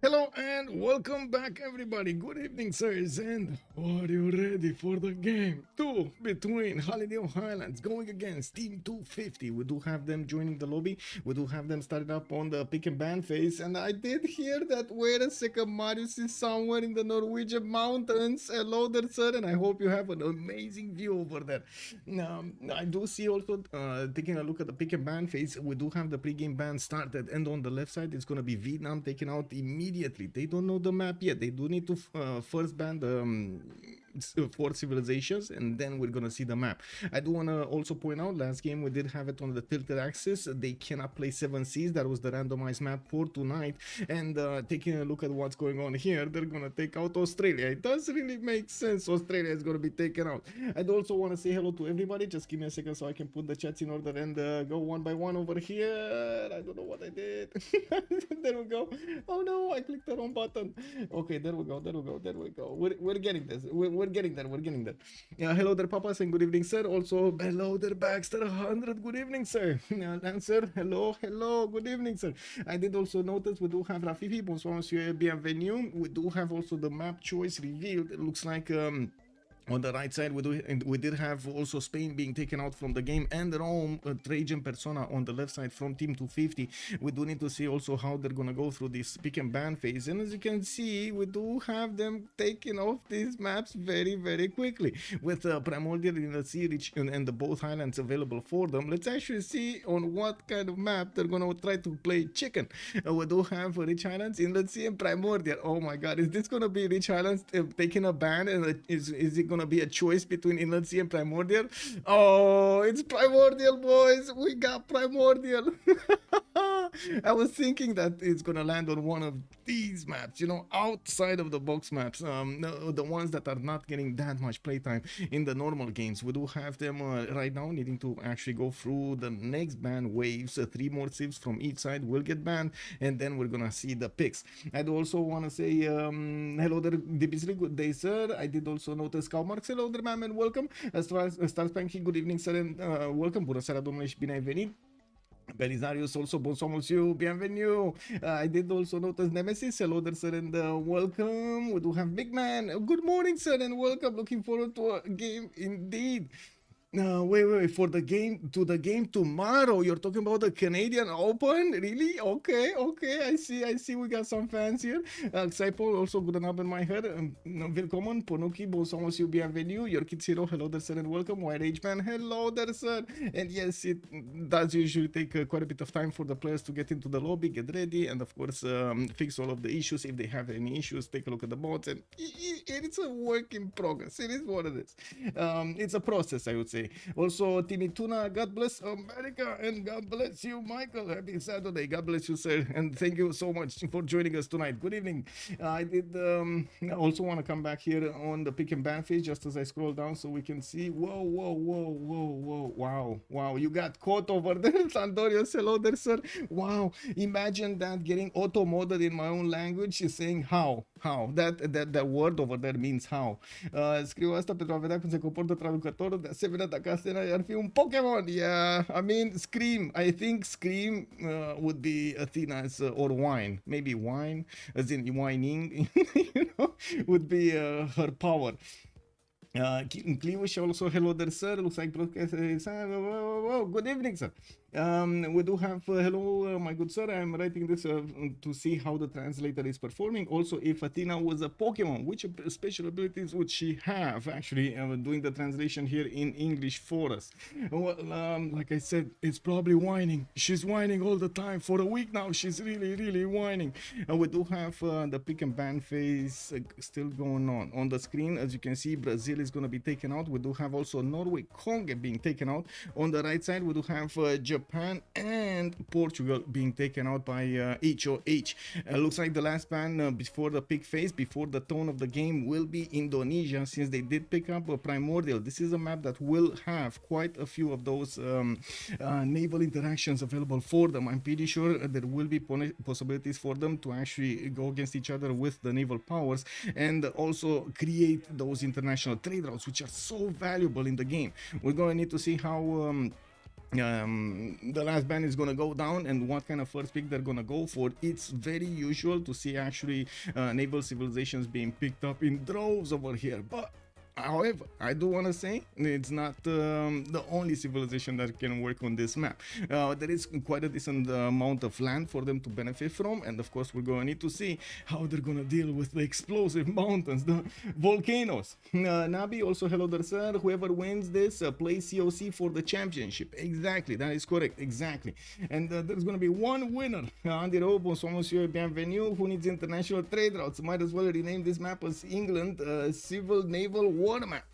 Hello and welcome back everybody. Good evening sirs, and are you ready for the game 2 between Holiday of Highlands going against Team 250. We do have them joining the lobby. We do have them started up on the pick and ban phase, and I did hear that wait a second, Marius is somewhere in the Norwegian mountains. Hello there sir, and I hope you have an amazing view over there. I do see also taking a look at the pick and ban phase, we do have the pre-game ban started, and on the left side it's going to be Vietnam taken out immediately. They don't know the map yet. They do need to first ban the 4 civilizations, and then we're gonna see the map. I do want to also point out, last game we did have it on the tilted axis. They cannot play 7 seas. That was the randomized map for tonight. And taking a look at what's going on here, they're gonna take out Australia. It does really make sense. Australia is gonna be taken out. I'd also want to say hello to everybody. Just give me a second so I can put the chats in order and go one by one over here. I don't know what I did. There we go. Oh no, I clicked the wrong button. Okay, there we go. We're getting this. We're getting there. Hello there, Papas, and good evening, sir. Also, hello there, Baxter 100. Good evening, sir. Answer, hello, good evening, sir. I did also notice we do have Rafifi. Bonsoir, monsieur, bienvenue. We do have also the map choice revealed. It looks like on the right side we did have also Spain being taken out from the game, and Rome, Trajan Persona on the left side from Team 250. We do need to see also how they're gonna go through this pick and ban phase, and as you can see, we do have them taking off these maps very quickly with Primordial in the sea rich and the both Highlands available for them. Let's actually see on what kind of map they're gonna try to play chicken. We do have Rich Highlands, Inland Sea, and Primordial. Oh my god, is this gonna be Rich Highlands taking a ban, and is it gonna be a choice between Inland Sea and Primordial? Oh, it's Primordial, boys. We got Primordial. I was thinking that it's gonna land on one of these maps, you know, outside of the box maps, the ones that are not getting that much playtime in the normal games. We do have them right now needing to actually go through the next ban waves. 3 more civs from each side will get banned, and then we're gonna see the picks. I'd also want to say hello there, DBC, good day, sir. I did also notice Marks, hello there, ma'am, and welcome. Star Spanking, good evening, sir, and welcome. Bună seara, domnule, și bine ai venit. Belisarius also, bonsoir monsieur, bienvenue. I did also notice Nemesis, hello there sir, and welcome. We do have Big Man, good morning sir, and welcome. Looking forward to a game indeed. Wait, for the game tomorrow. You're talking about the Canadian Open? Really? Okay, I see we got some fans here. Xypol, also good Abend, my head. Willkommen, Ponuki, bonsoir monsieur, bienvenue. Your kids hero, hello there sir, and welcome. White Age Man, hello there sir. And yes, it does usually take quite a bit of time for the players to get into the lobby, get ready, and of course fix all of the issues. If they have any issues, take a look at the bots, and it's a work in progress. It is what it is. It's a process, I would say. Also, Timmy Tuna, God bless America, and God bless you, Michael. Happy Saturday. God bless you, sir, and thank you so much for joining us tonight. Good evening. I did also want to come back here on the pick and ban phase just as I scroll down so we can see. Whoa, wow, you got caught over there. Sandorius, hello there, sir. Wow, imagine that getting auto-modded in my own language is saying how that word over there means how. Scriu asta pentru a vedea cum se comportă traducătorul. De asemenea, dacă asta ar fi un Pokémon. Yeah, I mean, Scream. I think Scream would be Athena's or Wine. Maybe Wine, as in whining, you know, would be her power. Clewish also, hello there, sir. Looks like broadcast. Good evening, sir. We do have hello, my good sir. I'm writing this to see how the translator is performing. Also, if Athena was a Pokemon, which special abilities would she have? Actually, doing the translation here in English for us. Well, like I said, it's probably whining. She's whining all the time. For a week now, she's really whining. And we do have the pick and ban phase still going on the screen. As you can see, Brazil is going to be taken out. We do have also Norway, Congo being taken out. On the right side, we do have Japan and Portugal being taken out by HOH. Looks like the last ban before the pick phase, before the tone of the game, will be Indonesia, since they did pick up a Primordial. This is a map that will have quite a few of those naval interactions available for them. I'm pretty sure there will be possibilities for them to actually go against each other with the naval powers, and also create those international trade routes, which are so valuable in the game. We're going to need to see how the last ban is gonna go down, and what kind of first pick they're gonna go for. It's very usual to see actually naval civilizations being picked up in droves over here, but however, I do want to say it's not the only civilization that can work on this map. There is quite a decent amount of land for them to benefit from, and of course we're going to need to see how they're going to deal with the explosive mountains, the volcanoes. Nabi, also hello there, sir. Whoever wins this plays COC for the championship. Exactly, that is correct, exactly. And there's going to be one winner. Andy Rowe, bonsoir monsieur, bienvenue. Who needs international trade routes? Might as well rename this map as England Civil Naval War map.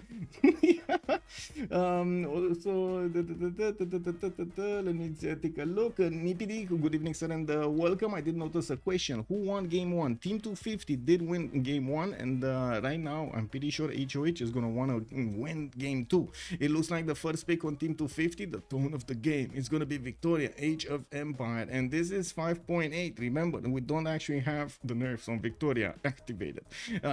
Also, let me take a look. Nipidi, good evening, sir, and welcome. I did notice a question. Who won game 1? Team 250 did win game 1, and right now I'm pretty sure HOH is gonna wanna win game 2. It looks like the first pick on Team 250, the tone of the game, is gonna be Victoria, Age of Empire, and this is 5.8. Remember, we don't actually have the nerfs on Victoria activated,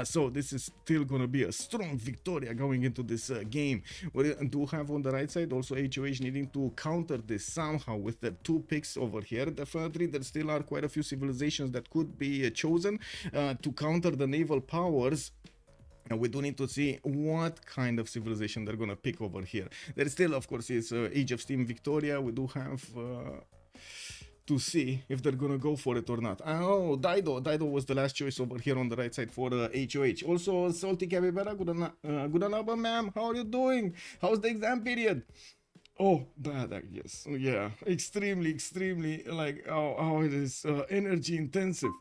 so this is still gonna be a strong Victoria going into this game. We do have on the right side also HOH needing to counter this somehow with the 2 picks over here. Definitely there still are quite a few civilizations that could be chosen to counter the naval powers. And we do need to see what kind of civilization they're gonna pick over here. There still, of course, is Age of Steam Victoria. We do have to see if they're gonna go for it or not. Oh, Dido was the last choice over here on the right side for HOH. Also, Salty Capybara, good enough, ma'am. How are you doing? How's the exam period? Oh, bad, I guess. Yeah, extremely, like, how it is energy intensive.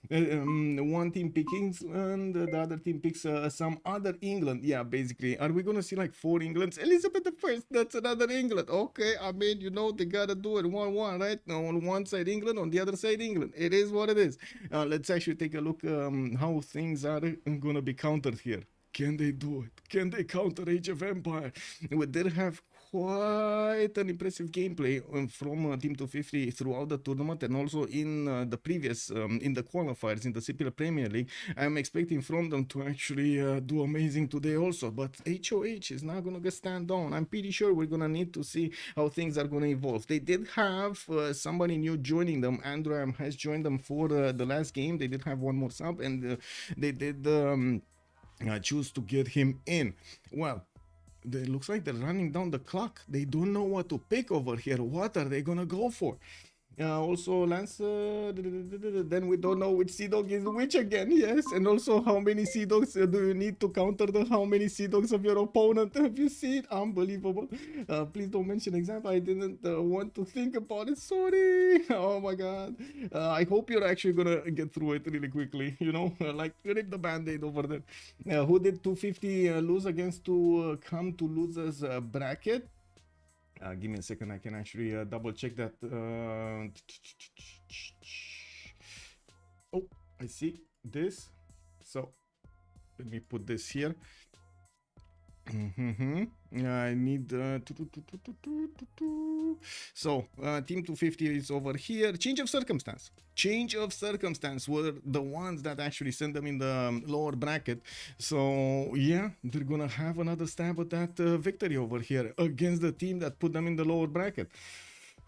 One team picks England, the other team picks some other England. Yeah, basically, are we gonna see like 4 Englands? Elizabeth I, that's another England. Okay, I mean, you know, they gotta do it 1-1, right? On one side England, on the other side England. It is what it is. Let's actually take a look how things are gonna be countered here. Can they do it? Can they counter Age of Empire? We did have quite an impressive gameplay from Team 250 throughout the tournament, and also in the previous, in the qualifiers in the CPL Premier League. I'm expecting from them to actually do amazing today also, but HOH is not gonna stand down. I'm pretty sure we're gonna need to see how things are gonna evolve. They did have somebody new joining them. Androam has joined them for the last game. They did have one more sub, and they did choose to get him in. Well, it looks like they're running down the clock. They don't know what to pick over here. What are they gonna go for? Also, Lance, then we don't know which Sea Dog is which again, yes. And also, how many Sea Dogs do you need to counter the how many Sea Dogs of your opponent? Have you seen? Unbelievable. Please don't mention example. I didn't want to think about it. Sorry. Oh my god. I hope you're actually gonna get through it really quickly. You know, like rip the band-aid over there. Who did 250 lose against to come to losers bracket? Give me a second, I can actually double check that. Oh, I see this. So let me put this here. I need so Team 250 is over here. Change of circumstance were the ones that actually sent them in the lower bracket. So yeah, they're gonna have another stab at that victory over here against the team that put them in the lower bracket.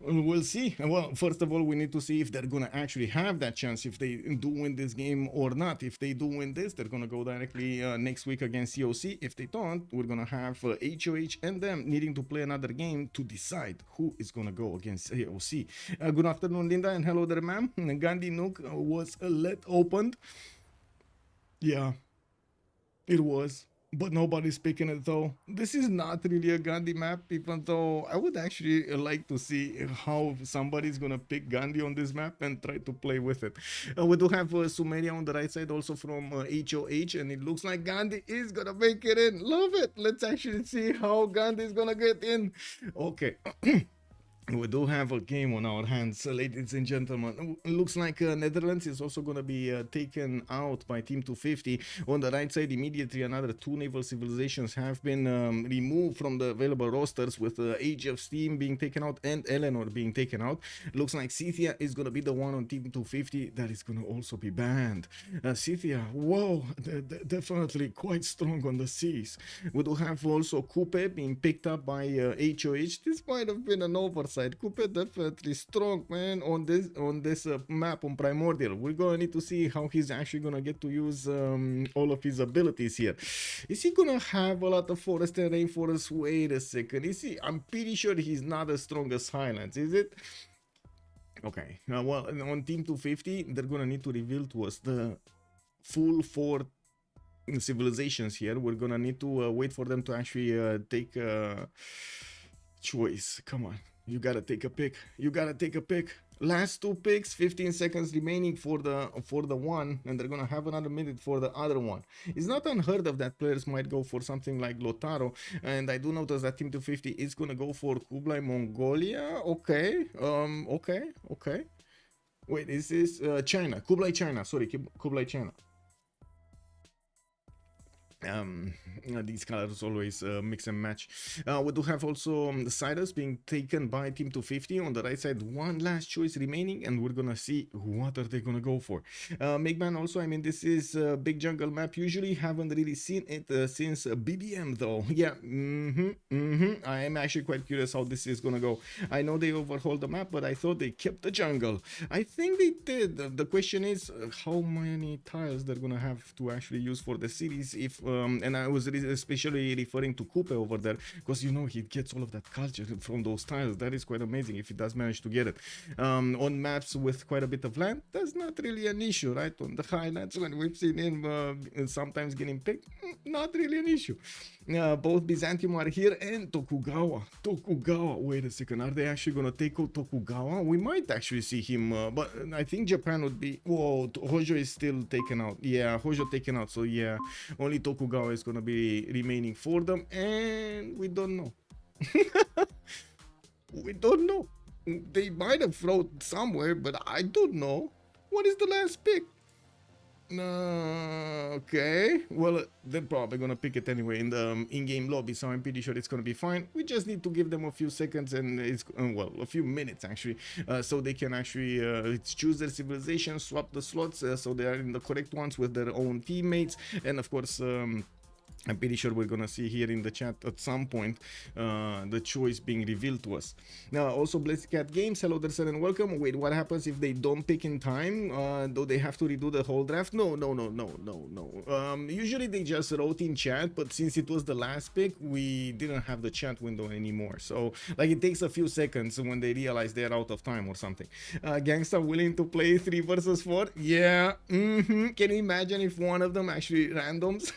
We'll see. Well, first of all, we need to see if they're gonna actually have that chance, if they do win this game or not. If they do win this, they're gonna go directly next week against COC. If they don't, we're gonna have HOH and them needing to play another game to decide who is gonna go against COC. Good afternoon, Linda, and hello there, ma'am. Gandhi Nook was let opened. Yeah, it was. But nobody's picking it though. This is not really a Gandhi map, even though I would actually like to see how somebody's gonna pick Gandhi on this map and try to play with it. We do have Sumeria on the right side also from HOH, and it looks like Gandhi is gonna make it in. Love it. Let's actually see how Gandhi is gonna get in. Okay. We do have a game on our hands, ladies and gentlemen. Looks like Netherlands is also going to be taken out by Team 250. On the right side, immediately another two naval civilizations have been removed from the available rosters, with Age of Steam being taken out and Eleanor being taken out. Looks like Scythia is going to be the one on Team 250 that is going to also be banned. Scythia, whoa, definitely quite strong on the seas. We do have also Kupe being picked up by HOH. This might have been an oversight. Kupe definitely strong, man, on this map on Primordial. We're gonna need to see how he's actually gonna get to use all of his abilities here. Is he gonna have a lot of forest and rainforest? Wait a second. Is he? I'm pretty sure he's not as strong as Highlands, is it? Okay. Well, on Team 250, they're gonna need to reveal to us the full 4 civilizations here. We're gonna need to wait for them to actually take a choice. Come on. You gotta take a pick. You gotta take a pick. Last 2 picks, 15 seconds remaining for the one, and they're gonna have another minute for the other one. It's not unheard of that players might go for something like Lotaro, and I do notice that Team 250 is gonna go for Kublai Mongolia. Okay, okay. Wait, is this China? Kublai China. Sorry, Kublai China. These colors always mix and match. We do have also the Cyrus being taken by Team 250. On the right side, one last choice remaining, and we're gonna see what are they gonna go for. Megman also, I mean, this is a big jungle map. Usually haven't really seen it since BBM though. Yeah, I am actually quite curious how this is gonna go. I know they overhauled the map, but I thought they kept the jungle. I think they did. The question is how many tiles they're gonna have to actually use for the series. If and I was especially referring to Kupe over there, because you know he gets all of that culture from those tiles. That is quite amazing if he does manage to get it. On maps with quite a bit of land, that's not really an issue, right? On the Highlands, when we've seen him sometimes getting picked, not really an issue. Both Byzantium are here, and Tokugawa. Wait a second, are they actually gonna take out Tokugawa? We might actually see him, but I think Japan would be. Whoa, Hojo is still taken out. Yeah, Hojo taken out. So yeah, only Tokugawa is gonna be remaining for them, and we don't know. We don't know. They might have thrown somewhere, but I don't know. What is the last pick? Okay, well, they're probably gonna pick it anyway in the in-game lobby, so I'm pretty sure it's gonna be fine. We just need to give them a few seconds, and it's well, a few minutes actually, so they can actually choose their civilization, swap the slots, so they are in the correct ones with their own teammates, and of course I'm pretty sure we're gonna see here in the chat at some point the choice being revealed to us. Now, also Blitzcat Games, hello there, sir, and welcome. Wait, what happens if they don't pick in time? Do they have to redo the whole draft? No. Usually they just wrote in chat, but since it was the last pick, we didn't have the chat window anymore. So, like, it takes a few seconds when they realize they're out of time or something. Gangsta willing to play 3 versus 4? Yeah. Can you imagine if one of them actually randoms?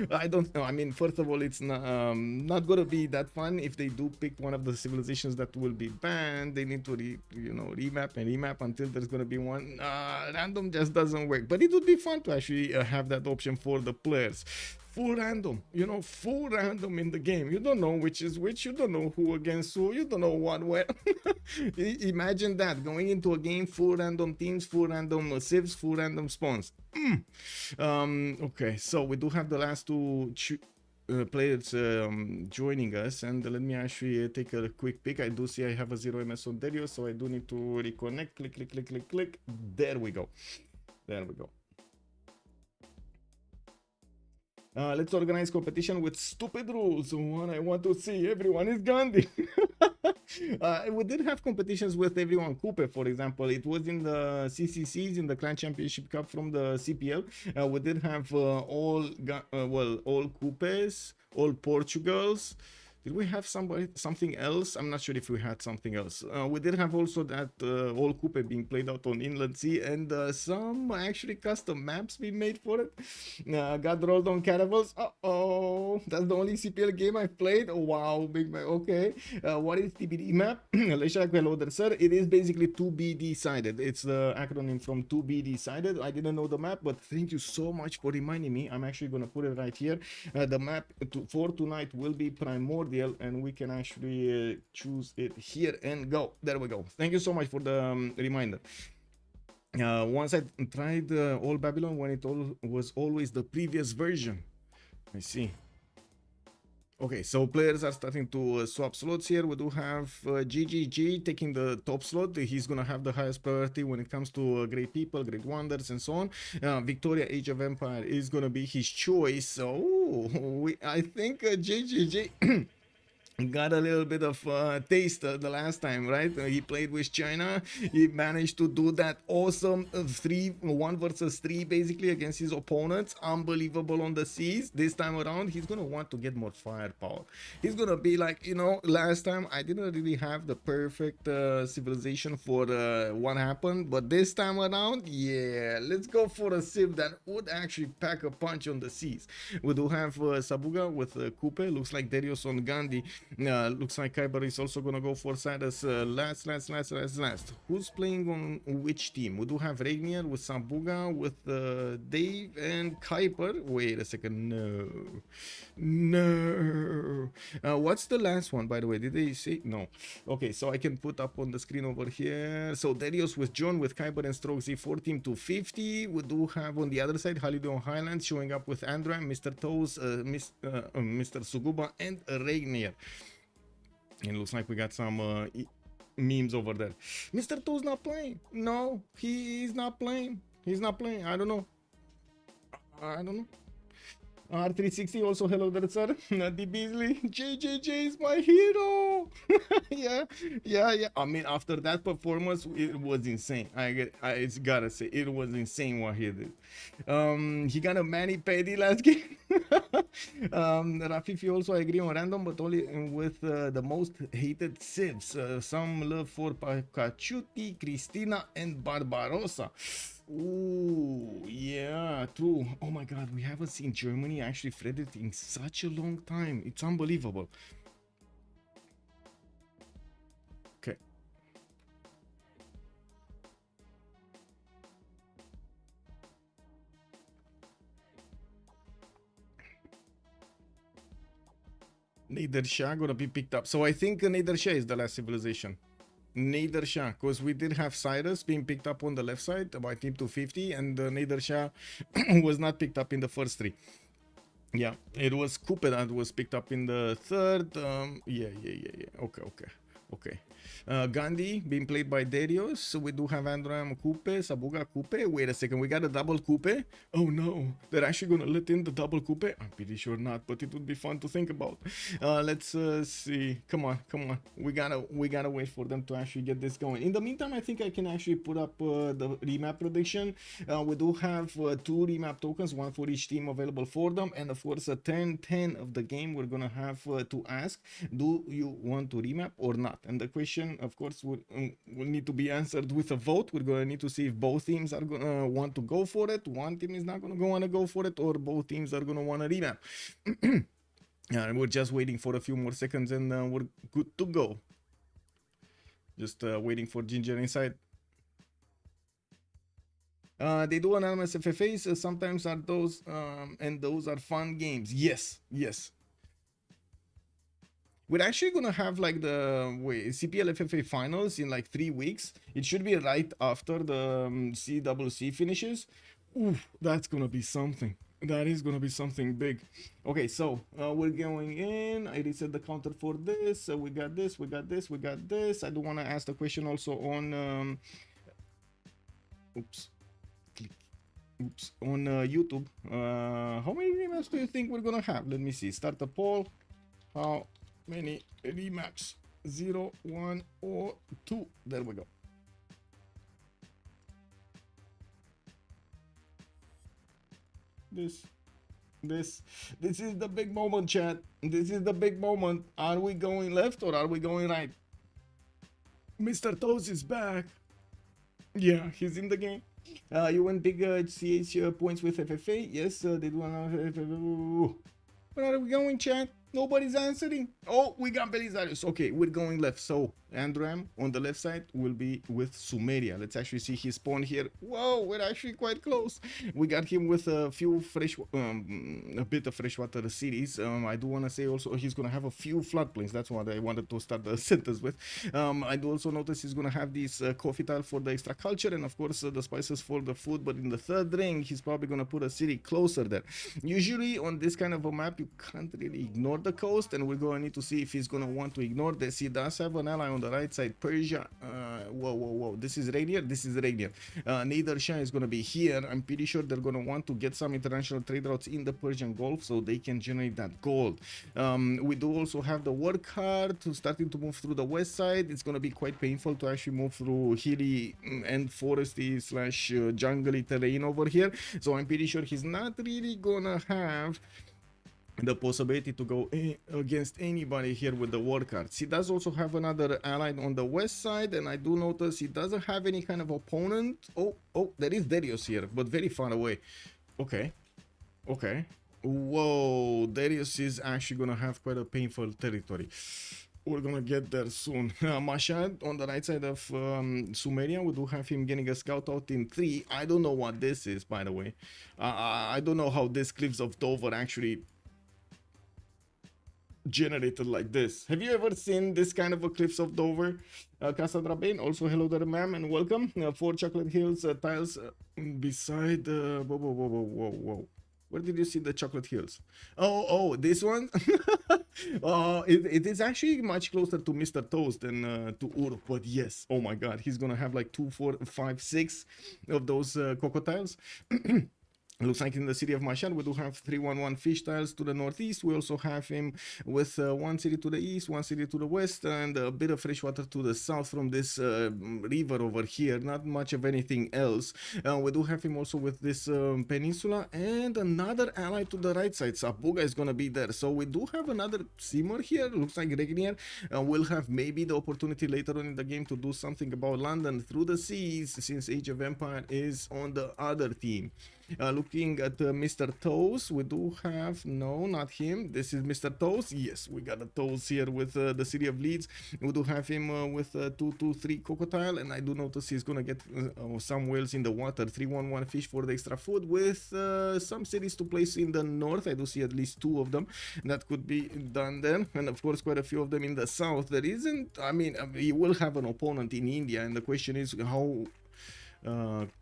I don't know. I mean, first of all, it's not gonna be that fun if they do pick one of the civilizations that will be banned. They need to remap until there's gonna be one. Random just doesn't work, but it would be fun to actually have that option for the players. Full random, full random in the game. You don't know which is which. You don't know who against who. You don't know what where. Imagine that, going into a game, full random teams, full random civs, full random spawns. Okay, so we do have the last 2 players joining us, and let me actually take a quick pick. I do see I have a 0 MS on Derios, so I do need to reconnect. Click. There we go. Let's organize competition with stupid rules. What I want to see, everyone is Gandhi. We did have competitions with everyone. Kupe, for example, it was in the CCCs, in the Clan Championship Cup from the CPL. We did have all Kupes, all Portugals. Did we have something else? I'm not sure if we had something else. We did have also that all Kupe being played out on Inland Sea, and some actually custom maps being made for it. Got rolled on Caravels. Uh-oh, that's the only CPL game I've played. Oh, wow, big man. Okay, what is TBD map? Hello there, sir. It is basically to be decided. It's the acronym from to be decided. I didn't know the map, but thank you so much for reminding me. I'm actually gonna put it right here. The map for tonight will be Primordial. cordial, and we can actually choose it here and go. There we go. Thank you so much for the reminder. Once I tried All Babylon when it was always the previous version. I see. Okay, so players are starting to swap slots here. We do have GGG taking the top slot. He's gonna have the highest priority when it comes to great people, great wonders, and so on. Victoria Age of Empire is gonna be his choice. So I think GGG got a little bit of taste the last time, right? He played with China. He managed to do that awesome 1 versus 3 basically against his opponents. Unbelievable on the seas. This time around, he's gonna want to get more firepower. He's gonna be like, you know, last time I didn't really have the perfect civilization for what happened, but this time around, yeah, let's go for a civ that would actually pack a punch on the seas. We do have Sabuga with Kupe. Looks like Derios on Gandhi. Looks like Kiber is also gonna go for Cyrus. Last. Who's playing on which team? We do have Regnier with Sabuga, with Dave and Kiber. Wait a second. No. What's the last one, by the way? Did they say? No. Okay, so I can put up on the screen over here. So Derios with John, with Kiber and StrokeZ for team 250. We do have on the other side Highlands showing up with Androam, Mr. Toes, Mr. Suguba, and Regnier. It looks like we got some memes over there. Mr. Toes not playing. No, he's not playing. He's not playing. I don't know. R360 also, hello there, sir. Nutty Beasley, JJJ is my hero. yeah. I mean, after that performance, it was insane. I gotta say, it was insane what he did. He got a mani-pedi last game. Rafifi also, I agree on random, but only with the most hated civs. Some love for Pacaciuti, Cristina, and Barbarossa. Ooh, yeah, true. Oh my god, we haven't seen Germany actually threaded in such a long time. It's unbelievable. Okay. Nader Shah gonna be picked up. So I think Nader Shah is the last civilization. Nader Shah, because we did have Cyrus being picked up on the left side by team 250, and Nader Shah was not picked up in the first 3. Yeah, it was Kupe that was picked up in the third. Yeah. Okay. Gandhi being played by Derios. So we do have Androam, Kupe, Sabuga, Kupe. Wait a second, we got a double Kupe. Oh no, they're actually gonna let in the double Kupe. I'm pretty sure not, but it would be fun to think about. Let's see. Come on. We gotta wait for them to actually get this going. In the meantime, I think I can actually put up the remap prediction. We do have 2 remap tokens, 1 for each team available for them, and of course a 10 of the game we're gonna have to ask, do you want to remap or not? And the question, of course, will need to be answered with a vote. We're gonna need to see if both teams are gonna want to go for it, one team is not gonna want to go for it, or both teams are gonna want to remap. We're just waiting for a few more seconds and we're good to go. Just waiting for Ginger inside. They do anonymous FFAs. Sometimes are those and those are fun games. Yes. We're actually gonna have like the CPL FFA finals in like 3 weeks. It should be right after the CWC finishes. Oof, that's gonna be something. That is gonna be something big. Okay, so we're going in. I reset the counter for this. We got this. I do want to ask the question also on on YouTube. How many remaps do you think we're gonna have? Let me see. Start the poll. How many remaps? 0, 1, or 2? There we go. This is the big moment, chat. This is the big moment. Are we going left or are we going right? Mr. Toes is back. Yeah, he's in the game. You win big CH points with FFA. Yes, they do. Where are we going, chat? Nobody's answering. Oh, we got Belisarius. Okay, we're going left. So Androam on the left side will be with Sumeria. Let's actually see his spawn here. Whoa, we're actually quite close. We got him with a few a bit of freshwater cities. I do want to say also he's gonna have a few floodplains. That's what I wanted to start the sentence with. I do also notice he's gonna have this coffee tile for the extra culture, and of course the spices for the food. But in the third ring, he's probably gonna put a city closer there. Usually on this kind of a map, you can't really ignore the coast, and we're going to need to see if he's going to want to ignore this. He does have an ally on the right side, Persia. Whoa, this is Regnier. Nader Shah is going to be here. I'm pretty sure they're going to want to get some international trade routes in the Persian Gulf so they can generate that gold. We do also have the work hard starting to move through the west side. It's going to be quite painful to actually move through hilly and foresty slash jungly terrain over here, so I'm pretty sure he's not really gonna have the possibility to go against anybody here with the war cards. He does also have another ally on the west side, and I do notice he doesn't have any kind of opponent. Oh, there is Derios here, but very far away. Okay. Whoa, Derios is actually gonna have quite a painful territory. We're gonna get there soon. Mashad on the right side of Sumeria, we do have him getting a scout out in 3. I don't know what this is, by the way. I don't know how this Cliffs of Dover actually generated like this. Have you ever seen this kind of a Cliffs of Dover? Cassandra Bain, also hello there, ma'am, and welcome. 4 chocolate hills tiles beside whoa. Where did you see the chocolate hills? Oh, this one? It is actually much closer to Mr. Toast than to Ur, but yes, oh my god, he's gonna have like 2, 4, 5, 6 of those cocotiles. Looks like in the city of Mashhad, we do have 311 fish tiles to the northeast. We also have him with 1 city to the east, 1 city to the west, and a bit of fresh water to the south from this river over here. Not much of anything else. We do have him also with this peninsula and another ally to the right side. Sabuga is going to be there. So we do have another simmer here. Looks like Regnier will have maybe the opportunity later on in the game to do something about London through the seas, since Age of Empire is on the other team. Looking at Mr. Toes, we do have, no, not him. This is Mr. Toes. Yes, we got a Toes here with the city of Leeds. We do have him with 223 crocodile, and I do notice he's gonna get some whales in the water. 311 fish for the extra food, with some cities to place in the north. I do see at least 2 of them that could be done there, and of course quite a few of them in the south. There isn't, I mean, he will have an opponent in India, and the question is how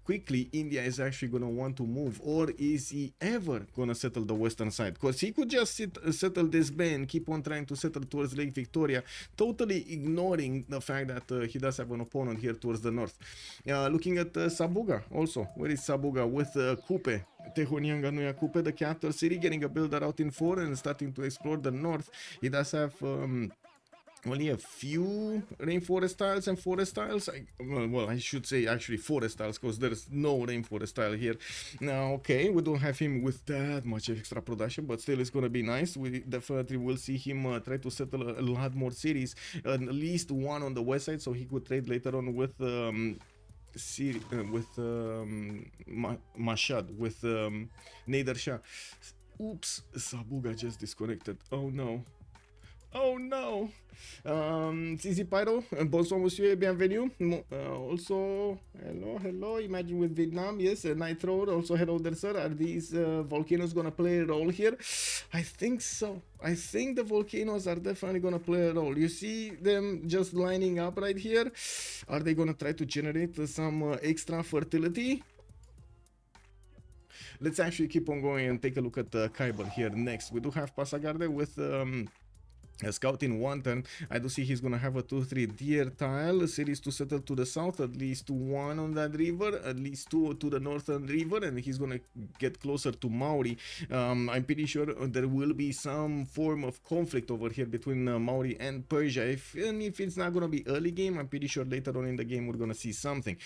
quickly India is actually going to want to move, or is he ever going to settle the western side? Because he could just settle this bay and keep on trying to settle towards Lake Victoria, totally ignoring the fact that he does have an opponent here towards the north. Looking at Sabuga also. Where is Sabuga with Kupe? Tehonianga Nuya Kupe, the capital city, getting a builder out in 4 and starting to explore the north. He does have only a few rainforest tiles and forest tiles. Well, I should say actually forest tiles, because there's no rainforest tile here. Now, okay, we don't have him with that much extra production, but still it's gonna be nice. We definitely will see him try to settle a lot more cities, at least 1 on the west side, so he could trade later on with Mashhad, with Nader Shah. Oops, Sabuga just disconnected. Oh no. Oh no! Zizi Pyro, bonsoir monsieur, bienvenue. Also, hello, imagine with Vietnam, yes, Nitro, also hello there sir. Are these volcanoes gonna play a role here? I think so. I think the volcanoes are definitely gonna play a role. You see them just lining up right here? Are they gonna try to generate some extra fertility? Let's actually keep on going and take a look at Kiber here next. We do have Pasagarde with a scout in 1 turn. I do see he's gonna have a 2-3 deer tile, cities to settle to the south, at least 1 on that river, at least 2 to the northern river, and he's gonna get closer to Maori. I'm pretty sure there will be some form of conflict over here between Maori and Persia. And if it's not gonna be early game, I'm pretty sure later on in the game we're gonna see something.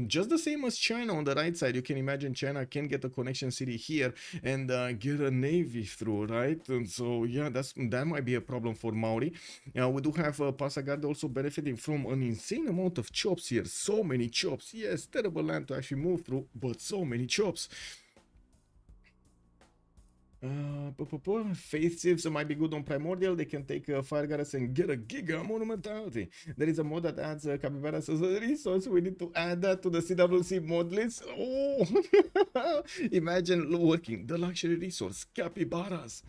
Just the same as China on the right side. You can imagine China can get a connection city here and get a navy through, right? And so yeah, that might be a problem for Maori. We do have Pasagarde also benefiting from an insane amount of chops here. So many chops. Yes, terrible land to actually move through, but so many chops. Faith Civ might be good on Primordial. They can take Fire Goddess and get a Giga Monumentality. There is a mod that adds Capybaras as a resource. We need to add that to the CWC mod list. Oh, imagine working the luxury resource, Capybaras.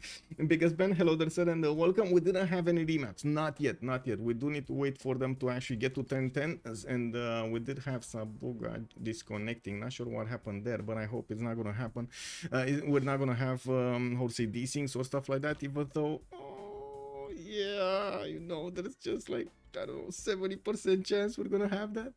Biggest Ben, hello there, sir, and welcome. We didn't have any remaps. Not yet, not yet. We do need to wait for them to actually get to 10-10. And we did have Sabuga disconnecting. Not sure what happened there, but I hope it's not going to happen. We're not going to have how to say desyncs or stuff like that, even though yeah, you know, there's just like, I don't know, 70% chance we're gonna have that.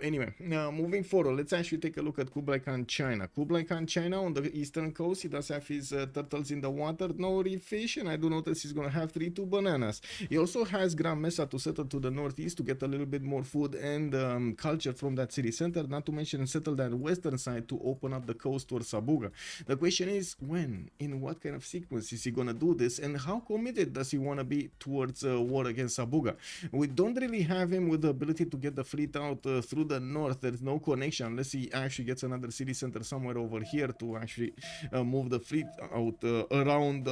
Anyway, now moving forward, let's actually take a look at Kublai Khan China. Kublai Khan China on the eastern coast, he does have his turtles in the water, no reef fish, and I do notice he's gonna have 3-2 bananas. He also has Grand Mesa to settle to the northeast to get a little bit more food and culture from that city center, not to mention settle that western side to open up the coast towards Sabuga. The question is when, in what kind of sequence is he gonna do this, and how committed does he want to be towards war against Sabuga? We don't really have him with the ability to get the fleet out through the north. There's no connection unless he actually gets another city center somewhere over here to actually move the fleet out around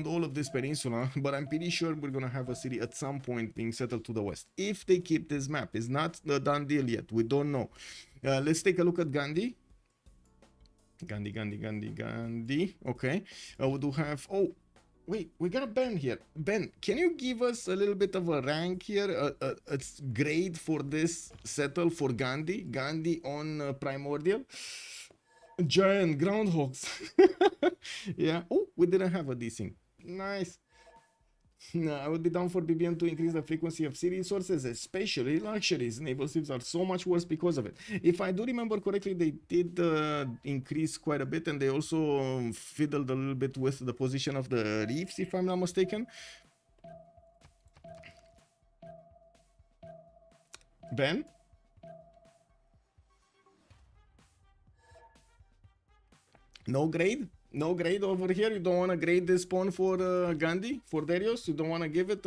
all of this peninsula. But I'm pretty sure we're gonna have a city at some point being settled to the west if they keep this map. It's not a done deal yet, we don't know. Let's take a look at Gandhi. Gandhi. Okay, we do have, oh wait, we got a Ben here. Ben, can you give us a little bit of a rank here, a grade for this settle for Gandhi on Primordial? Giant groundhogs. Yeah. Oh, we didn't have a desync. Nice. No, I would be down for BBM to increase the frequency of city resources, especially luxuries. Naval ships are so much worse because of it. If I do remember correctly, they did increase quite a bit, and they also fiddled a little bit with the position of the reefs, if I'm not mistaken. Ben? No grade? No grade over here? You don't want to grade this pawn for Gandhi? For Derios? You don't want to give it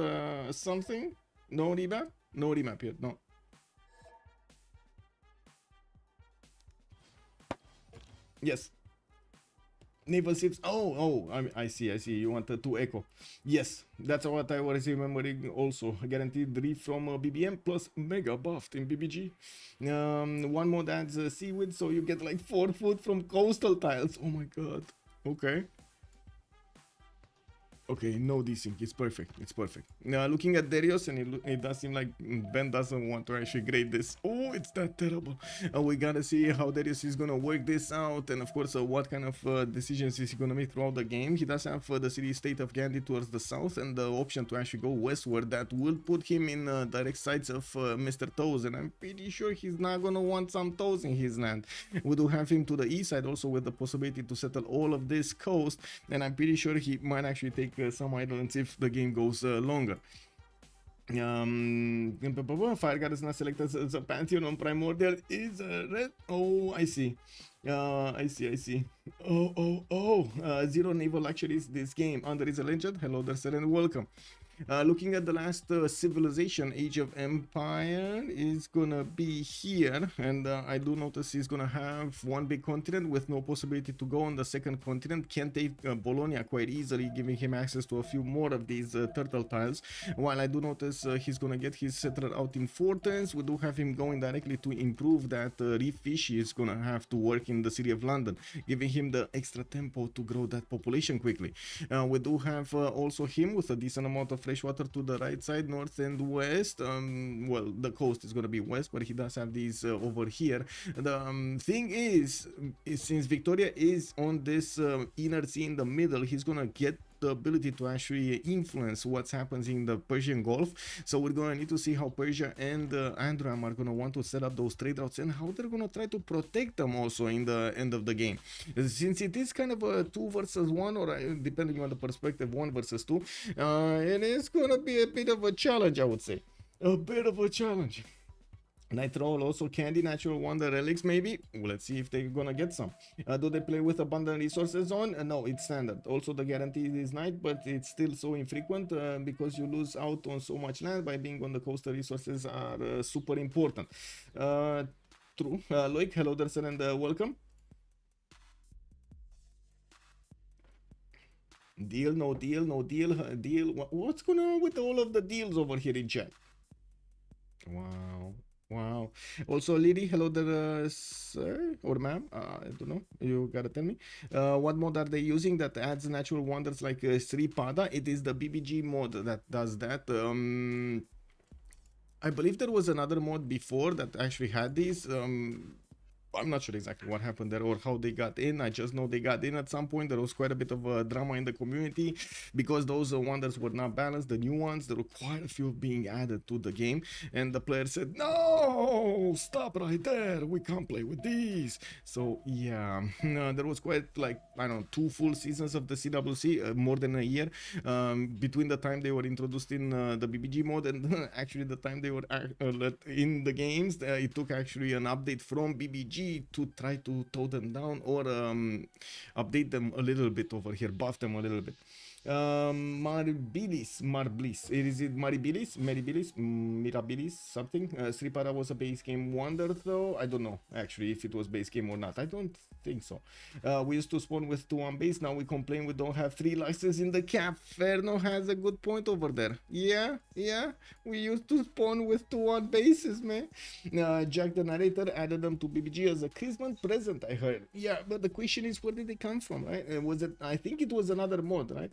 something? No remap? No remap here, no. Yes. Naval ships. Oh, I see. You wanted to echo. Yes, that's what I was remembering also. Guaranteed reef from BBM plus mega buffed in BBG. One more adds seaweed, so you get like 4 food from coastal tiles. Oh my god. Okay. Okay, no desync. It's perfect. It's perfect. Now, looking at Derios, and it does seem like Ben doesn't want to actually grade this. Oh, it's that terrible. We gotta see how Derios is gonna work this out, and of course, what kind of decisions is he gonna make throughout the game. He does have the city-state of Gandhi towards the south, and the option to actually go westward. That will put him in direct sights of Mr. Toes, and I'm pretty sure he's not gonna want some toes in his land. We do have him to the east side, also with the possibility to settle all of this coast, and I'm pretty sure he might actually take some islands if the game goes longer. Fire God is not selected as a Pantheon on Primordial is red. Oh, I see. I see. Zero naval luxuries this game. Under is a legend. Hello there, sir, and welcome. Looking at the last civilization, Age of Empire is gonna be here, and I do notice he's gonna have one big continent with no possibility to go on the second continent. Can take Bologna quite easily, giving him access to a few more of these turtle tiles. While I do notice he's gonna get his settler out in Fortens, we do have him going directly to improve that reef fish. He's gonna have to work in the city of London, giving him the extra tempo to grow that population quickly. We do have also him with a decent amount of fresh water to the right side, north and west. Well, the coast is going to be west, but he does have these over here. The thing is since Victoria is on this inner sea in the middle, he's going to get the ability to actually influence what's happens in the Persian Gulf. So we're going to need to see how Persia and Androam are going to want to set up those trade routes, and how they're going to try to protect them also in the end of the game. Since it is kind of a 2 versus 1, or depending on the perspective, 1 versus 2, it is going to be a bit of a challenge, I would say. A bit of a challenge. Nitro, also Candy, Natural Wonder Relics, maybe. Well, let's see if they're gonna get some. Do they play with abundant resources on? No, it's standard. Also, the guarantee is night, but it's still so infrequent because you lose out on so much land by being on the coast. The resources are super important. True. Loic, hello there, sir, and welcome. Deal, no deal, no deal, deal. What's going on with all of the deals over here in chat? Wow. Wow. Also, lady, hello there, sir or ma'am. I don't know. You gotta tell me. What mod are they using that adds natural wonders like Sripada? It is the BBG mod that does that. I believe there was another mod before that actually had these. I'm not sure exactly what happened there or how they got in. I just know they got in at some point. There was quite a bit of drama in the community because those wonders were not balanced. The new ones, there were quite a few being added to the game, and the player said, "No, stop right there. We can't play with these." So yeah, there was quite like I don't know 2 full seasons of the CWC, more than a year between the time they were introduced in the BBG mode and actually the time they were in the games. It took actually an update from BBG to try to tone them down or update them a little bit over here, buff them a little bit. Marbilis, is it Maribilis, Mirabilis, something? Sripada was a base game wonder though. I don't know actually if it was base game or not. I don't think so. We used to spawn with 2 on base. Now we complain we don't have 3 licenses in the cap. Ferno has a good point over there. Yeah, we used to spawn with 2 on bases, man. Jack the narrator added them to BBG as a Christmas present, I heard. Yeah, but the question is, where did they come from, right? Was it? I think it was another mod, right?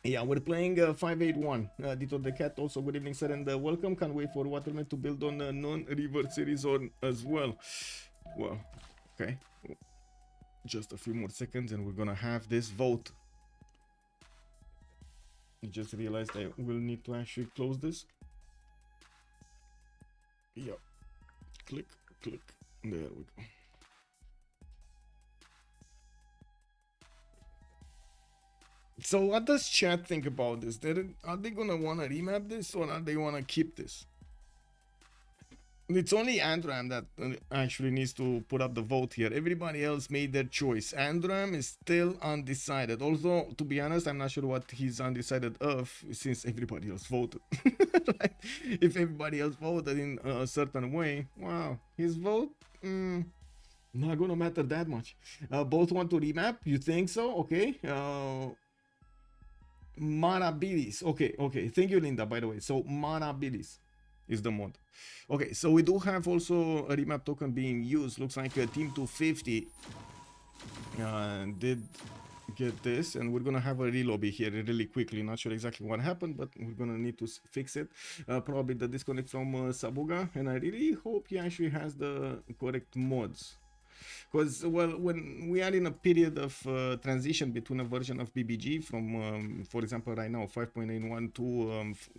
Yeah, we're playing 581. Dito the Cat, also good evening, sir, and welcome. Can't wait for Waterman to build on a non-river series on as well. Well, okay. Just a few more seconds and we're gonna have this vote. I just realized I will need to actually close this. Yep. Click. There we go. So what does chat think about this? Are they gonna wanna remap this or are they wanna keep this? It's only Androam that actually needs to put up the vote here. Everybody else made their choice. Androam is still undecided. Although, to be honest, I'm not sure what he's undecided of since everybody else voted. Right? If everybody else voted in a certain way, wow, his vote, not gonna matter that much. Both want to remap? You think so? Okay. Marabilis. Okay. Thank you, Linda, by the way. So, Marabilis is the mod. Okay, so we do have also a remap token being used. Looks like Team 250 did get this, and we're gonna have a relobby here really quickly. Not sure exactly what happened, but we're gonna need to fix it. Probably the disconnect from Sabuga, and I really hope he actually has the correct mods. Because, well, when we are in a period of transition between a version of BBG from, for example, right now 5.81 to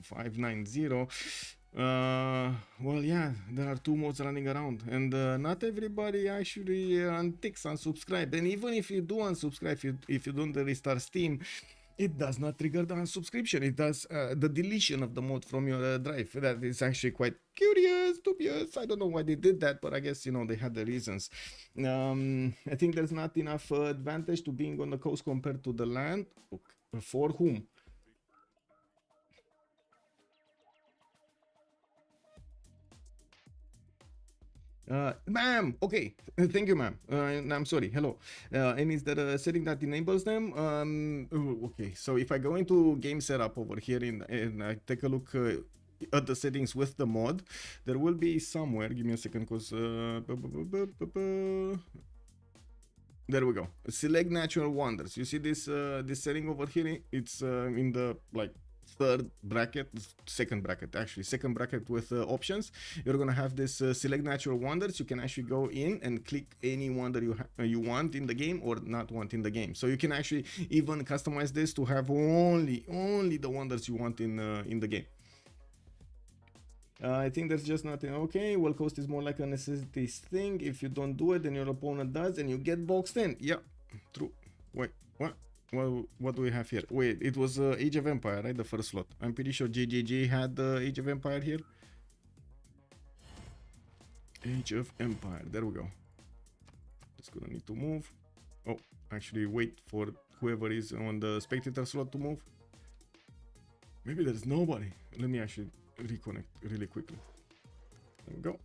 5.90, well, yeah, there are 2 mods running around, and not everybody actually unticks unsubscribe. And even if you do unsubscribe, if you don't restart Steam, it does not trigger the unsubscription. It does the deletion of the mod from your drive. That is actually quite curious, dubious. I don't know why they did that, but I guess, you know, they had the reasons. I think there's not enough advantage to being on the coast compared to the land. Okay. For whom? Ma'am, okay, thank you, ma'am. I'm sorry, hello. And is there a setting that enables them? Okay, so if I go into game setup over here and I take a look at the settings with the mod, there will be somewhere, give me a second, because there we go. Select natural wonders. You see this this setting over here? It's in the like second bracket with options. You're gonna have this select natural wonders. You can actually go in and click any wonder you want in the game or not want in the game. So you can actually even customize this to have only the wonders you want in the game. I think there's just nothing. Okay, well, coast is more like a necessity thing. If you don't do it, then your opponent does, and you get boxed in. Yeah, true. Wait, what? Well, what do we have here? Wait, it was Age of Empire, right? The first slot. I'm pretty sure JJJ had Age of Empire here. Age of Empire. There we go. Just gonna need to move. Oh, actually, wait for whoever is on the spectator slot to move. Maybe there's nobody. Let me actually reconnect really quickly. There we go.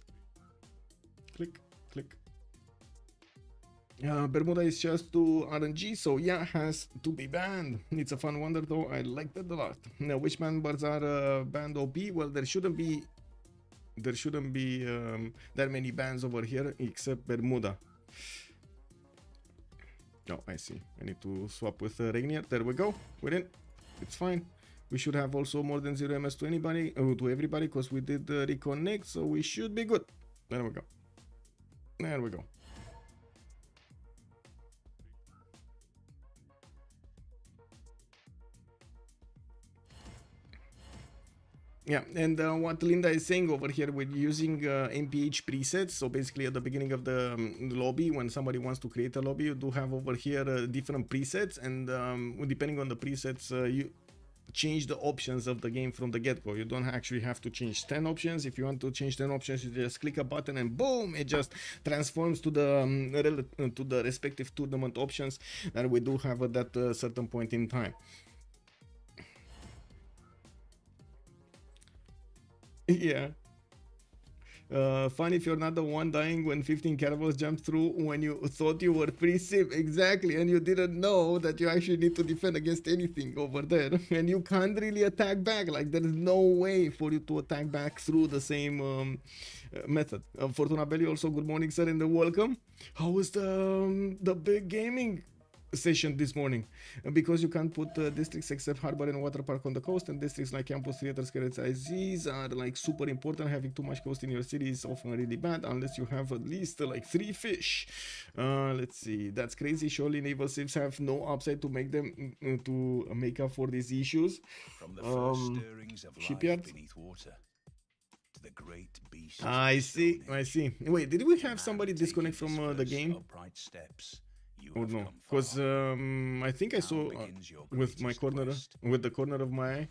Click. Bermuda is just to RNG, so yeah, has to be banned. It's a fun wonder though, I like that a lot. Now, which members are banned OP? Well, there shouldn't be that many bans over here except Bermuda. Oh, I see. I need to swap with Regnier. There we go. We're in. It's fine. We should have also more than 0 MS to anybody, to everybody, because we did reconnect, so we should be good. There we go. There we go. Yeah, and what Linda is saying over here with using MPH presets, so basically at the beginning of the lobby, when somebody wants to create a lobby, you do have over here different presets, and depending on the presets, you change the options of the game from the get-go. You don't actually have to change 10 options. If you want to change 10 options, you just click a button and boom, it just transforms to the respective tournament options that we do have at that certain point in time. Yeah. Fun if you're not the one dying when 15 caravels jumped through when you thought you were free Civ. Exactly, and you didn't know that you actually need to defend against anything over there. And you can't really attack back. Like, there is no way for you to attack back through the same method. Fortuna Belli also, good morning, sir, and welcome. How was the big gaming session this morning? Because you can't put districts except harbor and water park on the coast, and districts like campus, theaters, carrots, IZs are like super important. Having too much coast in your city is often really bad unless you have at least like 3 fish. Let's see, that's crazy. Surely naval ships have no upside to make them to make up for these issues. From the first stirrings of shipyard beneath water to the great beasts. I see. Wait, did we have somebody disconnect from the game? Oh no, because I think I saw with my corner, with the corner of my eye.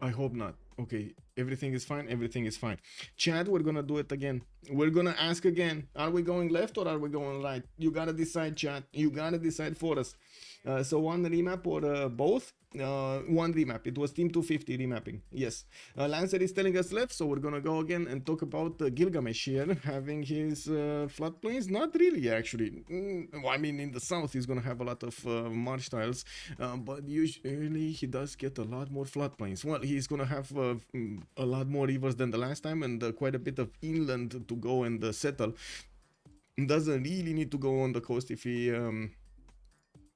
I hope not. Okay, everything is fine. Everything is fine. Chad, we're gonna do it again. We're gonna ask again. Are we going left or are we going right? You gotta decide, Chad. You gotta decide for us. So one remap or both? One remap. It was Team 250 remapping. Yes. Lancer is telling us left, so we're gonna go again and talk about Gilgamesh here having his floodplains. Not really, actually. Well, I mean, in the south he's gonna have a lot of marsh tiles, but usually he does get a lot more floodplains. Well, he's gonna have a lot more rivers than the last time, and quite a bit of inland to go and settle. Doesn't really need to go on the coast if he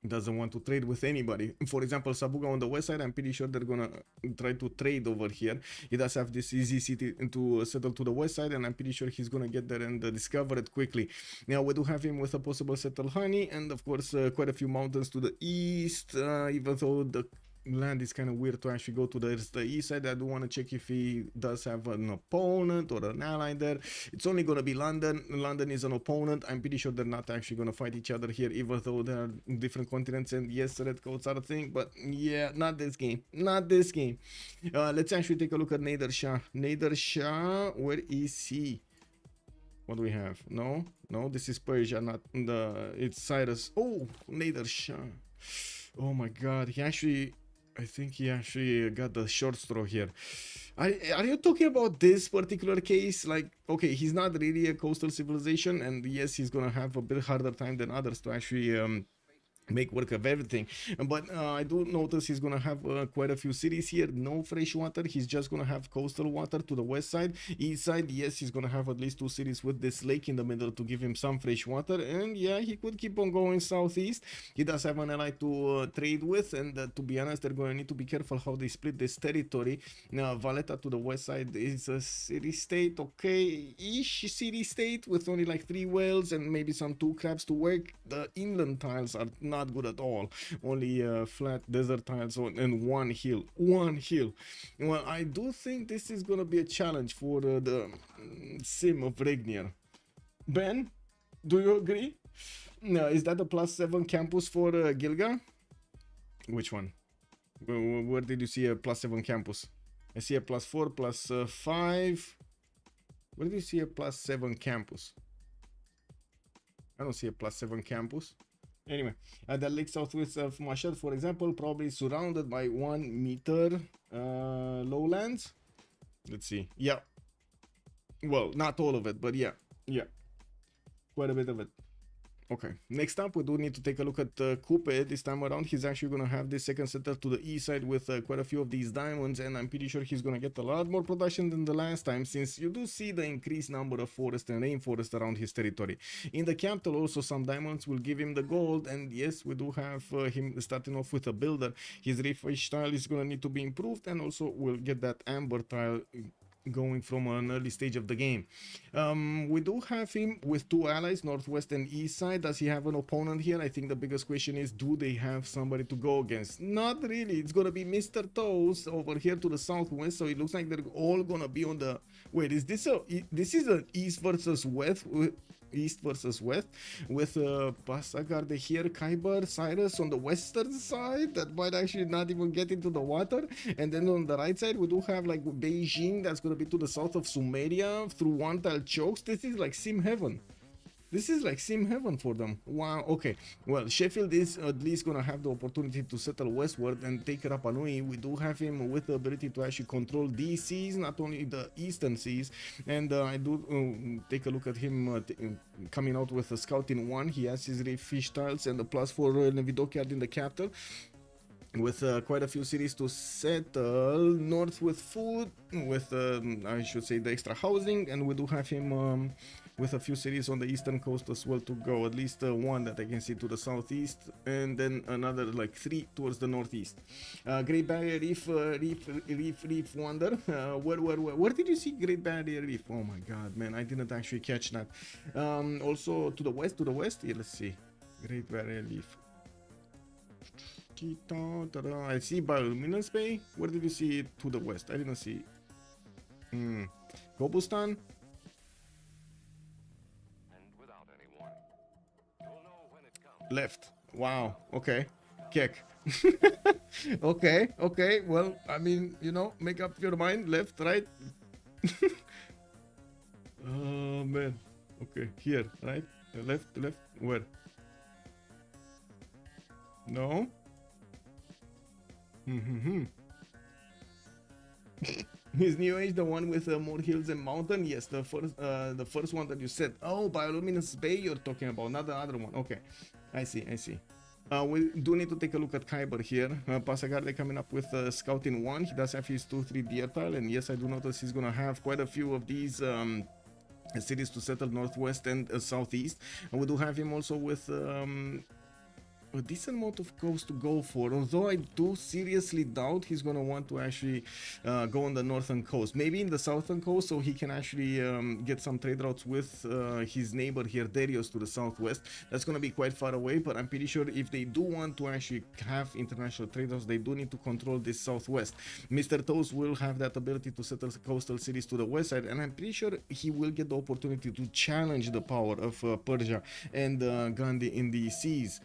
doesn't want to trade with anybody. For example, Sabuga on the west side, I'm pretty sure they're gonna try to trade over here. He does have this easy city to settle to the west side, and I'm pretty sure he's gonna get there and discover it quickly. Now we do have him with a possible settle honey, and of course quite a few mountains to the east, even though the land is kind of weird to actually go to the east side. I do want to check if he does have an opponent or an ally there. It's only going to be London. London is an opponent. I'm pretty sure they're not actually going to fight each other here, even though they are different continents, and yes, red coats are a thing, but yeah, not this game. Not this game. Let's actually take a look at Nader Shah. Nader Shah, where is he? What do we have? No, this is Persia, not it's Cyrus. Oh, Nader Shah. Oh my god, I think he actually got the short straw here. Are you talking about this particular case? Like, okay, he's not really a coastal civilization, and yes, he's gonna have a bit harder time than others to actually make work of everything, but I do notice he's gonna have quite a few cities here. No fresh water. He's just gonna have coastal water to the west side. East side, yes, he's gonna have at least 2 cities with this lake in the middle to give him some fresh water, and yeah, he could keep on going southeast. He does have an ally to trade with, and to be honest, they're gonna need to be careful how they split this territory. Now Valletta to the west side is a city-state, okay-ish city-state with only like 3 whales and maybe some 2 crabs to work. The inland tiles are not good at all. Only flat desert tiles and one hill. Well, I do think this is gonna be a challenge for the sim of Regnier. Ben, do you agree? No, is that a +7 campus for Gilga? Which one? Where did you see a +7 campus? I see a +4, +5. Where do you see a +7 campus? I don't see a +7 campus. Anyway, the lake southwest of Mashhad, for example, probably surrounded by 1 meter lowlands. Let's see. Yeah. Well, not all of it, but yeah. Quite a bit of it. Okay, next up we do need to take a look at Kupe. This time around he's actually going to have this second setter to the east side with quite a few of these diamonds, and I'm pretty sure he's going to get a lot more production than the last time, since you do see the increased number of forest and rainforest around his territory. In the capital also some diamonds will give him the gold, and yes, we do have him starting off with a builder. His refresh style is going to need to be improved, and also we'll get that amber tile going from an early stage of the game. We do have him with two allies, northwest and east side. Does he have an opponent here? I think the biggest question is, do they have somebody to go against? Not really. It's gonna be Mr. Toes over here to the southwest, so it looks like they're all gonna be on the... Wait, is this a... This is an east versus west with Pasagarde here, Kiber, Cyrus on the western side that might actually not even get into the water, and then on the right side we do have like Beijing that's going to be to the south of Sumeria through one tile chokes. This is like sim heaven. This is like sim heaven for them. Wow. Okay, well, Sheffield is at least gonna have the opportunity to settle westward and take Rapa Nui. We do have him with the ability to actually control these seas, not only the eastern seas, and I do take a look at him coming out with a scouting one. He has his fish tiles and the +4 Royal Navy dockyard in the capital, with quite a few cities to settle. North with food, with I should say the extra housing, and we do have him with a few cities on the eastern coast as well to go, at least one that I can see to the southeast, and then another like 3 towards the northeast. Great Barrier Reef Wonder. Where did you see Great Barrier Reef? Oh my god, man, I didn't actually catch that. Also to the west, yeah, let's see. Great Barrier Reef. I see Bioluminescence Bay. Where did you see it to the west? I didn't see. Gobustan. Left. Wow. Okay. Kek. Okay. Well, I mean, you know, make up your mind. Left, right. Oh man. Okay. Here, right? Left. Where? No. Is New Age the one with more hills and mountain? Yes, the first one that you said. Oh, Bioluminescence Bay you're talking about, not the other one. Okay, I see. We do need to take a look at Kiber here. Pasagarde coming up with scouting 1. He does have his 2-3 deer tile, and yes, I do notice he's gonna have quite a few of these cities to settle northwest and southeast. And we do have him also with a decent amount of coast to go for, although I do seriously doubt he's gonna want to actually go on the northern coast, maybe in the southern coast, so he can actually get some trade routes with his neighbor here, Derios, to the southwest. That's gonna be quite far away, but I'm pretty sure if they do want to actually have international trade routes, they do need to control this southwest. Mr. Toes will have that ability to settle coastal cities to the west side, and I'm pretty sure he will get the opportunity to challenge the power of Persia and Gandhi in the seas.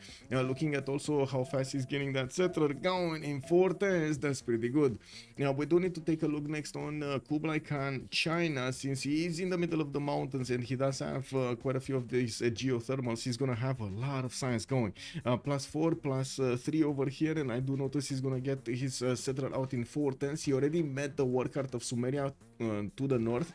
Looking at also how fast he's getting that settler going in 4 turns, that's pretty good. Now we do need to take a look next on Kublai Khan, China, since he is in the middle of the mountains and he does have quite a few of these geothermals. He's gonna have a lot of science going. +4, +3 over here, and I do notice he's gonna get his settler out in 4 turns. He already met the work art of Sumeria to the north.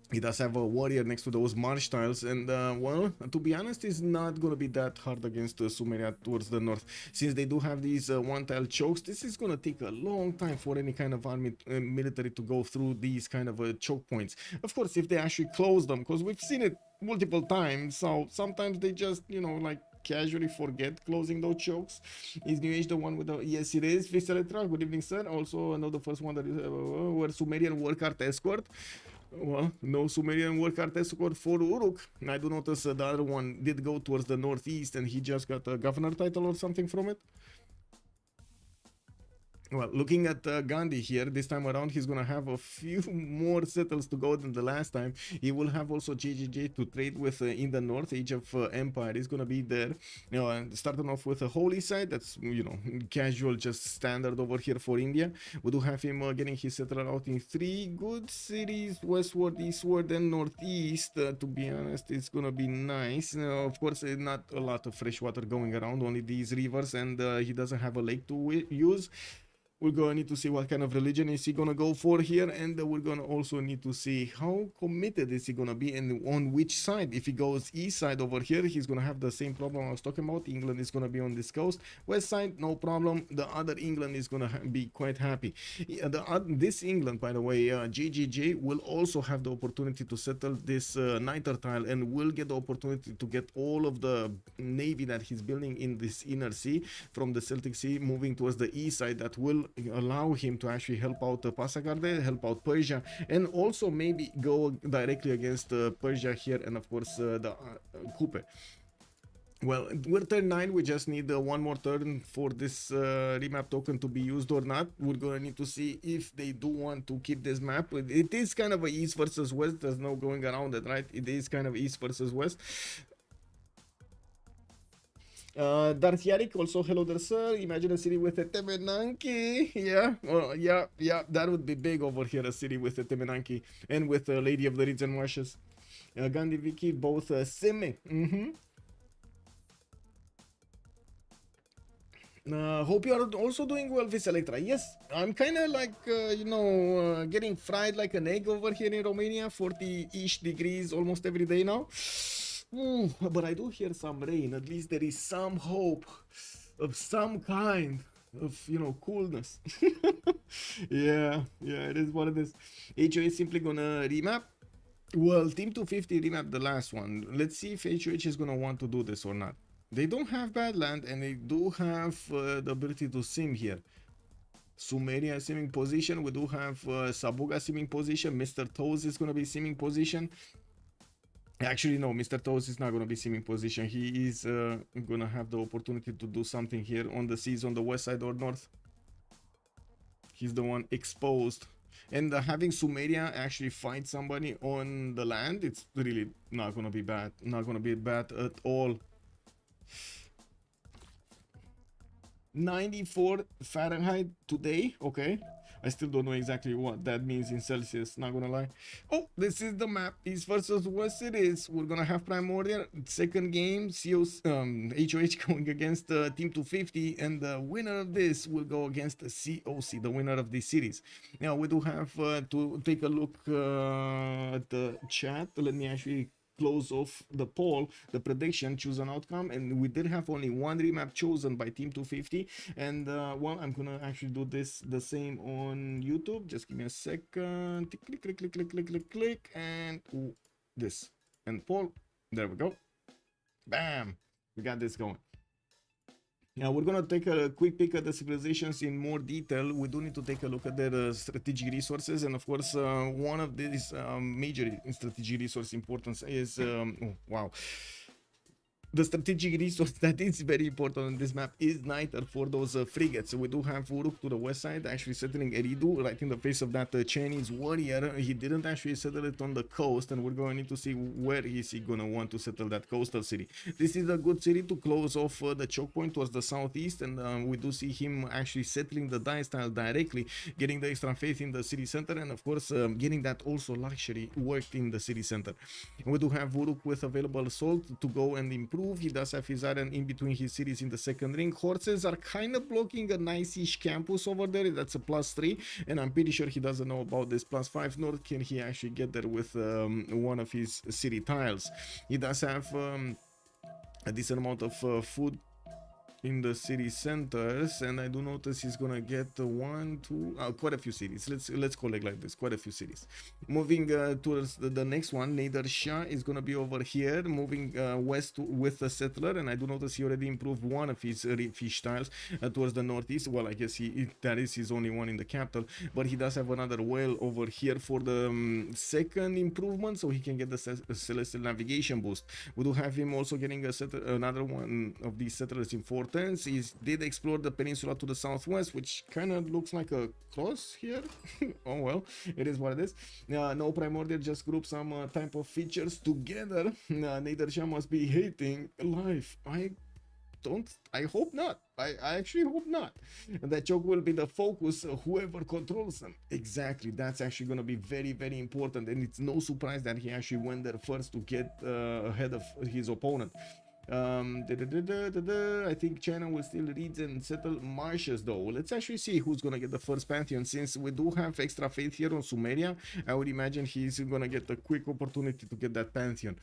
He does have a warrior next to those marsh tiles, and well, to be honest, it's not gonna be that hard against Sumeria towards the north, since they do have these one tile chokes. This is gonna take a long time for any kind of army military to go through these kind of choke points. Of course, if they actually close them, because we've seen it multiple times, so sometimes they just, you know, like casually forget closing those chokes. Is New Age the one with the... Yes, it is. Fix Electral, good evening, sir. Also, another first one that is where Sumerian work art escort. Well, no Sumerian work art escort for Uruk. I do notice the other one did go towards the northeast and he just got a governor title or something from it. Well, looking at Gandhi here, this time around he's gonna have a few more settles to go than the last time. He will have also JJJ to trade with in the north. Age of Empire is gonna be there. You know, and starting off with a holy side, that's, you know, casual, just standard over here for India. We do have him getting his settler out in 3 good cities, westward, eastward, and northeast. To be honest, it's gonna be nice. Of course, not a lot of fresh water going around, only these rivers, and he doesn't have a lake to use. We're gonna need to see what kind of religion is he gonna go for here, and we're gonna also need to see how committed is he gonna be and on which side. If he goes east side over here, he's gonna have the same problem I was talking about. England is gonna be on this coast. West side, no problem. The other England is gonna be quite happy. This England, by the way, GGG will also have the opportunity to settle this Nader tile, and will get the opportunity to get all of the navy that he's building in this inner sea from the Celtic Sea moving towards the east side. That will allow him to actually help out Pasagarde, help out Persia, and also maybe go directly against Persia here, and of course the Kupe. Well, we're turn 9, we just need one more turn for this remap token to be used or not. We're gonna need to see if they do want to keep this map. It is kind of a east versus west, there's no going around it, right? It is kind of east versus west. Darthiarik also, hello there sir, imagine a city with a Temenanki. Yeah, well, yeah, that would be big over here, a city with a Temenanki and with a Lady of the Reeds and Marshes. Gandhi, Vicky, both Simi. Hope you are also doing well, Vis Electra. Yes, I'm kind of like, you know, getting fried like an egg over here in Romania, 40-ish degrees almost every day now. But I do hear some rain. At least there is some hope of some kind of, you know, coolness. yeah, it is what it is. HO is simply gonna remap. Well, Team 250 remap the last one. Let's see if HOH is gonna want to do this or not. They don't have bad land, and they do have the ability to sim here. Sumeria simming position. We do have Sabuga simming position. Mr. Toes is gonna be simming position. Actually, no, Mr. Toes is not going to be simming position. He is going to have the opportunity to do something here on the seas on the west side or north. He's the one exposed. And having Sumeria actually fight somebody on the land, it's really not going to be bad. Not going to be bad at all. 94 Fahrenheit today, okay. I still don't know exactly what that means in Celsius, not gonna lie. Oh, this is the map, East versus West it is. We're gonna have Primordial, second game, HOH going against Team 250, and the winner of this will go against the COC, the winner of this series. Now, we do have to take a look at the chat. Let me actually close off the poll, the prediction, choose an outcome, and we did have only one remap chosen by Team 250. And well, I'm gonna actually do this the same on YouTube. Just give me a second. Click, and this and poll. There we go. Bam, we got this going. Now we're gonna take a quick peek at the civilizations in more detail. We do need to take a look at their strategic resources, and of course one of these major strategic resource importance is wow, the strategic resource that is very important on this map is Nader for those frigates. So we do have Uruk to the west side actually settling Eridu right in the face of that Chinese warrior. He didn't actually settle it on the coast, and we're going to need to see where is he going to want to settle that coastal city. This is a good city to close off the choke point towards the southeast, and we do see him actually settling the dice tile directly, getting the extra faith in the city center, and of course getting that also luxury worked in the city center. We do have Uruk with available assault to go and improve. He does have his iron in between his cities in the second ring. Horses are kind of blocking a nice-ish campus over there. That's a +3, and I'm pretty sure he doesn't know about this +5, nor can he actually get there with one of his city tiles. He does have a decent amount of food in the city centers, and I do notice he's gonna get quite a few cities. Let's collect like this, quite a few cities. Moving towards the next one, Nader Shah is gonna be over here, moving west with the settler, and I do notice he already improved one of his fish tiles towards the northeast. Well, I guess that is his only one in the capital, but he does have another whale over here for the second improvement, so he can get the celestial navigation boost. We do have him also getting another one of these settlers in 4 turns. He did explore the peninsula to the southwest, which kind of looks like a cross here. Oh well, it is what it is. No Primordial, just group some type of features together. Nader Shah must be hating life. I hope not. I actually hope not. That choke will be the focus, whoever controls them. Exactly, that's actually going to be very, very important, and it's no surprise that he actually went there first to get ahead of his opponent. I think China will still lead and settle marshes though. Let's actually see who's gonna get the first pantheon. Since we do have extra faith here on Sumeria, I would imagine he's gonna get a quick opportunity to get that pantheon.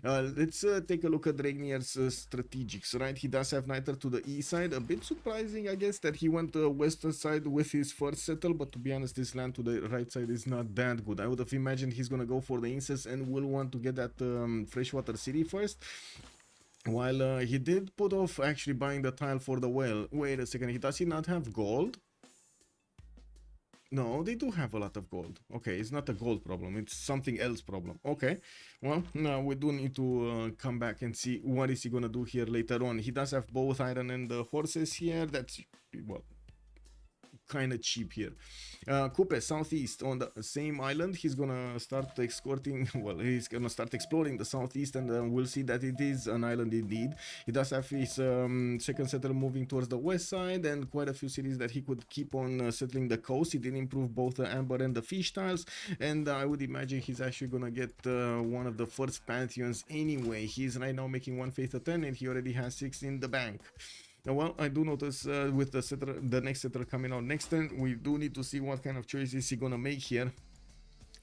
Let's take a look at Regnier's strategics, right? He does have Nader to the east side. A bit surprising, I guess, that he went the western side with his first settle, but to be honest, this land to the right side is not that good. I would have imagined he's gonna go for the incest and will want to get that freshwater city first. While he did put off actually buying the tile for the well. Wait a second, does he not have gold? No, they do have a lot of gold. Okay, it's not a gold problem, it's something else problem. Okay, well, now we do need to come back and see what is he gonna do here later on. He does have both iron and the horses here. That's, well, kind of cheap here. Kupe, southeast on the same island. He's gonna start escorting, well, he's gonna start exploring the southeast, and we'll see that it is an island indeed. He does have his second settler moving towards the west side, and quite a few cities that he could keep on settling the coast. He did improve both the amber and the fish tiles, and I would imagine he's actually gonna get one of the first pantheons anyway. He's right now making 1 faith a 10, and he already has 6 in the bank. Well, I do notice with the settler, the next settler coming out next turn, we do need to see what kind of choice is he gonna make here.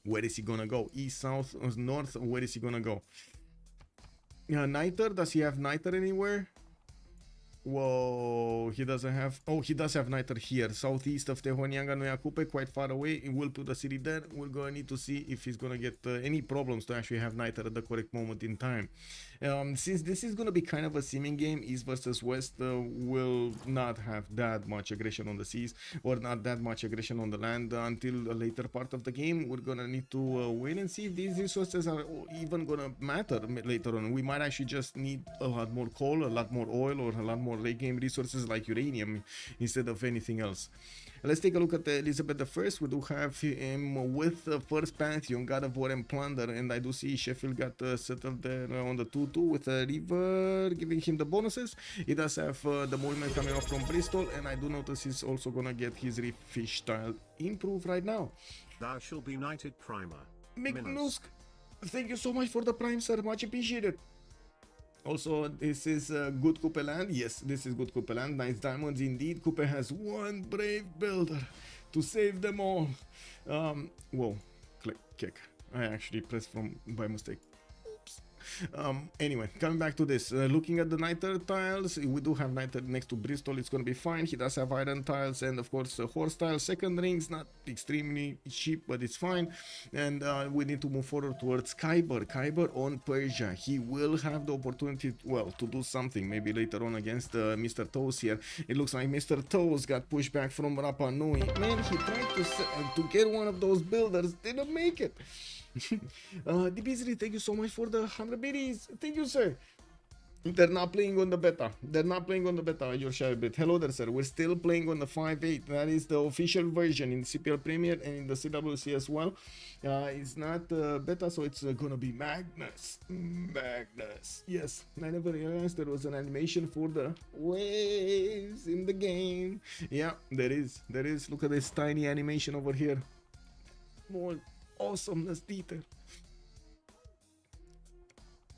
Where is he gonna go? East, south, or north? Where is he gonna go? Nader, does he have Nader anywhere? Whoa, he doesn't have. Oh, he does have Nader here, southeast of Tehonianga Noia Kupe, quite far away. We'll put the city there. We're gonna need to see if he's gonna get any problems to actually have Nader at the correct moment in time. Since this is gonna be kind of a seeming game, east versus west will not have that much aggression on the seas, or not that much aggression on the land until a later part of the game. We're gonna need to wait and see if these resources are even gonna matter later on. We might actually just need a lot more coal, a lot more oil, or a lot more late game resources like uranium instead of anything else. Let's take a look at Elizabeth I. We do have him with the first pantheon, God of War and Plunder, and I do see Sheffield got settled there on the 2-2 with a river giving him the bonuses. He does have the movement coming off from Bristol, and I do notice he's also gonna get his fish tile improved right now. Thou shall be knighted primer. Mignusk, thank you so much for the prime, sir, much appreciated. Also, this is good Kupe land. Yes, this is good Kupe land. Nice diamonds indeed. Kupe has one brave builder to save them all. Whoa, click, kick. I actually pressed from by mistake. Oops. Anyway, coming back to this, looking at the Nader tiles, we do have Nader next to Bristol. It's gonna be fine. He does have iron tiles and of course horse tiles. Second ring's not extremely cheap, but it's fine. And we need to move forward towards Kiber on Persia. He will have the opportunity, well, to do something maybe later on against Mr. Toes here. It looks like Mr. Toes got pushed back from Rapa Nui. Man, he tried to get one of those builders, didn't make it. DBZ, thank you so much for the 100 biddies. Thank you, sir. They're not playing on the beta. They're not playing on the beta, your share bit. Hello there, sir. We're still playing on the 5.8. That is the official version in CPL Premier and in the CWC as well. It's not beta, so it's gonna be Magnus. Magnus. Yes, I never realized there was an animation for the waves in the game. Yeah, there is. There is. Look at this tiny animation over here. More awesomeness detail.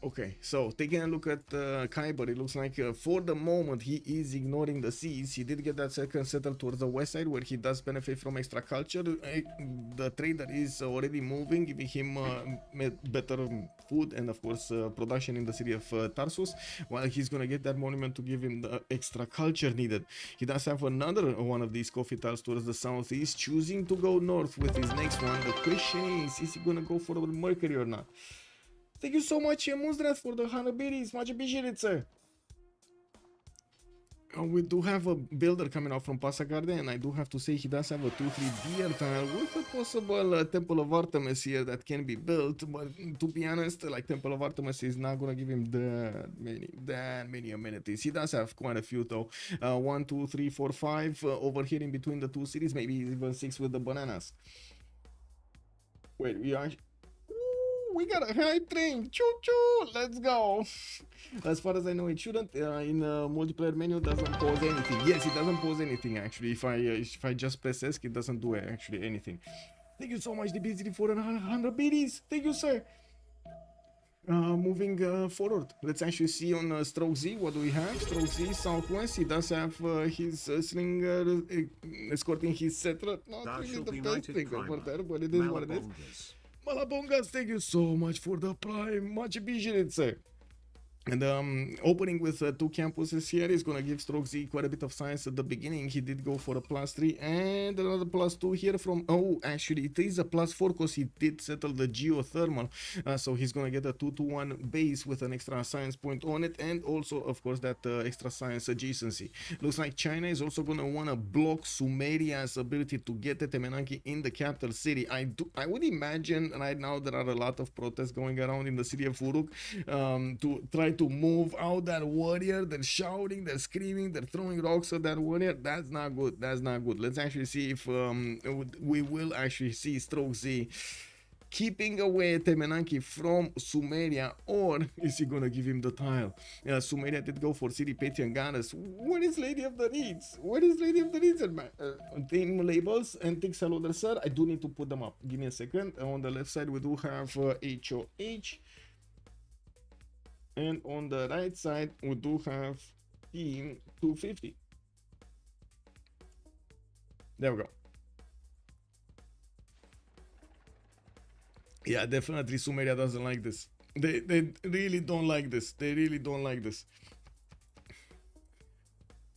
Okay, so taking a look at Kiber, it looks like for the moment he is ignoring the seas. He did get that second settle towards the west side where he does benefit from extra culture. The trader is already moving, giving him better food and of course production in the city of Tarsus, while he's gonna get that monument to give him the extra culture needed. He does have another one of these coffee tiles towards the southeast, choosing to go north with his next one. The question is he gonna go for the Mercury or not? Thank you so much, Muzdrath, for the 100 biddies. Much appreciated, sir. We do have a builder coming out from Pasagarde, and I do have to say he does have a 2-3 deer tile with a possible Temple of Artemis here that can be built. But to be honest, like Temple of Artemis is not gonna give him that many amenities. He does have quite a few though. 1, 2, 3, 4, 5 over here in between the two cities, maybe even 6 with the bananas. Wait, we got a high train. Choo choo, let's go. As far as I know, it shouldn't. In multiplayer menu, doesn't pose anything. Yes, it doesn't pose anything actually. If I just press ESC, it doesn't do actually anything. Thank you so much, DBZ, for 100 biddies. Thank you, sir. Moving forward, let's actually see on StrokeZ what do we have. StrokeZ Southwest, he does have his slinger escorting his settler. Not Thou really shalt the be best knighted thing over primer. there, but it is what it is. Malabongas. Malabongas, thank you so much for the prime. Much appreciated, sir. And opening with 2 campuses here is gonna give StrokeZ quite a bit of science at the beginning. He did go for a +3 and another +2 here from, oh, actually it is a +4 because he did settle the geothermal. So he's gonna get a 2-1 base with an extra science point on it, and also of course that extra science adjacency. Looks like China is also gonna wanna block Sumeria's ability to get the Temenanki in the capital city. I would imagine right now there are a lot of protests going around in the city of Uruk to try to move out that warrior. They're shouting, they're screaming, they're throwing rocks at that warrior. That's not good. That's not good. Let's actually see if we will actually see StrokeZ keeping away Temenanki from Sumeria, or is he gonna give him the tile? Sumeria did go for City Petty and Ganas. What is Lady of the Reeds? What is Lady of the Reeds? Team labels and things. Hello there, sir. I do need to put them up. Give me a second. On the left side we do have HOH. And on the right side, we do have Team 250. There we go. Yeah, definitely Sumeria doesn't like this. They really don't like this. They really don't like this.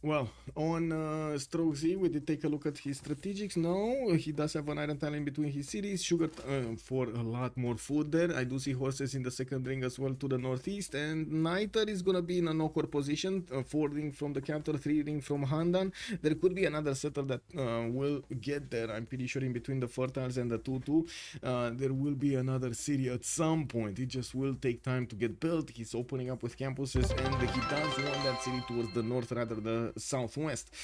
Well, on StrokeZ, we did take a look at his strategics. No, he does have an iron tile in between his cities. Sugar for a lot more food there. I do see horses in the second ring as well to the northeast. And Nader is going to be in an awkward position. 4 ring from the capital, 3 ring from Handan. There could be another setter that will get there. I'm pretty sure in between the Fertiles and the 2-2. There will be another city at some point. It just will take time to get built. He's opening up with campuses, and he does want that city towards the north rather than southwest.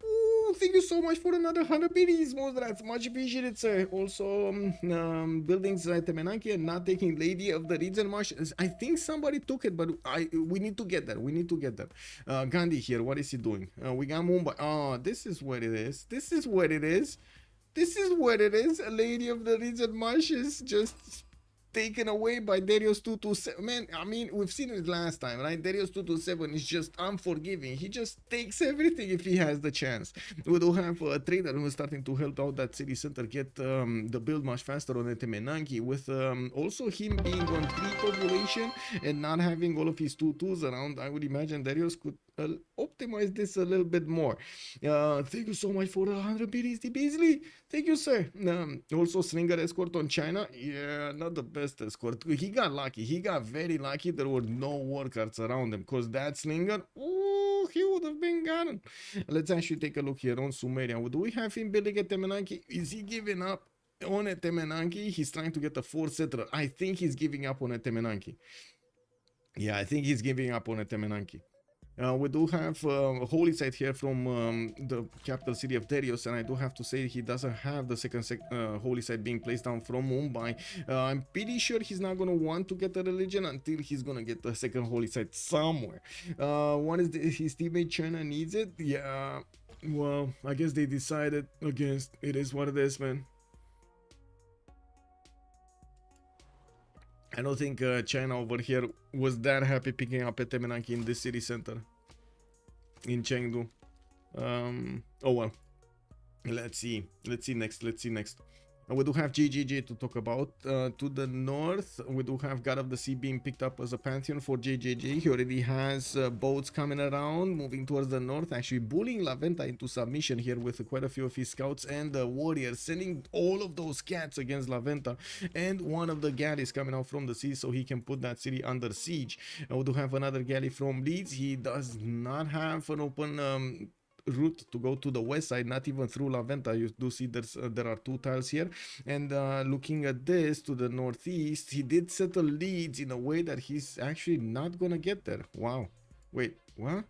Ooh, thank you so much for another 100 biddies, Modrats. Much appreciated, sir. Also, buildings at Temenanki and not taking Lady of the Reeds and Marsh. I think somebody took it, but we need to get there. We need to get there. Gandhi here, what is he doing? We got Mumbai. Oh, this is what it is. This is what it is. This is what it is. A Lady of the Reeds and Marsh is just taken away by Derios 227. Man, I mean, we've seen it last time, right? Derios 227 is just unforgiving. He just takes everything if he has the chance. We do have a trader who's starting to help out that city center get the build much faster on Temenanki, with also him being on 3 population and not having all of his 2-2s around. I would imagine Derios could optimize this a little bit more. Thank you so much for the 100 BDSD Beasley. Thank you, sir. Also Slinger escort on China. Yeah, not the best escort. He got lucky. He got very lucky. There were no warcards around him, because that Slinger, ooh, he would have been gone. Let's actually take a look here on Sumeria. Do we have him building a Temenanki? Is he giving up on a Temenanki? He's trying to get a 4 settler. I think he's giving up on a Temenanki. Yeah, I think he's giving up on a Temenanki. We do have a holy site here from the capital city of Derios, and I do have to say he doesn't have the second holy site being placed down from Mumbai. I'm pretty sure he's not going to want to get a religion until he's going to get the second holy site somewhere. One is his teammate China needs it. Yeah, well, I guess they decided against. It is what it is, man. I don't think China over here was that happy picking up a Temenanki in this city center in Chengdu. Oh well, let's see next. We do have JJJ to talk about. To the north, we do have God of the Sea being picked up as a pantheon for JJJ. He already has boats coming around, moving towards the north, actually bullying La Venta into submission here with quite a few of his scouts and the warriors, sending all of those cats against La Venta, and one of the galleys coming out from the sea so he can put that city under siege. We do have another galley from Leeds. He does not have an open route to go to the west side, not even through La Venta. You do see there are 2 tiles here, and looking at this to the northeast, he did settle Leeds in a way that he's actually not gonna get there. Wow, wait, what?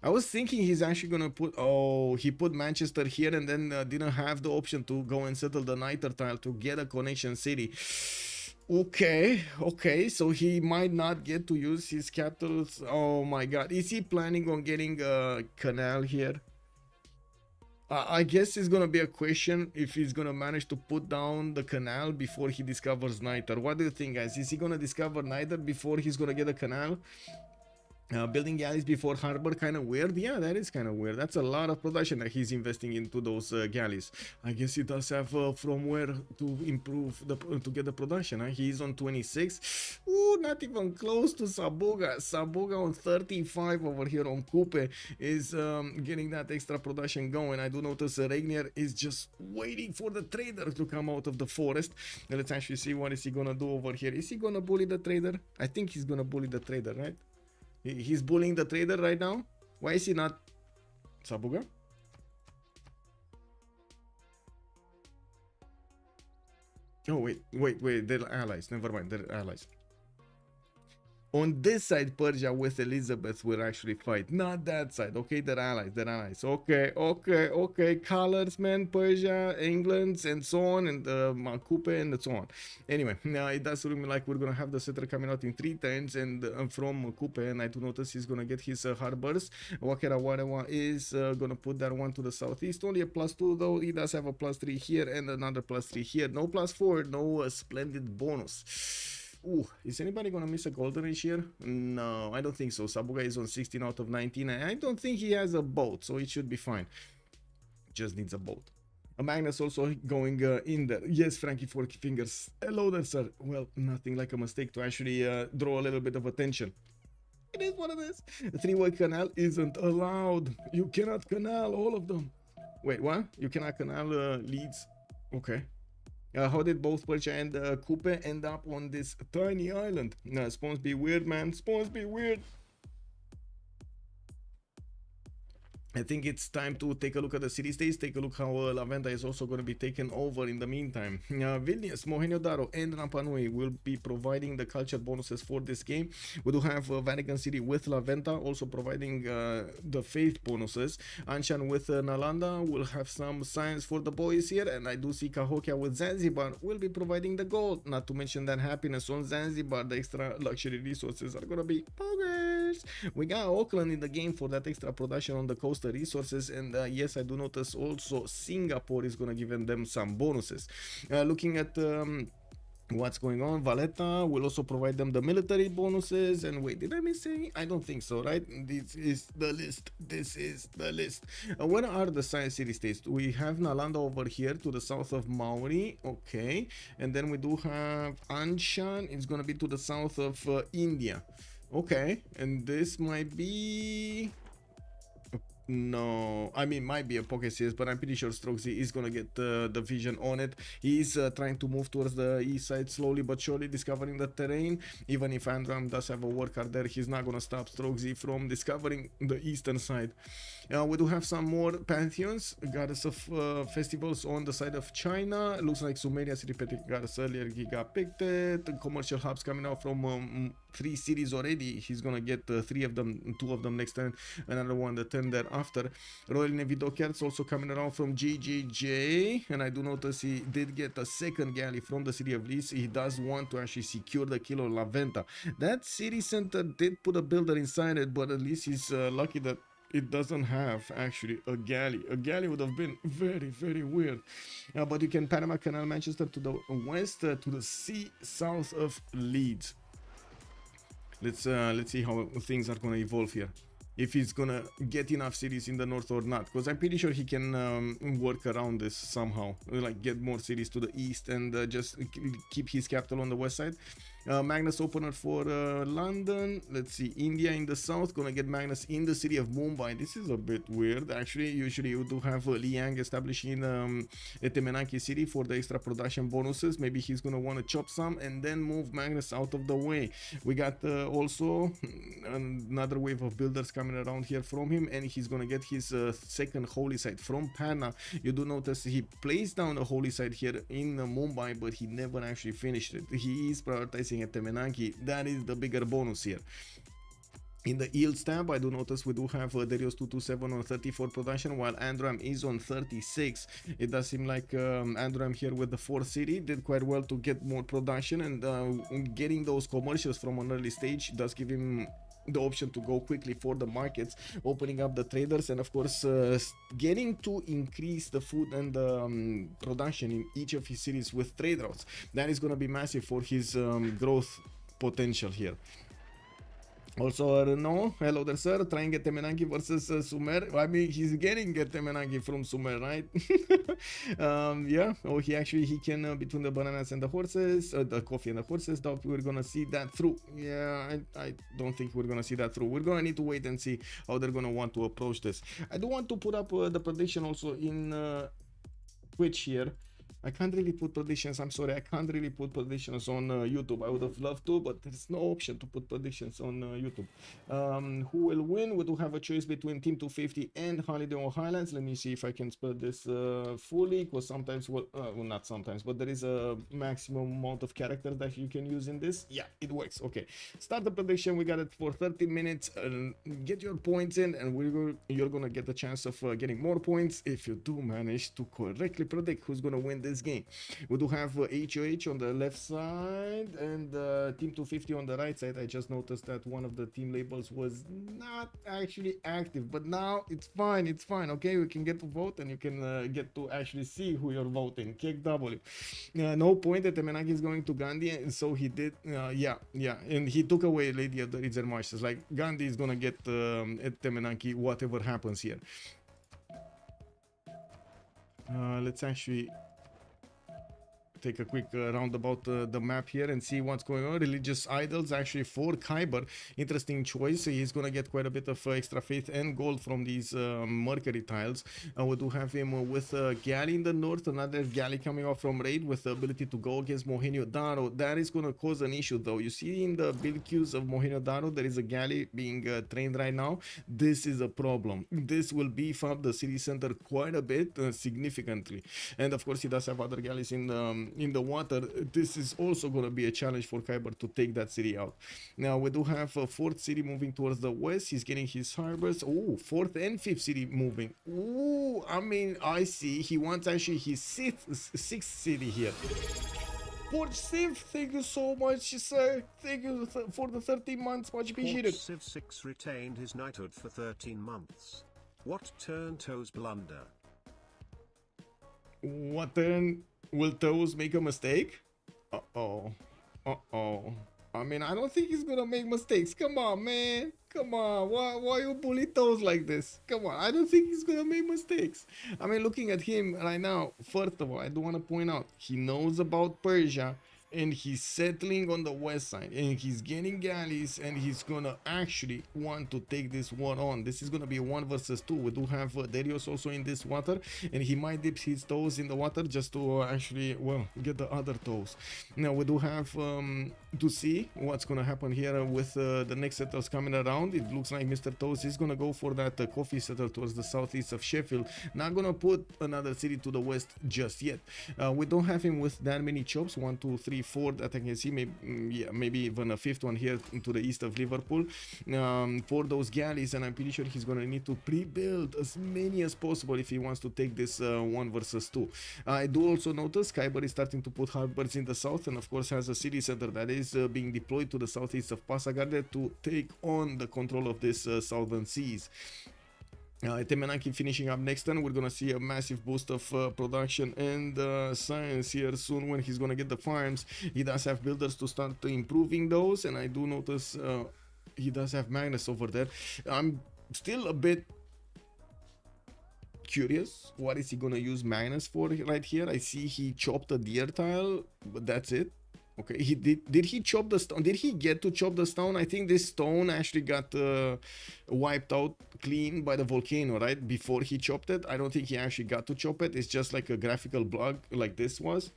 I was thinking he's actually gonna put, oh, he put Manchester here and then didn't have the option to go and settle the Niter tile to get a connection city. Okay, so he might not get to use his capitals. Oh my god, is he planning on getting a canal here? I guess it's gonna be a question if he's gonna manage to put down the canal before he discovers Nader. What do you think, guys? Is he gonna discover Nader before he's gonna get a canal? Building galleys before harbor, kind of weird. Yeah, that is kind of weird. That's a lot of production that he's investing into those galleys. I guess he does have from where to improve to get the production. He's on 26. Ooh, not even close to Sabuga. Sabuga on 35 over here on Kupe is getting that extra production going. I do notice Regnier is just waiting for the trader to come out of the forest. Let's actually see what is he gonna do over here. Is he gonna bully the trader? I think he's gonna bully the trader, right? He's bullying the trader right now. Why is he not Sabuga? Oh, wait. They're allies. Never mind. They're allies. On this side, Persia with Elizabeth will actually fight. Not that side. Okay, they're allies. They're allies. Okay. Colors, man. Persia, England, and so on. And Kupe and so on. Anyway, now it does look like we're going to have the setter coming out in 3 turns. And from Kupe, and I do notice he's going to get his harbors. Wakera Warewa is going to put that one to the southeast. Only a +2 though. He does have a +3 here and another +3 here. No +4. No splendid bonus. Ooh, is anybody gonna miss a golden age here? No, I don't think so. Sabuga is on 16 out of 19. I don't think he has a boat, so it should be fine. Just needs a boat. A Magnus also going in there. Yes, Frankie Forky Fingers. Hello there, sir. Well, nothing like a mistake to actually draw a little bit of attention. It is what it is. A 3-way canal isn't allowed. You cannot canal all of them. Wait, what? You cannot canal leads? Okay. How did both Persia and Kupe end up on this tiny island? Spawns be weird, man. Spawns be weird. I think it's time to take a look at the city states, take a look how Laventa is also going to be taken over in the meantime. Vilnius, Mohenjo-Daro, and Rapa Nui will be providing the culture bonuses for this game. We do have Vatican City with Laventa also providing the faith bonuses. Anshan with Nalanda will have some science for the boys here, and I do see Cahokia with Zanzibar will be providing the gold. Not to mention that happiness on Zanzibar, the extra luxury resources are going to be poggers. We got Auckland in the game for that extra production on the coast resources, and yes, I do notice also Singapore is gonna give them some bonuses. Looking at what's going on, Valletta will also provide them the military bonuses. And wait, did I miss any? I don't think so, right? This is the list. Where are the science city states? We have Nalanda over here to the south of Maori. Okay, and then we do have Anshan. It's gonna be to the south of India. Okay, and this might be... No, I mean, might be a Pocket Series, but I'm pretty sure StrokeZ is gonna get the vision on it. He's trying to move towards the east side slowly but surely, discovering the terrain. Even if Androam does have a worker there, he's not gonna stop StrokeZ from discovering the eastern side. We do have some more pantheons, goddess of festivals on the side of China. Looks like Sumeria city goddess earlier, he got picked. The commercial hubs coming out from 3 cities already. He's gonna get 3 of them, 2 of them next turn, another one the turn thereafter. Royal Navy Dockyards also coming around from GGJ, and I do notice he did get a second galley from the city of Leeds. He does want to actually secure the kill of Laventa. That city center did put a builder inside it, but at least he's lucky that it doesn't have actually a galley. A galley would have been very, very weird. But you can Panama Canal Manchester to the west, to the sea south of Leeds. Let's see how things are gonna evolve here. If he's gonna get enough cities in the north or not, because I'm pretty sure he can work around this somehow, like get more cities to the east and just keep his capital on the west side. Magnus opener for London. Let's see, India in the south, gonna get Magnus in the city of Mumbai. This is a bit weird actually. Usually you do have Liang establishing a Temenaki city for the extra production bonuses. Maybe he's gonna want to chop some and then move Magnus out of the way. We got also another wave of builders coming around here from him, and he's gonna get his second holy site from Panna. You do notice he placed down a holy site here in Mumbai, but he never actually finished it. He is prioritizing at Temenaki. That is the bigger bonus here. In the yields tab, I do notice we do have Derios 227 on 34 production, while Androam is on 36. It does seem like Androam here with the 4th city did quite well to get more production, and getting those commercials from an early stage does give him the option to go quickly for the markets, opening up the traders, and of course getting to increase the food and the production in each of his cities with trade routes. That is going to be massive for his growth potential here. Also, no, hello there, sir. Trying Temenangi versus Sumer. I mean, he's getting Temenangi from Sumer, right? Yeah. Oh, he can between the bananas and the horses, the coffee and the horses. Doubt we're gonna see that through. Yeah, I don't think we're gonna see that through. We're gonna need to wait and see how they're gonna want to approach this. I do want to put up the prediction also in Twitch here. I can't really put predictions. I'm sorry, I can't really put predictions on YouTube. I would have loved to, but there's no option to put predictions on YouTube. Who will win? We do have a choice between Team 250 and Holiday on Highlands. Let me see if I can spread this fully, because sometimes, well, not sometimes, but there is a maximum amount of characters that you can use in this. Yeah, it works. Okay, start the prediction. We got it for 30 minutes. Get your points in, and you're gonna get the chance of getting more points if you do manage to correctly predict who's gonna win this game. We do have HOH on the left side and Team 250 on the right side. I just noticed that one of the team labels was not actually active, but now it's fine. It's fine. Okay, we can get to vote, and you can get to actually see who you're voting. Kick W. No point that Temenaki is going to Gandhi, and so he did. Yeah, and he took away Lady of the Ridzer Marshes. Like, Gandhi is gonna get at Temenaki whatever happens here. Let's actually take a quick roundabout the map here and see what's going on. Religious idols actually for Kiber. Interesting choice. He's gonna get quite a bit of extra faith and gold from these mercury tiles. We do have him with galley in the north, another galley coming off from raid with the ability to go against Mohenjo Daro. That is gonna cause an issue though. You see in the build queues of Mohenjo Daro there is a galley being trained right now. This is a problem. This will beef up the city center quite a bit, significantly, and of course he does have other galleys in the water. This is also going to be a challenge for Kiber to take that city out. Now we do have a fourth city moving towards the west. He's getting his harbors. Oh, fourth and fifth city moving. Oh, I mean, I see he wants actually his sixth city here. Port Civ, thank you so much, sir. Thank you for the 13 months. Much appreciated. Civ6 retained his knighthood for 13 months. What turn Toes blunder? What turn will Toes make a mistake? Uh-oh. I mean, I don't think he's gonna make mistakes. Come on, man. Come on. Why you bully Toes like this? Come on. I don't think he's gonna make mistakes. I mean, looking at him right now, first of all, I do want to point out, he knows about Persia, and he's settling on the west side, and he's getting galleys, and he's gonna actually want to take this war on. This is gonna be a 1 versus 2. We do have Derios also in this water, and he might dip his toes in the water just to actually, well, get the other toes. Now we do have to see what's gonna happen here with the next settlers coming around. It looks like Mr. Toes is gonna go for that coffee settle towards the southeast of Sheffield. Not gonna put another city to the west just yet. We don't have him with that many chops. 1, 2, 3, 4 that I can see. Maybe even a fifth one here to the east of Liverpool for those galleys, and I'm pretty sure he's gonna need to pre-build as many as possible if he wants to take this 1 versus 2. I do also notice Kiber is starting to put harbors in the south, and of course has a city center that is being deployed to the southeast of Passagarde to take on the control of this southern seas. Temenaki finishing up next turn. We're gonna see a massive boost of production and science here soon when he's gonna get the farms. He does have builders to start improving those, and I do notice he does have Magnus over there. I'm still a bit curious, what is he gonna use Magnus for right here? I see he chopped a deer tile, but that's it. Okay, he did he chop the stone? Did he get to chop the stone? I think this stone actually got wiped out clean by the volcano, right? Before he chopped it. I don't think he actually got to chop it. It's just like a graphical bug like this was.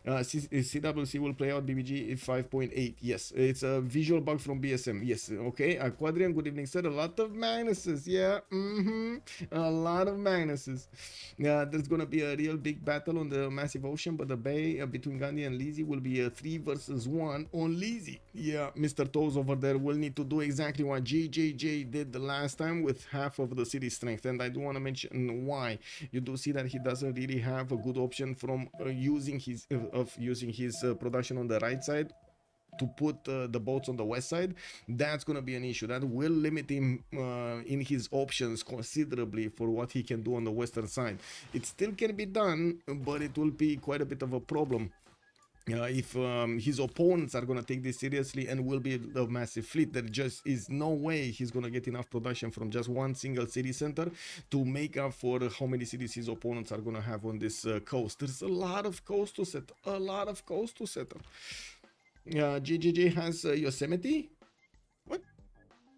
CWC will play out BBG 5.8. Yes, it's a visual bug from BSM. Yes, okay. Quadrian, good evening, sir. A lot of Magnuses. Yeah, a lot of Magnuses. There's gonna be a real big battle on the massive ocean, but the bay between Gandhi and Lizzie will be a 3 versus 1 on Lizzie. Yeah, Mr. Toes over there will need to do exactly what JJJ did the last time with half of the city strength, and I do want to mention why. You do see that he doesn't really have a good option from using his production on the right side. to put the boats on the west side, that's going to be an issue. That will limit him in his options considerably for what he can do on the western side. It still can be done, but it will be quite a bit of a problem. If his opponents are going to take this seriously and will be a massive fleet, there just is no way he's going to get enough production from just one single city center to make up for how many cities his opponents are going to have on this coast. There's a lot of coast to settle. A lot of coast to settle. GGG has Yosemite. What?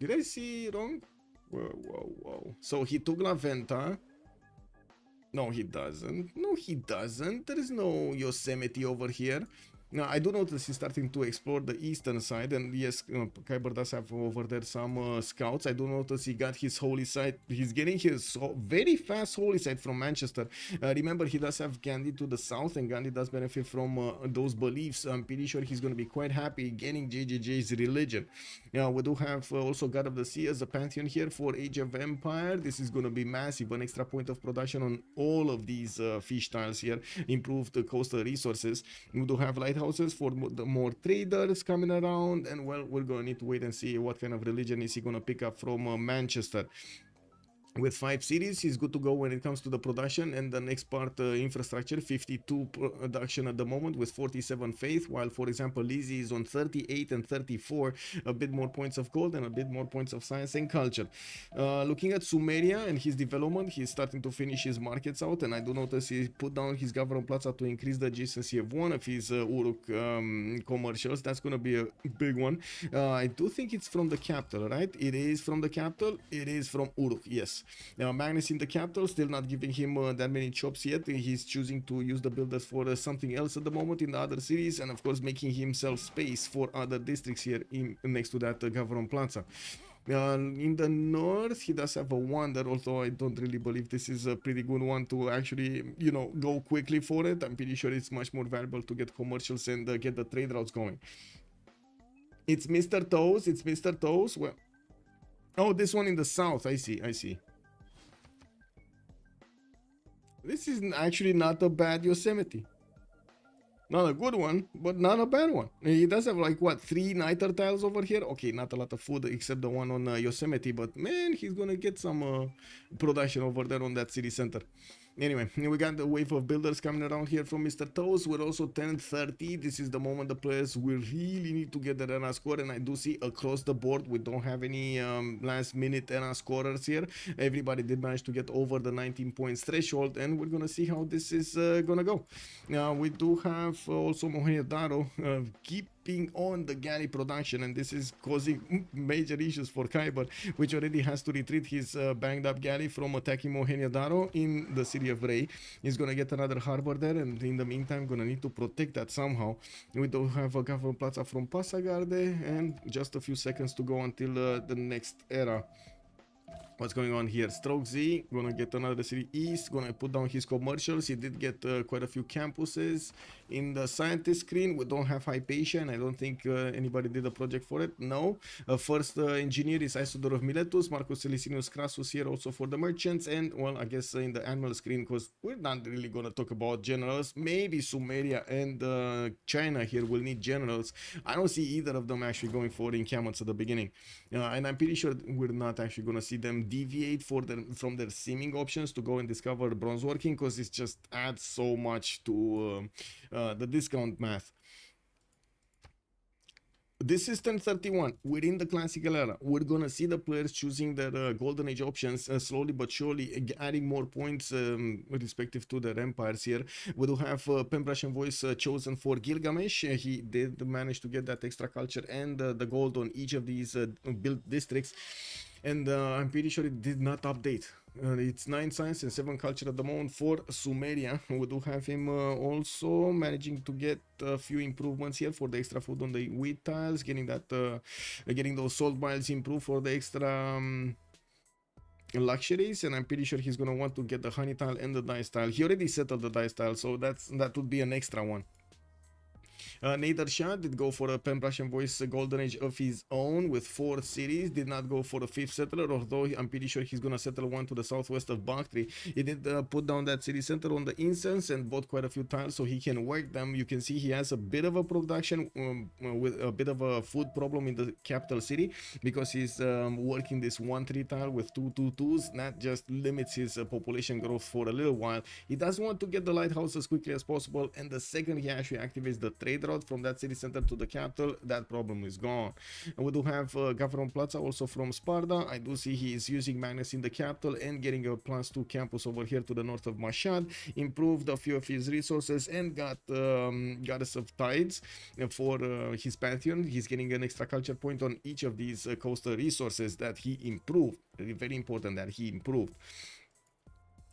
Did I see wrong? Whoa. So he took La Venta. No, he doesn't. No, he doesn't. There is no Yosemite over here. Now, I do notice he's starting to explore the eastern side, and yes, Kiber does have over there some scouts. I do notice he got his holy site. He's getting his very fast holy site from Manchester. Remember, he does have Gandhi to the south, and Gandhi does benefit from those beliefs. I'm pretty sure he's going to be quite happy getting JJJ's religion. We do have also God of the Sea as a pantheon here for Age of Empire. This is going to be massive. An extra point of production on all of these fish tiles here. Improved the coastal resources. We do have lighthouses for the more traders coming around, and well, we're going to need to wait and see what kind of religion is he going to pick up from Manchester. With 5 cities, he's good to go when it comes to the production, and the next part, infrastructure, 52 production at the moment with 47 faith, while for example Lizzie is on 38 and 34, a bit more points of gold and a bit more points of science and culture. Looking at Sumeria and his development, he's starting to finish his markets out, and I do notice he put down his government plaza to increase the adjacency of one of his Uruk commercials. That's going to be a big one. I do think it's from the capital, right? It is from the capital. It is from Uruk, yes. Now Magnus in the capital, still not giving him that many chops yet. He's choosing to use the builders for something else at the moment in the other cities, and of course making himself space for other districts here next to that government plaza. In the north, he does have a wonder, although I don't really believe this is a pretty good one to actually, you know, go quickly for it. I'm pretty sure it's much more valuable to get commercials and get the trade routes going. It's Mr. Toes. It's Mr. Toes. Well, oh, this one in the south. I see. This is actually not a bad Yosemite. Not a good one, but not a bad one. He does have like, what, 3 niter tiles over here? Okay, not a lot of food except the one on Yosemite, but man, he's gonna get some production over there on that city center. Anyway, we got the wave of builders coming around here from Mr. Toes. We're also 10:30. This is the moment the players will really need to get the arena score, and I do see across the board we don't have any last minute arena scorers here. Everybody did manage to get over the 19 points threshold, and we're gonna see how this is gonna go. Now we do have also Mohenjo-Daro keeping on the galley production, and this is causing major issues for Kiber, which already has to retreat his banged up galley from attacking Mohenjo-Daro in the city of Ray. He's gonna get another harbor there, and in the meantime gonna need to protect that somehow. We do have a government plaza from Passagarde, and just a few seconds to go until the next era. What's going on here? StrokeZ gonna get another city east, gonna put down his commercials. He did get quite a few campuses. In the scientist screen, we don't have Hypatia, and I don't think anybody did a project for it. No. First engineer is Isodor of Miletus, Marcus Licinius Crassus here also for the merchants, and well, I guess in the animal screen, because we're not really gonna talk about generals. Maybe Sumeria and China here will need generals. I don't see either of them actually going for encampments at the beginning, and I'm pretty sure we're not actually gonna see them deviate from their seeming options to go and discover bronze working, because it just adds so much to the discount math. This is 1031. We're in the classical era. We're gonna see the players choosing their golden age options slowly but surely, adding more points respective to their empires here. We do have Pembrasian voice chosen for Gilgamesh. He did manage to get that extra culture and the gold on each of these built districts. And I'm pretty sure it did not update. It's 9 science and 7 culture at the moment for Sumeria. We do have him also managing to get a few improvements here for the extra food on the wheat tiles, getting those salt miles improved for the extra luxuries, and I'm pretty sure he's gonna want to get the honey tile and the dice tile. He already settled the dice tile, so that would be an extra one. Nader Shah did go for a pen brush and voice golden age of his own with 4 cities. Did not go for a 5th settler, although I'm pretty sure he's gonna settle one to the southwest of Bakhtri. He did put down that city center on the incense and bought quite a few tiles so he can work them. You can see he has a bit of a production with a bit of a food problem in the capital city because he's working this 1-3 tile with 2-2-2s. That just limits his population growth for a little while. He does want to get the lighthouse as quickly as possible, and the second he actually activates the trade route from that city center to the capital, that problem is gone. And we do have Gavron Plaza also from Sparta. I do see he is using Magnus in the capital and getting a +2 campus over here to the north of Mashhad. Improved a few of his resources and got Goddess of Tides for his pantheon. He's getting an extra culture point on each of these coastal resources that he improved. Very important that he improved.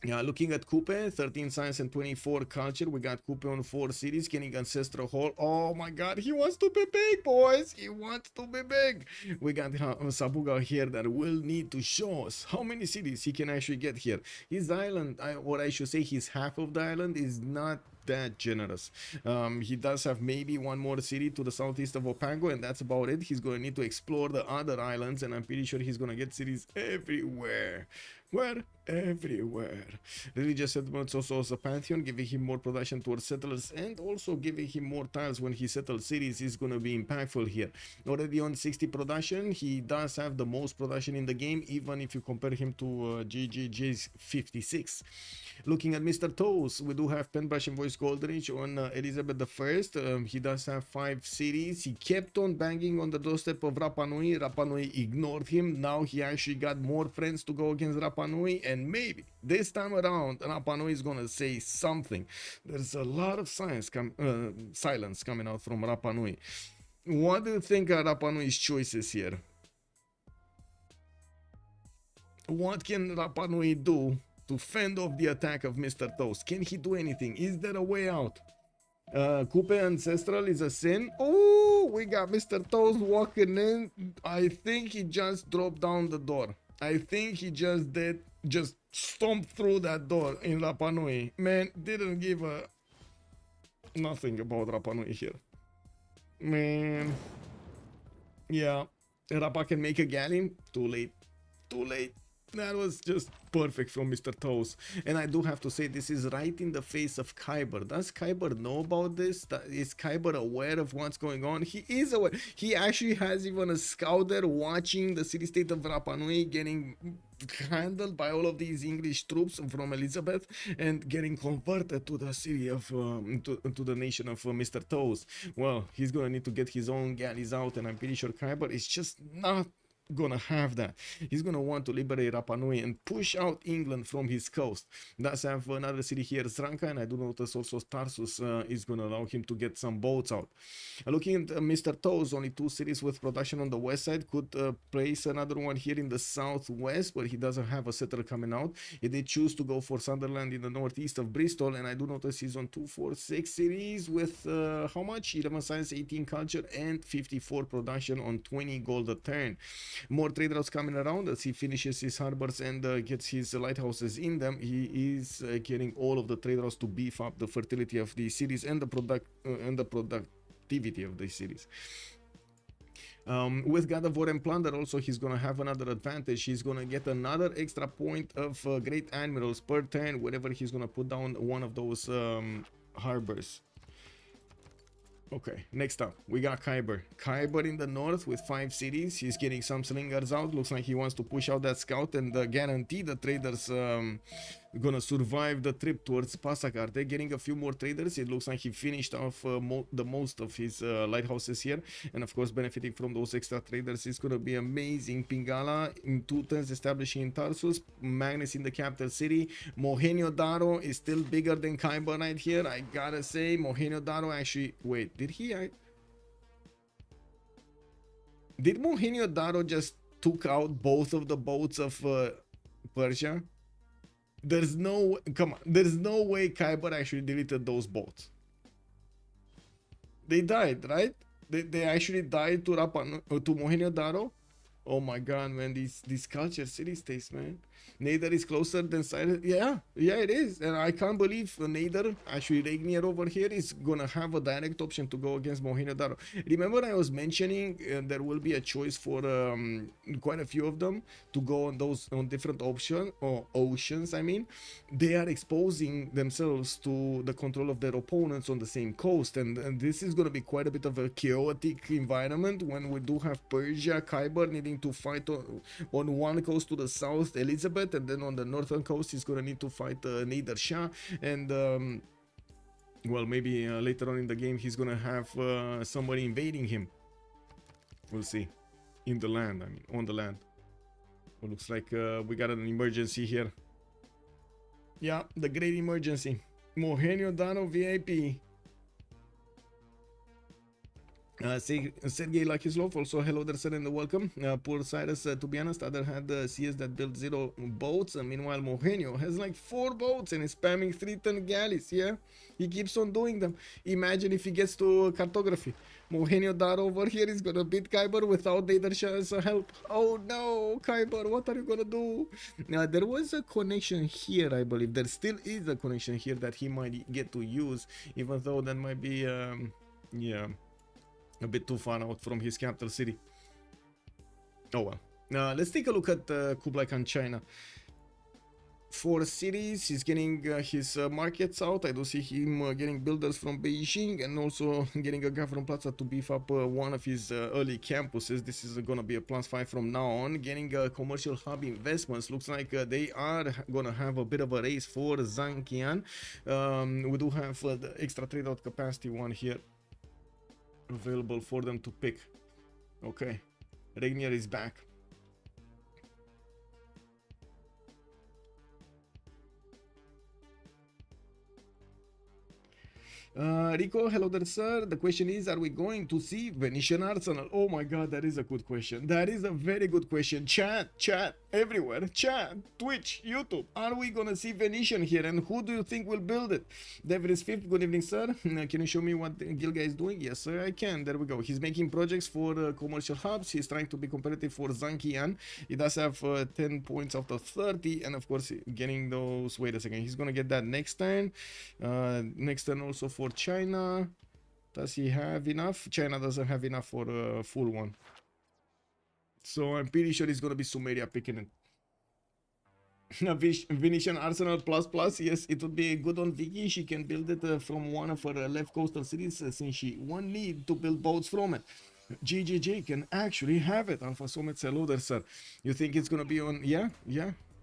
Yeah, looking at Kupe, 13 science and 24 culture. We got Kupe on 4 cities, getting Ancestral Hall. Oh my god, he wants to be big, boys. He wants to be big. We got Sabuga here that will need to show us how many cities he can actually get here. His island, or I should say his half of the island, is not that generous. He does have maybe one more city to the southeast of Opango, and that's about it. He's going to need to explore the other islands, and I'm pretty sure he's going to get cities everywhere. Where? Everywhere. Religious settlements also as a pantheon, giving him more production towards settlers and also giving him more tiles when he settles cities is going to be impactful here. Already on 60 production, he does have the most production in the game, even if you compare him to GGG's 56. Looking at Mr. Toes, we do have Penbrush and Voice Golden Age on Elizabeth I. He does have 5 cities. He kept on banging on the doorstep of Rapa Nui. Rapa Nui ignored him. Now he actually got more friends to go against Rapa Nui, and maybe this time around Rapa Nui is gonna say something. There's a lot of silence coming out from Rapa Nui. What do you think are Rapa Nui's choices here? What can Rapa Nui do to fend off the attack of Mr. Toast? Can he do anything? Is there a way out? Kupe Ancestral is a sin. Oh, we got Mr. Toast walking in. I think he just dropped down the door. I think he just stomped through that door in Rapa Nui. Man, didn't give a nothing about Rapa Nui here. Man. Yeah. Rapa can make a galley. Too late. Too late. That was just perfect from Mr. Toes. And I do have to say, this is right in the face of Kiber. Does Kiber know about this? Is Kiber aware of what's going on? He is aware. He actually has even a scout there watching the city-state of Rapa Nui getting handled by all of these English troops from Elizabeth and getting converted to the city of to the nation of Mr. Toes. Well, he's gonna need to get his own galleys out, and I'm pretty sure Kiber is just not gonna have that. He's gonna want to liberate Rapa Nui and push out England from his coast. Does have another city here, Zranka, and I do notice also Tarsus is gonna allow him to get some boats out. Looking at Mr. Toes, only 2 cities with production on the west side. Could place another one here in the southwest, but he doesn't have a settler coming out. He did choose to go for Sunderland in the northeast of Bristol, and I do notice he's on 2, 4, 6 cities with how much? 11 science, 18 culture, and 54 production on 20 gold a turn. More trade routes coming around as he finishes his harbors and gets his lighthouses in them. He is getting all of the trade routes to beef up the fertility of these cities and the productivity of these cities. With God of War and Plunder also, he's gonna have another advantage. He's gonna get another extra point of Great Admirals per turn whenever he's gonna put down one of those harbors. Okay, next up, we got Kiber. Kiber in the north with 5 cities. He's getting some slingers out. Looks like he wants to push out that scout and guarantee the traders gonna survive the trip towards Pasakar. They're getting a few more traders. It looks like he finished off the most of his lighthouses here. And of course, benefiting from those extra traders is gonna be amazing. Pingala in 2 turns establishing in Tarsus. Magnus in the capital city. Mohenjo Daro is still bigger than Kiber right here. I gotta say, Mohenjo Daro actually... Wait, did he... Did Mohenjo Daro just took out both of the boats of Persia? There's no... Come on. There's no way Kiber actually deleted those boats. They died, right? They actually died to Mohenjo Daro? Oh my god, man. These culture city-states, man. Nader is closer than Cyrus. Yeah, it is. And I can't believe Nader, actually Regnier over here, is gonna have a direct option to go against Mohenjo-daro. Remember I was mentioning there will be a choice for quite a few of them to go on different oceans. I mean, they are exposing themselves to the control of their opponents on the same coast, and this is gonna be quite a bit of a chaotic environment when we do have Persia, Kiber needing to fight on one coast to the south, Elizabeth, and then on the northern coast he's gonna need to fight Nader Shah, and well, maybe later on in the game he's gonna have somebody invading him. We'll see. In the land, I mean, on the land. Well, looks like we got an emergency here. Yeah, the great emergency. Mohenjo-daro VIP. Sergey Lakislov, also hello there, sir, and welcome. Poor Cyrus, to be honest, other had CS that built 0 boats. Meanwhile, Mohenjo has like 4 boats and is spamming 3-ton galleys. Yeah, he keeps on doing them. Imagine if he gets to cartography. Mohenjo-daro over here is gonna beat Kiber without Nader Shah's help. Oh no, Kiber, what are you gonna do? There was a connection here, I believe. There still is a connection here that he might get to use, even though that might be, yeah, a bit too far out from his capital city. Oh well. Let's take a look at Kublai Khan China. 4 cities, he's getting his markets out. I do see him getting builders from Beijing and also getting a guy from Plaza to beef up one of his early campuses. This is gonna be a +5 from now on. Getting commercial hub investments. Looks like they are gonna have a bit of a race for Zhangqian. We do have the extra trade out capacity one here available for them to pick. Okay, Regnier is back. Rico, hello there, sir. The question is, are we going to see Venetian Arsenal? Oh my god, that is a good question. That is a very good question. Chat, everywhere. Chat, Twitch, YouTube. Are we gonna see Venetian here? And who do you think will build it? David is 5th. Good evening, sir. Can you show me what Gilga is doing? Yes, sir, I can. There we go. He's making projects for commercial hubs. He's trying to be competitive for Zhangqian. He does have 10 points out of 30. And of course, getting those... Wait a second. He's gonna get that next turn. Next turn also for China. Does he have enough? China doesn't have enough for a full one. So I'm pretty sure he's gonna be Sumeria picking it. Venetian Arsenal ++. Yes, it would be good on Vicky. She can build it from one of her left coastal cities since she won't need to build boats from it. GGG can actually have it. Alpha Summit, hello there, sir. You think it's gonna be on...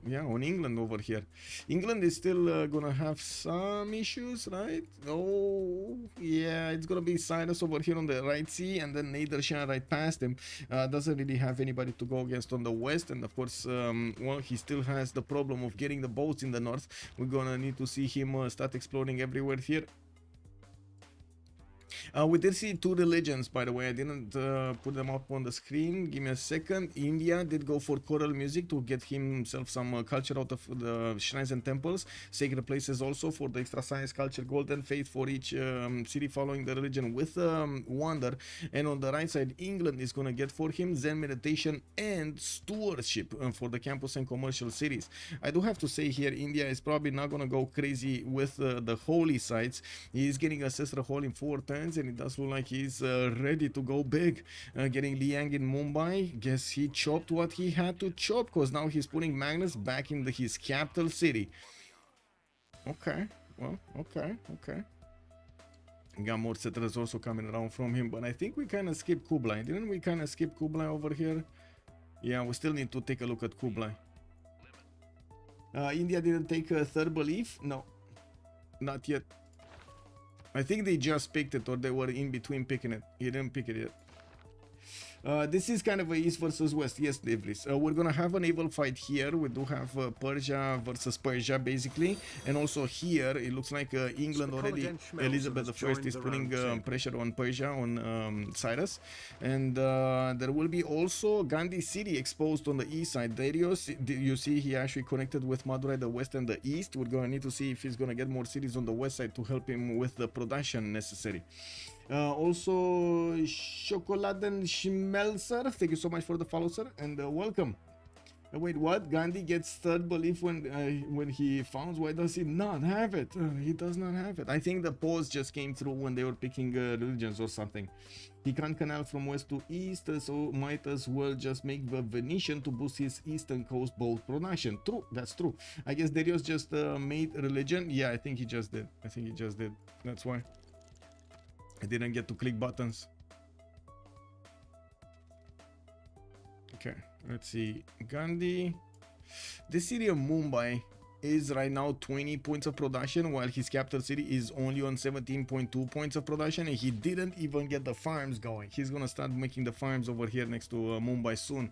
Yeah, on England over here. England is still gonna have some issues, right? Oh, yeah, it's gonna be Cyrus over here on the right sea, and then Nader Shah right past him. Doesn't really have anybody to go against on the west, and of course, well, he still has the problem of getting the boats in the north. We're gonna need to see him start exploring everywhere here. We did see 2 religions, by the way. I didn't put them up on the screen. Give me a second. India did go for choral music to get himself some culture out of the shrines and temples. Sacred places also for the extra science, culture, golden faith for each city following the religion with wonder. And on the right side, England is going to get for him Zen meditation and stewardship for the campus and commercial cities. I do have to say here, India is probably not going to go crazy with the holy sites. He is getting Ancestral Hall in 4 turns, and it does look like he's ready to go big. Getting Liang in Mumbai. Guess he chopped what he had to chop, because now he's putting Magnus back in his capital city. Okay, well, okay. Got more settlers also coming around from him, but I think we kind of skipped Kublai. Didn't we kind of skip Kublai over here? Yeah, we still need to take a look at Kublai. India didn't take a third belief? No, not yet. I think they just picked it, or they were in between picking it. He didn't pick it yet. This is kind of a East versus West. Yes, Devlis. We're gonna have a naval fight here. We do have Persia versus Persia, basically. And also here, it looks like England already, Elizabeth I is putting pressure on Persia, on Cyrus. And there will be also Gandhi city exposed on the east side. Derios, you see he actually connected with Madurai, the west and the east. We're gonna need to see if he's gonna get more cities on the west side to help him with the production necessary. Also, Schokoladen Schmelzer, thank you so much for the follow, sir, and welcome. Wait, what? Gandhi gets third belief when he founds. Why does he not have it? He does not have it. I think the pause just came through when they were picking religions or something. He can't canal from west to east, so might as well just make the Venetian to boost his eastern coast bolt production. True, that's true. I guess Derios just made religion. Yeah, I think he just did. That's why I didn't get to click buttons. Okay, let's see. Gandhi. The city of Mumbai is right now 20 points of production, while his capital city is only on 17.2 points of production, and he didn't even get the farms going. He's gonna start making the farms over here next to Mumbai soon.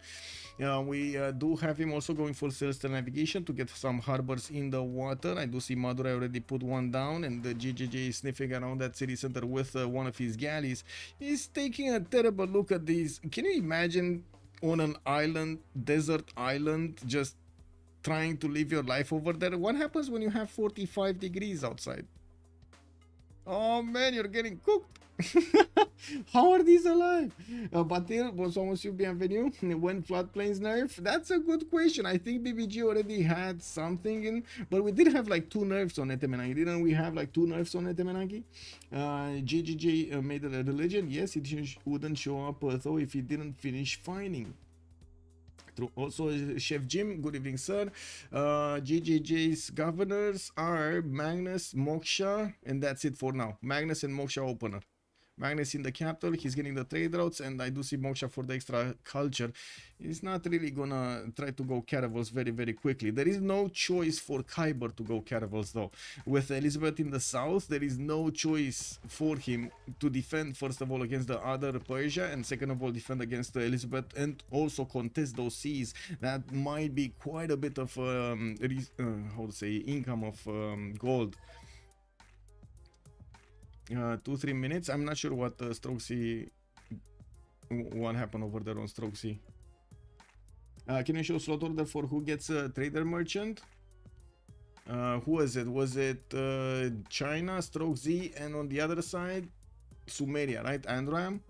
We do have him also going for celestial navigation to get some harbors in the water. I do see Madurai already put one down, and the GGG is sniffing around that city center with one of his galleys. He's taking a terrible look at these. Can you imagine on an island, desert island, just trying to live your life over there? What happens when you have 45 degrees outside? Oh man, you're getting cooked. How are these alive? Batir, bonsoir monsieur, bienvenue. When floodplains nerf? That's a good question. I think BBG already had something in, but we did have like 2 nerfs on Etemenagi. Didn't we have like 2 nerfs on Etemenagi? GGG made it a religion. Yes, it wouldn't show up though if he didn't finish fining. Also, Chef Jim, good evening, sir. GGJ's governors are Magnus, Moksha, and that's it for now. Magnus and Moksha opener. Magnus in the capital, he's getting the trade routes, and I do see Moksha for the extra culture. He's not really gonna try to go caravels very, very quickly. There is no choice for Kiber to go caravels though. With Elizabeth in the south, there is no choice for him to defend, first of all, against the other Persia, and second of all, defend against Elizabeth and also contest those seas. That might be quite a bit of, how to say, income of gold. 2-3 minutes. I'm not sure what StrokeZ, what happened over there on StrokeZ. Can you show slot order for who gets a trader merchant? Who was it? Was it China, StrokeZ, and on the other side, Sumeria, right? Androam.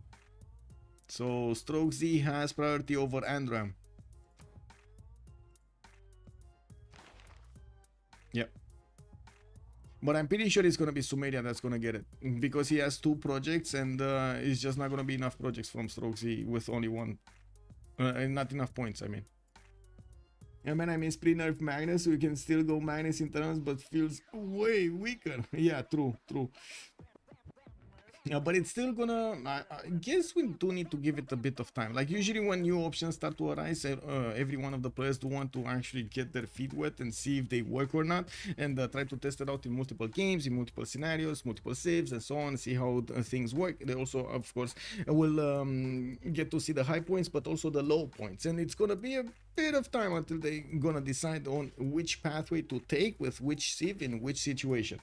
So StrokeZ has priority over Androam. Yep. But I'm pretty sure it's going to be Sumeria that's going to get it, because he has 2 projects, and it's just not going to be enough projects from StrokeZ with only 1. Not enough points, I mean. Yeah, man, I mean, pre-nerf Magnus, so you can still go Magnus in turns, but feels way weaker. Yeah, true. Yeah, but it's still gonna, I guess we do need to give it a bit of time. Like usually when new options start to arise, every one of the players do want to actually get their feet wet and see if they work or not, and try to test it out in multiple games, in multiple scenarios, multiple saves, and so on, see how things work. They also, of course, will get to see the high points, but also the low points, and it's gonna be a bit of time until they're gonna decide on which pathway to take with which civ in which situation.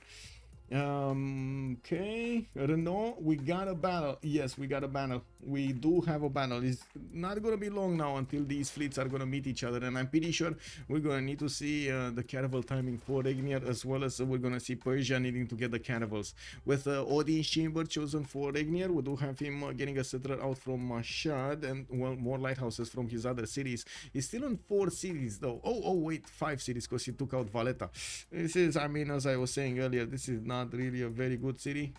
Okay, Renault, we got a battle. Yes, we got a battle. We do have a battle. It's not gonna be long now until these fleets are gonna meet each other, and I'm pretty sure we're gonna need to see the caravel timing for Regnier, as well as we're gonna see Persia needing to get the caravels. With audience chamber chosen for Regnier, we do have him getting a settler out from Shah, and well, more lighthouses from his other cities. He's still on 4 cities though. Oh wait, 5 cities, because he took out Valletta. This is, I mean, as I was saying earlier, this is not really a very good city.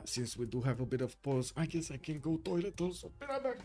Since we do have a bit of pause, I guess I can go toilet also. Be right back.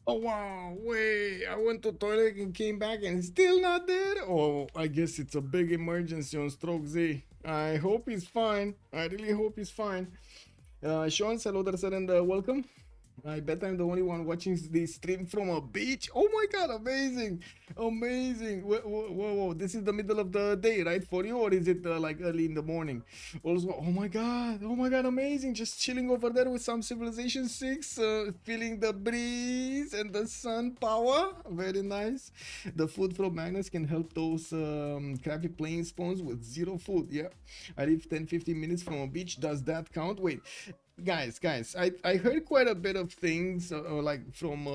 Oh wow, wait, I went to toilet and came back and still not there? Oh, I guess it's a big emergency on StrokeZ. I hope he's fine. I really hope he's fine. Sean, hello there, sir, and welcome. I bet I'm the only one watching this stream from a beach. Oh my god, amazing! Amazing! Whoa, whoa, whoa. This is the middle of the day, right? For you, or is it like early in the morning? Also, oh my god, amazing! Just chilling over there with some Civilization 6, feeling the breeze and the sun power. Very nice. The food from Magnus can help those crappy plane spawns with zero food. Yeah, I live 10-15 minutes from a beach. Does that count? Wait. Guys, I heard quite a bit of things like from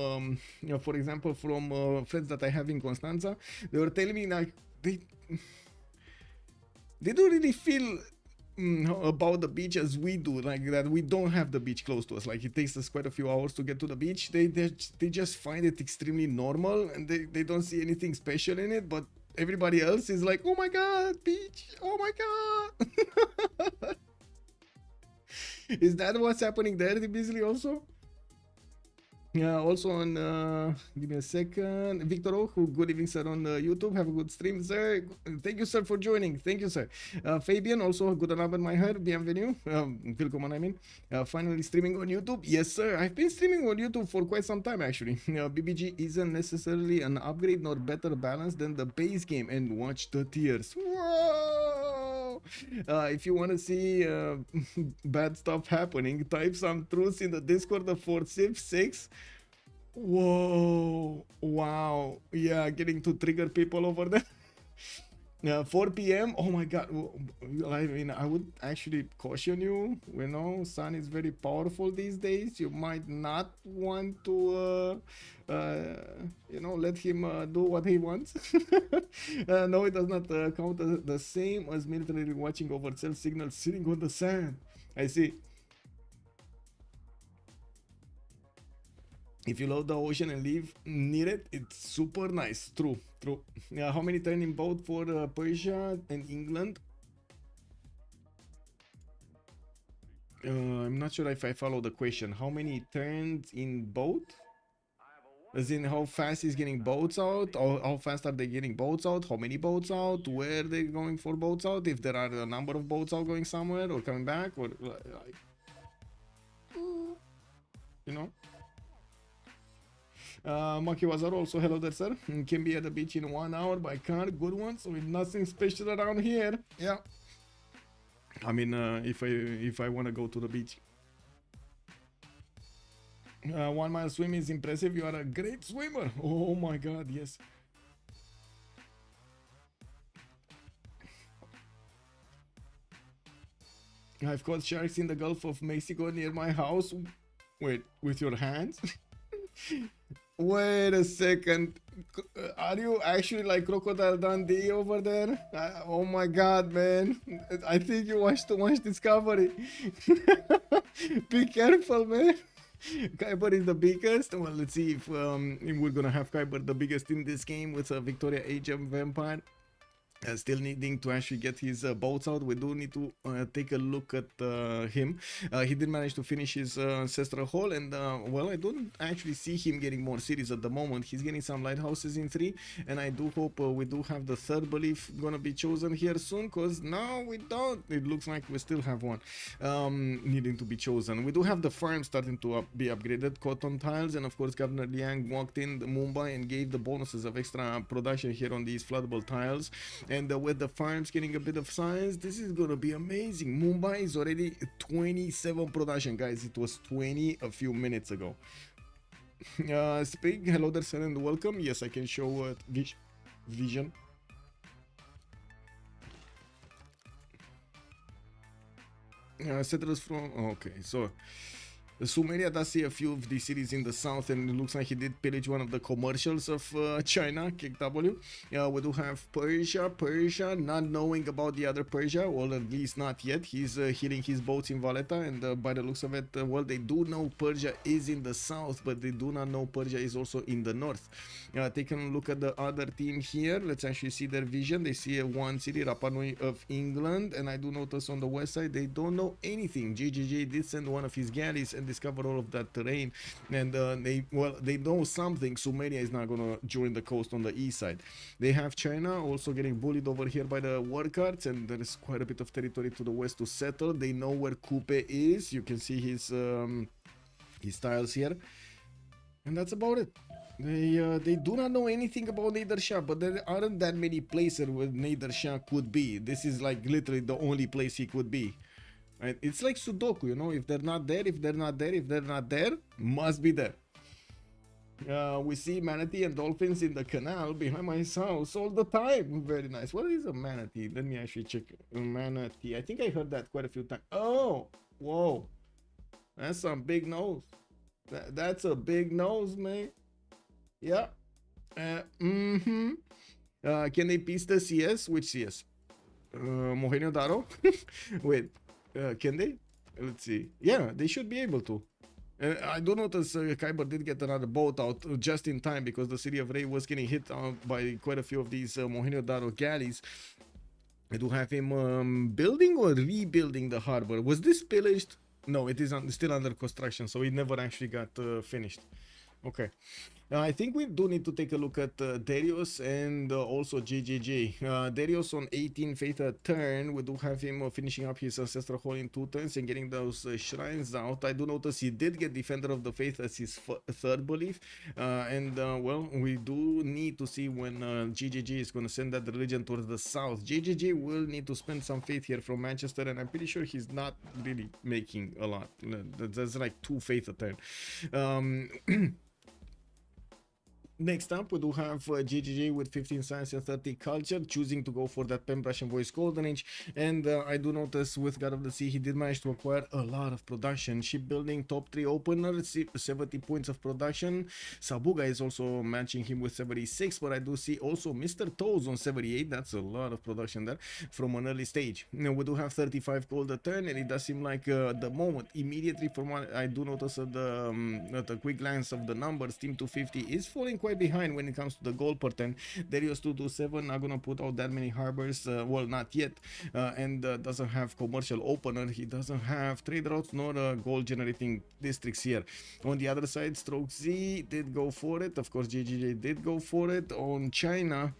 you know, for example, from friends that I have in Constanza. They were telling me like they don't really feel about the beach as we do, like that we don't have the beach close to us. Like it takes us quite a few hours to get to the beach. They just find it extremely normal, and they don't see anything special in it. But everybody else is like, oh my god, beach, oh my god. Is that what's happening there, Beasley, also? Yeah, also on, give me a second. Victor O, who good evening, sir, on YouTube. Have a good stream, sir. Thank you, sir, for joining. Thank you, sir. Fabian, also, good abend, my heart. Bienvenue. Willkommen, I mean. Finally streaming on YouTube. Yes, sir. I've been streaming on YouTube for quite some time, actually. BBG isn't necessarily an upgrade nor better balance than the base game. And watch the tiers. Whoa! If you want to see bad stuff happening, type some truths in the Discord for Civ6. Whoa, wow, yeah, getting to trigger people over there. 4 p.m. Oh my god. I mean, I would actually caution you, you know, sun is very powerful these days. You might not want to you know, let him do what he wants. No, it does not count as the same as military watching over cell signals sitting on the sand. I see. If you love the ocean and live near it, it's super nice. True, true. How many turn in boat for Persia and England? I'm not sure if I follow the question. How many turns in boat? As in how fast is getting boats out? Or how fast are they getting boats out? How many boats out? Where they're going for boats out? If there are a number of boats out going somewhere or coming back, or like, you know? Maki Wazar also, hello there, sir. Can be at the beach in 1 hour by car. Good one. So nothing special around here. Yeah. I mean, if I want to go to the beach. 1 mile swim is impressive. You are a great swimmer. Oh my god, yes. I've caught sharks in the Gulf of Mexico near my house. Wait, with your hands? Wait a second. Are you actually like Crocodile Dundee over there? Oh my god, man. I think you watched too much Discovery. Be careful, man. Kiber is the biggest. Well, let's see if we're gonna have Kiber the biggest in this game with a Victoria Age Vampire. Still needing to actually get his boats out. We do need to take a look at him. He did manage to finish his ancestral haul, and well, I don't actually see him getting more cities at the moment. He's getting some lighthouses in 3, and I do hope we do have the third belief gonna be chosen here soon, because now we don't. It looks like we still have one needing to be chosen. We do have the farm starting to be upgraded, cotton tiles, and of course Governor Liang walked in Mumbai and gave the bonuses of extra production here on these floodable tiles. And with the farms getting a bit of size, this is gonna be amazing. Mumbai is already 27 production, guys. It was 20 a few minutes ago. Sprig, hello there, sir, and welcome. Yes, I can show vision. Settlers from, okay, so Sumeria does see a few of these cities in the south, and it looks like he did pillage one of the commercials of China, KW. We do have Persia, not knowing about the other Persia, well, at least not yet. He's healing his boats in Valletta, and by the looks of it, well, they do know Persia is in the south, but they do not know Persia is also in the north. Taking a look at the other team here, let's actually see their vision. They see one city, Rapa Nui of England, and I do notice on the west side, they don't know anything. GGG did send one of his galleys, and discover all of that terrain, and they know something. Sumeria is not gonna join the coast on the east side. They have China also getting bullied over here by the war cards, and there is quite a bit of territory to the west to settle. They know where Kupe is. You can see his tiles here, and that's about it. They do not know anything about Nader Shah, but there aren't that many places where Nader Shah could be. This is like literally the only place he could be. Right? It's like Sudoku, you know, if they're not there, if they're not there, if they're not there, must be there. We see manatee and dolphins in the canal behind my house all the time. Very nice. What is a manatee? Let me actually check. A manatee. I think I heard that quite a few times. Oh, whoa. That's some big nose. That's a big nose, man. Yeah. Can they piece the CS? Which CS? Mohenio Daro? Wait. Can they? Let's see. Yeah, they should be able to. I do notice Kiber did get another boat out just in time, because the city of Ray was getting hit by quite a few of these Mohenio Daro galleys. I do have him building or rebuilding the harbor. Was this pillaged? No, it is still under construction, so it never actually got finished. Okay. I think we do need to take a look at Derios and also GGG. Derios on 18 faith a turn. We do have him finishing up his ancestral hall in 2 turns and getting those shrines out. I do notice he did get Defender of the Faith as his third belief. Well, we do need to see when GGG is going to send that religion towards the south. GGG will need to spend some faith here from Manchester, and I'm pretty sure he's not really making a lot. That's like 2 faith a turn. Next up, we do have GGG with 15 science and 30 culture, choosing to go for that pen brush and voice golden age. And I do notice with God of the Sea, he did manage to acquire a lot of production. Shipbuilding top 3 opener, 70 points of production. Sabuga is also matching him with 76, but I do see also Mr. Toes on 78. That's a lot of production there from an early stage. Now, we do have 35 gold a turn, and it does seem like the moment immediately from what I do notice at the quick glance of the numbers, Team 250 is falling quite behind when it comes to the gold per turn. Derios 227 not gonna put out that many harbors, well, not yet, and doesn't have commercial opener. He doesn't have trade routes nor gold generating districts here. On the other side, StrokeZ did go for it. Of course, GGJ did go for it. On China,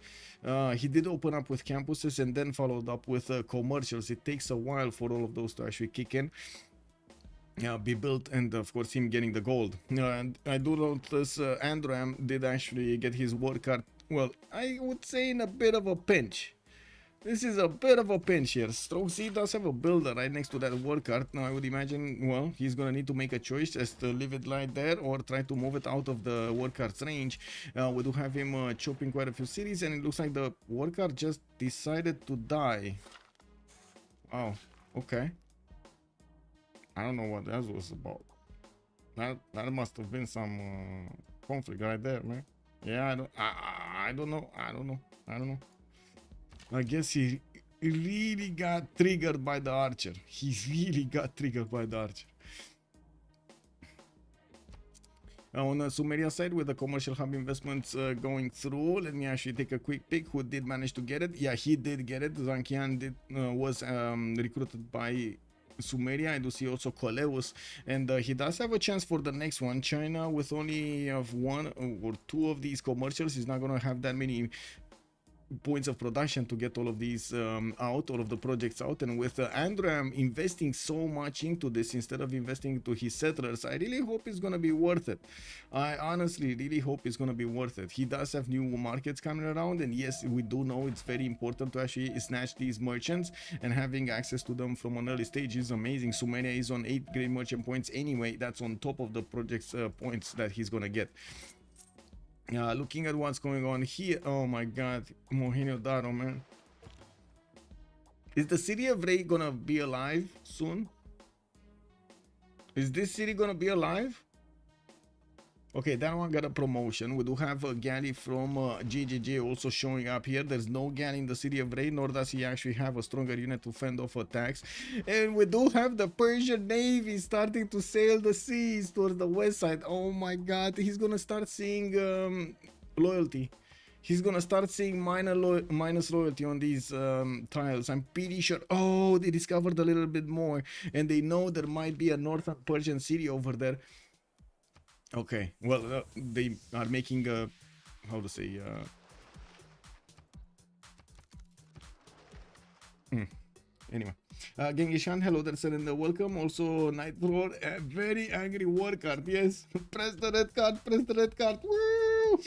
he did open up with campuses and then followed up with commercials. It takes a while for all of those to actually kick in. Be built, and of course him getting the gold. And I do notice Androam did actually get his war card, well, I would say in a bit of a pinch. This is a bit of a pinch here. StrokeZ does have a builder right next to that war card. Now I would imagine, well, he's gonna need to make a choice as to leave it right there or try to move it out of the war card's range. We do have him chopping quite a few cities, and it looks like the war card just decided to die. Oh, okay. I don't know what that was about. That must have been some conflict right there, man. Yeah, I don't know. I guess he really got triggered by the archer. He really got triggered by the archer. On the Sumeria side, with the commercial hub investments going through, let me actually take a quick pick. Who did manage to get it? Yeah, he did get it. Zankian was recruited by Sumeria. I do see also Koleus, and he does have a chance for the next one. China, with only 1 or 2 of these commercials, is not going to have that many points of production to get all of these out, all of the projects out. And with Androam investing so much into this instead of investing into his settlers, I really hope it's going to be worth it. I honestly really hope it's going to be worth it. He does have new markets coming around, and yes, we do know it's very important to actually snatch these merchants, and having access to them from an early stage is amazing. Sumeria is on 8 great merchant points anyway. That's on top of the project's points that he's going to get. Looking at what's going on here, oh my god, Mohenio Daro, man. Is the city of Ray gonna be alive soon? Is this city gonna be alive? Okay, that one got a promotion. We do have a galley from GGG also showing up here. There's no galley in the city of Ray, nor does he actually have a stronger unit to fend off attacks. And we do have the Persian Navy starting to sail the seas towards the west side. Oh my god, he's gonna start seeing loyalty. he's gonna start seeing minus loyalty on these tiles. I'm pretty sure. Oh, they discovered a little bit more, and they know there might be a northern Persian city over there. Okay, well, they are making a, how to say, anyway. Gengishan, hello there, sir, and welcome. Also, Nightroar, a very angry war card. Yes, press the red card, press the red card. Woo!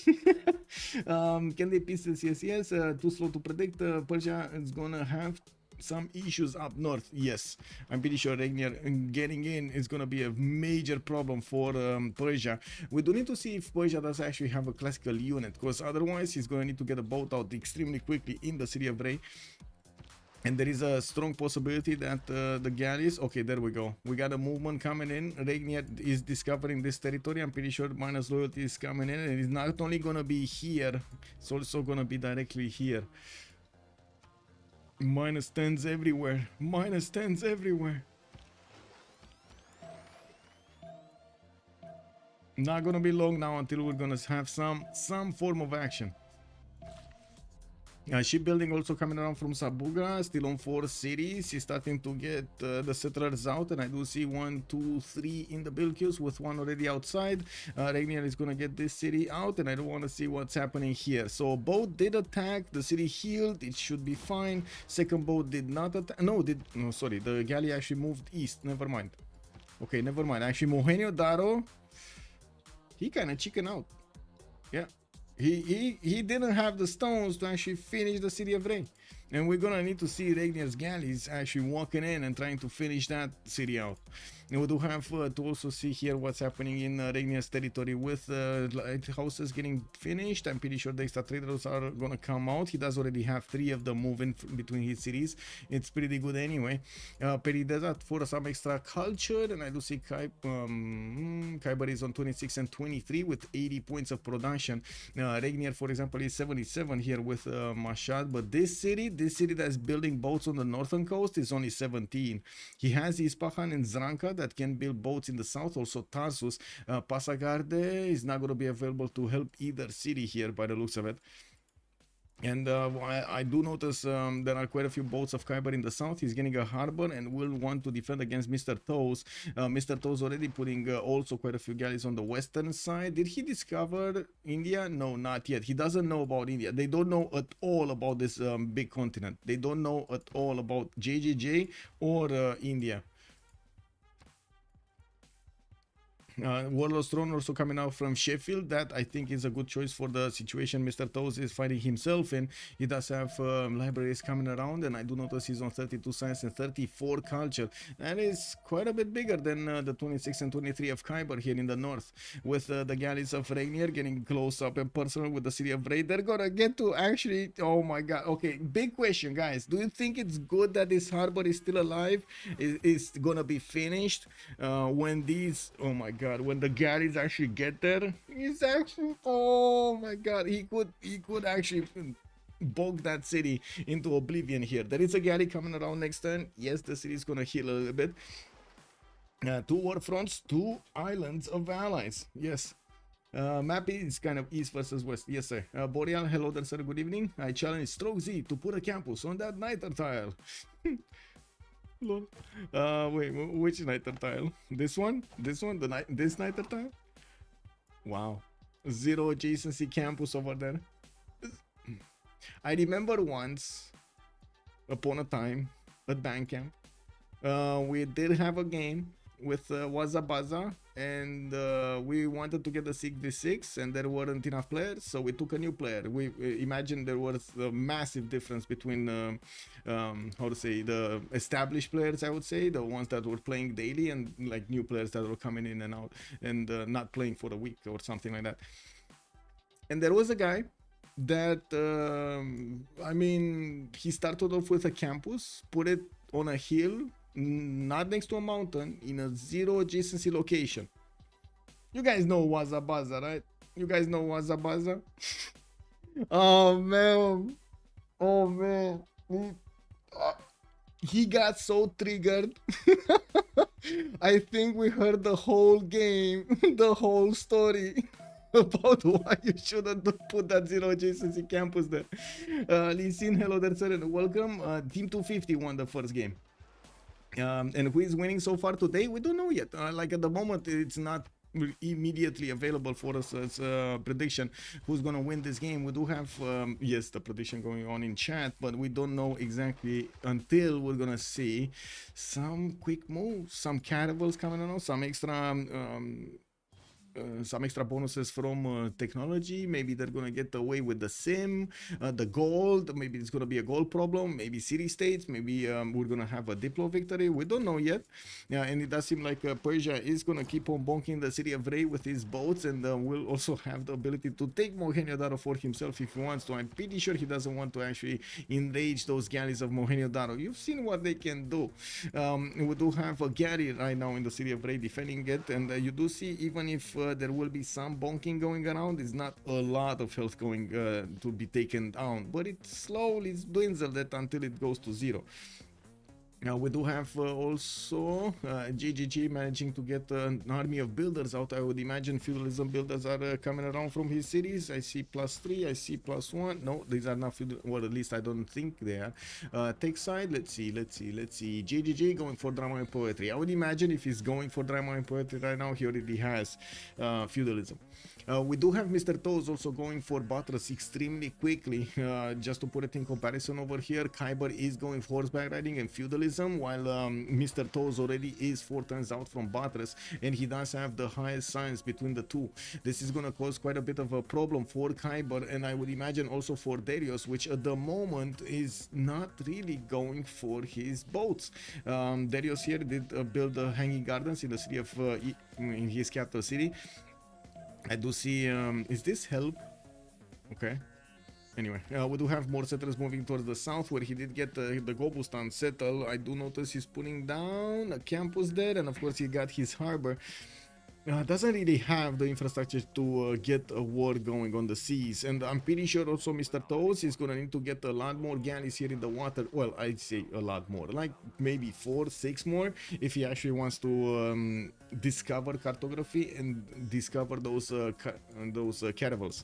Can they pieces? Yes, yes. Too slow to predict. Persia is gonna have some issues up north. Yes, I'm pretty sure Regnier getting in is gonna be a major problem for Persia. We do need to see if Persia does actually have a classical unit, because otherwise he's gonna need to get a boat out extremely quickly in the city of Rey. And there is a strong possibility that the galleys, okay, there we go. We got a movement coming in. Regnier is discovering this territory. I'm pretty sure minus loyalty is coming in, and it's not only gonna be here, it's also gonna be directly here. Minus 10s everywhere. Minus 10s everywhere. Not gonna be long now until we're gonna have some form of action. Shipbuilding also coming around from Sabuga, still on 4 cities. He's starting to get the settlers out, and I do see 1, 2, 3 in the build queues with 1 already outside. Regnier is gonna get this city out, and I don't want to see what's happening here. So boat did attack, the city healed, it should be fine. Second boat did not attack. No, sorry, the galley actually moved east. Never mind. Okay, never mind. Actually, Mohenio Daro, he kind of chicken out. Yeah. He didn't have the stones to actually finish the city of Rey. And we're gonna need to see Regnier's galleys actually walking in and trying to finish that city out. And we do have to also see here what's happening in Regnier's territory with lighthouses getting finished. I'm pretty sure the extra traders are gonna come out. He does already have 3 of them moving between his cities. It's pretty good anyway. Peri Desert for some extra culture, and I do see Kiber is on 26 and 23 with 80 points of production. Regnier, for example, is 77 here with Mashhad, but this city that's building boats on the northern coast is only 17. He has Ispahan and Zranka that can build boats in the south, also Tarsus. Pasagarde is not going to be available to help either city here by the looks of it. And I do notice there are quite a few boats of Kiber in the south. He's getting a harbor and will want to defend against Mr. Toes. Mr. Toes already putting also quite a few galleys on the western side. Did he discover India? No, not yet. He doesn't know about India. They don't know at all about this big continent. They don't know at all about JJJ or India. Warlord's Throne also coming out from Sheffield. That I think is a good choice for the situation Mr. Toes is finding himself in. He does have libraries coming around, and I do notice he's on 32 science and 34 culture. That is quite a bit bigger than the 26 and 23 of Kiber here in the north. With the galleys of Regnier getting close up and personal with the city of Rey. They're gonna get to actually, oh my god. Okay, big question, guys. Do you think it's good that this harbor is still alive? Is gonna be finished when these, oh my god, when the galleys actually get there? He's actually, oh my god, he could actually bog that city into oblivion here. There is a galley coming around next turn. Yes, the city is gonna heal a little bit. 2 war fronts, 2 islands of allies. Yes. Map is kind of east versus west. Yes, sir. Boreal, hello there, sir. Good evening. I challenge StrokeZ to put a campus on that Niter tile. Lol. Wait, which Niter tile? This one? This one? This Niter tile? Wow. 0 adjacency campus over there. I remember once, upon a time, at bank camp, we did have a game with Wazabaza, and we wanted to get the CWC, and there weren't enough players, so we took a new player. We imagined there was a massive difference between how to say, the established players, I would say, the ones that were playing daily, and like new players that were coming in and out and not playing for a week or something like that. And there was a guy that I mean, he started off with a campus, put it on a hill, not next to a mountain, in a 0 adjacency location. You guys know Wazabaza, right? You guys know Wazabaza? Oh man, oh man, he got so triggered. I think we heard the whole game, the whole story. about why you shouldn't put that zero adjacency campus there. Lee Sin, hello there, sir, and welcome. Team 250 won the first game. And who is winning so far today? We don't know yet. Like at the moment, it's not immediately available for us as a prediction who's gonna win this game. We do have yes, the prediction going on in chat, but we don't know exactly until we're gonna see some quick moves, some caravels coming on, some extra bonuses from technology. Maybe they're gonna get away with the sim, the gold. Maybe it's gonna be a gold problem. Maybe city states. Maybe we're gonna have a Diplo victory. We don't know yet. Yeah, and it does seem like Persia is gonna keep on bonking the city of Ray with his boats, and will also have the ability to take Mohenjo-Daro for himself if he wants to. I'm pretty sure he doesn't want to actually enrage those galleys of Mohenjo-Daro. You've seen what they can do. We do have a galley right now in the city of Ray defending it, and you do see, even if there will be some bonking going around, it's not a lot of health going to be taken down, but it slowly dwindles that until it goes to zero. Now we do have also GGG managing to get an army of builders out. I would imagine feudalism builders are coming around from his cities. I see +3, I see +1. No, these are not feudal, well, at least I don't think they are. Tech side, let's see. GGG going for drama and poetry. I would imagine if he's going for drama and poetry right now, he already has feudalism. We do have Mr. Toes also going for Buttress extremely quickly. Just to put it in comparison over here, Kiber is going for horseback riding and feudalism, while Mr. Toes already is 4 turns out from Buttress, and he does have the highest science between the two. This is going to cause quite a bit of a problem for Kiber, and I would imagine also for Derios, which at the moment is not really going for his boats. Derios here did build hanging gardens in the city of in his capital city. I do see, is this help? Okay. Anyway, we do have more settlers moving towards the south, where he did get the Gobustan settle. I do notice he's putting down a campus there, and of course he got his harbor. Doesn't really have the infrastructure to get a war going on the seas, and I'm pretty sure also Mr. Toes is gonna need to get a lot more galleys here in the water. Well, I'd say a lot more, like maybe 4, 6 more, if he actually wants to discover cartography and discover those caravels.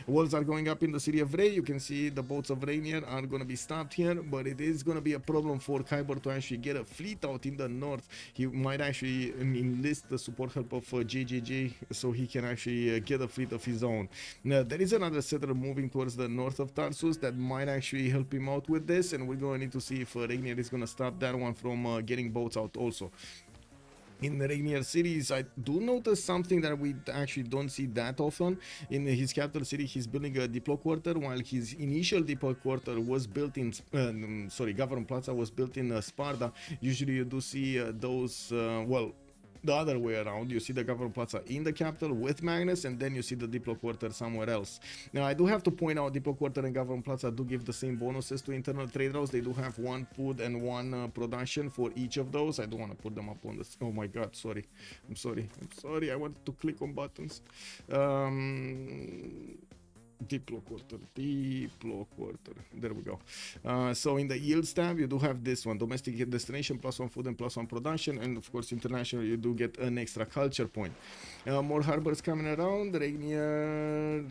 Walls are going up in the city of Ray. You can see the boats of Regnier are gonna be stopped here, but it is gonna be a problem for Kiber to actually get a fleet out in the north. He might actually enlist the support help of GGG so he can actually get a fleet of his own. Now there is another settler moving towards the north of Tarsus that might actually help him out with this, and we're going to need to see if Regnier is going to stop that one from getting boats out also. In the Regnier cities, I do notice something that we actually don't see that often. In his capital city, he's building a Diplo quarter, while his initial Diplo quarter was built in, Government Plaza was built in Sparta. Usually you do see those, well, the other way around. You see the Government Plaza in the capital with Magnus, and then you see the Diplo quarter somewhere else. Now I do have to point out, Diplo quarter and Government Plaza do give the same bonuses to internal trade routes. They do have 1 food and 1 production for each of those. I don't want to put them up on this. Oh my god, sorry. I'm sorry. I wanted to click on buttons. Diplo quarter. There we go. So in the yields tab, you do have this one: domestic destination +1 food and +1 production, and of course international, you do get an extra culture point. More harbors coming around. Regnier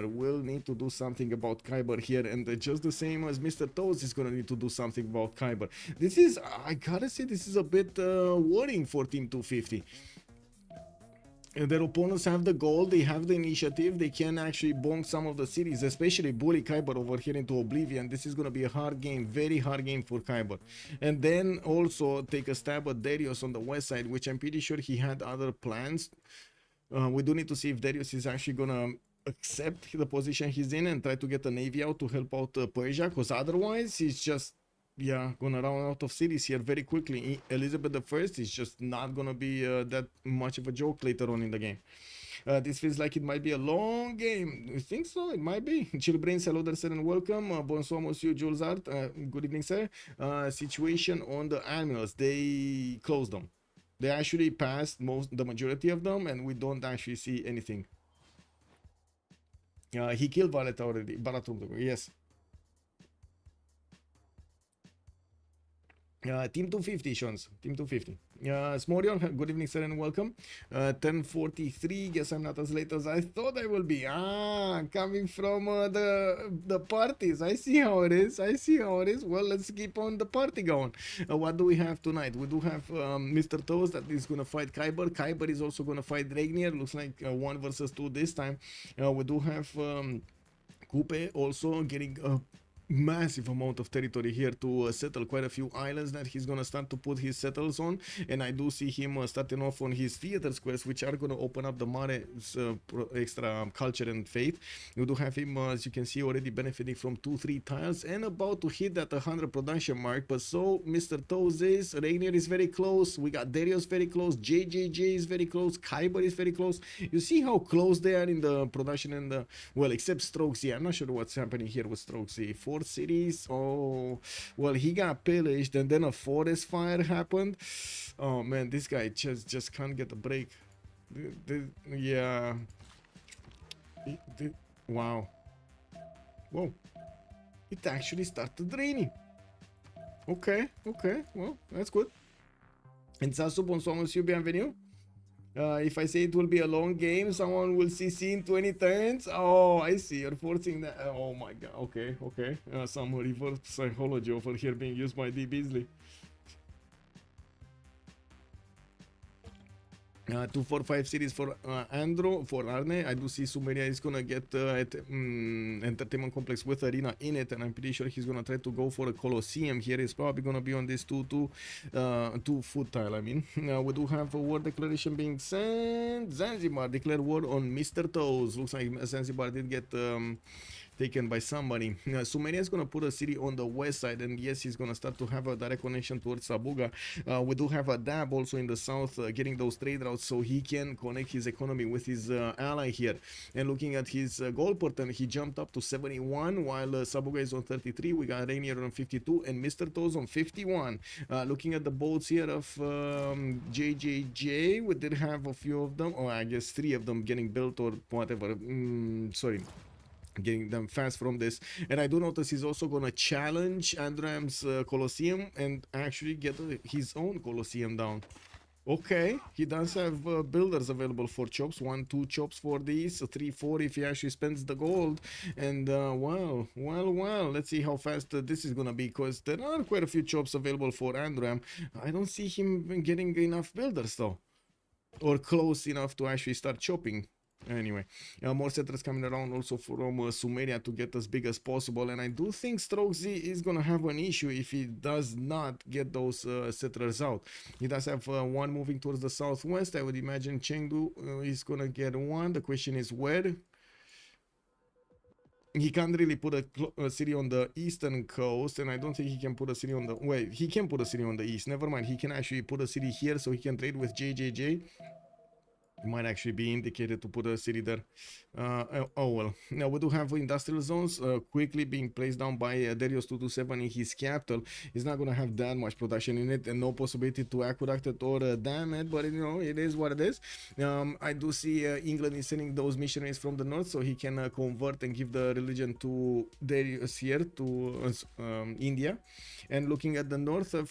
will need to do something about Kiber here, and just the same as Mr. Toes is gonna need to do something about Kiber. This is, I gotta say, this is a bit worrying for Team 250. Their opponents have the gold, they have the initiative, they can actually bonk some of the cities, especially bully Kiber over here into oblivion. This is going to be a hard game, very hard game for Kiber. And then also take a stab at Derios on the west side, which I'm pretty sure he had other plans. We do need to see if Derios is actually going to accept the position he's in and try to get a navy out to help out Persia, because otherwise he's just, yeah, gonna run out of cities here very quickly. Elizabeth I is just not gonna be that much of a joke later on in the game. This feels like it might be a long game. You think so? It might be. Chillbrains, hello there, sir, and welcome. Bonsoir, monsieur Jules Art. Good evening, sir. Situation on the admirals. They closed them. They actually passed the majority of them, and we don't actually see anything. He killed Valeta already. Baratum, yes. Team 250, Shons. Team 250. Smorion, good evening, sir, and welcome. 10:43. Guess I'm not as late as I thought I will be. Coming from the parties. I see how it is. I see how it is. Well, let's keep on the party going. What do we have tonight? We do have Mr. Toes that is gonna fight Kiber. Kiber is also gonna fight Regnier. Looks like 1 versus 2 this time. We do have Kupe also getting a massive amount of territory here to settle quite a few islands that he's gonna start to put his settles on, and I do see him starting off on his theater squares, which are gonna open up the Mare's extra culture and faith. You do have him, as you can see, already benefiting from 2-3 tiles and about to hit that 100 production mark. But so Mr. Toes is, Regnier is very close, we got Derios very close, JJJ is very close, Kiber is very close. You see how close they are in the production and the, well, except StrokeZ. I'm not sure what's happening here with StrokeZ. 4 cities. Oh, well, he got pillaged and then a forest fire happened. Oh man, this guy just can't get a break. Yeah. Wow. Whoa. It actually started raining. Okay, well, that's good. And Sasu, bonsoir monsieur, bienvenue. If I say it will be a long game, someone will CC in 20 turns. Oh, I see. You're forcing that. Oh my god. Okay. Some reverse psychology over here being used by D. Beasley. 245 series for Andro, for Arne. I do see Sumeria is gonna get entertainment complex with arena in it, and I'm pretty sure he's gonna try to go for a Colosseum here. He's probably gonna be on this 2-foot tile. I mean, we do have a war declaration being sent. Zanzibar declared war on Mr. Toes. Looks like Zanzibar did get taken by somebody. Sumeria is going to put a city on the west side, and yes, he's going to start to have a direct connection towards Sabuga. We do have a dab also in the south, getting those trade routes so he can connect his economy with his ally here. And looking at his goal per turn, he jumped up to 71, while Sabuga is on 33. We got Regnier on 52 and Mr. Toes on 51. Looking at the boats here of JJJ, we did have a few of them, or I guess 3 of them getting built or whatever. Sorry, getting them fast from this. And I do notice he's also gonna challenge Androam's Colosseum and actually get his own Colosseum down. Okay, he does have builders available for chops. 1-2 chops for these, 3-4 if he actually spends the gold. And well, let's see how fast this is gonna be, because there are quite a few chops available for Androam. I don't see him getting enough builders though, or close enough to actually start chopping. Anyway, more settlers coming around also from Sumeria to get as big as possible, and I do think StrokeZ is gonna have an issue if he does not get those settlers out. He does have one moving towards the southwest. I would imagine Chengdu is gonna get one. The question is where. He can't really put a city on the eastern coast, and I don't think he can put a city on the... Wait, he can put a city on the east. Never mind, he can actually put a city here so he can trade with JJJ. It might actually be indicated to put a city there. Oh well. Now we do have industrial zones quickly being placed down by Derios 227 in his capital. He's not gonna have that much production in it and no possibility to aqueduct it or dam it, but you know, it is what it is. I do see England is sending those missionaries from the north so he can convert and give the religion to Derios here to India. And looking at the north of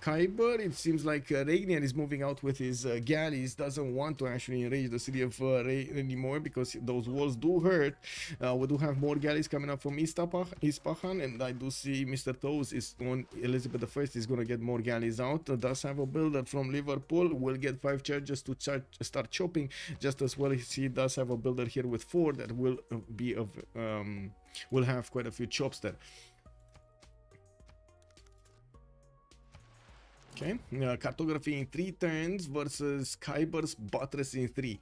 Kiber, it seems like Regnier is moving out with his galleys, doesn't want to actually enrage the city of anymore because those walls do hurt. We do have more galleys coming up from Ispahan, and I do see Mr. Toes is on Elizabeth I is going to get more galleys out. Does have a builder from Liverpool, will get 5 charges to start chopping, just as well as he does have a builder here with 4 that will be of will have quite a few chops there. Okay, cartography in 3 turns versus Kiber's buttress in 3.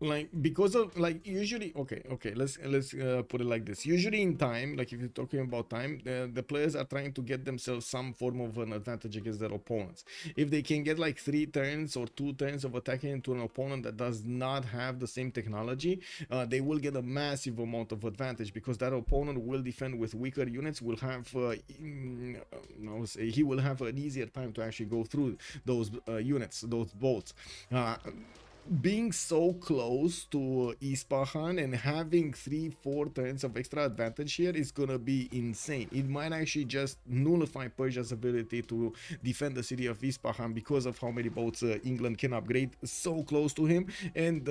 Like, because of, like, usually, okay, let's put it like this. Usually in time, like if you're talking about time, the players are trying to get themselves some form of an advantage against their opponents. If they can get like 3 turns or 2 turns of attacking into an opponent that does not have the same technology, they will get a massive amount of advantage, because that opponent will defend with weaker units, will have he will have an easier time to actually go through those units, those boats. being so close to Ispahan and having 3-4 turns of extra advantage here is gonna be insane. It might actually just nullify Persia's ability to defend the city of Ispahan because of how many boats England can upgrade so close to him and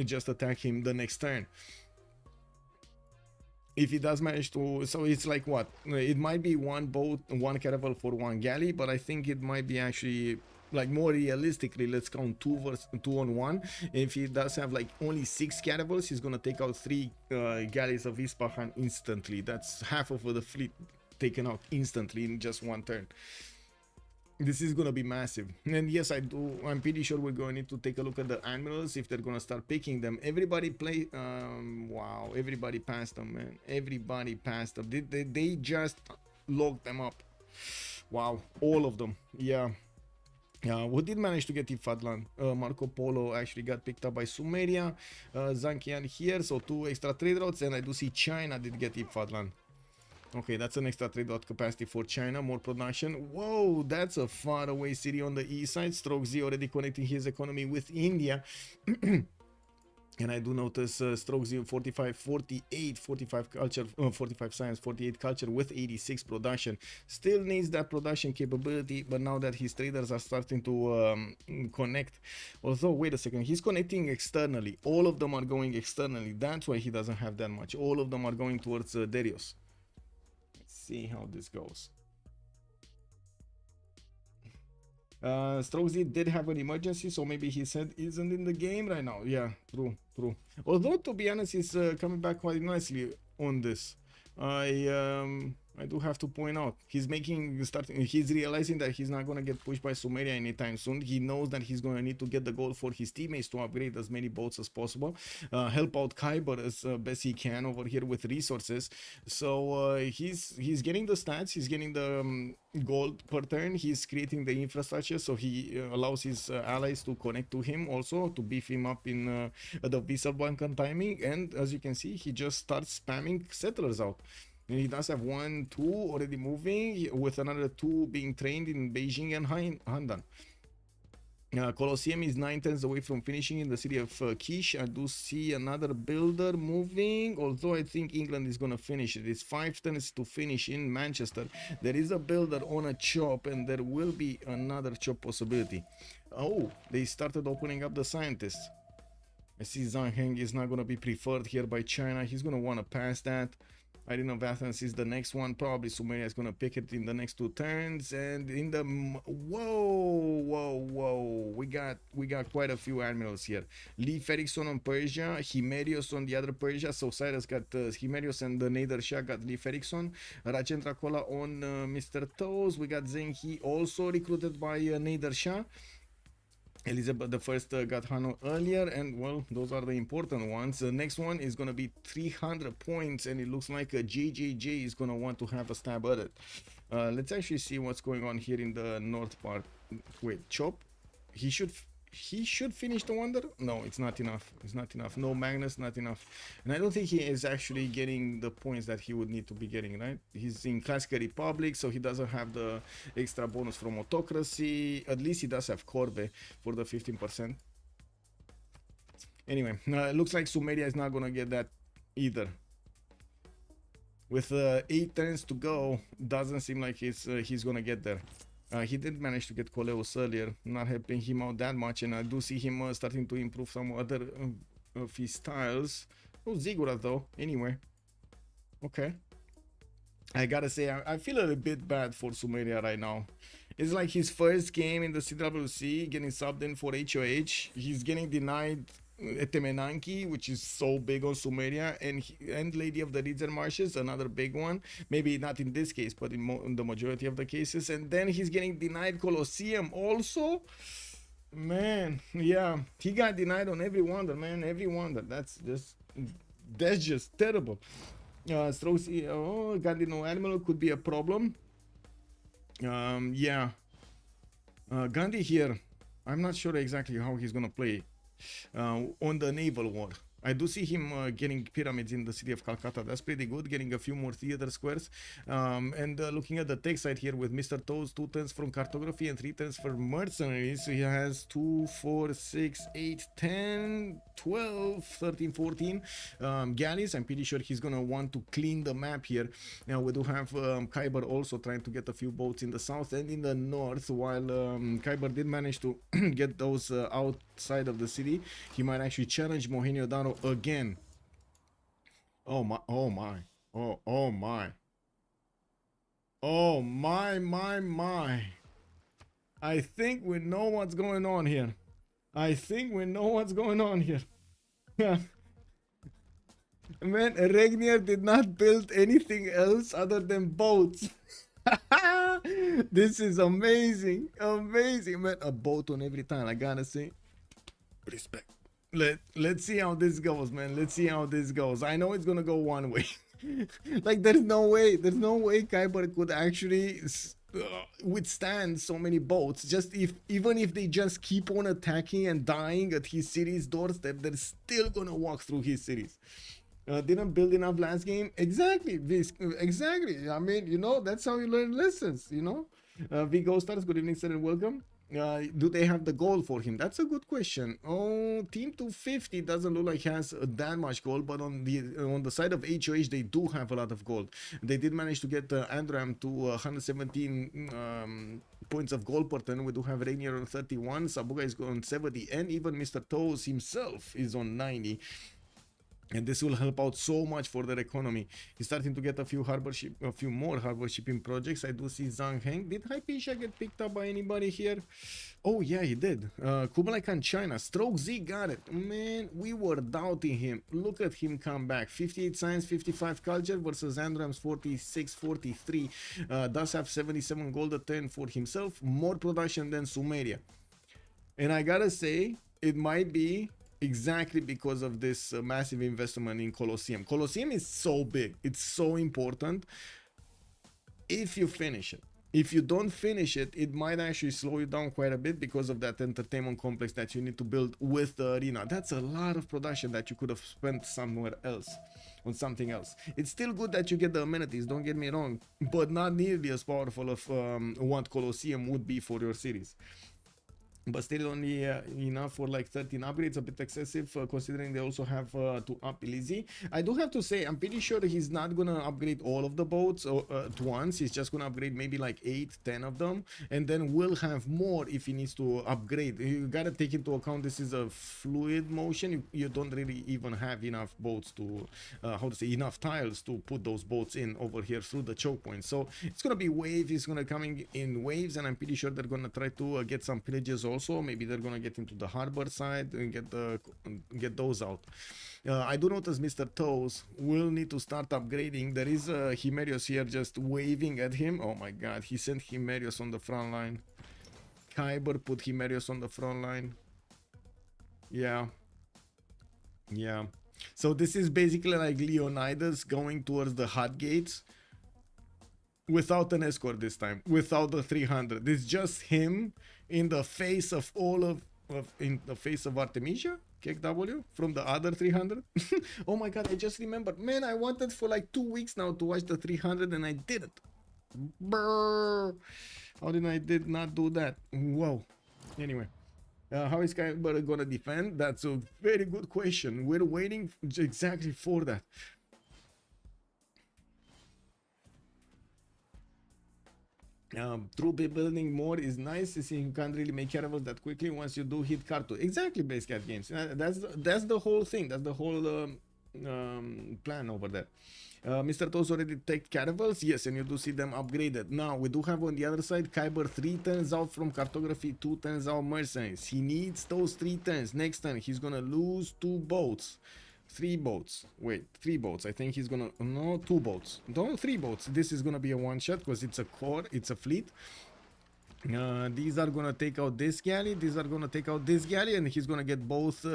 just attack him the next turn. If he does manage to, so it's like what? It might be one boat, one caravel for one galley, but I think it might be actually like more realistically, let's count 2 on 1. If he does have like only 6 caravels, he's gonna take out 3 galleys of Ispahan instantly. That's half of the fleet taken out instantly in just one turn. This is gonna be massive. And yes, I'm pretty sure we're going to need to take a look at the admirals if they're gonna start picking them. Everybody play wow, everybody passed them, man. Everybody passed them. They just locked them up. Wow, all of them. Yeah. Who did manage to get Ifadlan? Marco Polo actually got picked up by Sumeria. Zankian here, so 2 extra trade routes, and I do see China did get Ifadlan. Okay, that's an extra trade route capacity for China, more production. Whoa, that's a far away city on the east side. StrokeZ already connecting his economy with India. And I do notice StrokeZ 45, 48, 45 culture, 45 science, 48 culture with 86 production. Still needs that production capability, but now that his traders are starting to connect. Although, wait a second, he's connecting externally. All of them are going externally. That's why he doesn't have that much. All of them are going towards Derios. Let's see how this goes. StrokeZ did have an emergency, so maybe he said isn't in the game right now. Yeah, true. Although, to be honest, he's coming back quite nicely on this. I do have to point out he's realizing that he's not gonna get pushed by Sumeria anytime soon. He knows that he's gonna need to get the gold for his teammates to upgrade as many boats as possible, help out Kiber as best he can over here with resources. So he's getting the stats, he's getting the gold per turn, he's creating the infrastructure, so he allows his allies to connect to him also to beef him up in the vessel bunker timing. And as you can see, he just starts spamming settlers out. And he does have 1, 2 already moving, with another 2 being trained in Beijing and Handan. Colosseum is 9 turns away from finishing in the city of Kish. I do see another builder moving, although I think England is going to finish it. It's 5 turns to finish in Manchester. There is a builder on a chop, and there will be another chop possibility. Oh, they started opening up the scientists. I see Zhang Heng is not going to be preferred here by China. He's going to want to pass that. Irene of Athens is the next one. Probably Sumeria is going to pick it in the next 2 turns. And in the whoa, we got quite a few admirals here. Lee Ferrickson on Persia, Himerios on the other Persia. So Cyrus got Himerios, and the Nader Shah got Lee Ferrickson. Rajendra Kola on Mr. Toes. We got Zheng He also recruited by Nader Shah. Elizabeth the First got Hano earlier, and well, those are the important ones. The next one is going to be 300 points, and it looks like a JJJ is going to want to have a stab at it. Let's actually see what's going on here in the north part. Wait, Chop? He should finish the wonder. No, it's not enough. It's not enough. No Magnus, not enough. And I don't think he is actually getting the points that he would need to be getting, right? He's in Classical Republic, so he doesn't have the extra bonus from Autocracy. At least he does have Corbe for the 15%. Anyway, it looks like Sumeria is not going to get that either. With 8 turns to go, doesn't seem like he's going to get there. He did manage to get Coleus earlier, not helping him out that much, and I do see him starting to improve some other of his styles. Oh, Ziggurat though, anyway. Okay. I gotta say, I feel a little bit bad for Sumeria right now. It's like his first game in the CWC, getting subbed in for HOH. He's getting denied Etemenanki, which is so big on Sumeria, and Lady of the Reeds and Marshes, another big one. Maybe not in this case, but in the majority of the cases. And then he's getting denied Colosseum also. Man, yeah, he got denied on every wonder, man, every wonder. That's just terrible. StrokeZ, oh, Gandhi no Admiral could be a problem. Yeah. Gandhi here, I'm not sure exactly how he's gonna play on the naval war. I do see him getting pyramids in the city of Calcutta. That's pretty good. Getting a few more theater squares. And looking at the tech side here with Mr. Toes, 2 turns from cartography and 3 turns for mercenaries. So he has 2, 4, 6, 8, 10, 12, 13, 14 galleys. I'm pretty sure he's gonna want to clean the map here. Now we do have Kiber also trying to get a few boats in the south and in the north, while Kiber did manage to get those outside of the city. He might actually challenge Mohenjo-Daro again. Oh my, oh my, oh my. Oh my. I think we know what's going on here. Yeah. Man, Regnier did not build anything else other than boats. This is amazing. Man, a boat on every time, I gotta say. Respect. Let's see how this goes, man. I know it's gonna go one way. Like there's no way Kiber could actually withstand so many boats. Even if they just keep on attacking and dying at his city's doorstep, they're still gonna walk through his cities. Didn't build enough last game. Exactly. I mean, you know, that's how you learn lessons, you know. Vigo Stars, good evening, sir, and welcome. Do they have the gold for him? That's a good question. Oh, Team 250 doesn't look like he has that much gold, but on the side of HOH they do have a lot of gold. They did manage to get Androam to 117 points of gold per turn. We do have Regnier on 31, Sabuga is on 70, and even Mr. Toes himself is on 90. And this will help out so much for their economy. He's starting to get a few more harbor shipping projects. I do see Zhang Heng. Did Hypatia get picked up by anybody here? Oh yeah, he did. Kublai Khan China. StrokeZ got it. Man, we were doubting him. Look at him come back. 58 science, 55 culture versus Androam's 46, 43. Does have 77 gold a turn for himself. More production than Sumeria. And I gotta say, it might be exactly because of this massive investment in Colosseum. Colosseum is so big, it's so important if you finish it. If you don't finish it, it might actually slow you down quite a bit because of that entertainment complex that you need to build with the arena. That's a lot of production that you could have spent somewhere else, on something else. It's still good that you get the amenities, don't get me wrong, but not nearly as powerful of what Colosseum would be for your series. But still only enough for like 13 upgrades, a bit excessive considering they also have to up Elise. I do have to say, I'm pretty sure he's not gonna upgrade all of the boats at once. He's just gonna upgrade maybe like 8-10 of them, and then we'll have more if he needs to upgrade. You gotta take into account this is a fluid motion. You don't really even have enough boats to, enough tiles to put those boats in over here through the choke point. So it's gonna be wave, it's gonna come in waves, and I'm pretty sure they're gonna try to get some pillages also. Maybe they're gonna get into the harbor side and get those out. I do notice Mr. Toes will need to start upgrading. There is Himerios here just waving at him. Oh my god, he sent Himerios on the front line. Kiber put Himerios on the front line. Yeah. So this is basically like Leonidas going towards the hot gates without an escort this time, without the 300. It's just him in the face of in the face of Artemisia, KW from the other 300. Oh my god, I just remembered. Man, I wanted for like 2 weeks now to watch the 300 and I didn't. Brrr. How did I not do that? Whoa. Anyway, how is Kiber gonna defend? That's a very good question. We're waiting exactly for that. True building more is nice. You can't really make caravels that quickly once you do hit Carto. Exactly, base cat games. That's the whole thing. That's the whole plan over there. Mr. Toes already take caravels, yes, and you do see them upgraded. Now we do have on the other side Kiber 3 turns out from cartography, 2 turns out mercenaries. He needs those 3 turns. Next turn he's gonna lose 2 boats. 3 boats. Wait, 3 boats. I think he's gonna... No, 2 boats. No, 3 boats. This is gonna be a one-shot because it's a core, it's a fleet. These are gonna take out this galley. These are gonna take out this galley, and he's gonna get both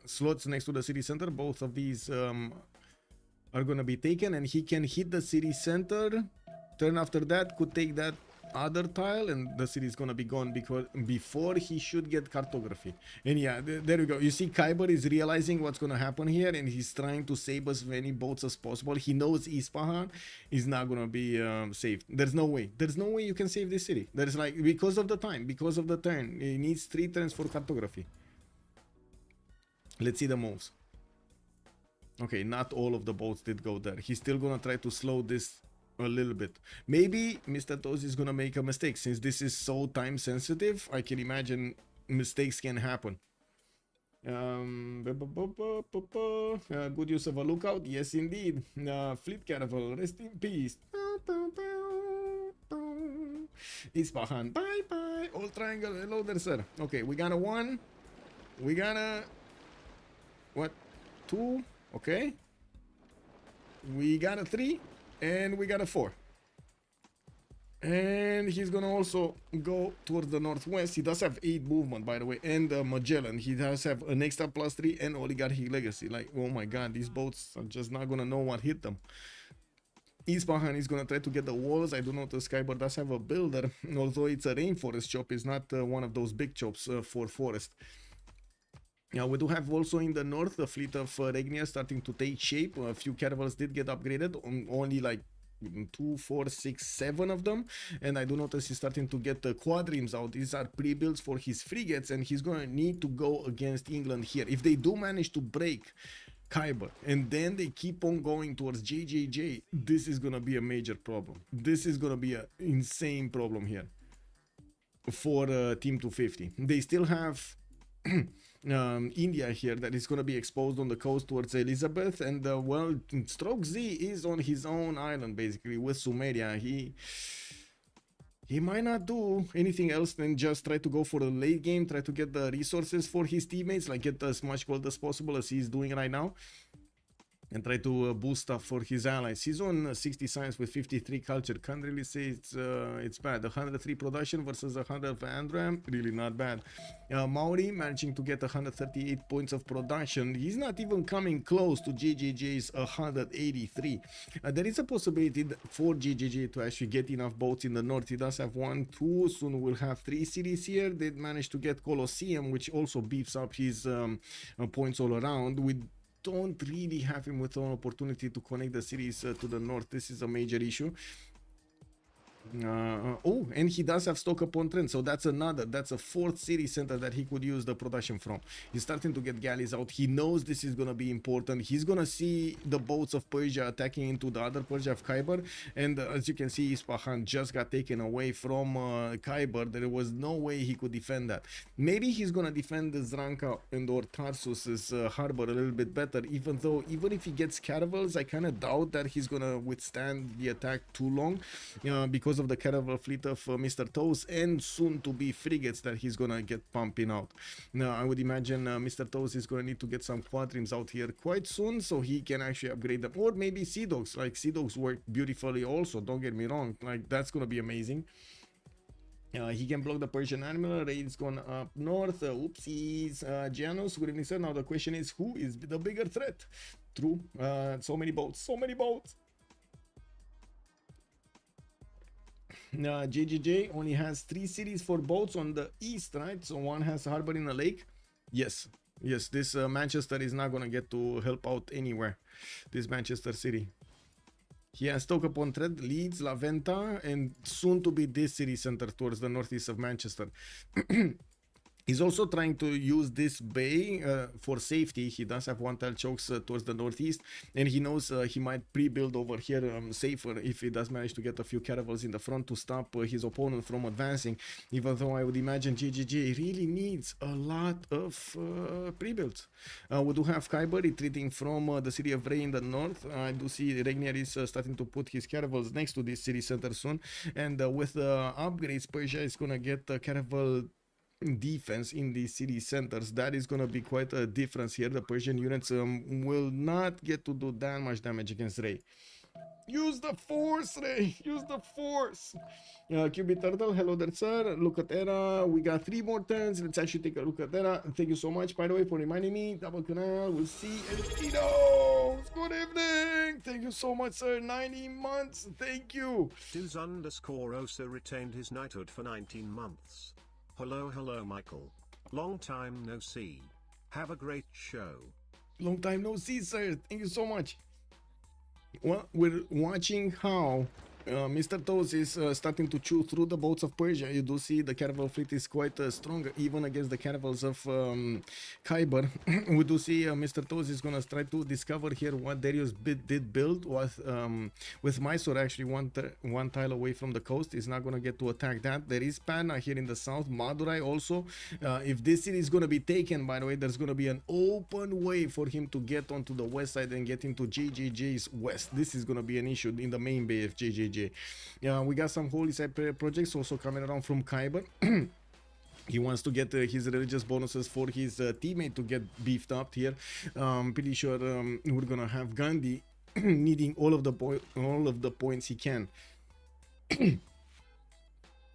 slots next to the city center. Both of these are gonna be taken, and he can hit the city center. Turn after that could take that other tile and the city is gonna be gone because before he should get cartography. And yeah, there we go. You see Kiber is realizing what's gonna happen here and he's trying to save as many boats as possible. He knows Isfahan is not gonna be saved. There's no way you can save this city. There's like, because of the time, because of the turn, he needs 3 turns for cartography. Let's see the moves. Okay, not all of the boats did go there. He's still gonna try to slow this a little bit. Maybe Mr. Toes is gonna make a mistake. Since this is so time sensitive, I can imagine mistakes can happen. Good use of a lookout. Yes, indeed. Fleet Caravel, rest in peace. Isfahan, bye bye. Old triangle, hello there, sir. Okay, we got a 1. We got a... what? 2. Okay. We got a 3. And we got a 4. And he's gonna also go towards the northwest. He does have 8 movement, by the way, and Magellan. He does have an extra +3 and oligarchy legacy. Like, oh my god, these boats are just not gonna know what hit them. Isfahan is gonna try to get the walls. I do notice Kiber does have a builder, although it's a rainforest chop. It's not one of those big chops for forest. Now we do have also in the north the fleet of Regnier starting to take shape. A few caravels did get upgraded, only like 2, 4, 6, 7 of them, and I do notice he's starting to get the quadrims out. These are pre-builds for his frigates, and he's gonna need to go against England here. If they do manage to break Kiber and then they keep on going towards JJJ, this is gonna be a major problem. This is gonna be an insane problem here for Team 250. They still have India here that is going to be exposed on the coast towards Elizabeth, and well, StrokeZ is on his own island basically with Sumeria. He might not do anything else than just try to go for the late game, try to get the resources for his teammates, like get as much gold as possible as he's doing right now, and try to boost stuff for his allies. He's on 60 science with 53 culture. Can't really say it's bad. 103 production versus 100 of Androam, really not bad. Maori managing to get 138 points of production. He's not even coming close to JJJ's 183. There is a possibility for JJJ to actually get enough boats in the north. He does have 1, 2, soon we'll have 3 cities here. They managed to get Colosseum, which also beefs up his points all around. We don't really have him with an opportunity to connect the cities to the north. This is a major issue. Oh, and he does have Stoke-upon-Trent, so that's a 4th city center that he could use the production from. He's starting to get galleys out. He knows this is gonna be important. He's gonna see the boats of Persia attacking into the other Persia of Kiber, and as you can see, Isfahan just got taken away from Kiber. There was no way he could defend that. Maybe he's gonna defend the Zranka and or Tarsus's harbor a little bit better, even if he gets caravels, I kind of doubt that he's gonna withstand the attack too long, because of the caravel fleet of Mr. Toes and soon to be frigates that he's gonna get pumping out. Now I would imagine Mr. Toes is gonna need to get some quadrims out here quite soon so he can actually upgrade them, or maybe Sea Dogs. Like Sea Dogs work beautifully also, don't get me wrong, like that's gonna be amazing. He can block the Persian animal. Raid's gone up north. Oopsies. Janus, good evening, sir. Now the question is, who is the bigger threat? True. So many boats. JJJ only has 3 cities for boats on the east, right? So one has harbor in a lake. Yes, this Manchester is not gonna get to help out anywhere, this Manchester city. He has Stoke-upon-Trent, Leeds, La Venta, and soon to be this city center towards the northeast of Manchester. He's also trying to use this bay for safety. He does have 1 tile chokes towards the northeast, and he knows he might pre-build over here safer if he does manage to get a few caravels in the front to stop his opponent from advancing, even though I would imagine JJJ really needs a lot of pre-builds. We do have Kiber retreating from the city of Ray in the north. I do see Regnier is starting to put his caravels next to this city center soon, and with the upgrades, Persia is going to get the caravel defense in these city centers. That is going to be quite a difference here. The Persian units will not get to do that much damage against Ray. Use the force, Ray. Use the force. QB Turtle, hello there, sir. Look at Era. We got 3 more turns. Let's actually take a look at Era. Thank you so much, by the way, for reminding me. Double canal. We'll see. Estidos. Good evening. Thank you so much, sir. 90 months. Thank you. Diz_Osa retained his knighthood for 19 months. Hello, Michael. Long time no see. Have a great show. Long time no see, sir. Thank you so much. Well, we're watching how Mr. Toes is starting to chew through the boats of Persia. You do see the caravel fleet is quite strong, even against the caravels of Kiber. We do see Mr. Toes is gonna try to discover here what Derios did build with Mysore actually one tile away from the coast. He's not gonna get to attack that. There is Panna here in the south, Madurai also. If this city is gonna be taken, by the way, there's gonna be an open way for him to get onto the west side and get into GGG's west. This is gonna be an issue in the main bay of GGG. We got some holy side projects also coming around from Kiber. He wants to get his religious bonuses for his teammate to get beefed up here. Pretty sure we're gonna have Gandhi needing all of the points he can.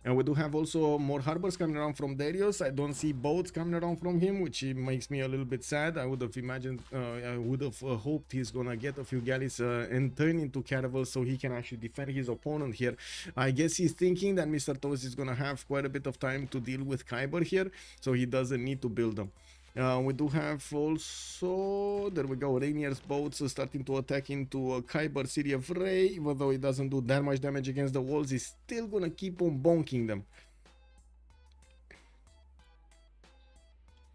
And we do have also more harbors coming around from Derios. I don't see boats coming around from him, which makes me a little bit sad. I would have imagined, I would have hoped he's gonna get a few galleys and turn into caravels so he can actually defend his opponent here. I guess he's thinking that Mr. Toes is gonna have quite a bit of time to deal with Kiber here, so he doesn't need to build them. We do have also, there we go, Regnier's boats starting to attack into Kiber city of Ray. Even though it doesn't do that much damage against the walls, he's still gonna keep on bonking them.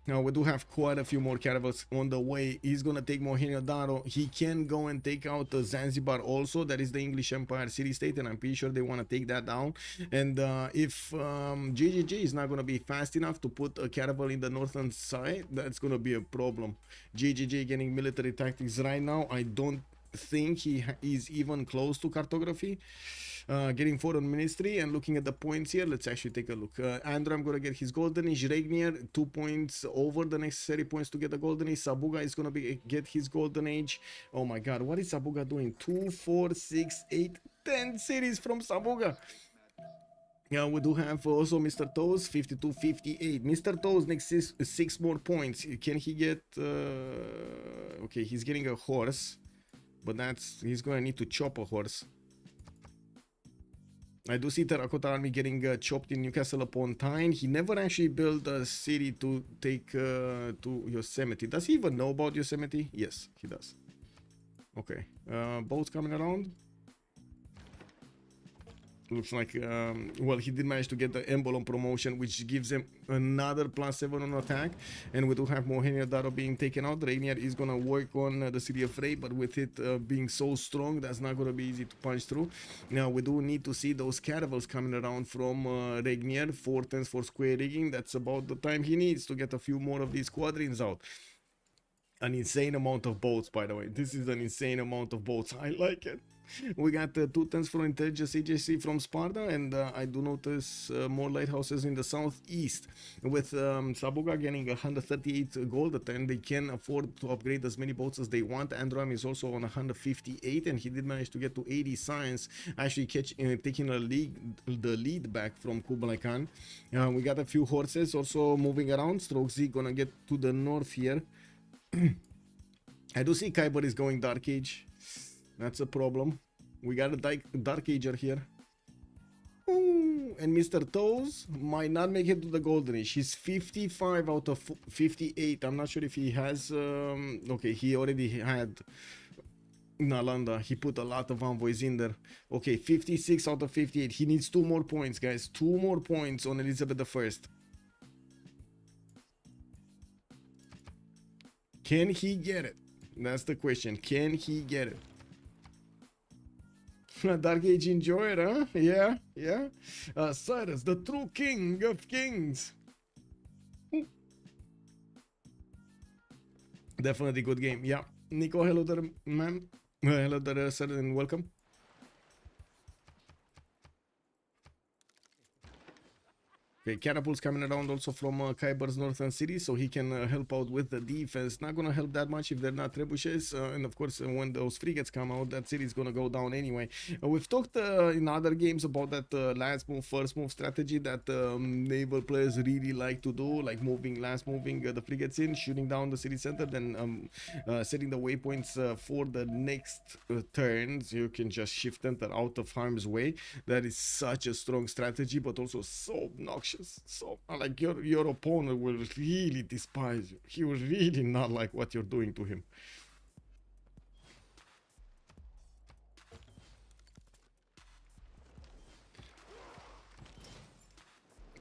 Now we do have quite a few more caravels on the way. He's gonna take Mohenjo Daro. He can go and take out Zanzibar also. That is the English Empire city-state, and I'm pretty sure they want to take that down. And if GGG is not gonna be fast enough to put a caravel in the northern side, that's gonna be a problem. GGG getting military tactics right now. I don't think he is even close to cartography. Getting foreign ministry and looking at the points here, let's actually take a look. Androam gonna get his golden age. Regnier 2 points over the necessary points to get the golden age. Sabuga is gonna get his golden age. Oh my god, what is Sabuga doing? 2, 4, 6, 8, 10 cities from Sabuga. Yeah, we do have also Mr. Toes 52, 58. Mr. Toes next is 6 more points. Can he get okay, he's getting a horse, but he's gonna need to chop a horse. I do see Terracotta Army getting chopped in Newcastle upon Tyne. He never actually built a city to take to Yosemite. Does he even know about Yosemite? Yes, he does. Okay, boats coming around. Looks like, well, he did manage to get the Embolon promotion, which gives him another +7 on attack. And we do have Mohenjo Daro being taken out. Regnier is going to work on the city of Ray, but with it being so strong, that's not going to be easy to punch through. Now, we do need to see those caravels coming around from Regnier. 4 turns for square rigging. That's about the time he needs to get a few more of these quadrins out. An insane amount of boats, by the way. This is an insane amount of boats. I like it. We got 2 turns for intelligence agency from Sparta, and I do notice more lighthouses in the southeast. With Sabuga getting 138 gold a turn, they can afford to upgrade as many boats as they want. Androam is also on 158, and he did manage to get to 80 science, actually taking the lead back from Kublai Khan. We got a few horses also moving around. StrokeZ gonna get to the north here. I do see Kiber is going Dark Age. That's a problem. We got a Dark Ager here. Ooh, and Mr. Toes might not make it to the Golden Age. He's 55 out of 58. I'm not sure if he has... okay, he already had Nalanda. He put a lot of envoys in there. Okay, 56 out of 58. He needs 2 more points, guys. 2 more points on Elizabeth I. Can he get it? That's the question. Can he get it? Dark Age enjoyer, huh? Yeah, yeah. Cyrus, the true king of kings. Definitely good game. Yeah. Nico, hello there, ma'am. Hello there, sir, and welcome. Okay, catapults coming around also from Kiber's northern city, so he can help out with the defense. Not gonna help that much if they're not trebuchets, and of course when those frigates come out, that city is gonna go down anyway. We've talked in other games about that last move, first move strategy that naval players really like to do, like last moving the frigates in, shooting down the city center, then setting the waypoints for the next turns. You can just shift enter out of harm's way. That is such a strong strategy, but also so obnoxious. So like your opponent will really despise you. He will really not like what you're doing to him.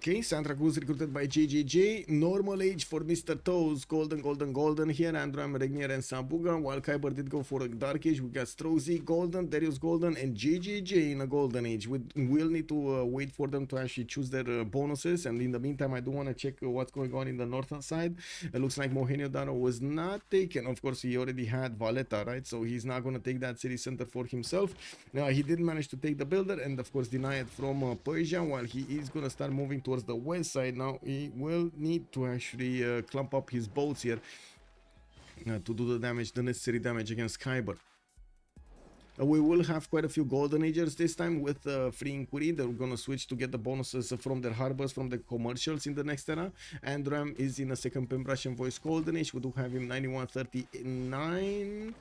Okay, Sandra was recruited by JJJ. Normal age for Mr. Toes. Golden here. Androam, Regnier, and Sabuga. While Kiber did go for a dark age, we got StrokeZ golden, Derios golden, and JJJ in a golden age. We'll need to wait for them to actually choose their bonuses. And in the meantime, I do want to check what's going on in the northern side. It looks like Mohenio Dano was not taken. Of course, he already had Valletta, right? So he's not going to take that city center for himself. He did manage to take the builder and, of course, deny it from Persia. While he is going to start moving towards the west side now, he will need to actually clump up his boats here to do the damage, the necessary damage against Kiber. We will have quite a few golden agers this time with free inquiry. They're gonna switch to get the bonuses from their harbors, from the commercials in the next era. Androam is in a second Pembrasian voice golden age. We do have him 9139.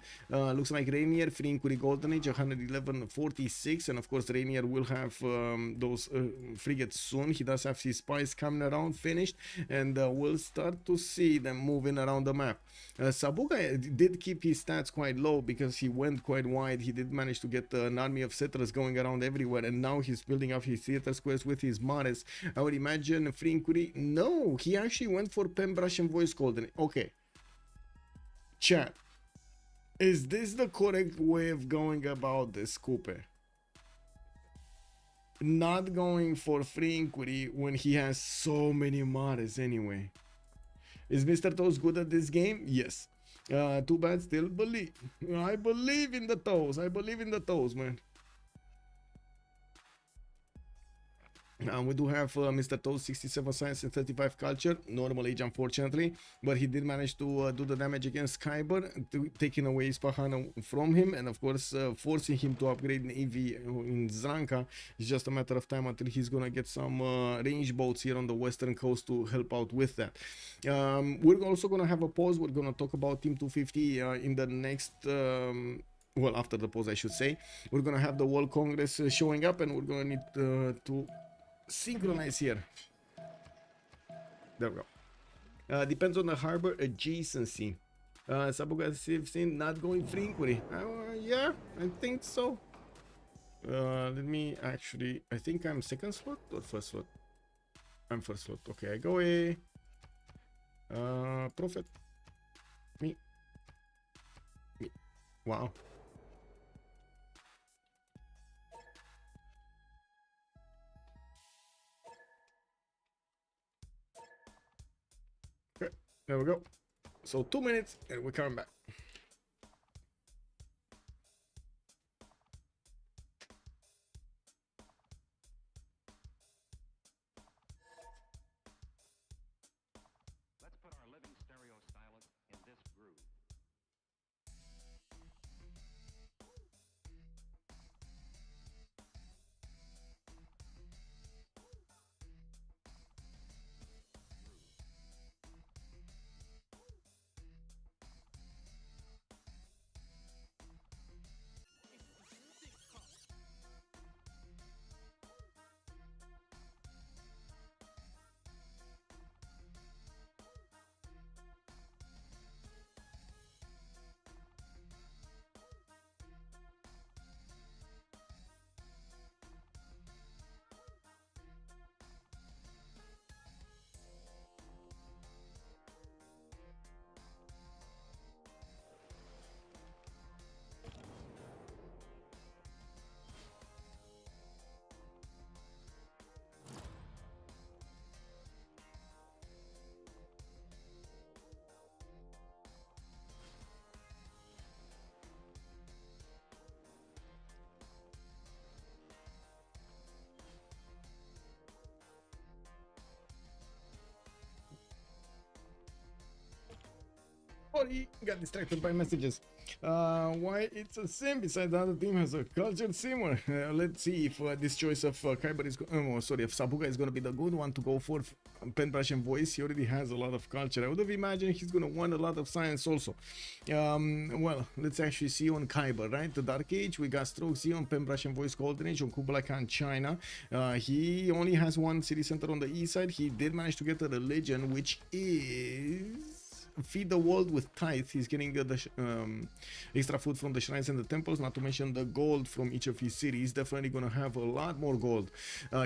Looks like Regnier free inquiry golden age 11146, and of course Regnier will have those frigates soon. He does have his spies coming around finished, and we'll start to see them moving around the map. Sabuga did keep his stats quite low because he went quite wide. He did manage to get an army of settlers going around everywhere, and now he's building up his theater squares with his mares. I would imagine free inquiry. No, he actually went for Pembrasian voice golden. Okay, chat, is this the correct way of going about this, Kupe? Not going for free inquiry when he has so many mares anyway. Is Mr. Toes good at this game? Yes. Too bad, still believe. I believe in the Toes. I believe in the Toes, man. We do have Mr. Toes, 67 science and 35 culture, normal age unfortunately, but he did manage to do the damage against Kiber, taking away Isfahan from him, and of course forcing him to upgrade Navy in Zranka. It's just a matter of time until he's gonna get some range boats here on the western coast to help out with that. We're also gonna have a pause. We're gonna talk about Team 250 in the next well, after the pause I should say. We're gonna have the World Congress showing up, and we're gonna need to synchronize here. There we go. Depends on the harbor adjacency. Sabuga Civ6 not going free inquiry. Yeah, I think so. Let me actually, I think I'm second slot or first slot. I'm first slot. Okay, I go away. Prophet. Me. Wow. There we go. So 2 minutes and we're coming back. Let's put our living stereo stylus in this groove. Sorry, got distracted by messages. Why it's a sim besides the other team has a cultured simmer. Let's see if this choice of Kiber is if Sabuga is gonna be the good one to go for pen brush and voice. He already has a lot of culture. I would have imagined he's gonna want a lot of science also. Well, let's actually see on Kiber, right? The Dark Age, we got StrokeZ on pen brush and voice Golden Age on Kublai Khan China. He only has one city center on the east side. He did manage to get a religion, which is feed the world with tithe. He's getting the extra food from the shrines and the temples, not to mention the gold from each of his cities. Definitely gonna have a lot more gold.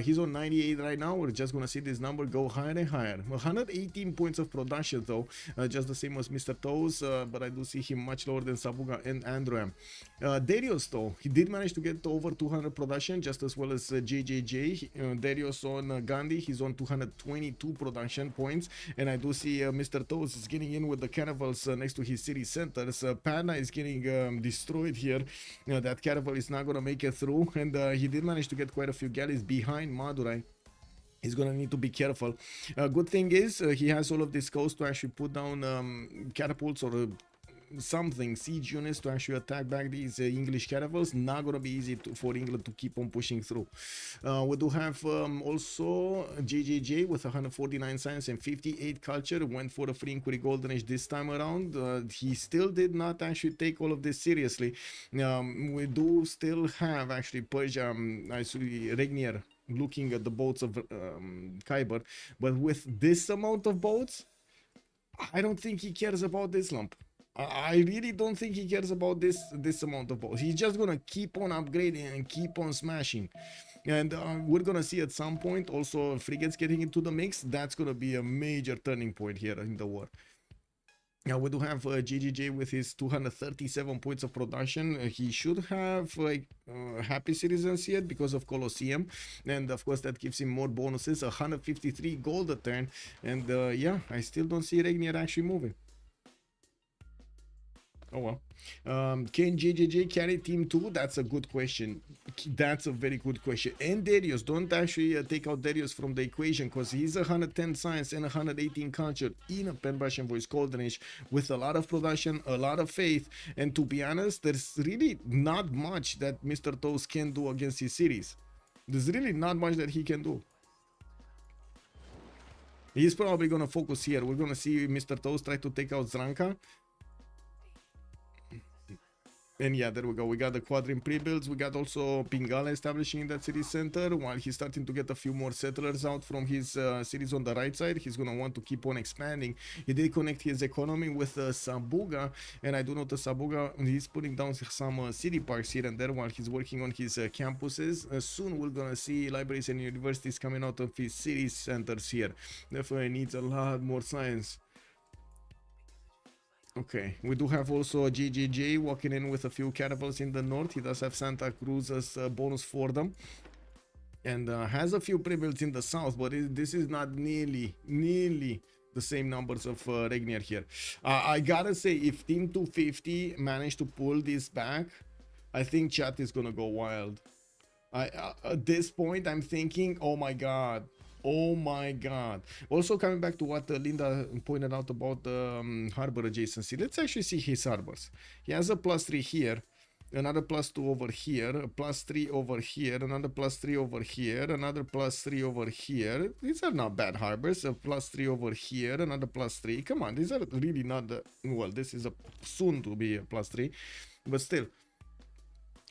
He's on 98 right now. We're just gonna see this number go higher and higher. 118 points of production though, just the same as Mr. Toes, but I do see him much lower than Sabuga and Androam. Derios though, he did manage to get over 200 production, just as well as JJJ. Derios on Gandhi, he's on 222 production points, and I do see Mr. Toes is getting in with the caravels next to his city centers. Panda is getting destroyed here. That caravel is not gonna make it through, and he did manage to get quite a few galleys behind Madurai. He's gonna need to be careful. Good thing is he has all of this coast to actually put down catapults or something, siege units to actually attack back these English caravels. Not gonna be easy for England to keep on pushing through. We do have also JJJ with 149 science and 58 culture. Went for a free inquiry Golden Age this time around. He still did not actually take all of this seriously. We do still have actually Persia, I see Regnier looking at the boats of Kiber, but with this amount of boats, I don't think he cares about this lump. I really don't think he cares about this amount of boats. He's just gonna keep on upgrading and keep on smashing. And we're gonna see at some point also frigates getting into the mix. That's gonna be a major turning point here in the war. Now we do have GGJ with his 237 points of production. He should have happy citizens yet because of Colosseum, and of course that gives him more bonuses. 153 gold a turn, and yeah, I still don't see Regnier actually moving. Oh well. Can JJJ carry team 2? That's a good question. That's a very good question. And Derios, don't actually take out Derios from the equation, because he's 110 science and 118 culture in a pen brush and voice Golden Age with a lot of production, a lot of faith, and to be honest, there's really not much that Mr. Toes can do against his series. There's really not much that he can do. He's probably gonna focus here. We're gonna see Mr. Toes try to take out Zranka. And yeah, there we go. We got the quadrim pre-builds. We got also Pingala establishing in that city center, while he's starting to get a few more settlers out from his cities on the right side. He's going to want to keep on expanding. He did connect his economy with Sabuga, and I do notice Sabuga, he's putting down some city parks here and there while he's working on his campuses. Soon we're going to see libraries and universities coming out of his city centers here. Definitely needs a lot more science. Okay, we do have also GGJ walking in with a few caravels in the north. He does have Santa Cruz as a bonus for them, and has a few pre-builds in the south, but this is not nearly the same numbers of Regnier here. I gotta say, if Team 250 managed to pull this back, I think chat is gonna go wild. At this point, I'm thinking, oh my god. Oh my god. Also, coming back to what Linda pointed out about the harbor adjacency, let's actually see his harbors. He has a +3 here, another +2 over here, a +3 over here, another +3 over here, another +3 over here. These are not bad harbors. A +3 over here, another +3. Come on, these are really not the, well, this is a soon to be a +3, but still.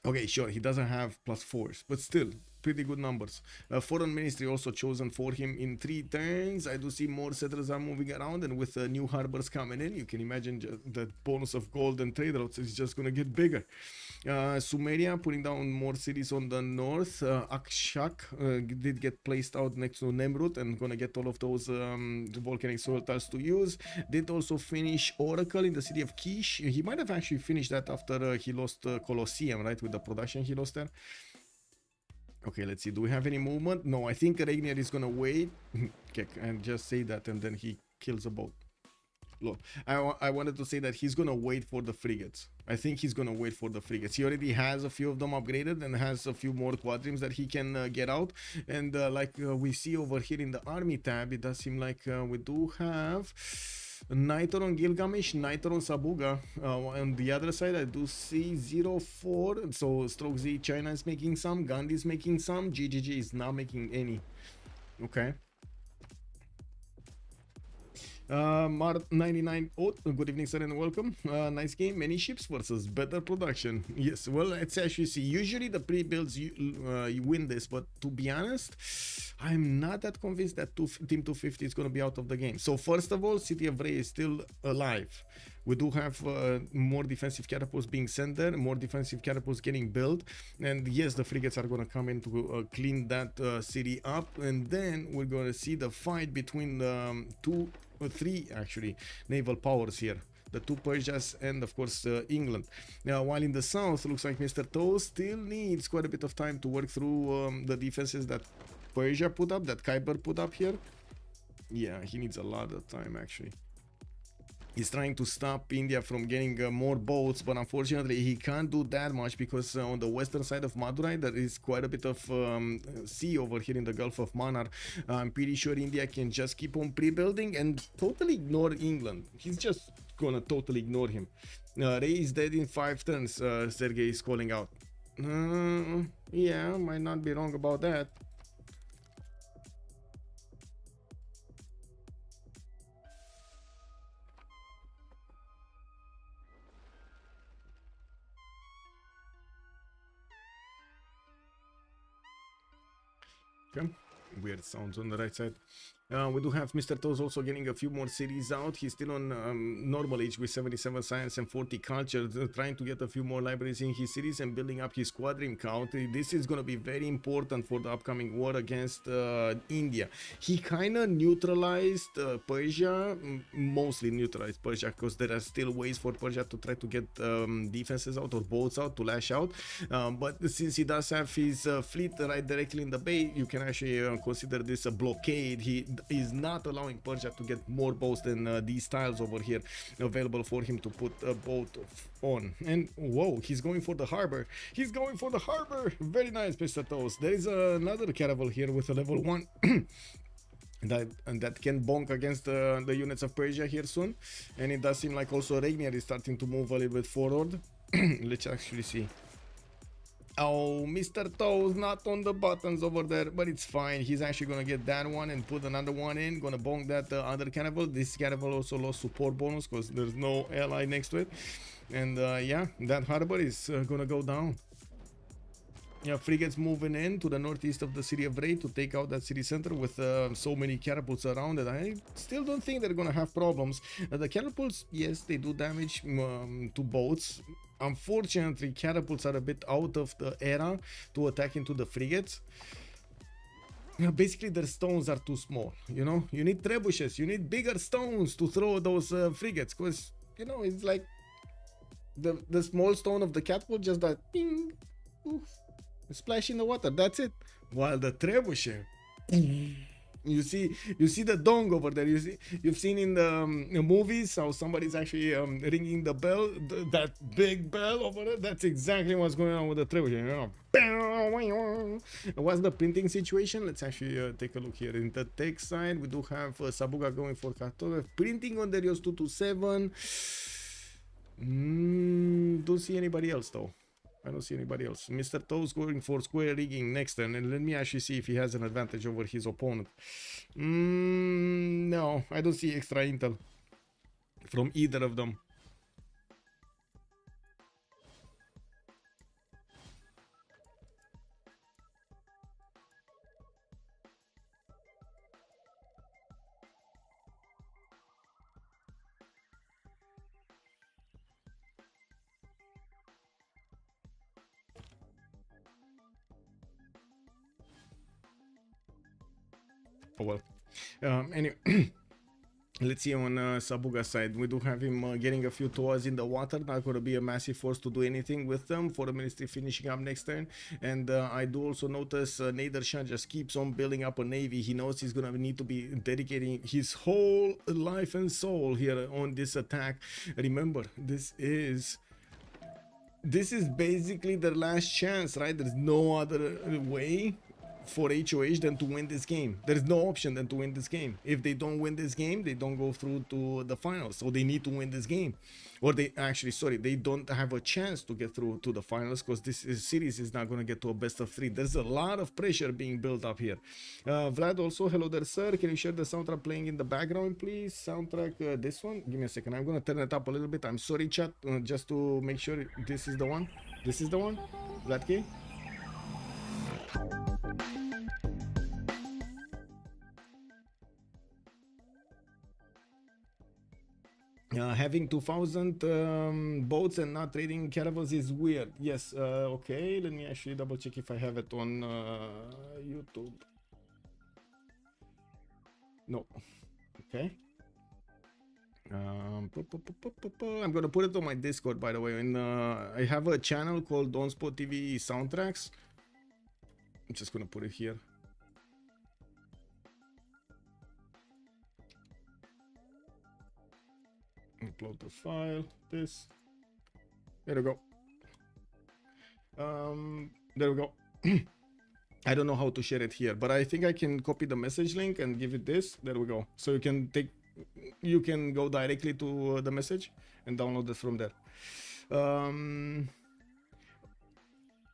Okay, sure, he doesn't have +4s, but still pretty good numbers. Foreign ministry also chosen for him in 3 turns. I do see more settlers are moving around, and with new harbors coming in, you can imagine the bonus of gold and trade routes is just gonna get bigger. Sumeria putting down more cities on the north. Akshak did get placed out next to Nemrut and gonna get all of those volcanic soil tiles to use. Did also finish Oracle in the city of Kish. He might have actually finished that after he lost Colosseum, right, with the production he lost there. Okay, let's see. Do we have any movement? No, I think Regnier is gonna wait. Okay, and just say that, and then he kills a boat. Look, I wanted to say that he's gonna wait for the frigates. I think he's gonna wait for the frigates. He already has a few of them upgraded and has a few more quadrims that he can get out. And like we see over here in the army tab, it does seem like we do have Nader on Gilgamesh, Nader on Sabuga. On the other side, I do see 0-4. So StrokeZ China is making some, Gandhi is making some, GGG is not making any. Okay. Mar99, oh, good evening, sir, and welcome. Nice game, many ships versus better production. Yes, well, let's actually see. Usually the pre-builds you win this, but to be honest, I'm not that convinced that Team 250 is going to be out of the game. So first of all, City of Ray is still alive. We do have more defensive catapults being sent there, more defensive catapults getting built, and yes, the frigates are going to come in to clean that city up, and then we're going to see the fight between three actually naval powers here, the two Persias and of course England. Now, while in the south, looks like Mr. Toe still needs quite a bit of time to work through the defenses that Persia put up, that Kiber put up here. Yeah, he needs a lot of time actually. He's trying to stop India from getting more boats, but unfortunately he can't do that much because on the western side of Madurai there is quite a bit of sea over here in the Gulf of Mannar. I'm pretty sure India can just keep on pre-building and totally ignore England. He's just gonna totally ignore him. Ray is dead in 5 turns, Sergei is calling out. Yeah, might not be wrong about that. Okay. Weird sounds on the right side. We do have Mr. Toes also getting a few more cities out. He's still on normal age with 77 science and 40 culture, trying to get a few more libraries in his cities and building up his squadron count. This is going to be very important for the upcoming war against India. He kind of neutralized Persia, mostly neutralized Persia, because there are still ways for Persia to try to get defenses out or boats out to lash out. But since he does have his fleet right directly in the bay, you can actually consider this a blockade. He is not allowing Persia to get more boats than these tiles over here available for him to put a boat on. And whoa, he's going for the harbor. He's going for the harbor. Very nice, Mr. Toes. There is another caravel here with a level 1 that can bonk against the units of Persia here soon. And it does seem like also Regnier is starting to move a little bit forward. Let's actually see. Oh, Mr. Toes not on the buttons over there, but it's fine. He's actually gonna get that one and put another one in. Gonna bonk that other caravel. This caravel also lost support bonus because there's no ally next to it. And yeah, that harbor is gonna go down. Yeah, frigates moving in to the northeast of the city of Ray to take out that city center with so many catapults around it. I still don't think they're gonna have problems. The catapults, yes, they do damage to boats. Unfortunately, catapults are a bit out of the era to attack into the frigates. Basically, their stones are too small, you know? You need trebuchets, you need bigger stones to throw those frigates, because, you know, it's like the small stone of the catapult, just that ping, oof, splash in the water, that's it. While the trebuchet, you see the dong over there. You've seen in the movies how somebody's actually ringing the bell, that big bell over there. That's exactly what's going on with the trebuchet. You know? What's the printing situation? Let's actually take a look here. In the tech side, we do have Sabuga going for Katove, printing on Derios 227. Don't see anybody else though. I don't see anybody else. Mr. Toes going for square rigging next turn, and let me actually see if he has an advantage over his opponent. No, I don't see extra intel from either of them. Oh well. Anyway, let's see on Sabuga's side. We do have him getting a few tours in the water. Not going to be a massive force to do anything with them. For the ministry finishing up next turn. And I do also notice Nader Shah just keeps on building up a navy. He knows he's going to need to be dedicating his whole life and soul here on this attack. Remember, this is basically their last chance, right? There's no other way for HOH than to win this game. There's no option than to win this game. If they don't win this game, they don't go through to the finals. So they need to win this game. Or they actually, sorry, they don't have a chance to get through to the finals because series is not going to get to a best of 3. There's a lot of pressure being built up here. Vlad also, hello there, sir. Can you share the soundtrack playing in the background, please? Soundtrack, this one? Give me a second. I'm going to turn it up a little bit. I'm sorry, chat, just to make sure this is the one. This is the one? Vlad K? Having 2,000 boats and not trading caravels is weird. Yes, okay, let me actually double check if I have it on YouTube. No. Okay. I'm gonna put it on my Discord, by the way. And I have a channel called OnSpotTV Soundtracks. I'm just gonna put it here. Upload the file. This. There we go. There we go. I don't know how to share it here, but I think I can copy the message link and give it this. There we go. So you can go directly to the message and download it from there.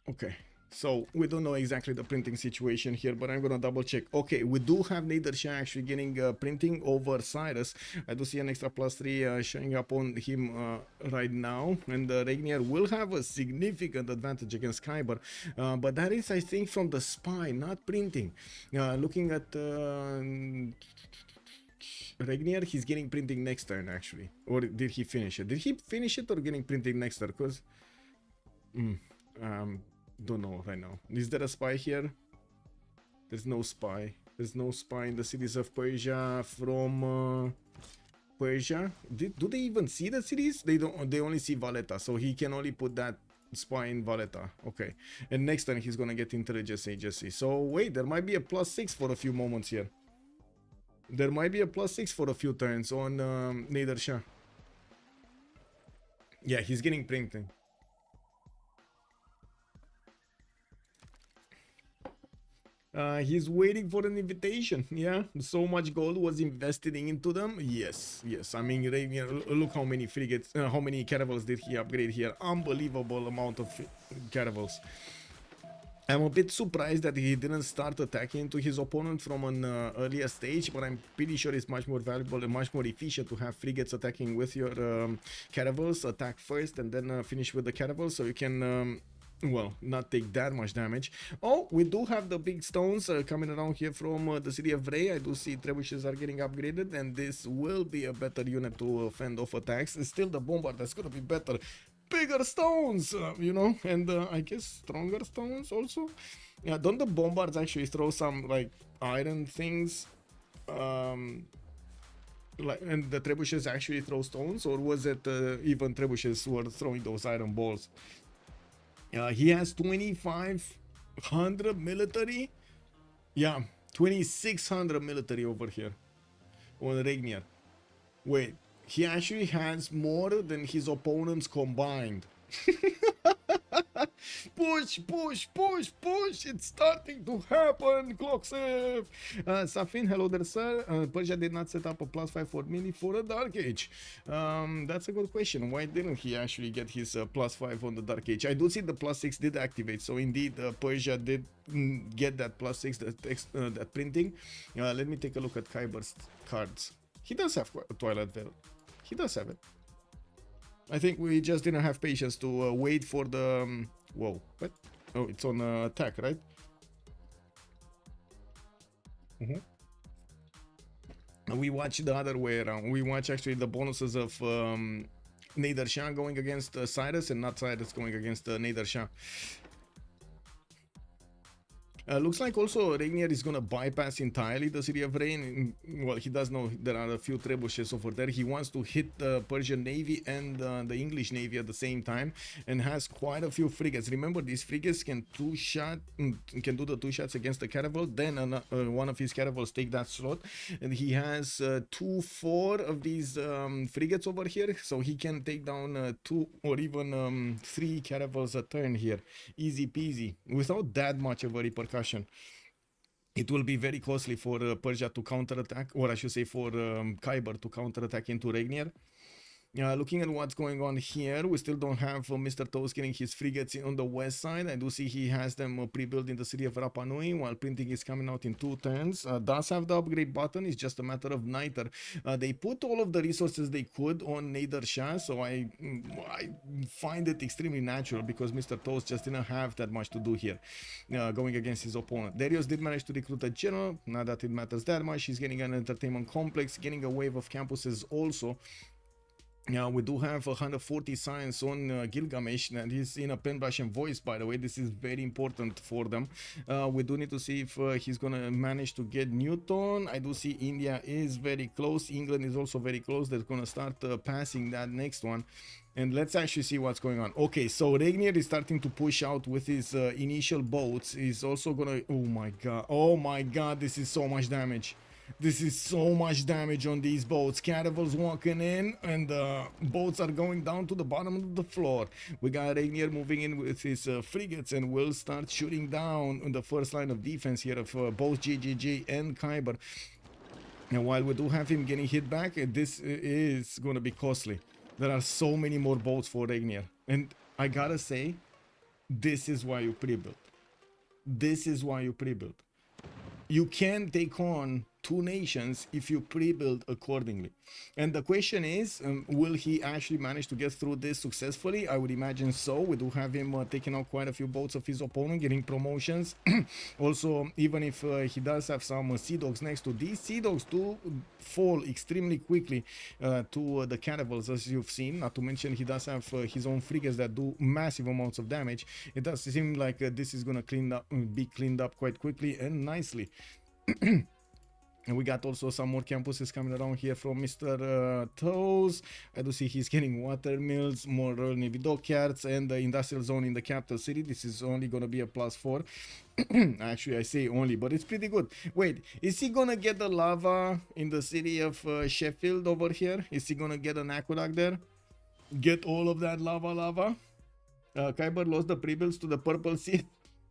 Okay. So we don't know exactly the printing situation here, but I'm gonna double check. Okay, we do have Nader Shah actually getting printing over Cyrus. I do see an extra +3 showing up on him right now, and Regnier will have a significant advantage against Kiber, but that is, I think, from the spy, not printing. Looking at Regnier, he's getting printing next turn actually, or did he finish it? Did he finish it or getting printing next turn? Because don't know right now. Is there a spy here? There's no spy. There's no spy in the cities of Persia from Persia. Do they even see the cities? They don't. They only see Valletta, so he can only put that spy in Valletta. Okay, and next time he's gonna get intelligence agency. So wait, there might be a +6 for a few moments here. There might be a +6 for a few turns on Nader Shah. Yeah, he's getting printing. He's waiting for an invitation. Yeah, so much gold was invested into them. Yes. I mean, look how many frigates, how many caravels did he upgrade here? Unbelievable amount of caravels. I'm a bit surprised that he didn't start attacking into his opponent from an earlier stage, but I'm pretty sure it's much more valuable and much more efficient to have frigates attacking with your caravels. Attack first and then finish with the caravels, so you can well, not take that much damage. Oh, we do have the big stones coming around here from the city of Ray. I do see trebuchets are getting upgraded, and this will be a better unit to fend off attacks. It's still the bombard that's gonna be better. Bigger stones, you know, and I guess stronger stones also. Yeah, don't the bombards actually throw some like iron things? Like, and the trebuchets actually throw stones, or was it even trebuchets who were throwing those iron balls? He has 2,500 military. Yeah, 2,600 military over here on Regnier. Wait, he actually has more than his opponents combined. Push. It's starting to happen. CWC. Safin, hello there, sir. Persia did not set up a +5 for Mini for a Dark Age. That's a good question. Why didn't he actually get his +5 on the Dark Age? I do see the +6 did activate, so indeed Persia did get that +6, that printing. Let me take a look at Kiber's cards. He does have Twilight Veil. He does have it. I think we just didn't have patience to wait for the... whoa, what? Oh, it's on attack, right? We watch the other way around. We watch actually the bonuses of Nader Shah going against Cyrus, and not Cyrus going against Nader Shah. Looks like also Regnier is gonna bypass entirely the city of Rain. Well, he does know there are a few trebuchets over there. He wants to hit the Persian Navy and the English Navy at the same time, and has quite a few frigates. Remember, these frigates can do the 2 shots against the caravel. Then one of his caravels take that slot, and he has 4 of these frigates over here, so he can take down 2 or even 3 caravels a turn here, easy peasy, without that much of a repercussion. it will be very costly for Persia to counterattack, or I should say for Kiber to counterattack into Regnier. Looking at what's going on here, we still don't have Mr. Toast getting his frigates on the west side. I do see he has them pre-built in the city of Rapa Nui, while printing is coming out in 2 turns. Does have the upgrade button, it's just a matter of Nader. They put all of the resources they could on Nader Shah, so I find it extremely natural because Mr. Toast just didn't have that much to do here going against his opponent. Derios did manage to recruit a general, not that it matters that much. He's getting an entertainment complex, getting a wave of campuses also. Yeah, we do have 140 science on Gilgamesh, and he's in a pen brush and voice, by the way. This is very important for them. We do need to see if he's gonna manage to get Newton. I do see India is very close. England is also very close. They're gonna start passing that next one. And let's actually see what's going on. Okay, so Regnier is starting to push out with his initial boats. He's also gonna... Oh my god, this is so much damage. This is so much damage on these boats. Caravels walking in and boats are going down to the bottom of the floor. We got Regnier moving in with his frigates and will start shooting down on the first line of defense here of both GGG and Kiber. And while we do have him getting hit back, this is going to be costly. There are so many more boats for Regnier. And I gotta say, this is why you pre-build. This is why you pre-build. You can take on 2 nations if you pre-build accordingly. And the question is, will he actually manage to get through this successfully? I would imagine so. We do have him taking out quite a few boats of his opponent, getting promotions. Also, even if he does have some Sea Dogs next to, these Sea Dogs do fall extremely quickly to the caravels, as you've seen. Not to mention he does have his own frigates that do massive amounts of damage. It does seem like this is going to be cleaned up quite quickly and nicely. And we got also some more campuses coming around here from Mr. Toes. I do see he's getting water mills, more Navy dockyards, and the industrial zone in the capital city. This is only going to be a +4. Actually, I say only, but it's pretty good. Wait, is he going to get the lava in the city of Sheffield over here? Is he going to get an aqueduct there? Get all of that lava? Kiber lost the pre-builds to the Purple Sea.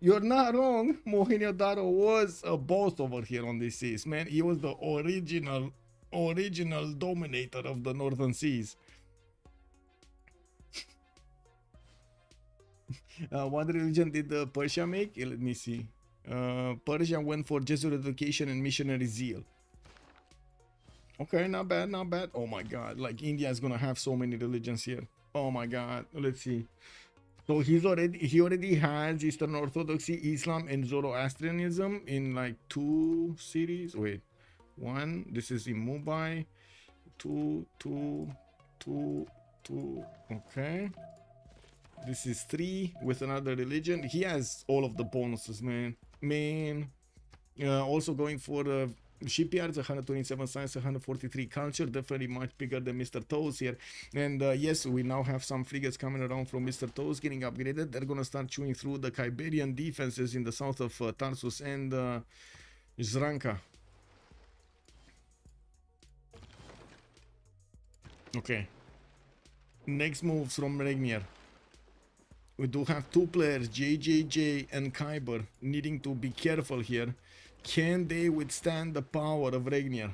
You're not wrong. Mohenjo-daro was a boss over here on these seas, man. He was the original dominator of the northern seas. What religion did Persia make? Let me see. Persia went for Jesuit education and missionary zeal. Okay, not bad, not bad. Oh my god, like India is gonna have so many religions here. Oh my god, let's see. So he already has Eastern Orthodoxy, Islam, and Zoroastrianism in like 2 cities. Wait, 1. This is in Mumbai. 2. Okay. This is 3 with another religion. He has all of the bonuses, man. Also going for shipyards, 127 science, 143 culture, definitely much bigger than Mr. Toes here. And yes, we now have some frigates coming around from Mr. Toes getting upgraded. They're gonna start chewing through the Kiberian defenses in the south of Tarsus and Zranka. Okay, next moves from Regnier. We do have 2 players, JJJ and Kiber, needing to be careful here. Can they withstand the power of Regnier?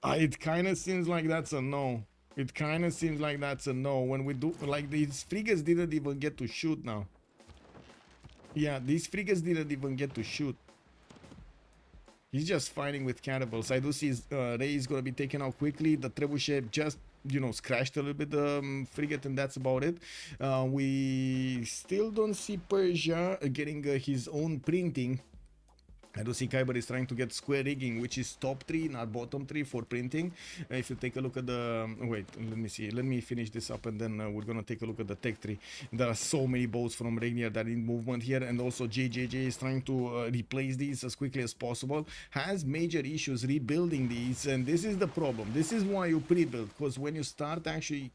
It kind of seems like that's a no. It kind of seems like that's a no. When we do, like, these frigates didn't even get to shoot now. Yeah, these frigates didn't even get to shoot. He's just fighting with cannibals. I do see Ray is going to be taken out quickly. The trebuchet just, you know, scratched a little bit the frigate, and that's about it. We still don't see Persia getting his own printing. I do see Kiber is trying to get square rigging, which is top 3, not bottom 3 for printing. If you take a look at the... wait, let me see. Let me finish this up, and then we're going to take a look at the tech tree. There are so many boats from Regnier that are in movement here, and also JJJ is trying to replace these as quickly as possible. Has major issues rebuilding these, and this is the problem. This is why you pre-build, because when you start actually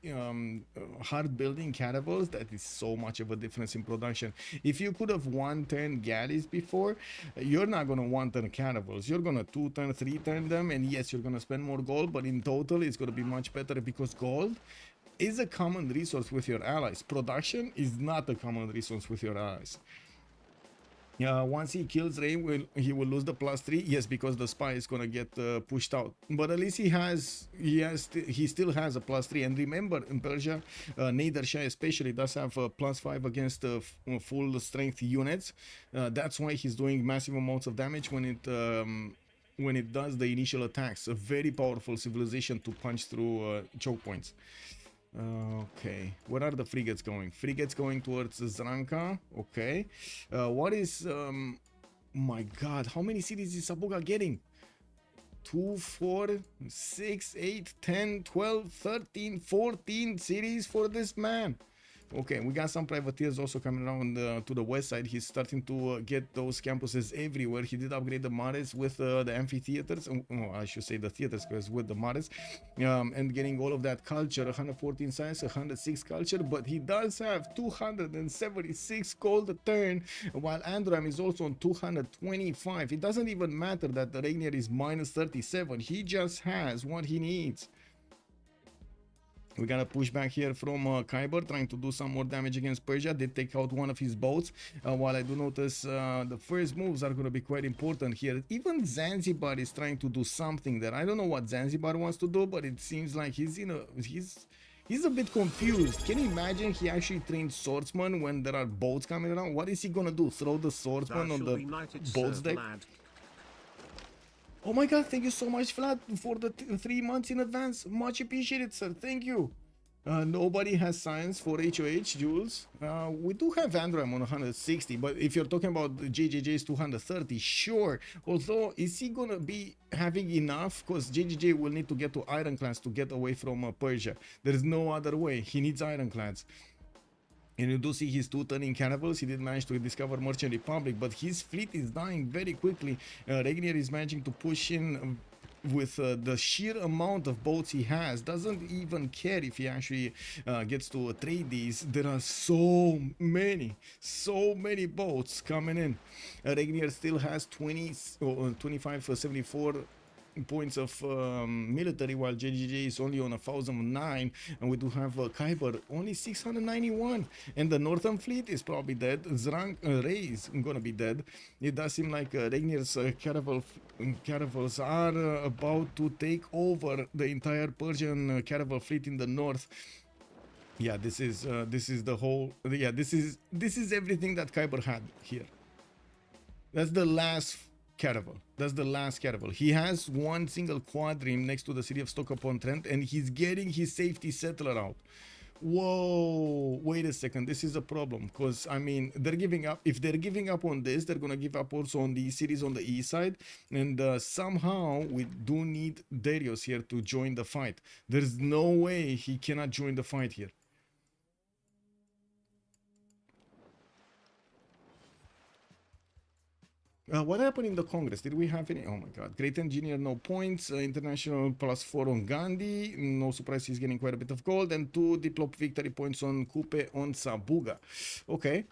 hard building caravels, that is so much of a difference in production. If you could have 1-turn galleys before, you're not going to 1-turn caravels. You're going to 2-turn, 3-turn them, and yes, you're going to spend more gold, but in total it's going to be much better because gold is a common resource with your allies. Production is not a common resource with your allies. Once he kills Ray, he will lose the +3. Yes, because the spy is gonna get pushed out. But at least he still has a +3. And remember, in Persia, Nader Shah especially does have a +5 against full strength units. That's why he's doing massive amounts of damage when it does the initial attacks. A very powerful civilization to punch through choke points. Okay, where are the frigates going? Frigates going towards Zranka. Okay, what is my god, how many cities is Sabuga getting? 2, 4, 6, 8, 10, 12, 13, 14 cities for this man. Okay, we got some privateers also coming around to the west side. He's starting to get those campuses everywhere. He did upgrade the mares with the amphitheaters. Oh, I should say the theaters, because with the mares. And getting all of that culture, 114 science, 106 culture. But he does have 276 gold a turn, while Androam is also on 225. It doesn't even matter that the Regnier is -37. He just has what he needs. We gotta push back here from Kiber, trying to do some more damage against Persia. They take out one of his boats. While I do notice the first moves are gonna be quite important here. Even Zanzibar is trying to do something there. I don't know what Zanzibar wants to do, but it seems like he's a bit confused. Can you imagine he actually trained swordsman when there are boats coming around? What is he gonna do? Throw the swordsman on the boats deck? Oh my god, thank you so much, Vlad, for the 3 months in advance. Much appreciated, sir. Thank you. Nobody has science for HOH, Jules. We do have Androam on 160, but if you're talking about JJJ's 230, sure. Although, is he gonna be having enough? Because JJJ will need to get to ironclads to get away from Persia. There is no other way. He needs ironclads. And you do see his 2 turning cannibals. He did manage to discover Merchant Republic, but his fleet is dying very quickly. Regnier is managing to push in with the sheer amount of boats he has. Doesn't even care if he actually gets to trade these. There are so many boats coming in. Regnier still has 25 for 74 points of military, while JJJ is only on 1009, and we do have Kiber only 691, and the northern fleet is probably dead. Ray is gonna be dead. It does seem like Regnier's caravels are about to take over the entire Persian caravel fleet in the north. Yeah, this is the whole. Yeah, this is everything that Kiber had here. That's the last caravel. That's the last caravel. He has one single quadrime next to the city of Stoke-upon-Trent, and he's getting his safety settler out. Whoa, wait a second. This is a problem, because I mean, they're giving up. If they're giving up on this, they're gonna give up also on these cities on the east side, and somehow we do need Derios here to join the fight. There's no way he cannot join the fight here. What happened in the Congress? Did we have any? Oh my god. Great engineer, no points. International +4 on Gandhi. No surprise, he's getting quite a bit of gold. And 2 diplop victory points on Kupe on Sabuga. Okay.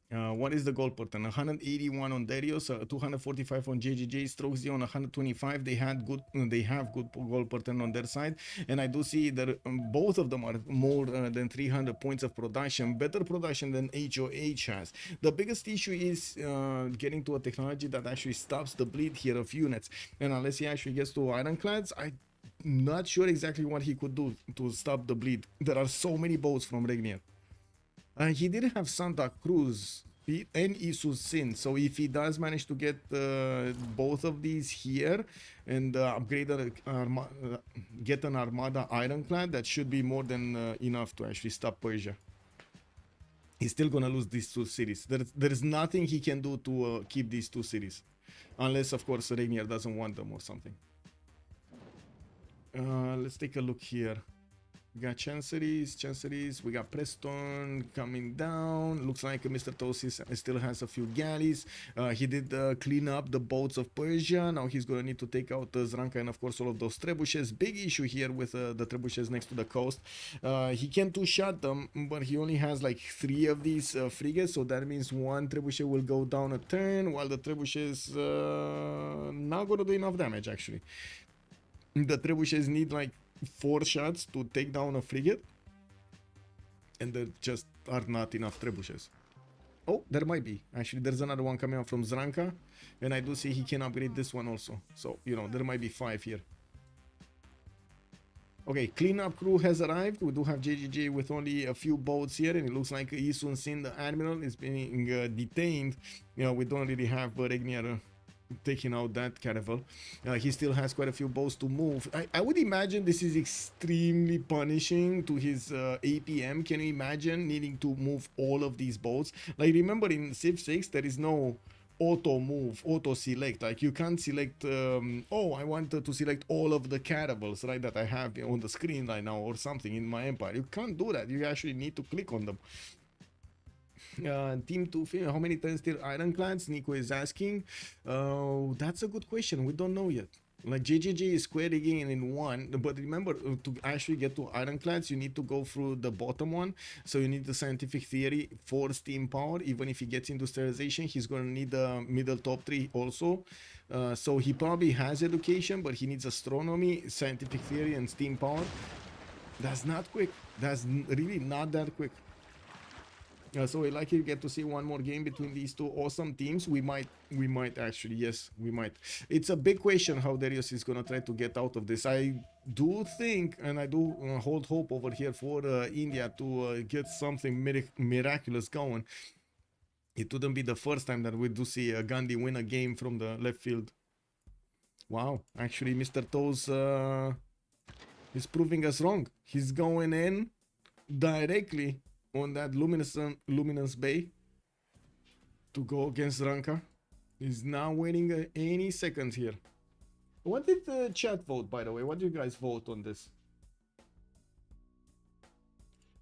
What is the gold pattern? 181 on Derios, 245 on JJJ, StrokeZ on 125. They have good gold pattern on their side, and I do see that both of them are more than 300 points of production, better production than HOH has. The biggest issue is getting to a technology that actually stops the bleed here of units, and unless he actually gets to ironclads, I'm not sure exactly what he could do to stop the bleed. There are so many boats from Regnier. He didn't have Santa Cruz and Isus Sin, so if he does manage to get both of these here and upgrade get an Armada ironclad, that should be more than enough to actually stop Persia. He's still gonna lose these 2 cities. There is nothing he can do to keep these 2 cities, unless of course Regnier doesn't want them or something. Let's take a look here. We got Chanceries, we got Preston coming down. Looks like Mr. Tosis still has a few galleys. He did clean up the boats of Persia. Now he's gonna need to take out Zranka and of course all of those trebuchets. Big issue here with the trebuchets next to the coast. He can 2-shot them, but he only has like 3 of these frigates, so that means 1 trebuchet will go down a turn, while the trebuchets not gonna do enough damage actually. The trebuchets need like 4 shots to take down a frigate, and there just are not enough trebuchets. Oh, there might be. Actually, there's another one coming out from Zranka, and I do see he can upgrade this one also. So, you know, there might be 5 here. Okay, cleanup crew has arrived. We do have JJJ with only a few boats here, and it looks like Isun Sin, the admiral, is being detained. You know, we don't really have Regnier taking out that caravel. He still has quite a few boats to move. I would imagine this is extremely punishing to his APM. Can you imagine needing to move all of these boats? Like, remember in Civ6 there is no auto move, auto select. Like, you can't select oh, I want to select all of the caravels, right, that I have on the screen right now or something in my empire. You can't do that. You actually need to click on them. Team 2, how many times still ironclads? Nico is asking. That's a good question. We don't know yet. Like, JJJ is squaring in 1, but remember, to actually get to ironclads, you need to go through the bottom one. So you need the scientific theory for steam power. Even if he gets industrialization, he's going to need the middle top 3 also. So he probably has education, but he needs astronomy, scientific theory, and steam power. That's not quick. That's really not that quick. So we're likely to get to see one more game between these two awesome teams. We might actually, yes, we might. It's a big question how Derios is gonna try to get out of this. I do think, and I do hold hope over here for India to get something miraculous going. It wouldn't be the first time that we do see Gandhi win a game from the left field. Wow, actually Mr. Toes is proving us wrong. He's going in directly on that luminous bay to go against Ranka. He's now waiting any second here. What did the chat vote, by the way? What do you guys vote on this?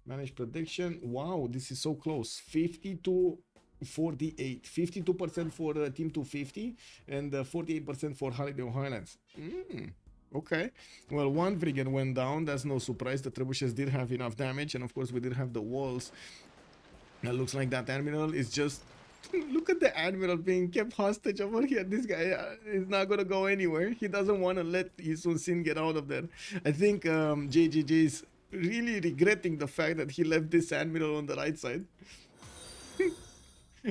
Manage prediction. Wow, this is so close. 52-48. 52% for Team 250 and 48% for Highlands. Okay, well, one frigate went down. That's no surprise. The trebuchets did have enough damage, and of course we did have the walls. It looks like that admiral is just... Look at the admiral being kept hostage over here. This guy is not gonna go anywhere. He doesn't want to let Isun Sin get out of there. I think JJJ is really regretting the fact that he left this admiral on the right side.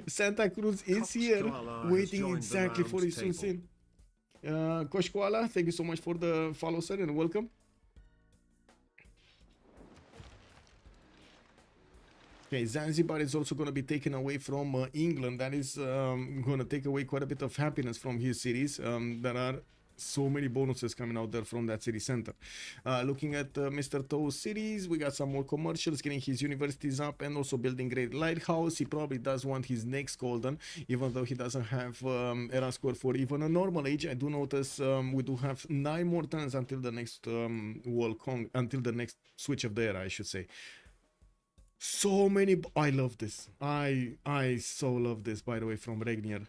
Santa Cruz is here, waiting exactly for Isun Sin. Koshkoala, thank you so much for the follow, sir, and welcome. Okay, Zanzibar is also going to be taken away from England. That is going to take away quite a bit of happiness from his cities. There are so many bonuses coming out there from that city center. Looking at Mr. Toe's cities, we got some more commercials, getting his universities up, and also building great lighthouse. He probably does want his next golden, even though he doesn't have era score for even a normal age. I do notice we do have 9 more turns until the next until the next switch of the era, I should say. So many. I love this. I so love this, by the way, from Regnier.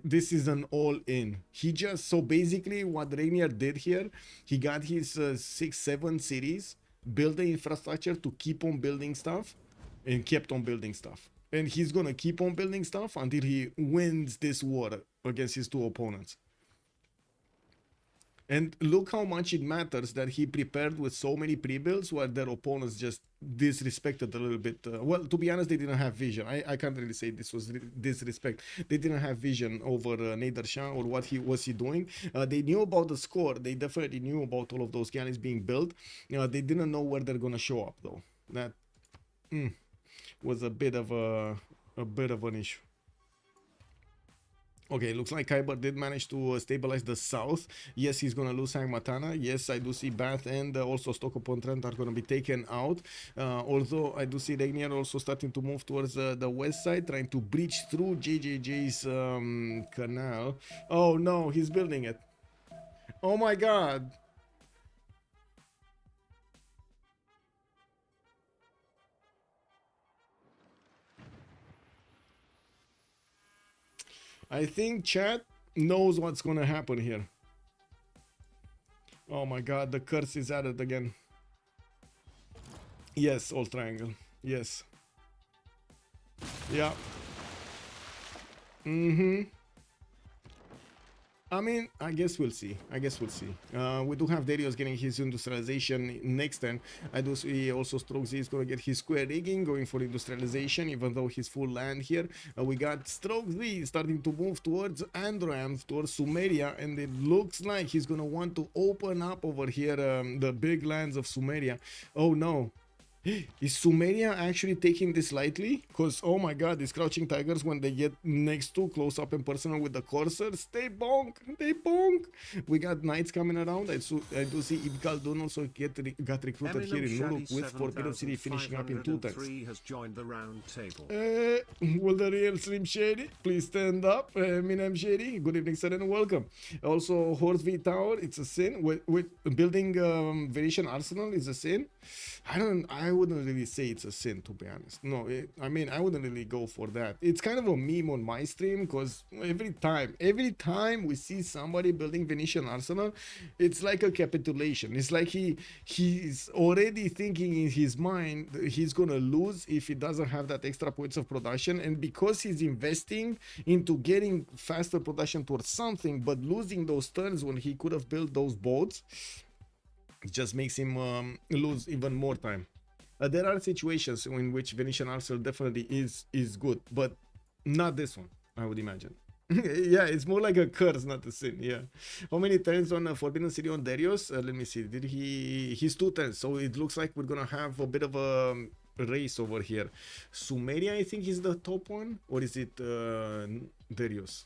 This is an all-in. He just, so basically what Regnier did here, he got his 6-7 cities, built the infrastructure to keep on building stuff, and kept on building stuff. And he's gonna keep on building stuff until he wins this war against his 2 opponents. And look how much it matters that he prepared with so many pre-builds while their opponents just disrespected a little bit. Well, to be honest, they didn't have vision. I can't really say this was disrespect. They didn't have vision over Nader Shah or what was he doing. They knew about the score. They definitely knew about all of those galleys being built. They didn't know where they're gonna show up though. That was a bit of an issue. Okay, looks like Kiber did manage to stabilize the south. Yes, he's going to lose Hangmatana. Yes, I do see Bath and also Stoke-upon-Trent are going to be taken out. Although I do see Regnier also starting to move towards the west side, trying to breach through JJJ's canal. Oh no, he's building it. Oh my god. I think chat knows what's gonna happen here. Oh my god, the curse is added again. Yes, all triangle. Yes. Yeah. I mean, I guess we'll see. We do have Derios getting his industrialization next turn. I do see also StrokeZ is going to get his square rigging, going for industrialization, even though he's full land here. We got StrokeZ starting to move towards Androam, towards Sumeria, and it looks like he's going to want to open up over here the big lands of Sumeria. Oh no. Is Sumeria actually taking this lightly? Because, oh my god, these crouching tigers, when they get next to close up and personal with the coursers, they bonk. We got knights coming around. I do see Ibkaldun also got recruited here in Nuruk with Forbidden City finishing up in 2 times. Has joined the round table. Will the real Slim Shady please stand up? Eminem Shady, good evening, sir, and welcome. Also, Horse V Tower, it's a sin. With building Venetian Arsenal is a sin. I wouldn't really say it's a sin, to be honest. No, I mean, I wouldn't really go for that. It's kind of a meme on my stream, because every time we see somebody building Venetian Arsenal, it's like a capitulation. It's like he's already thinking in his mind that he's gonna lose if he doesn't have that extra points of production, and because he's investing into getting faster production towards something, but losing those turns when he could have built those boats, it just makes him lose even more time. There are situations in which Venetian Arsenal definitely is good, but not this one, I would imagine. Yeah, it's more like a curse, not a sin. Yeah. How many turns on Forbidden City on Derios? Let me see. He's 2 turns, so it looks like we're gonna have a bit of a race over here. Sumeria, I think, is the top one, or is it Derios?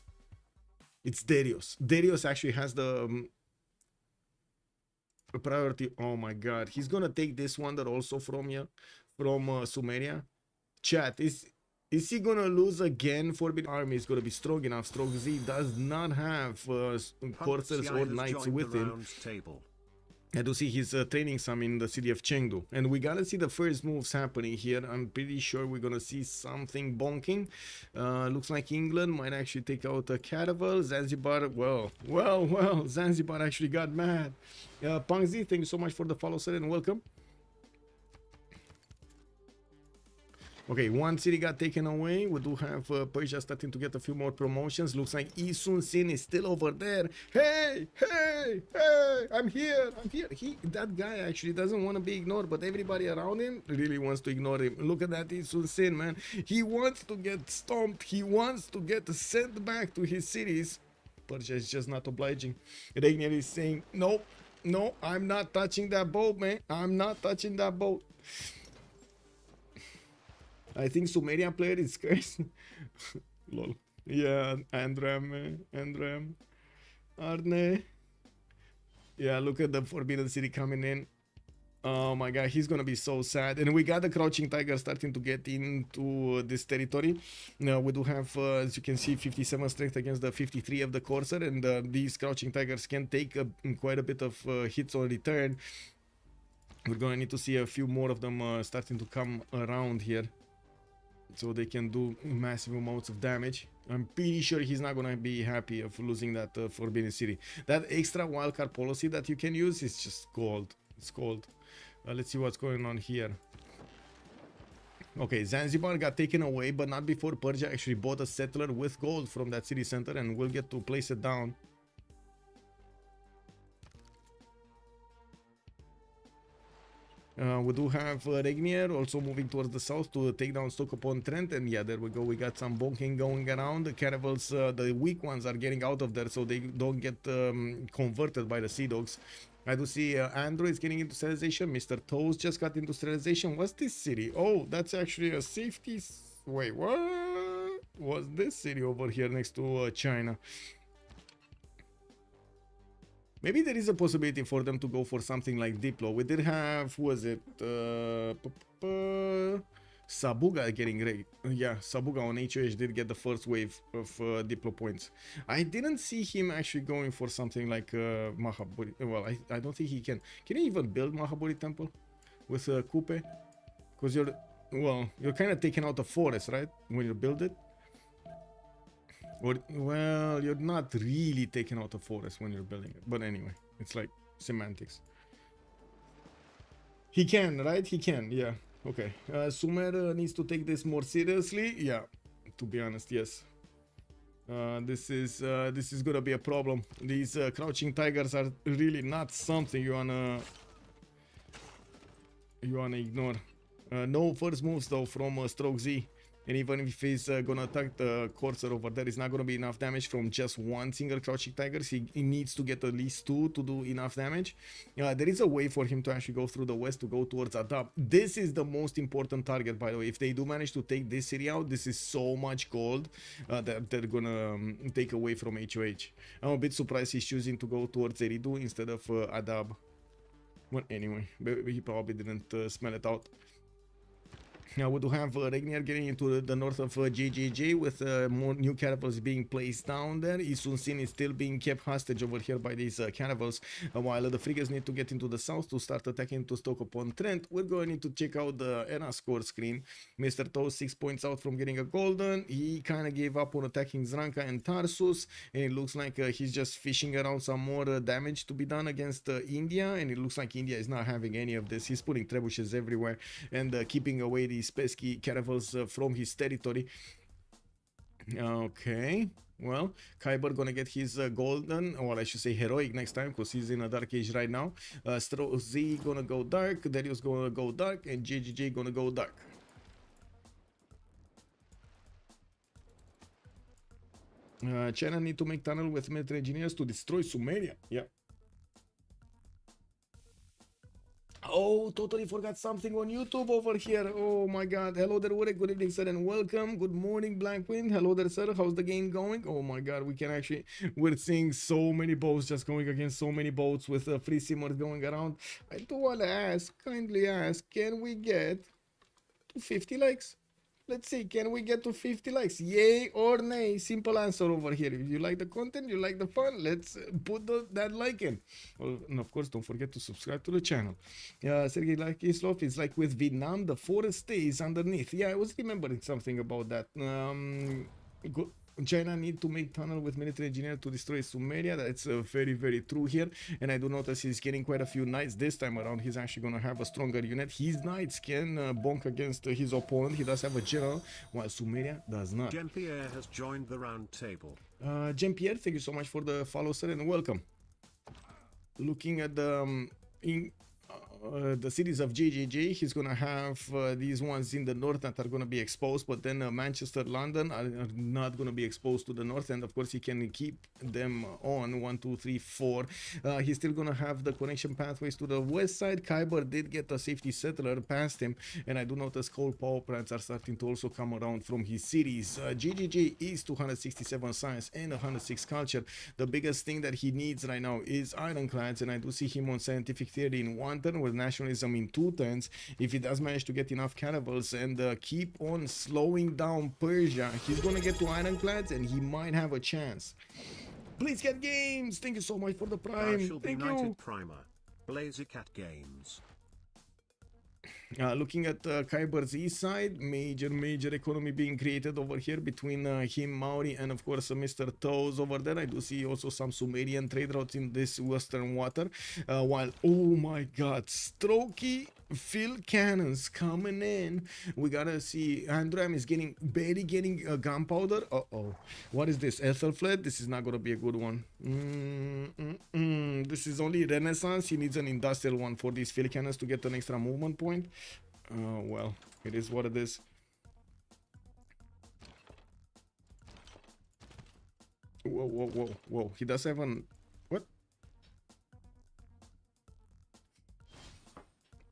It's Derios. Derios actually has the priority. Oh my god, he's gonna take this wonder also from Sumeria. Chat, is he gonna lose again? Forbidden Army is gonna be strong enough. StrokeZ does not have coursers or knights with him. I do see he's training some in the city of Chengdu, and we gotta see the first moves happening here. I'm pretty sure we're gonna see something bonking. Looks like England might actually take out a caravel. Zanzibar, well, Zanzibar actually got mad. Pangzi, thank you so much for the follow, sir, and welcome. Okay, one city got taken away. We do have Persia starting to get a few more promotions. Looks like Isun Sin is still over there. Hey, I'm here. That guy actually doesn't want to be ignored, but everybody around him really wants to ignore him. Look at that Isun Sin, man. He wants to get stomped. He wants to get sent back to his cities. Persia is just not obliging. Regnier is saying, no, I'm not touching that boat, man. I'm not touching that boat. I think Sumeria player is cursed. Lol. Yeah, Androam. Arne. Yeah, look at the Forbidden City coming in. Oh my god, he's gonna be so sad. And we got the Crouching Tiger starting to get into this territory. Now we do have, as you can see, 57 strength against the 53 of the Corsair, and these Crouching Tigers can take quite a bit of hits on return. We're gonna need to see a few more of them starting to come around here, so they can do massive amounts of damage. I'm pretty sure he's not gonna be happy of losing that Forbidden City. That extra wildcard policy that you can use is just gold. It's gold. Let's see what's going on here. Okay, Zanzibar got taken away, but not before Persia actually bought a settler with gold from that city center, and we'll get to place it down. We do have Regnier also moving towards the south to take down Stoke-upon-Trent, and yeah, there we go. We got some bonking going around. The caravels, the weak ones, are getting out of there so they don't get converted by the Sea Dogs. I do see Android is getting industrialization. Mr. Toes just got industrialization. What's this city? Oh, that's actually a safety. Wait, what? What's this city over here next to China? Maybe there is a possibility for them to go for something like Diplo. We did have, who was it? Sabuga getting ready. Yeah, Sabuga on HOH did get the first wave of Diplo points. I didn't see him actually going for something like Mahaburi. Well, I don't think he can. Can you even build Mahaburi Temple with Kupe? Because you're kind of taking out the forest, right? When you build it. Or, well, you're not really taking out the forest when you're building it. But anyway, it's like semantics. He can, right? He can, yeah. Okay. Sumer needs to take this more seriously. Yeah, to be honest, yes. This is gonna be a problem. These crouching tigers are really not something you wanna ignore. No first moves though from StrokeZ, and even if he's gonna attack the courser over there, it's not gonna be enough damage from just one single crouching tiger. He needs to get at least two to do enough damage. There is a way for him to actually go through the west to go towards Adab. This is the most important target, by the way. If they do manage to take this city out, this is so much gold that they're gonna take away from HOH. I'm a bit surprised he's choosing to go towards Eridu instead of Adab. Well, anyway, he probably didn't smell it out. Now we do have Regnier getting into the north of GGG with more new caravels being placed down there. Isunsin is still being kept hostage over here by these caravels, while the frigates need to get into the south to start attacking to Stoke-upon-Trent. We're going to check out the ERA score screen. Mr. Toes 6 points out from getting a golden. He kind of gave up on attacking Zranka and Tarsus, and it looks like he's just fishing around some more damage to be done against India, and it looks like India is not having any of this. He's putting trebuchets everywhere and keeping away these pesky caravels from his territory. Okay, well, Kiber gonna get his golden, or I should say heroic next time, because he's in a dark age right now. StrokeZ gonna go dark, Derios gonna go dark, and GGG gonna go dark. China need to make tunnel with military engineers to destroy Sumeria. Yeah. Oh, totally forgot something on YouTube over here. Oh my god. Hello there, Urek. Good evening, sir, and welcome. Good morning, Blackwind. Hello there, sir. How's the game going? Oh my god, we're seeing so many boats just going against so many boats with free simmers going around. I do want to ask, kindly ask, can we get to 50 likes? Let's see, can we get to 50 likes? Yay or nay? Simple answer over here. If you like the content, you like the fun, let's put that like in. Well, and of course, don't forget to subscribe to the channel. Sergey Lakislov is like with Vietnam, the forest stays underneath. Yeah, I was remembering something about that. China need to make tunnel with military engineer to destroy Sumeria. That's very, very true here. And I do notice he's getting quite a few knights this time around. He's actually going to have a stronger unit. His knights can bonk against his opponent. He does have a general, while Sumeria does not. Jean-Pierre has joined the round table. Jean-Pierre, thank you so much for the follow, sir, and welcome. Looking at the the cities of GGG, he's gonna have these ones in the north that are gonna be exposed, but then Manchester, London are not gonna be exposed to the north, and of course he can keep them on 1, 2, 3, 4. He's still gonna have the connection pathways to the west side. Kiber did get a safety settler past him, and I do notice coal power plants are starting to also come around from his cities. GGG is 267 science and 106 culture. The biggest thing that he needs right now is ironclads, and I do see him on scientific theory in 1 turn, with nationalism in 2 turns. If he does manage to get enough caravels and keep on slowing down Persia, he's gonna get to ironclads and he might have a chance. Please get games. Thank you so much for the prime. Thank you. Primer. Blazycat Games. Looking at Kiber's east side, major economy being created over here between him, Maori, and of course Mr. Toes over there. I do see also some Sumerian trade routes in this western water. While, oh my god, Strokey field cannons coming in. We gotta see, Androam is barely getting gunpowder. Uh-oh. What is this? Ethelfled? This is not gonna be a good one. This is only Renaissance. He needs an industrial one for these field cannons to get an extra movement point. Well, it is what it is. Whoa. He does have an... What?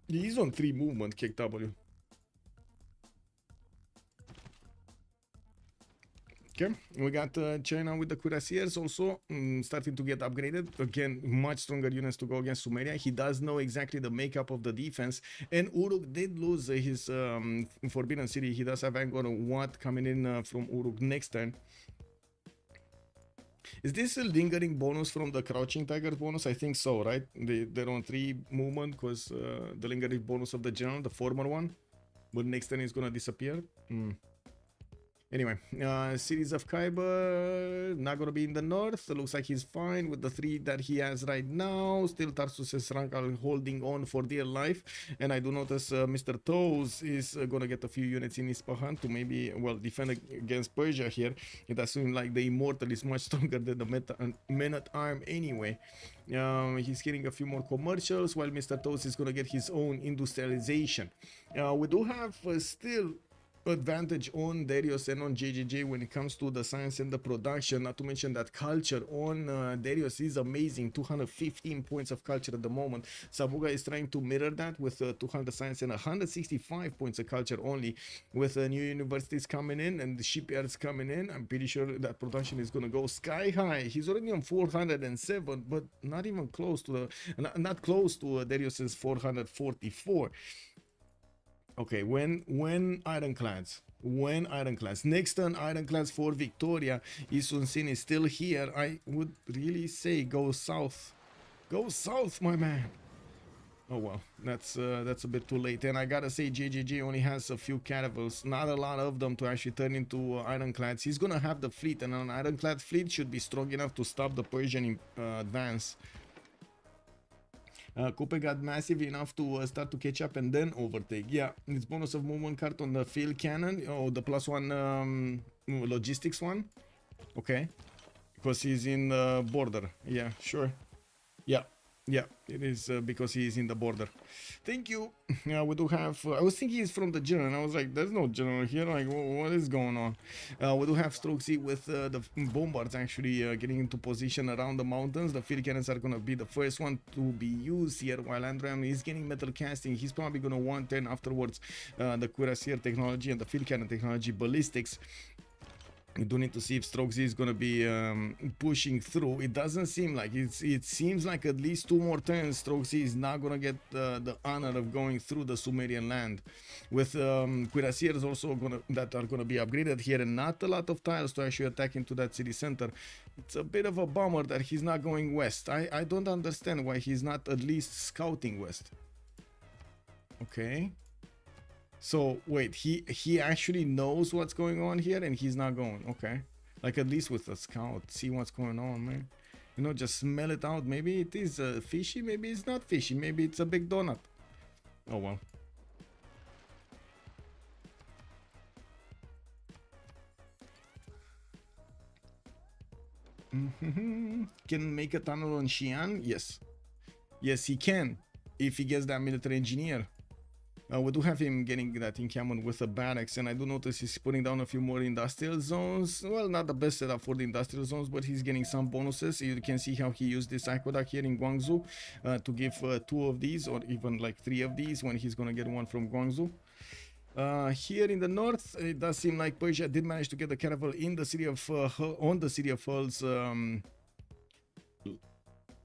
He's on 3 movement, kick W. Okay, we got China with the cuirassiers also starting to get upgraded. Again, much stronger units to go against Sumeria. He does know exactly the makeup of the defense. And Uruk did lose his Forbidden City. He does have Angkor Wat coming in from Uruk next turn. Is this a lingering bonus from the Crouching Tiger bonus? I think so, right? They're on 3 movement because the lingering bonus of the general, the former one. But next turn is going to disappear. Anyway, cities of Kiber, not gonna be in the north. Looks like he's fine with the 3 that he has right now. Still Tarsus's rank are holding on for dear life. And I do notice Mr. Toes is gonna get a few units in Isfahan to maybe, well, defend against Persia here. It does seem like the Immortal is much stronger than the Men-at-Arm anyway. He's getting a few more commercials while Mr. Toes is gonna get his own industrialization. We do have still advantage on Derios and on JJJ when it comes to the science and the production, not to mention that culture on Derios is amazing. 215 points of culture at the moment. Sabuga is trying to mirror that with 200 science and 165 points of culture only, with new universities coming in and the shipyards coming in. I'm pretty sure that production is going to go sky high. He's already on 407, but not even close to the not close to Derios's 444. Okay, when ironclads, next turn ironclads for Victoria. Isunsin is still here. I would really say go south, my man. Oh well, that's a bit too late. And I gotta say, JJJ only has a few caravels, not a lot of them to actually turn into ironclads. He's gonna have the fleet, and an ironclad fleet should be strong enough to stop the Persian advance. Kupe got massive enough to start to catch up and then overtake. Yeah, it's bonus of movement card on the field cannon. Oh, the +1 logistics one. Okay, because he's in the border. Yeah, sure. Yeah, it is because he is in the border. Thank you. Yeah, we do have. I was thinking he's from the general. I was like, there's no general here. Like, what is going on? We do have StrokeZ with the bombards actually getting into position around the mountains. The field cannons are going to be the first one to be used here, while Androam is getting metal casting. He's probably going to want then afterwards the cuirassier technology and the field cannon technology ballistics. We do need to see if StrokeZ is going to be pushing through. It doesn't seem like it seems like at least 2 more turns StrokeZ is not going to get the honor of going through the Sumerian land, with cuirassiers also that are going to be upgraded here, and not a lot of tiles to actually attack into that city center. It's a bit of a bummer that he's not going west. I don't understand why he's not at least scouting west. Okay. So wait, he actually knows what's going on here and he's not going. Okay, like at least with a scout, see what's going on, man. You know, just smell it out. Maybe it is fishy, maybe it's not fishy, maybe it's a big donut. Oh well. Can make a tunnel on Xi'an? Yes he can, if he gets that military engineer. We do have him getting that encampment with a barracks, and I do notice he's putting down a few more industrial zones. Well, not the best setup for the industrial zones, but he's getting some bonuses. You can see how he used this aqueduct here in Guangzhou to give 2 of these, or even like 3 of these, when he's gonna get one from Guangzhou. Here in the north, it does seem like Persia did manage to get the caravel in the city of on the city of Hull's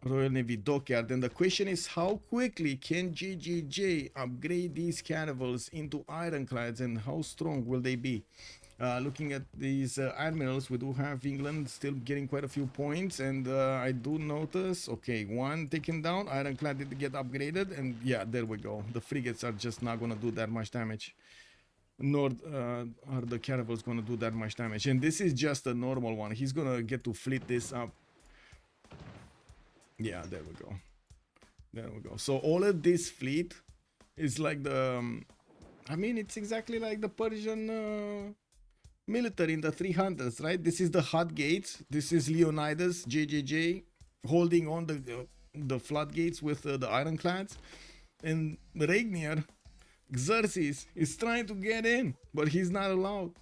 Royal Navy dockyard, and the question is, how quickly can JJJ upgrade these caravels into ironclads, and how strong will they be? Looking at these admirals, we do have England still getting quite a few points, and I do notice, okay, 1 taken down, ironclad did get upgraded, and yeah, there we go. The frigates are just not gonna do that much damage, nor are the caravels gonna do that much damage, and this is just a normal one. He's gonna get to fleet this up. Yeah, there we go. So all of this fleet is like the I mean, it's exactly like the Persian military in the 300s, right? This is the hot gates. This is Leonidas, JJJ, holding on the floodgates with the ironclads, and Regnier, Xerxes, is trying to get in, but he's not allowed.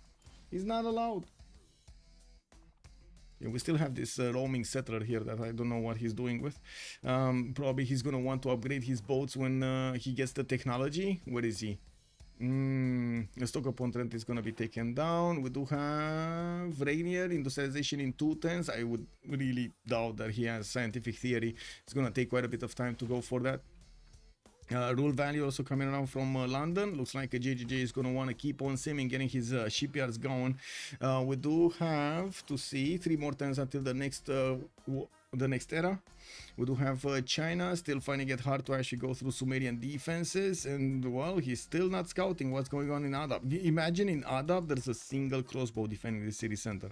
Yeah, we still have this roaming settler here that I don't know what he's doing with. Probably he's gonna want to upgrade his boats when he gets the technology. Where is he? The stock upon Trent is gonna be taken down. We do have Regnier, industrialization in 2 turns. I would really doubt that he has scientific theory. It's gonna take quite a bit of time to go for that. Rule value also coming around from London. Looks like JJJ is going to want to keep on simming, getting his shipyards going. We do have to see 3 more turns until the next era. We do have China still finding it hard to actually go through Sumerian defenses, and well, he's still not scouting what's going on in Adab. Imagine in Adab there's a single crossbow defending the city center.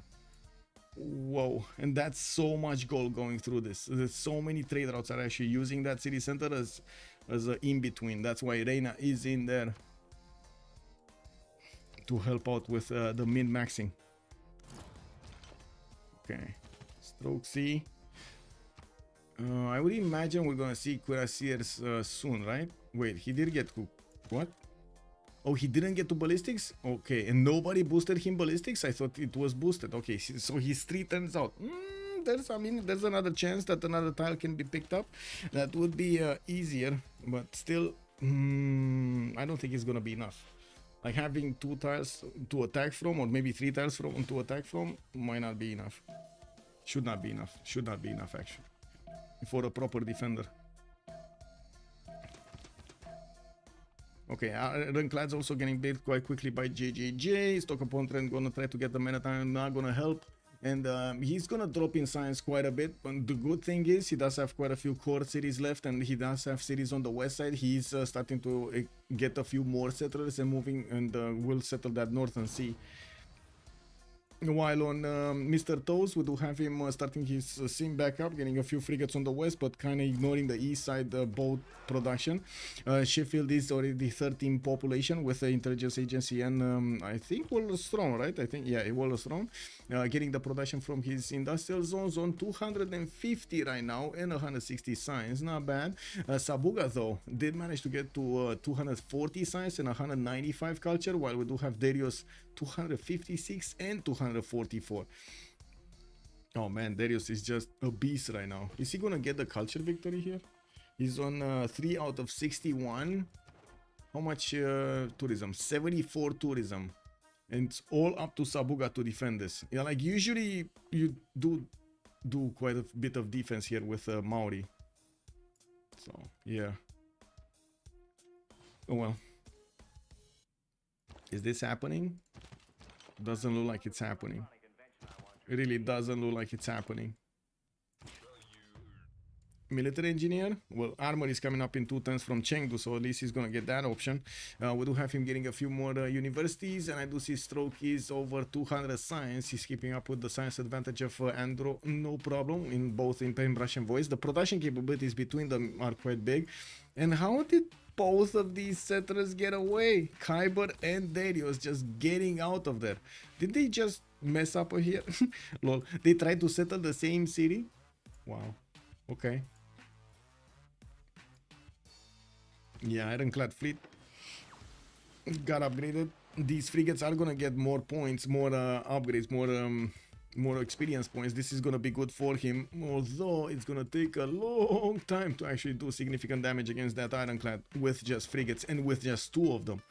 Whoa, and that's so much gold going through this. There's so many trade routes are actually using that city center as an in-between. That's why Reina is in there to help out with the min-maxing. Okay, StrokeZ. I would imagine we're gonna see cuirassiers soon, right? Wait, he did get what? Oh, he didn't get to ballistics? Okay, and nobody boosted him ballistics? I thought it was boosted. Okay, so he's 3 turns out. There's another chance that another tile can be picked up. That would be easier, but still, I don't think it's gonna be enough. Like having 2 tiles to attack from, or maybe 3 tiles from to attack from, might not be enough. Should not be enough. Should not be enough actually, for a proper defender. Okay, Ranklad's also getting bait quite quickly by JJJ. Stock opponent trend gonna try to get the mana time, not gonna help. And he's gonna drop in science quite a bit. But the good thing is he does have quite a few core cities left, and he does have cities on the west side. He's starting to get a few more settlers and moving, and will settle that northern sea. While on Mr. Toes, we do have him starting his sim back up, getting a few frigates on the west, but kind of ignoring the east side boat production. Sheffield is already 13 population with the intelligence agency, and I think Wallace Throne, right? I think, yeah, Wallace Throne. Getting the production from his industrial zones on 250 right now and 160 science, not bad. Sabuga though did manage to get to 240 science and 195 culture, while we do have Derios 256 and 244. Oh man, Derios is just a beast right now. Is he gonna get the culture victory here? He's on 3 out of 61. How much tourism? 74 tourism. And it's all up to Sabuga to defend this. Yeah, like usually you do quite a bit of defense here with Maori. So yeah. Oh well. Is this happening? Doesn't look like it's happening. It really doesn't look like it's happening. Military engineer, well, armor is coming up in 2 turns from Chengdu, so at least he's gonna get that option. We do have him getting a few more universities, and I do see Stroke is over 200 science. He's keeping up with the science advantage of Andro, no problem, in both in paintbrush and voice. The production capabilities between them are quite big. And how did both of these settlers get away? Kiber and Derios just getting out of there. Did they just mess up here? Lol, they tried to settle the same city? Wow, okay. Yeah, Ironclad fleet got upgraded. These frigates are gonna get more points, more upgrades, more experience points. This is gonna be good for him, although it's gonna take a long time to actually do significant damage against that Ironclad with just frigates and with just 2 of them,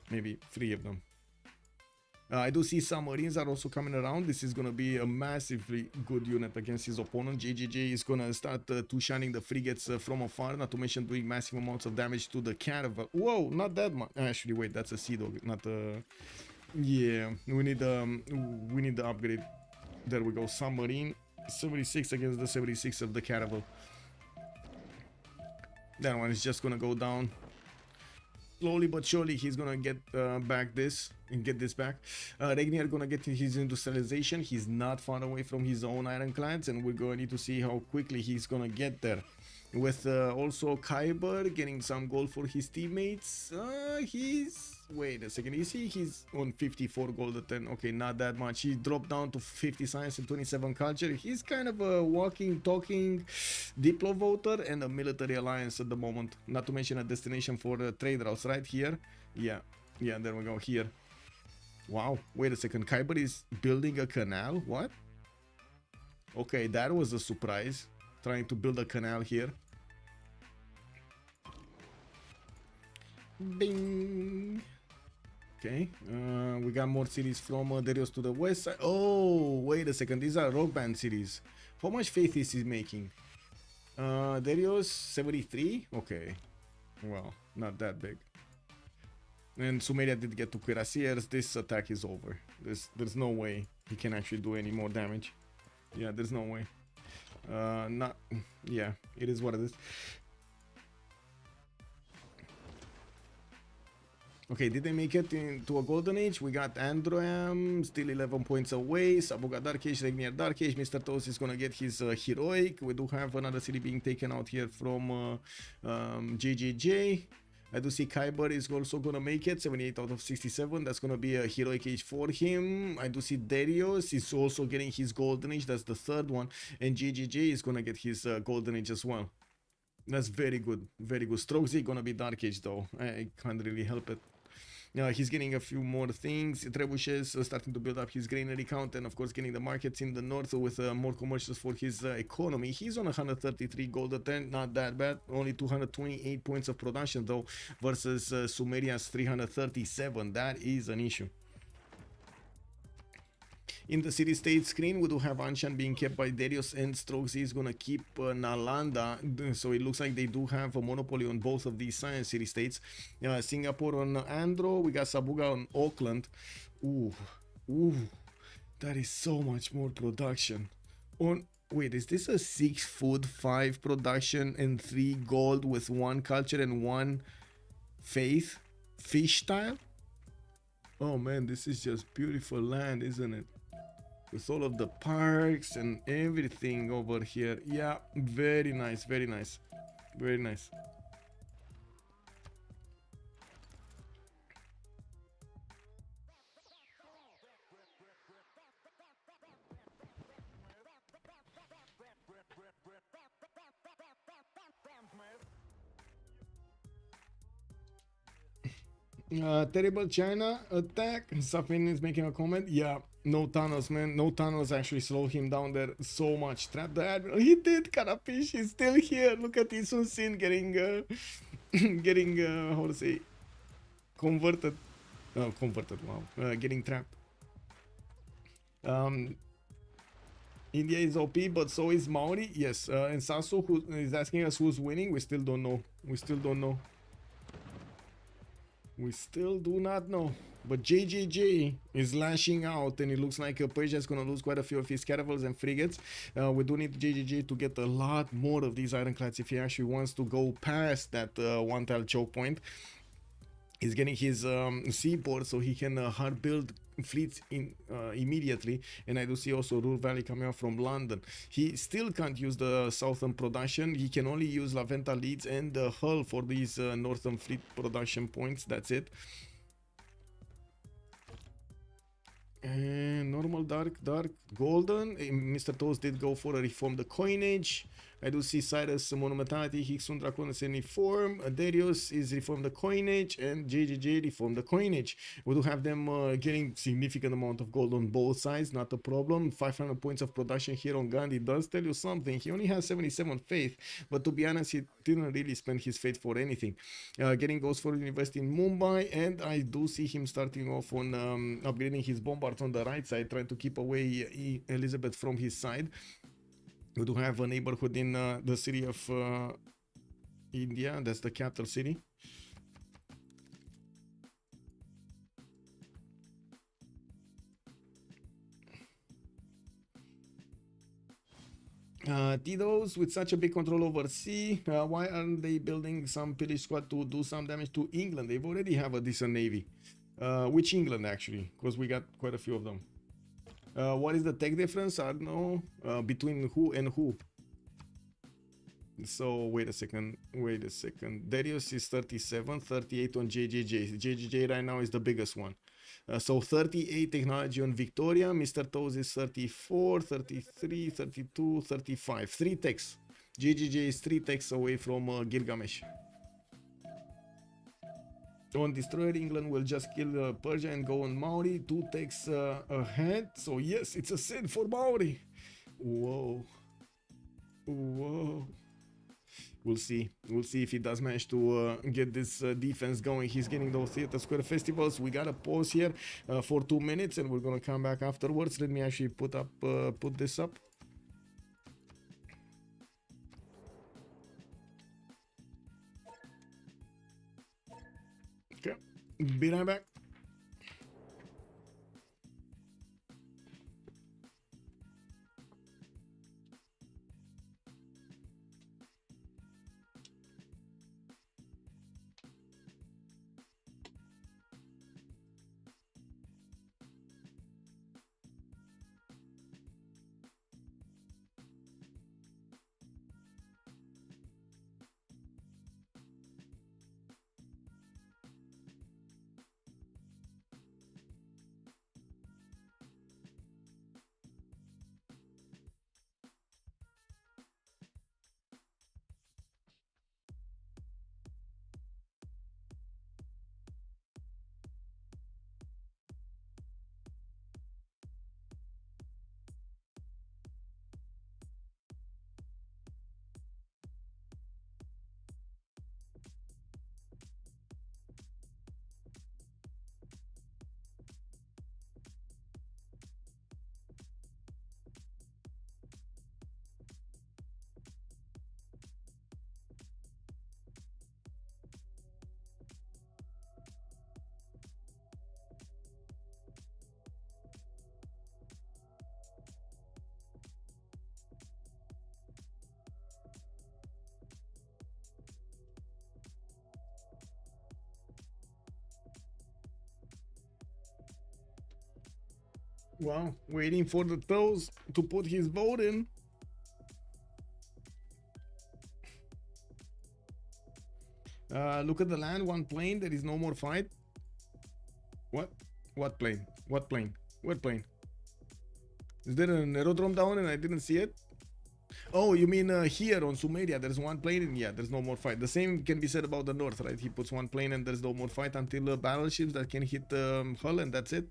maybe 3 of them. I do see some Marines are also coming around. This is going to be a massively good unit against his opponent. JJJ is going to start two-shining the frigates from afar, not to mention doing massive amounts of damage to the caravel. Whoa, not that much. Actually, wait, that's a Sea Dog, not a... Yeah, we need the upgrade. There we go, submarine. 76 against the 76 of the caravel. That one is just going to go down. Slowly but surely he's gonna get back this and get this back. Regnier gonna get his industrialization. He's not far away from his own ironclads, and we're gonna need to see how quickly he's gonna get there. With also Kiber getting some gold for his teammates. Wait a second, is he's on 54 gold at 10. Okay, not that much. He dropped down to 50 science and 27 culture. He's kind of a walking, talking Diplo voter and a military alliance at the moment. Not to mention a destination for trade routes right here. Yeah, there we go, here. Wow, wait a second, Kiber is building a canal? What? Okay, that was a surprise. Trying to build a canal here. Bing. Okay, we got more cities from Derios to the west side. Oh, wait a second, these are rock band cities. How much faith is he making? Derios 73? Okay. Well, not that big. And Sumeria did get to Cuirassiers. This attack is over. There's no way he can actually do any more damage. Yeah, there's no way. Yeah, it is what it is. Okay, did they make it into a golden age? We got Androam, still 11 points away. Sabuga Dark Age, Regnier Dark Age. Mr. Toast is gonna get his heroic. We do have another city being taken out here from JJJ. I do see Kiber is also gonna make it, 78 out of 67. That's gonna be a heroic age for him. I do see Derios is also getting his golden age. That's the third one. And JJJ is gonna get his golden age as well. That's very good, very good. StrokeZ gonna be dark age though. I can't really help it. He's getting a few more things. Trebuchet starting to build up his granary count, and of course getting the markets in the north with more commercials for his economy. He's on 133 gold a turn, not that bad. Only 228 points of production though, versus Sumeria's 337. That is an issue. In the city-state screen, we do have Anshan being kept by Derios, and StrokeZ is gonna keep Nalanda. So it looks like they do have a monopoly on both of these city-states. Singapore on Andro, we got Sabuga on Auckland. Ooh, that is so much more production. Wait, is this a 6 food, 5 production, and 3 gold with 1 culture and 1 faith? Fish style? Oh man, this is just beautiful land, isn't it? With all of the parks and everything over here. Yeah, very nice, very nice, very nice. Terrible China attack. Safin is making a comment. Yeah, no tunnels, man. No tunnels actually slow him down there so much. Trap the admiral. He did. Carapish is still here. Look at Isun Sin getting how to say, converted. Oh, converted. Wow. Getting trapped. India is OP, but so is Maori. Yes. And Sasu, who is asking us who's winning. We still don't know. We still don't know. We still do not know. But JJJ is lashing out, and it looks like Persia is going to lose quite a few of his caravels and frigates. We do need JJJ to get a lot more of these ironclads if he actually wants to go past that one-tile choke point. He's getting his seaport so he can hard build fleets immediately. And I do see also Ruhr Valley coming out from London. He still can't use the southern production. He can only use La Venta Leeds and Hull for these northern fleet production points. That's it. And normal, dark, golden. Mr. Toast did go for a reform the coinage. I do see Cyrus Monumentality, Hixun Draconis and reform. Derios is reform the coinage, and JJJ reform the coinage. We do have them getting significant amount of gold on both sides, not a problem. 500 points of production here on Gandhi does tell you something. He only has 77 faith, but to be honest, he didn't really spend his faith for anything. Getting goals for University in Mumbai, and I do see him starting off on upgrading his bombards on the right side, trying to keep away Elizabeth from his side. We do have a neighborhood in the city of India. That's the capital city. Tidos, with such a big control over sea, why aren't they building some pillage squad to do some damage to England? They've already have a decent navy. Which England actually? Because we got quite a few of them. What is the tech difference? I don't know. Between who and who? So wait a second. Derios is 37, 38 on JJJ. JJJ right now is the biggest one. So 38 technology on Victoria. Mr. Toes is 34, 33, 32, 35. 3 techs. JJJ is 3 techs away from Gilgamesh. On Destroyer, England will just kill Persia and go on Maori. 2 techs ahead. So yes, it's a sin for Maori. Whoa. We'll see if he does manage to get this defense going. He's getting those theater square festivals. We gotta pause here for 2 minutes, and we're gonna come back afterwards. Let me actually put this up. Okay, be right back. Wow, waiting for the toes to put his vote in. Look at the land, one plane, there is no more fight. What? What plane? What plane? What plane? Is there an aerodrome down and I didn't see it? Oh, you mean here on Sumeria, there's one plane and yeah, there's no more fight. The same can be said about the north, right? He puts one plane and there's no more fight until battleships that can hit Hull and that's it.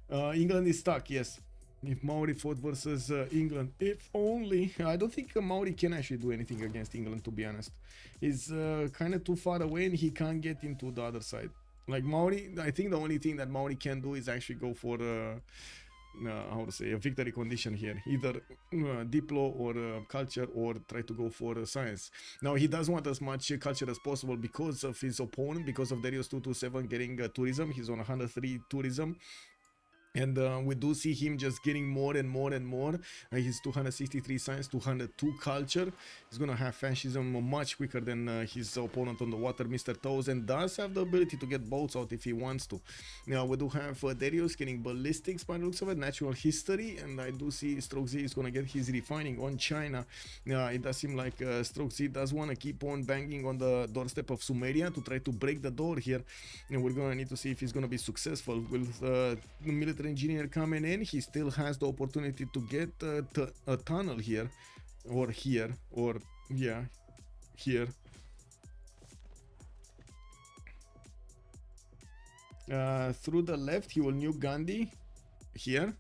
England is stuck, yes. If Maori fought versus England, if only. I don't think Maori can actually do anything against England, to be honest. He's kind of too far away and he can't get into the other side. Like Maori, I think the only thing that Maori can do is actually go for how to say, a victory condition here, either diplo or culture, or try to go for science. Now he does want as much culture as possible because of his opponent, because of Derios 227 getting tourism. He's on 103 tourism. And we do see him just getting more and more and more. He's 263 science, 202 culture. He's gonna have fascism much quicker than his opponent on the water, Mr. Toes, and does have the ability to get boats out if he wants to. Now we do have Derios getting ballistics by the looks of it, natural history, and I do see StrokeZ is gonna get his refining on China. It does seem like StrokeZ does want to keep on banging on the doorstep of Sumeria to try to break the door here, and we're gonna need to see if he's gonna be successful. With military engineer coming in, he still has the opportunity to get a tunnel here, or here, or yeah, here. Through the left he will nuke Gandhi. Here,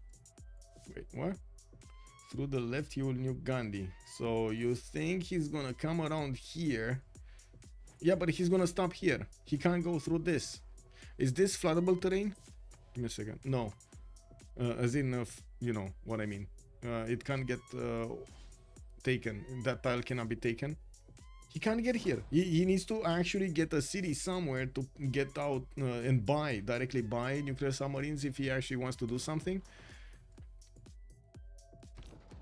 wait, what? Through the left he will nuke Gandhi. So you think he's gonna come around here? Yeah, but he's gonna stop here. He can't go through this. Is this floodable terrain? Give me a second. No. As in, you know what I mean. It can't get taken. That tile cannot be taken. He can't get here. He needs to actually get a city somewhere to get out and directly buy nuclear submarines if he actually wants to do something.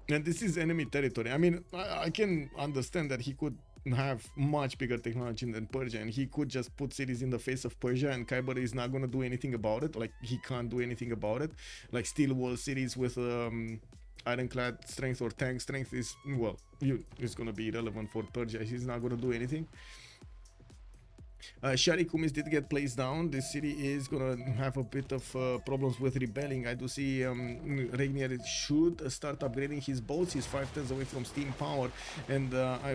And this is enemy territory. I mean, I can understand that he could have much bigger technology than Persia, and he could just put cities in the face of Persia, and Kiber is not gonna do anything about it. Like, he can't do anything about it. Like steel wall cities with ironclad strength or tank strength is, well, it's gonna be irrelevant for Persia. He's not gonna do anything. Kumis did get placed down. This city is gonna have a bit of problems with rebelling. I do see Regnier should start upgrading his boats. He's 5 turns away from steam power, and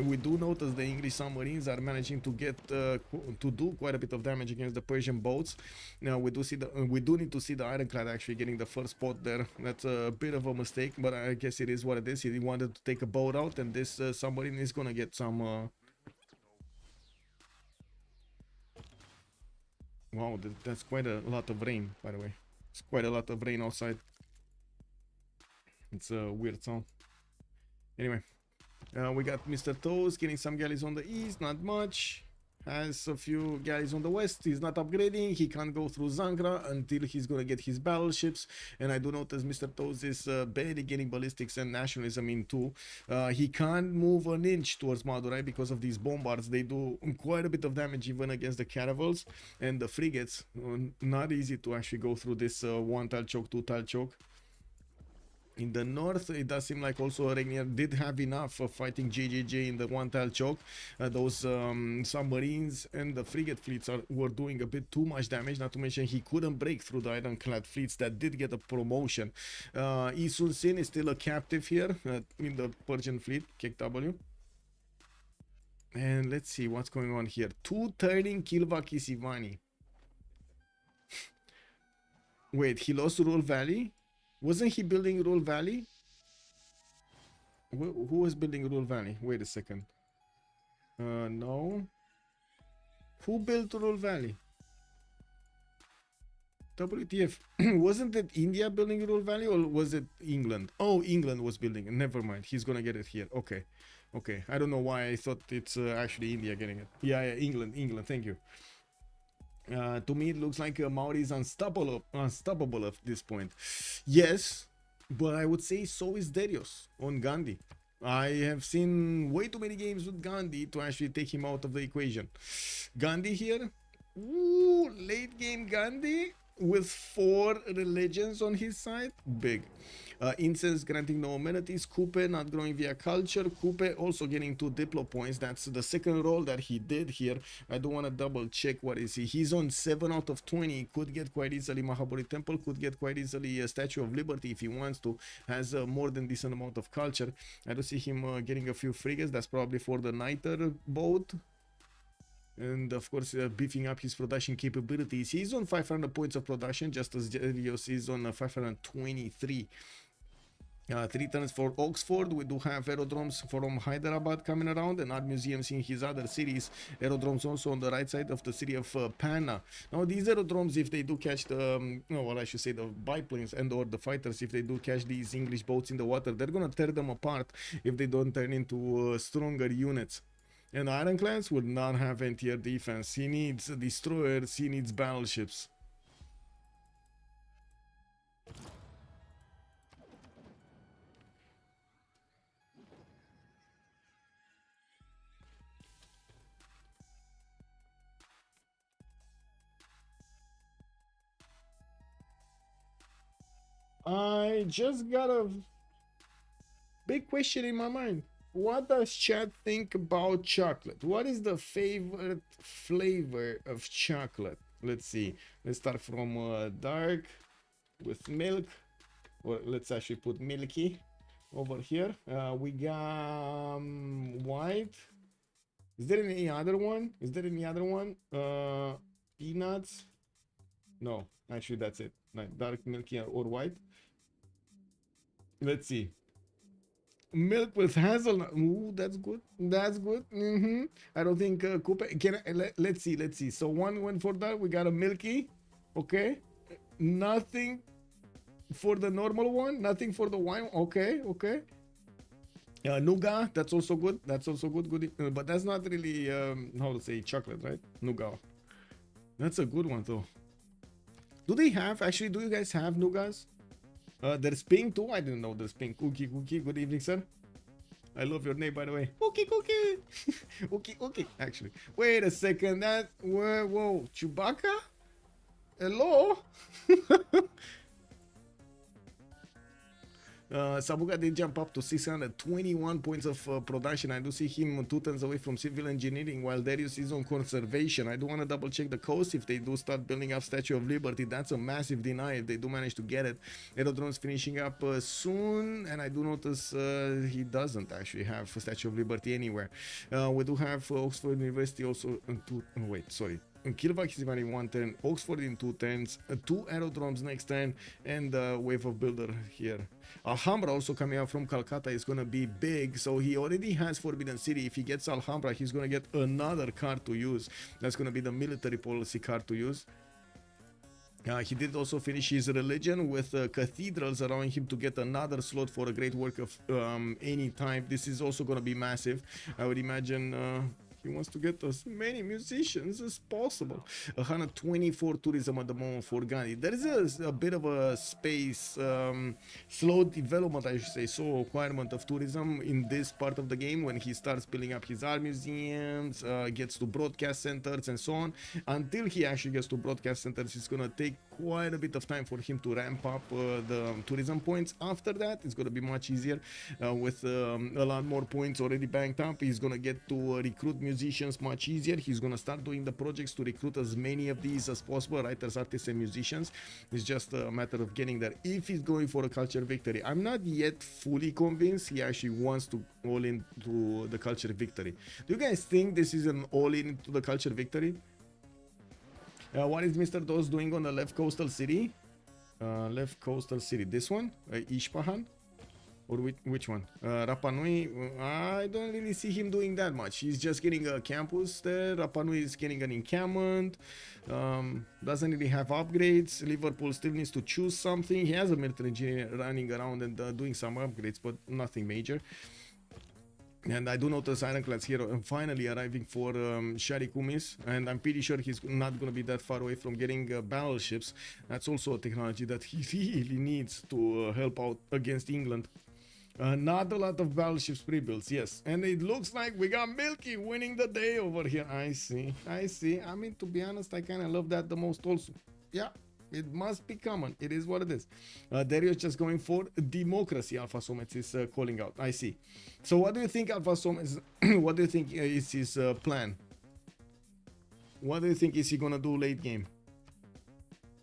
we do notice the English submarines are managing to get to do quite a bit of damage against the Persian boats. Now we do need to see the ironclad actually getting the first spot there. That's a bit of a mistake, but I guess it is what it is. He wanted to take a boat out, and this submarine is gonna get some. Wow, that's quite a lot of rain, by the way. It's quite a lot of rain outside. It's a weird sound. Anyway, we got Mr. Toes getting some galleys on the east, not much. has a few galleys on the west. He's not upgrading. He can't go through Zankra until he's gonna get his battleships. And I do notice Mr. Toes is barely getting ballistics and nationalism in too. He can't move an inch towards Madurai because of these bombards. They do quite a bit of damage even against the caravels and the frigates. Not easy to actually go through this one tile choke, two tile choke. In the north, it does seem like also Regnier did have enough of fighting JJJ in the one tile choke. Those submarines and the frigate fleets were doing a bit too much damage, not to mention he couldn't break through the ironclad fleets that did get a promotion. Isun Sin is still a captive here in the Persian fleet, KW. And let's see what's going on here. Two turning Kilvaki Sivani. Wait, he lost Rural Valley? Wasn't he building Rural Valley? Who was building Rural Valley? Wait a second. No. Who built Rural Valley? WTF. Wasn't it India building Rural Valley or was it England? Oh, England was building it. Never mind. He's gonna get it here. Okay. Okay. I don't know why I thought it's actually India getting it. Yeah, England. Thank you. To me, it looks like Maori is unstoppable at this point. Yes, but I would say so is Derios on Gandhi. I have seen way too many games with Gandhi to actually take him out of the equation. Gandhi here, ooh, late game Gandhi with 4 religions on his side, big. Incense granting no amenities. Kupe not growing via culture. Kupe also getting 2 diplo points. That's the second roll that he did here. I don't want to double check what is he. He's on 7 out of 20. Could get quite easily Mahabodhi Temple. Could get quite easily a Statue of Liberty if he wants to. Has a more than decent amount of culture. I don't see him getting a few frigates. That's probably for the Nader boat. And of course, beefing up his production capabilities. He's on 500 points of production, just as Derios is on 523. 3 turns for Oxford. We do have aerodromes from Hyderabad coming around and art museums in his other cities. Aerodromes also on the right side of the city of Panna. Now these aerodromes, if they do catch the, well, I should say the biplanes and or the fighters, if they do catch these English boats in the water, they're gonna tear them apart if they don't turn into stronger units. And Ironclads will not have anti-air defense. He needs destroyers, he needs battleships. I just got a big question in my mind. What does chat think about chocolate? What is the favorite flavor of chocolate? Let's see. Let's start from dark with milk. Or let's actually put milky over here. We got white. Is there any other one? Peanuts? No, actually that's it. Like dark, milky, or white. Let's see. Milk with hazelnut. Ooh, that's good. I don't think Kupe can let's see. So one went for that. We got a milky. Okay. Nothing for the normal one. Nothing for the wine. Okay. Nougat. That's also good. Good. But that's not really how to say chocolate, right? Nougat. That's a good one though. Do they have actually? Do you guys have nougats? There's pink too. I didn't know there's pink. Cookie. Good evening, sir. I love your name, by the way. Cookie. Cookie. Actually, wait a second. That whoa, Chewbacca. Hello. Sabuga did jump up to 621 points of production. I do see him 2 turns away from civil engineering while Derios is on conservation. I do want to double check the coast. If they do start building up Statue of Liberty, that's a massive deny if they do manage to get it. Aerodrome's finishing up soon, and I do notice he doesn't actually have a Statue of Liberty anywhere. We do have Oxford University also. Kilvak is in 1 turn, Oxford in 2 turns, 2 aerodromes next turn, and wave of builder here. Alhambra also coming out from Calcutta is gonna be big, so he already has Forbidden City. If he gets Alhambra, he's gonna get another card to use. That's gonna be the military policy card to use. He did also finish his religion with cathedrals, allowing him to get another slot for a great work of any type. This is also going to be massive. I would imagine He wants to get as many musicians as possible. 124 tourism at the moment for Gandhi. There is a bit of a space, slow development, I should say, slow acquirement of tourism in this part of the game when he starts building up his art museums, gets to broadcast centers and so on. Until he actually gets to broadcast centers, it's gonna take quite a bit of time for him to ramp up the tourism points. After that, it's gonna be much easier with a lot more points already banked up. He's gonna get to recruit musicians much easier. He's gonna start doing the projects to recruit as many of these as possible, writers, artists, and musicians. It's just a matter of getting there. If he's going for a culture victory, I'm not yet fully convinced he actually wants to all into the culture victory. Do you guys think this is an all in into the culture victory? What is Mr. Dos doing on the left coastal city? Left coastal city. This one? Ispahan? Or which one? Rapa Nui? I don't really see him doing that much. He's just getting a campus there. Rapa Nui is getting an encampment. Doesn't really have upgrades. Liverpool still needs to choose something. He has a military engineer running around and doing some upgrades, but nothing major. And I do notice Ironclad's here finally arriving for Sharikumis, and I'm pretty sure he's not going to be that far away from getting battleships. That's also a technology that he really needs to help out against England. Not a lot of battleships pre-builds, yes. And it looks like we got Milky winning the day over here. I see. I mean, to be honest, I kind of love that the most also. Yeah. It must be common. It is what it is. Derios just going for democracy. Alpha Somets is calling out. I see. So what do you think, Alpha Somets? What do you think is his plan? What do you think is he gonna do late game?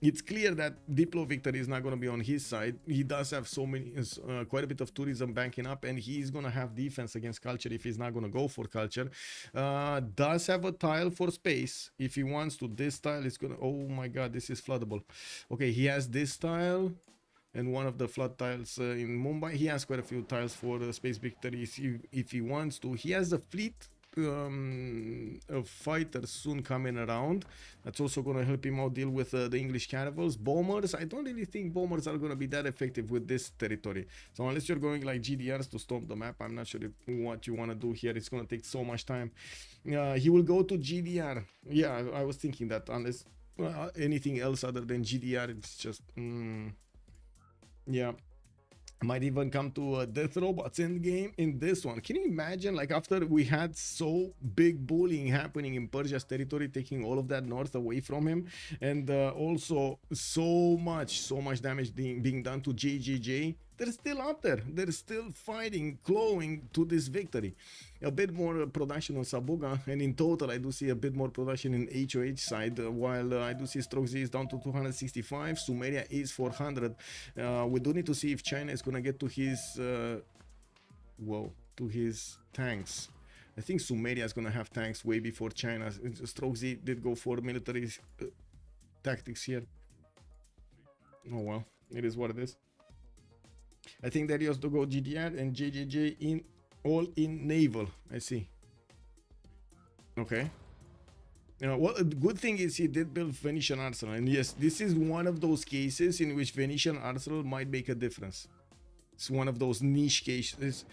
It's clear that Diplo victory is not going to be on his side. He does have quite a bit of tourism banking up, and he's going to have defense against culture if he's not going to go for culture. Does have a tile for space if he wants to. This tile is going to, oh my god, this is floodable. Okay, he has this tile and one of the flood tiles in Mumbai. He has quite a few tiles for space victories if he wants to. He has a fleet of fighters soon coming around. That's also going to help him out deal with the English caravels. Bombers, I don't really think bombers are going to be that effective with this territory. So unless you're going like GDRs to stomp the map, I'm not sure what you want to do here. It's going to take so much time. He will go to GDR. Yeah, I was thinking that unless anything else other than GDR, it's just yeah. Might even come to Death Robots end game in this one. Can you imagine, like, after we had so big bullying happening in Persia's territory, taking all of that north away from him, and also so much damage being done to JJJ, they're still up there. They're still fighting, clawing to this victory. A bit more production on Sabuga, and in total I do see a bit more production in HOH side, while I do see StrokeZ is down to 265, Sumeria is 400. We do need to see if China is gonna get to his to his tanks. I think Sumeria is gonna have tanks way before China. StrokeZ did go for military tactics here. Oh well, it is what it is. I think Derios to go GDR and JJJ in all in naval. I see. Okay. Well, a good thing is he did build Venetian Arsenal, and yes, this is one of those cases in which Venetian Arsenal might make a difference. It's one of those niche cases.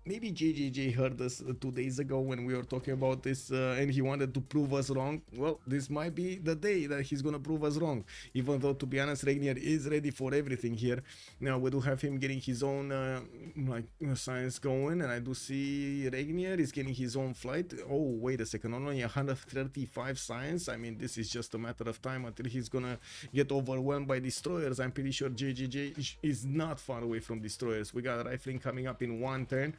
Maybe JJJ heard us 2 days ago when we were talking about this and he wanted to prove us wrong. Well, this might be the day that he's gonna prove us wrong, even though, to be honest, Regnier is ready for everything here. Now we do have him getting his own science going, and I do see Regnier is getting his own flight. Oh, wait a second, only 135 science. I mean, this is just a matter of time until he's gonna get overwhelmed by destroyers. I'm pretty sure JJJ is not far away from destroyers. We got rifling coming up in 1 turn.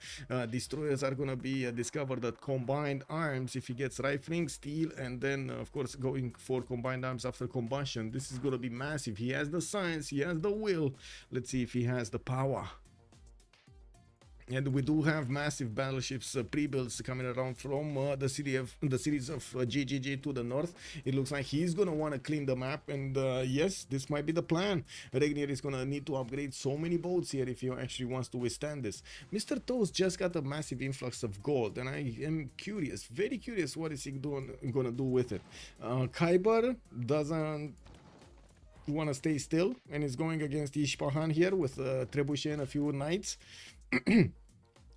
Destroyers are gonna be discovered at combined arms if he gets rifling, steel, and then of course going for combined arms after combustion. This is gonna be massive. He has the science, he has the will. Let's see if he has the power. And we do have massive battleships pre-builds coming around from the cities of JJJ to the north. It looks like he's gonna want to clean the map, and yes, this might be the plan. Regnier is gonna need to upgrade so many boats here if he actually wants to withstand this. Mr. Toast just got a massive influx of gold, and I am curious, very curious, what is he gonna do with it. Kiber doesn't want to stay still and is going against Ispahan here with Trebuchet and a few knights.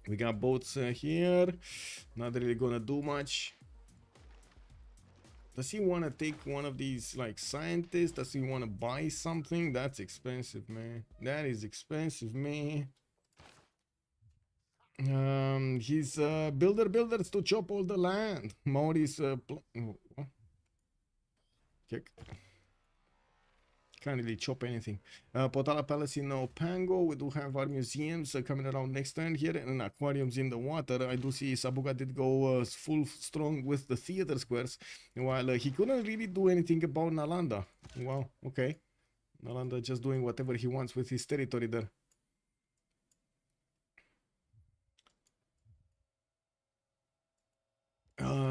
We got boats here. Not really gonna do much. Does he want to take one of these like scientists? Does he want to buy something? That's expensive, man. That is expensive, man. He's builders to chop all the land. Mauri's kick. Can't really chop anything. Potala Palace in Pango. We do have our museums coming around next turn here, and aquariums in the water. I do see Sabuga did go full strong with the theater squares, while he couldn't really do anything about Nalanda. Wow, okay. Nalanda just doing whatever he wants with his territory there.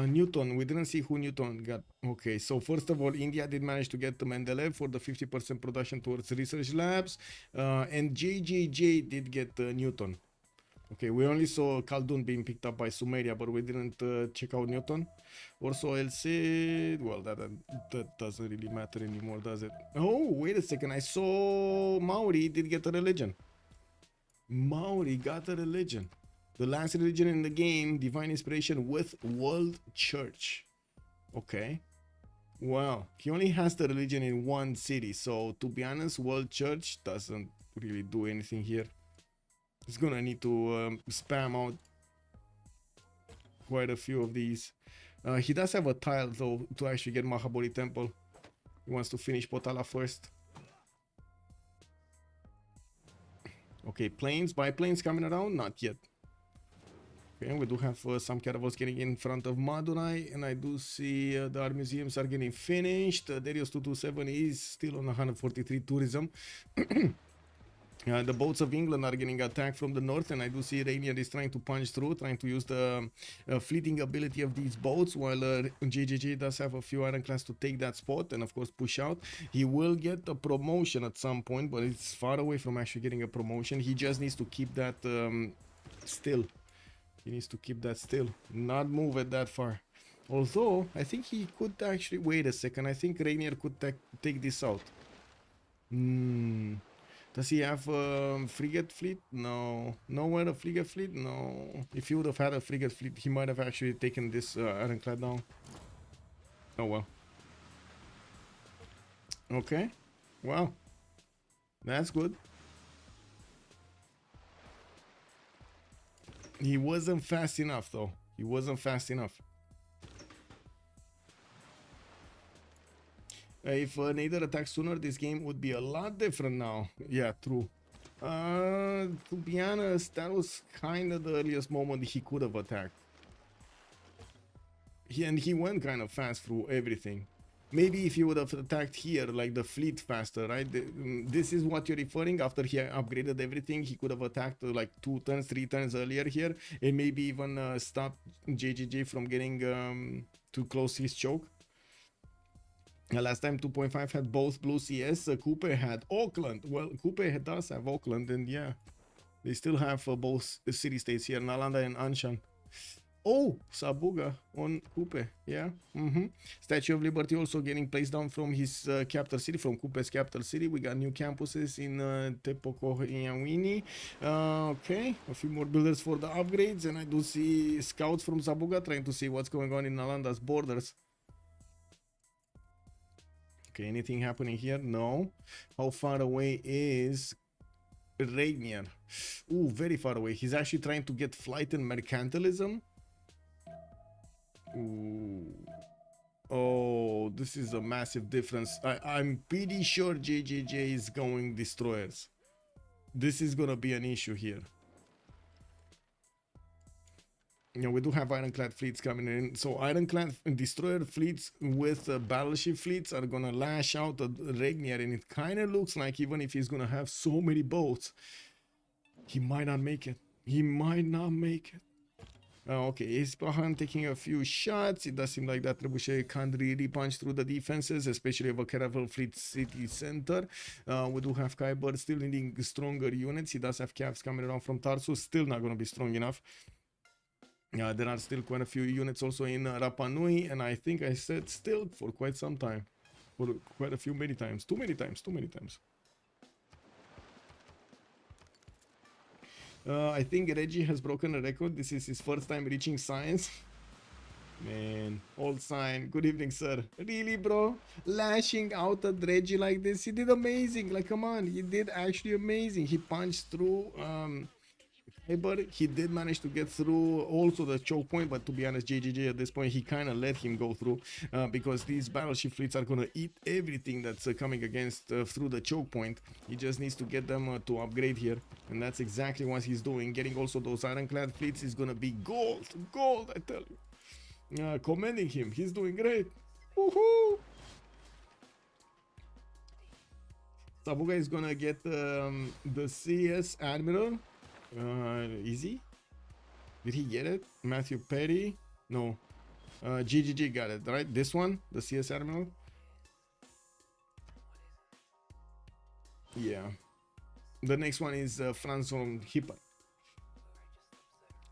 Newton, we didn't see who Newton got. Okay, so first of all, India did manage to get the Mendeleev for the 50% production towards research labs, and JJJ did get Newton. Okay, we only saw Khaldun being picked up by Sumeria, but we didn't check out Newton. Also, LC, well, that doesn't really matter anymore, does it? Oh, wait a second, I saw Maori did get a religion. Maori got a religion. The last religion in the game, Divine Inspiration with World Church. Okay. Well, he only has the religion in one city. So, to be honest, World Church doesn't really do anything here. He's gonna need to spam out quite a few of these. He does have a tile, though, to actually get Mahabodhi Temple. He wants to finish Potala first. Okay, planes, biplanes coming around? Not yet. Okay, we do have some caravels getting in front of Madurai, and I do see the art museums are getting finished. Derios 227 is still on 143 tourism. The boats of England are getting attacked from the north, and I do see Regnier is trying to punch through, trying to use the fleeting ability of these boats, while JJJ does have a few ironclads to take that spot and of course push out. He will get a promotion at some point, but it's far away from actually getting a promotion. He just needs to keep that still. He needs to keep that still, not move it that far. Although, I think he could actually... Wait a second, I think Regnier could take this out. Does he have a frigate fleet? No. Nowhere a frigate fleet? No. If he would have had a frigate fleet, he might have actually taken this ironclad down. Oh well. Okay. Wow. That's good. He wasn't fast enough, though. He wasn't fast enough. If Nader attacked sooner, this game would be a lot different now. Yeah, true. To be honest, that was kind of the earliest moment he could have attacked. And he went kind of fast through everything. Maybe if he would have attacked here, like the fleet faster, right? This is what you're referring. After he upgraded everything, he could have attacked like 2 turns, 3 turns earlier here, and maybe even stopped JJJ from getting to close his choke. Last time 2.5 had both blue CS. Kupe had Auckland. Well, Kupe does have Auckland, and yeah, they still have both city-states here, Nalanda and Anshan. Oh, Sabuga on Kupe, yeah. Statue of Liberty also getting placed down from his capital city, from Kupe's capital city. We got new campuses in Tepokohiawini. Okay, a few more builders for the upgrades, and I do see scouts from Sabuga trying to see what's going on in Nalanda's borders. Okay, anything happening here? No. How far away is Regnier? Ooh, very far away. He's actually trying to get flight and mercantilism. Ooh. Oh, this is a massive difference. I'm pretty sure JJJ is going destroyers. This is gonna be an issue here. You know, we do have ironclad fleets coming in. So ironclad destroyer fleets with battleship fleets are gonna lash out at Regnier, and it kind of looks like even if he's gonna have so many boats, he might not make it. He might not make it. Okay, Ispahan taking a few shots. It does seem like that Trebuchet can't really punch through the defenses, especially of a caravel fleet city center. We do have Kiber still needing stronger units. He does have caps coming around from Tarsus, still not going to be strong enough. There are still quite a few units also in Rapa Nui, and I think I said still for quite some time. For quite a few, many times. Too many times. I think Reggie has broken a record. This is his first time reaching science. Man, old sign. Good evening, sir. Really, bro? Lashing out at Reggie like this? He did amazing. Like, come on. He did actually amazing. He punched through Kiber. He did manage to get through also the choke point, but to be honest, JJJ at this point, he kind of let him go through because these battleship fleets are going to eat everything that's coming against through the choke point. He just needs to get them to upgrade here, and that's exactly what he's doing. Getting also those ironclad fleets is going to be gold. Gold, I tell you. Commending him. He's doing great. Woohoo! Sabuga is gonna get the CS Admiral. Easy? Did he get it? Matthew Perry? No. GGG got it, right? This one? The CS Admiral? Yeah. The next one is Franz von Hipper.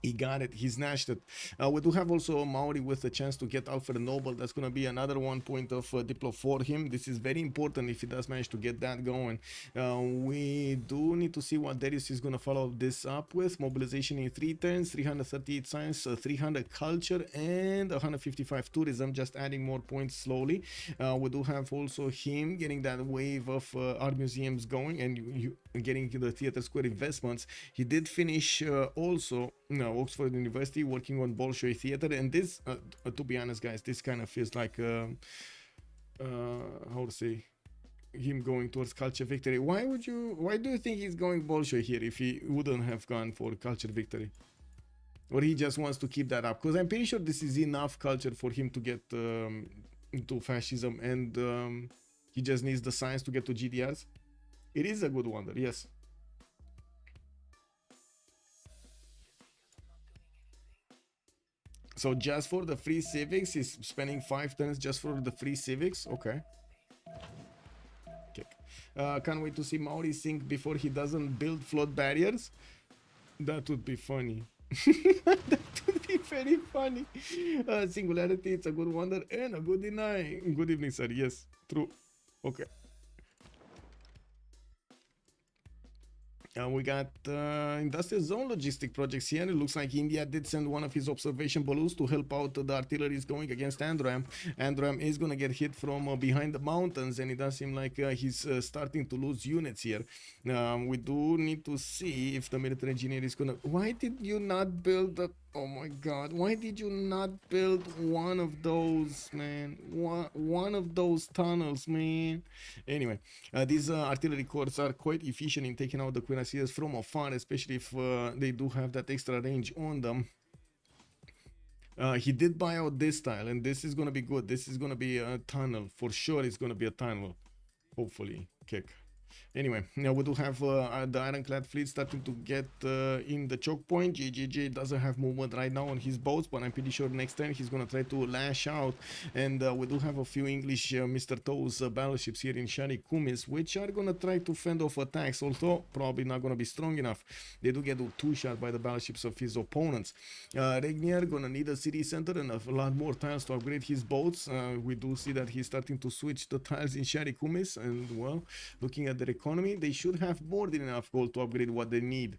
He got it. He snatched it. We do have also Maori with a chance to get Alfred Noble. That's going to be another 1 point of Diplo for him. This is very important if he does manage to get that going. We do need to see what Derios is going to follow this up with. Mobilization in 3 turns, 338 science, 300 culture, and 155 tourism. Just adding more points slowly. We do have also him getting that wave of art museums going and getting the theater square investments. He did finish also Oxford University working on Bolshoi theater, and this to be honest guys, this kind of feels like how to say, him going towards culture victory. Why do you think he's going Bolshoi here if he wouldn't have gone for culture victory? Or he just wants to keep that up? Because I'm pretty sure this is enough culture for him to get into fascism, and he just needs the science to get to GDRs. It is a good wonder, yes. So just for the free civics, he's spending 5 turns just for the free civics. Okay. Can't wait to see Maori sink before he doesn't build flood barriers. That would be funny. That would be very funny. Singularity, it's a good wonder and a good deny. Good evening, sir. Yes, true. Okay. We got industrial zone logistic projects here. It looks like India did send one of his observation balloons to help out the artilleries going against Androam. Androam is going to get hit from behind the mountains, and it does seem like he's starting to lose units here. We do need to see if the military engineer is going to... Why did you not build the... Oh my god, why did you not build one of those, man? One of those tunnels, man. Anyway, these artillery corps are quite efficient in taking out the cuirassiers from afar, especially if they do have that extra range on them. He did buy out this tile, and this is going to be good. This is going to be a tunnel. For sure it's going to be a tunnel. Hopefully. Kick. Anyway, now we do have the ironclad fleet starting to get in the choke point. JJJ doesn't have movement right now on his boats, but I'm pretty sure next turn he's going to try to lash out. And we do have a few English Mr. Toes battleships here in Shari Kumis, which are going to try to fend off attacks, although probably not going to be strong enough. They do get 2 shot by the battleships of his opponents. Regnier going to need a city center and a lot more tiles to upgrade his boats. We do see that he's starting to switch the tiles in Shari Kumis, and well, looking at the economy, they should have more than enough gold to upgrade what they need.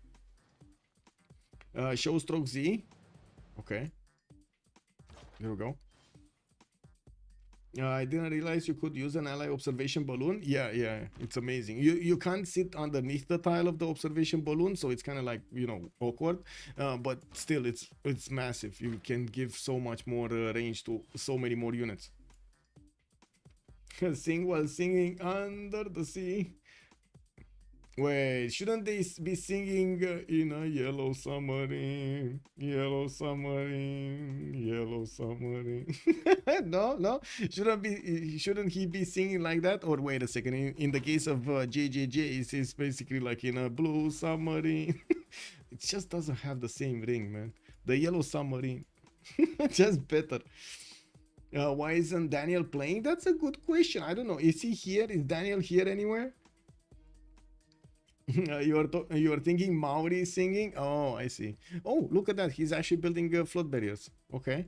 Show StrokeZ. Okay, there we go. I didn't realize you could use an ally observation balloon. Yeah, it's amazing. You can't sit underneath the tile of the observation balloon, so it's kind of like, you know, awkward, but still it's massive. You can give so much more range to so many more units. Sing while singing under the sea. Wait, shouldn't they be singing in a yellow submarine, yellow submarine, yellow submarine? No, shouldn't he be singing like that? Or wait a second, in the case of JJJ, it's basically like in a blue submarine. It just doesn't have the same ring, man. The yellow submarine, just better. Why isn't Daniel playing? That's a good question. I don't know. Is he here? Is Daniel here anywhere? You are thinking Maori singing? Oh, I see. Oh, look at that. He's actually building flood barriers. Okay.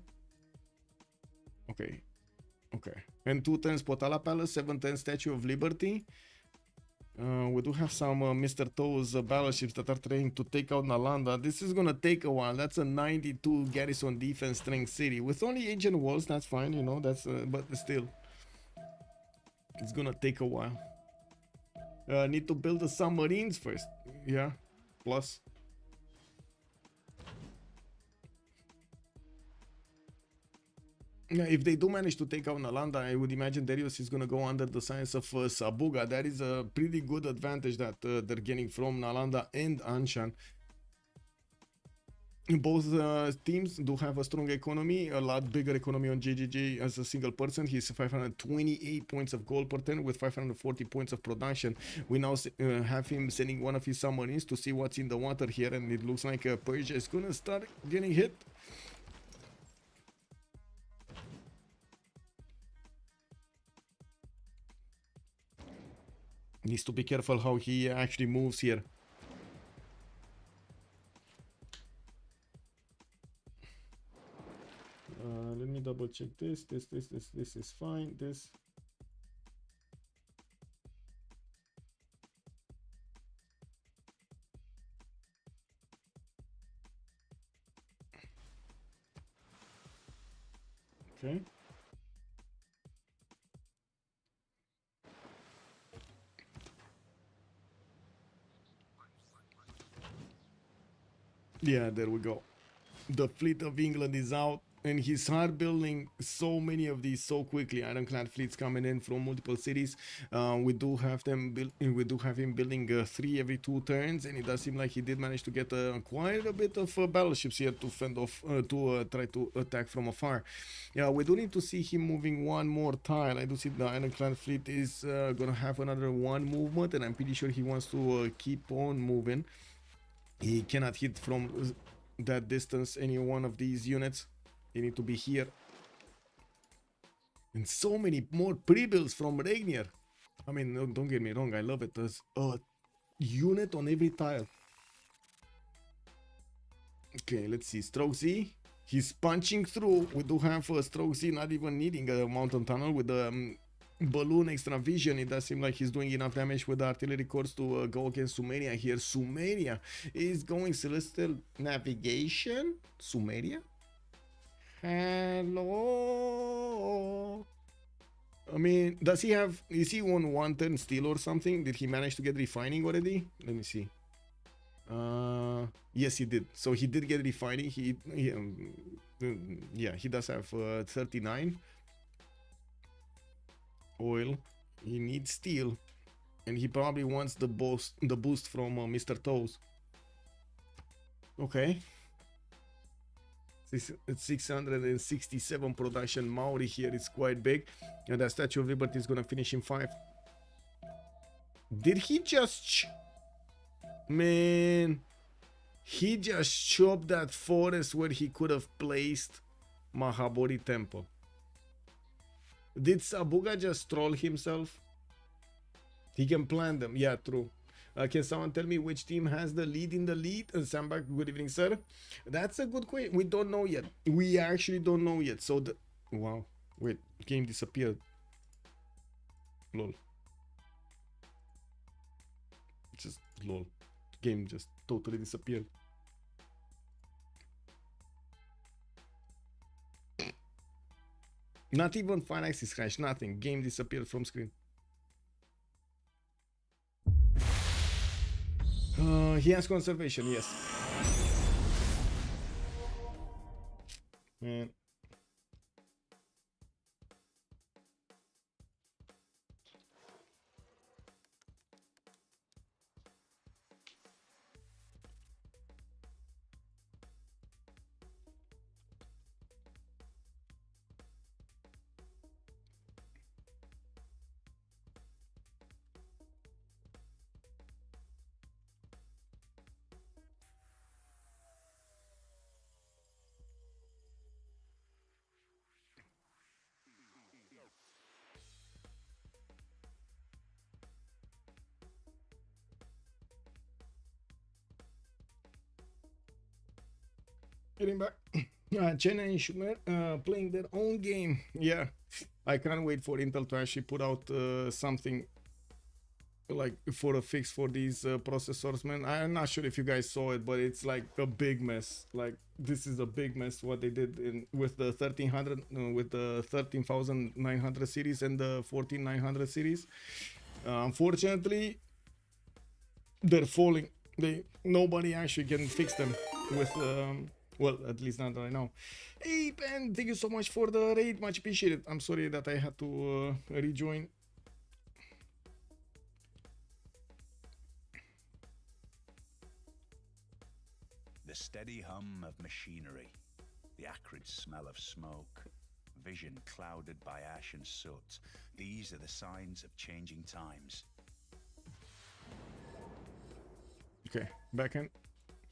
And 2 turns Potala Palace, 7 turns Statue of Liberty. We do have some Mr. Toes battleships that are trying to take out Nalanda. This is gonna take a while. That's a 92 garrison defense strength city with only ancient walls. That's fine, you know. That's but still, it's gonna take a while. Need to build the submarines first. Yeah, plus. Yeah, if they do manage to take out Nalanda, I would imagine Derios is going to go under the science of Sabuga. That is a pretty good advantage that they're getting from Nalanda and Anshan. Both teams do have a strong economy, a lot bigger economy on JJJ as a single person. He's 528 points of gold per turn with 540 points of production. We now have him sending one of his submarines to see what's in the water here, and it looks like Persia is going to start getting hit. Needs to be careful how he actually moves here. Let me double check this. This is fine. This. Okay. Yeah, there we go. The fleet of England is out, and he's hard building so many of these so quickly. Ironclad fleets coming in from multiple cities. We do have them build. We do have him building 3 every 2 turns, and it does seem like he did manage to get quite a bit of battleships here to fend off, to try to attack from afar. Yeah, we do need to see him moving one more tile. I do see the Ironclad fleet is gonna have another 1 movement, and I'm pretty sure he wants to keep on moving. He cannot hit from that distance any one of these units. They need to be here. And so many more pre-builds from Regnier. I mean, don't get me wrong, I love it. There's a unit on every tile. Okay, let's see. StrokeZ. He's punching through. We do have StrokeZ not even needing a mountain tunnel with the balloon extra vision. It does seem like he's doing enough damage with the artillery corps to go against Sumeria here. Sumeria is going celestial navigation. Sumeria? Hello? I mean, does he have... Is he on 1 turn steel or something? Did he manage to get refining already? Let me see. Yes, he did. So he did get refining. Yeah, he does have 39. Oil. He needs steel, and he probably wants the boost from Mr. Toes. Okay. It's 667 production. Maori here is quite big, and that Statue of Liberty is gonna finish in 5. Did he just... Man, he just chopped that forest where he could have placed Mahabodhi Temple. Did Sabuga just troll himself? He can plan them. Yeah, true. Can someone tell me which team has the lead in the lead? Sambak, good evening, sir. That's a good question. We don't know yet. We actually don't know yet. So the... Wow. Wait. Game disappeared. Lol. Just lol. Game just totally disappeared. Not even fine axis crash, nothing. Game disappeared from screen. He has conservation, yes. Man. Getting back. China and Schumer playing their own game. Yeah, I can't wait for Intel to actually put out something like for a fix for these processors, man. I'm not sure if you guys saw it, but it's like a big mess. Like this is a big mess what they did in with the 1300 with the 13900 series and the 14900 series. Unfortunately, they're falling. Nobody actually can fix them with well, at least not right now. Hey Ben, thank you so much for the raid, much appreciated. I'm sorry that I had to rejoin. The steady hum of machinery, the acrid smell of smoke, vision clouded by ash and soot. These are the signs of changing times. Okay, backhand.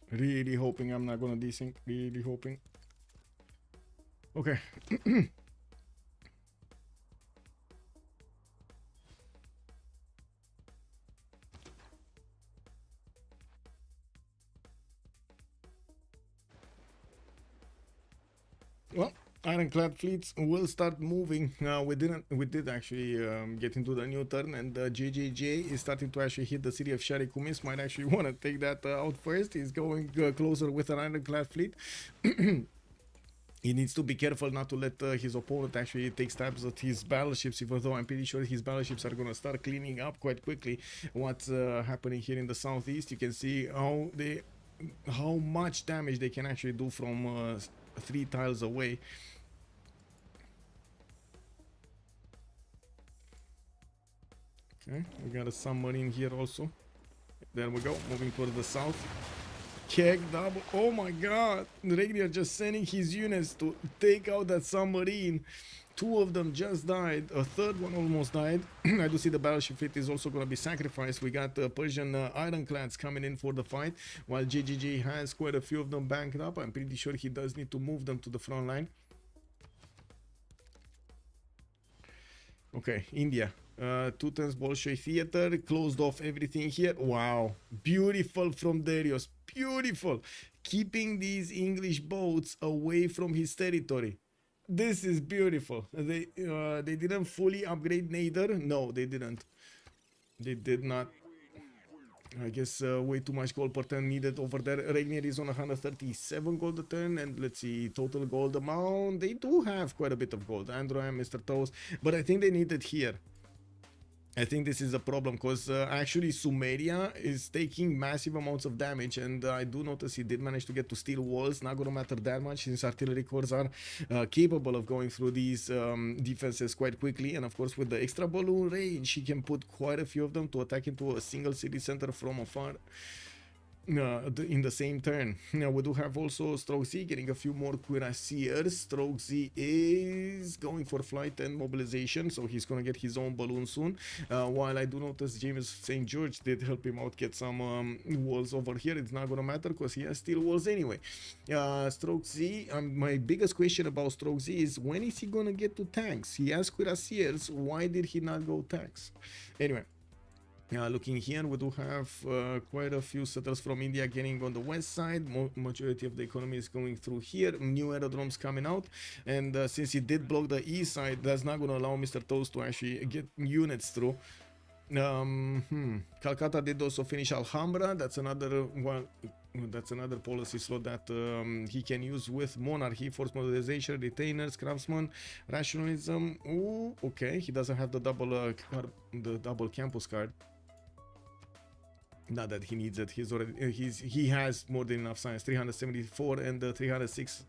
Really hoping I'm not gonna desync. Really hoping. Okay. Well, ironclad fleets will start moving. We did actually get into the new turn, and JJJ is starting to actually hit the city of Shari. Kumis might actually want to take that out first. He's going closer with an ironclad fleet. He needs to be careful not to let his opponent actually take stabs at his battleships, even though I'm pretty sure his battleships are going to start cleaning up quite quickly what's happening here in the southeast. You can see how much damage they can actually do from 3 tiles away. Okay, we got a submarine here also. There we go, moving towards the south. Keg double. Oh my god, Regnier just sending his units to take out that submarine. 2 of them just died, a 3rd one almost died. I do see the battleship fleet is also going to be sacrificed. We got Persian ironclads coming in for the fight, while JGG has quite a few of them banked up. I'm pretty sure he does need to move them to the front line. Okay, India. 2 turns Bolshoi theater, closed off everything here. Wow, beautiful from Derios, beautiful. Keeping these English boats away from his territory. This is beautiful. They didn't fully upgrade Nader. No, they didn't. They did not. I guess way too much gold per turn needed over there. Regnier is on 137 gold a turn, and let's see, total gold amount. They do have quite a bit of gold. Androam, Mr. Toast, but I think they need it here. I think this is a problem because actually Sumeria is taking massive amounts of damage, and I do notice he did manage to get to steel walls. Not gonna matter that much since artillery cores are capable of going through these defenses quite quickly, and of course with the extra balloon range he can put quite a few of them to attack into a single city center from afar. In the same turn. Now we do have also StrokeZ getting a few more cuirassiers. StrokeZ is going for flight and mobilization, so he's gonna get his own balloon soon. While I do notice James St. George did help him out get some walls over here. It's not gonna matter because he has steel walls anyway. StrokeZ, my biggest question about StrokeZ is when is he gonna get to tanks? He has cuirassiers, why did he not go tanks? Anyway. Looking here, we do have quite a few settlers from India getting on the west side. Majority of the economy is going through here. New aerodromes coming out, and since he did block the east side, that's not going to allow Mr. Toast to actually get units through. Calcutta did also finish Alhambra. That's another one. That's another policy slot that he can use with monarchy, force modernization, retainers, craftsman, rationalism. Ooh, okay, he doesn't have the double campus card. Not that he needs it. He has more than enough science. 374 and 306.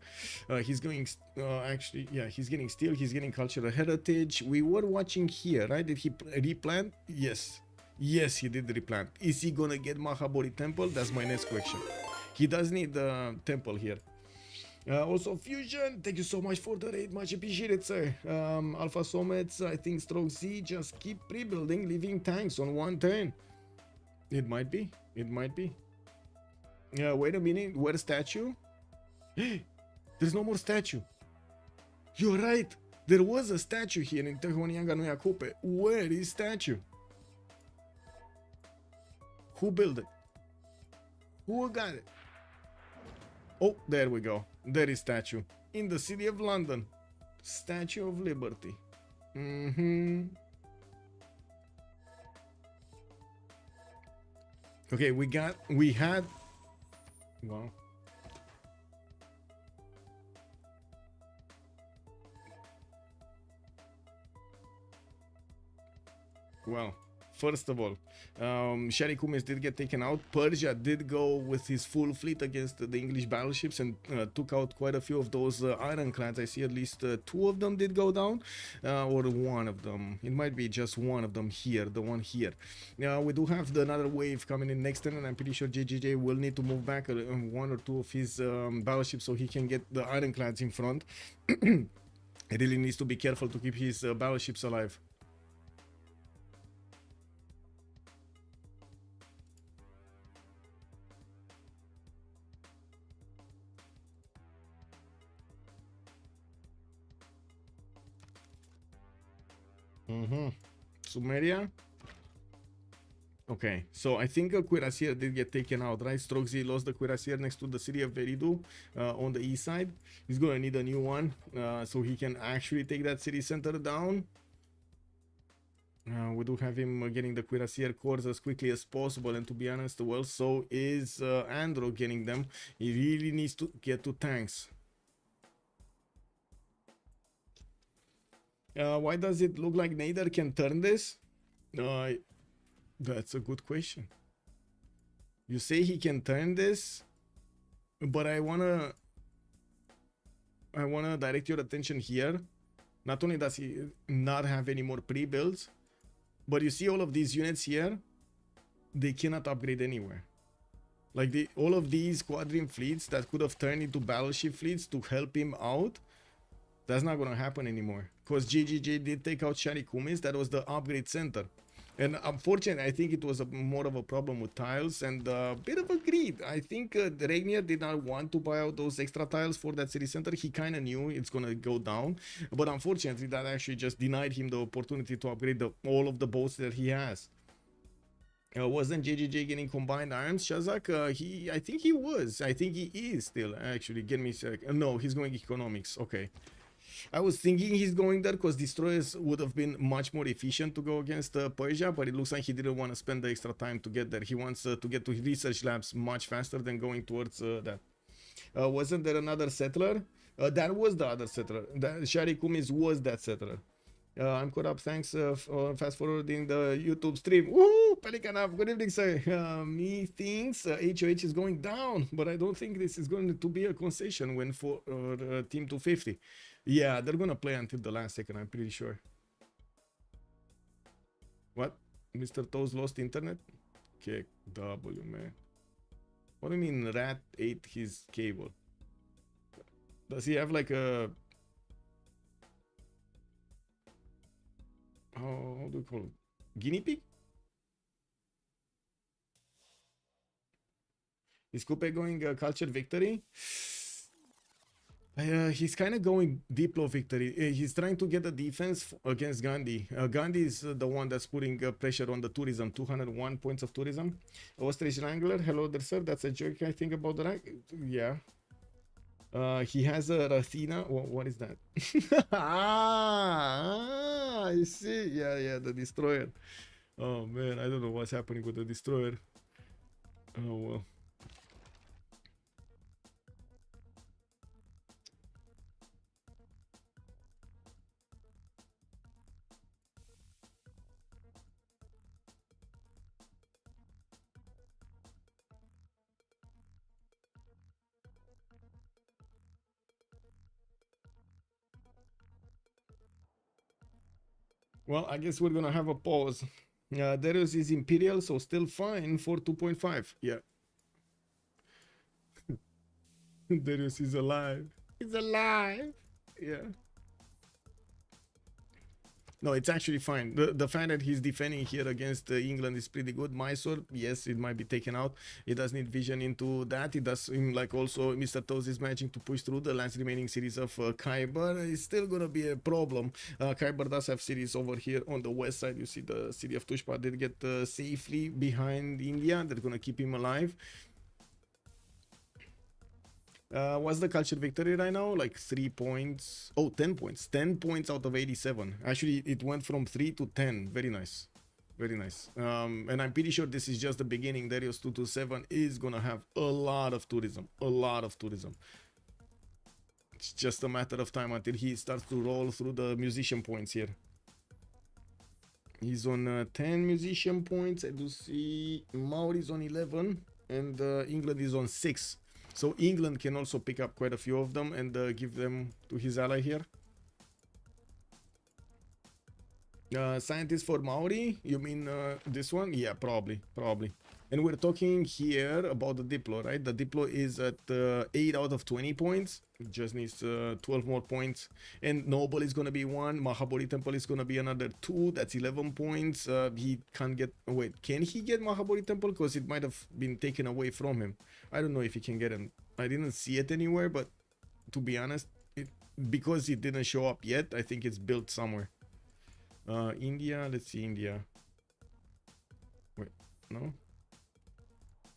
He's going actually, yeah, he's getting steel. He's getting cultural heritage. We were watching here, right? Did he replant? Yes, yes, he did replant. Is he gonna get Mahabodhi temple? That's my next question. He does need the temple here. Also Fusion, thank you so much for the raid, much appreciated, sir. Alpha Somets, I think StrokeZ just keep rebuilding, leaving tanks on 1 turn. It might be. It might be. Wait a minute. Where's statue? There's no more statue. You're right. There was a statue here in Tehonianga Noia Kupe. Where is statue? Who built it? Who got it? Oh, there we go. There is statue. In the city of London. Statue of Liberty. Okay, we had. Wow. Well, first of all, Kume did get taken out. Persia did go with his full fleet against the English battleships and took out quite a few of those ironclads. I see at least 2 of them did go down, or 1 of them. It might be just 1 of them here, the one here. We do have another wave coming in next turn, and I'm pretty sure JJJ will need to move back 1 or 2 of his battleships so he can get the ironclads in front. He really needs to be careful to keep his battleships alive. Sumeria. Okay, so I think a cuirassier did get taken out, right? StrokeZ lost the cuirassier next to the city of Veridu on the east side. He's gonna need a new one so he can actually take that city center down. We do have him getting the cuirassier cores as quickly as possible, and to be honest, well, so is Andro getting them. He really needs to get to tanks. Why does it look like Nader can turn this? That's a good question. You say he can turn this, but I wanna direct your attention here. Not only does he not have any more pre-builds, but you see all of these units here, they cannot upgrade anywhere. Like all of these quadrime fleets that could have turned into battleship fleets to help him out, that's not gonna happen anymore. Because GGJ did take out Kume, that was the upgrade center. And unfortunately, I think it was more of a problem with tiles and a bit of a greed. I think Regnier did not want to buy out those extra tiles for that city center. He kind of knew it's going to go down. But unfortunately, that actually just denied him the opportunity to upgrade all of the boats that he has. Wasn't JJJ getting combined arms, Shazak? I think he was. I think he is still, actually. Get me a sec. No, he's going economics. Okay. I was thinking he's going there because destroyers would have been much more efficient to go against Persia, but it looks like he didn't want to spend the extra time to get there. He wants to get to research labs much faster than going towards that. Wasn't there another settler? That was the other settler. Kume was that settler. I'm caught up. Thanks for fast forwarding the YouTube stream. Woo! Pelikanov, good evening, sir. Me thinks HOH is going down, but I don't think this is going to be a concession win for Team 250. Yeah, they're gonna play until the last second, I'm pretty sure. What? Mr. Toes lost internet? Kick W, man. What do you mean Rat ate his cable? Does he have like a... how do you call it? Guinea pig? Is Kupe going culture victory? He's kind of going Diplo victory. He's trying to get a defense against Gandhi. Gandhi is the one that's putting pressure on the tourism. 201 points of tourism. Ostrich Wrangler, hello there, sir. That's a joke, I think, about the rank. Yeah. He has a Rathina. What is that? I see. Yeah, the destroyer. Oh man, I don't know what's happening with the destroyer. Oh well. Well, I guess we're gonna have a pause. Derios is Imperial, so still fine for 2.5. Yeah. Derios is alive. He's alive. Yeah. No, it's actually fine. The fact that he's defending here against England is pretty good. Mysore, yes, it might be taken out. It does need vision into that. It does seem like also Mr. Toes is managing to push through the last remaining series of Kiber. It's still going to be a problem. Kiber does have cities over here on the west side. You see the city of Tushpa did get safely behind India. They're going to keep him alive. What's the culture victory right now? Like 3 points. Oh, 10 points. 10 points out of 87. Actually, it went from 3 to 10. Very nice. Very nice. And I'm pretty sure this is just the beginning. Derios 227 is gonna have a lot of tourism. A lot of tourism. It's just a matter of time until he starts to roll through the musician points here. He's on 10 musician points. I do see Maori's on 11 and England is on 6. So England can also pick up quite a few of them and give them to his ally here. Scientist for Maori? You mean this one? Yeah, probably. And we're talking here about the Diplo, right? The Diplo is at 8 out of 20 points. It just needs 12 more points. And Noble is going to be 1. Mahabodhi Temple is going to be another 2. That's 11 points. He can't get... Wait, can he get Mahabodhi Temple? Because it might have been taken away from him. I don't know if he can get him. I didn't see it anywhere, but to be honest, because it didn't show up yet, I think it's built somewhere. India, let's see India. Wait, no?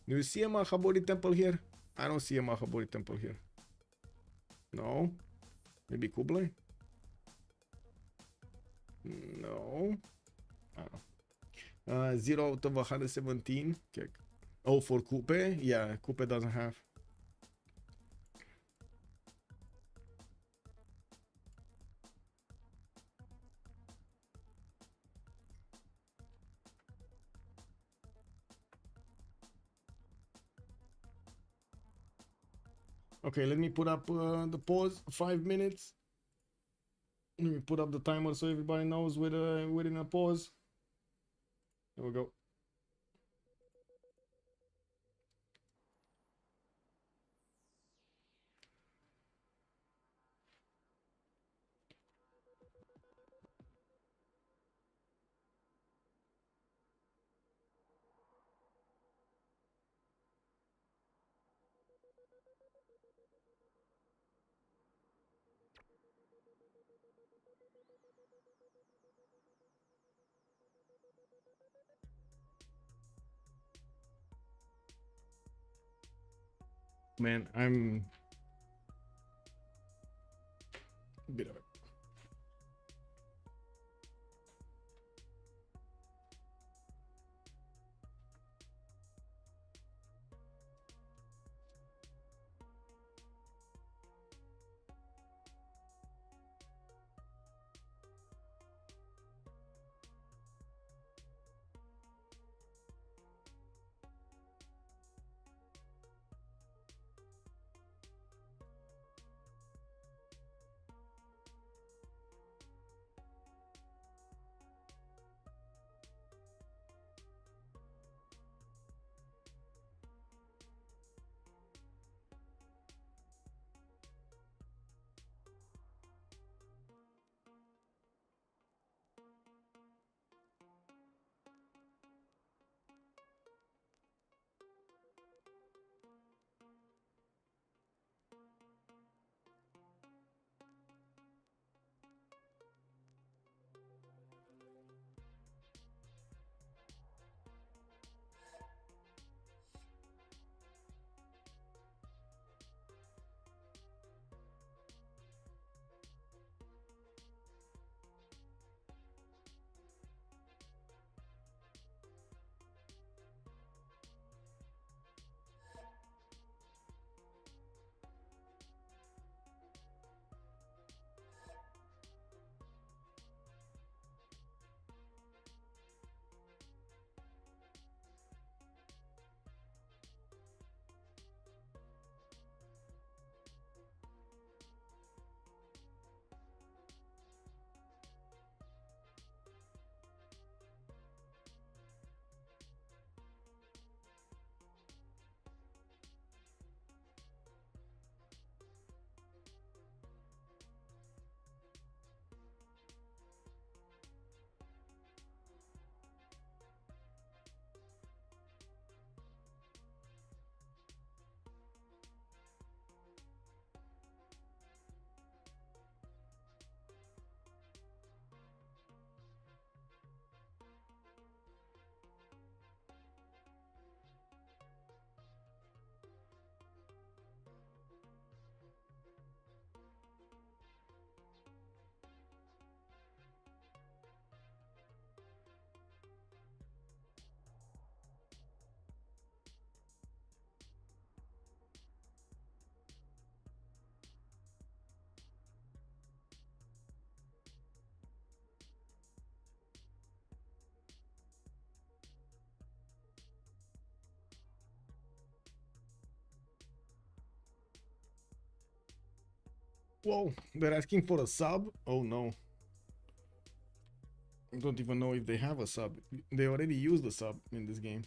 Do you see a Mahabodhi temple here? I don't see a Mahabodhi temple here. No? Maybe Kublai? No. I don't know. 0 out of 117. Okay. Oh, for Kupe? Yeah, Kupe doesn't have. Okay, let me put up the pause. 5 minutes. Let me put up the timer so everybody knows we're in a pause. There we go. Man, I'm a bit of it. Whoa, they're asking for a sub? Oh no. I don't even know if they have a sub. They already used the sub in this game.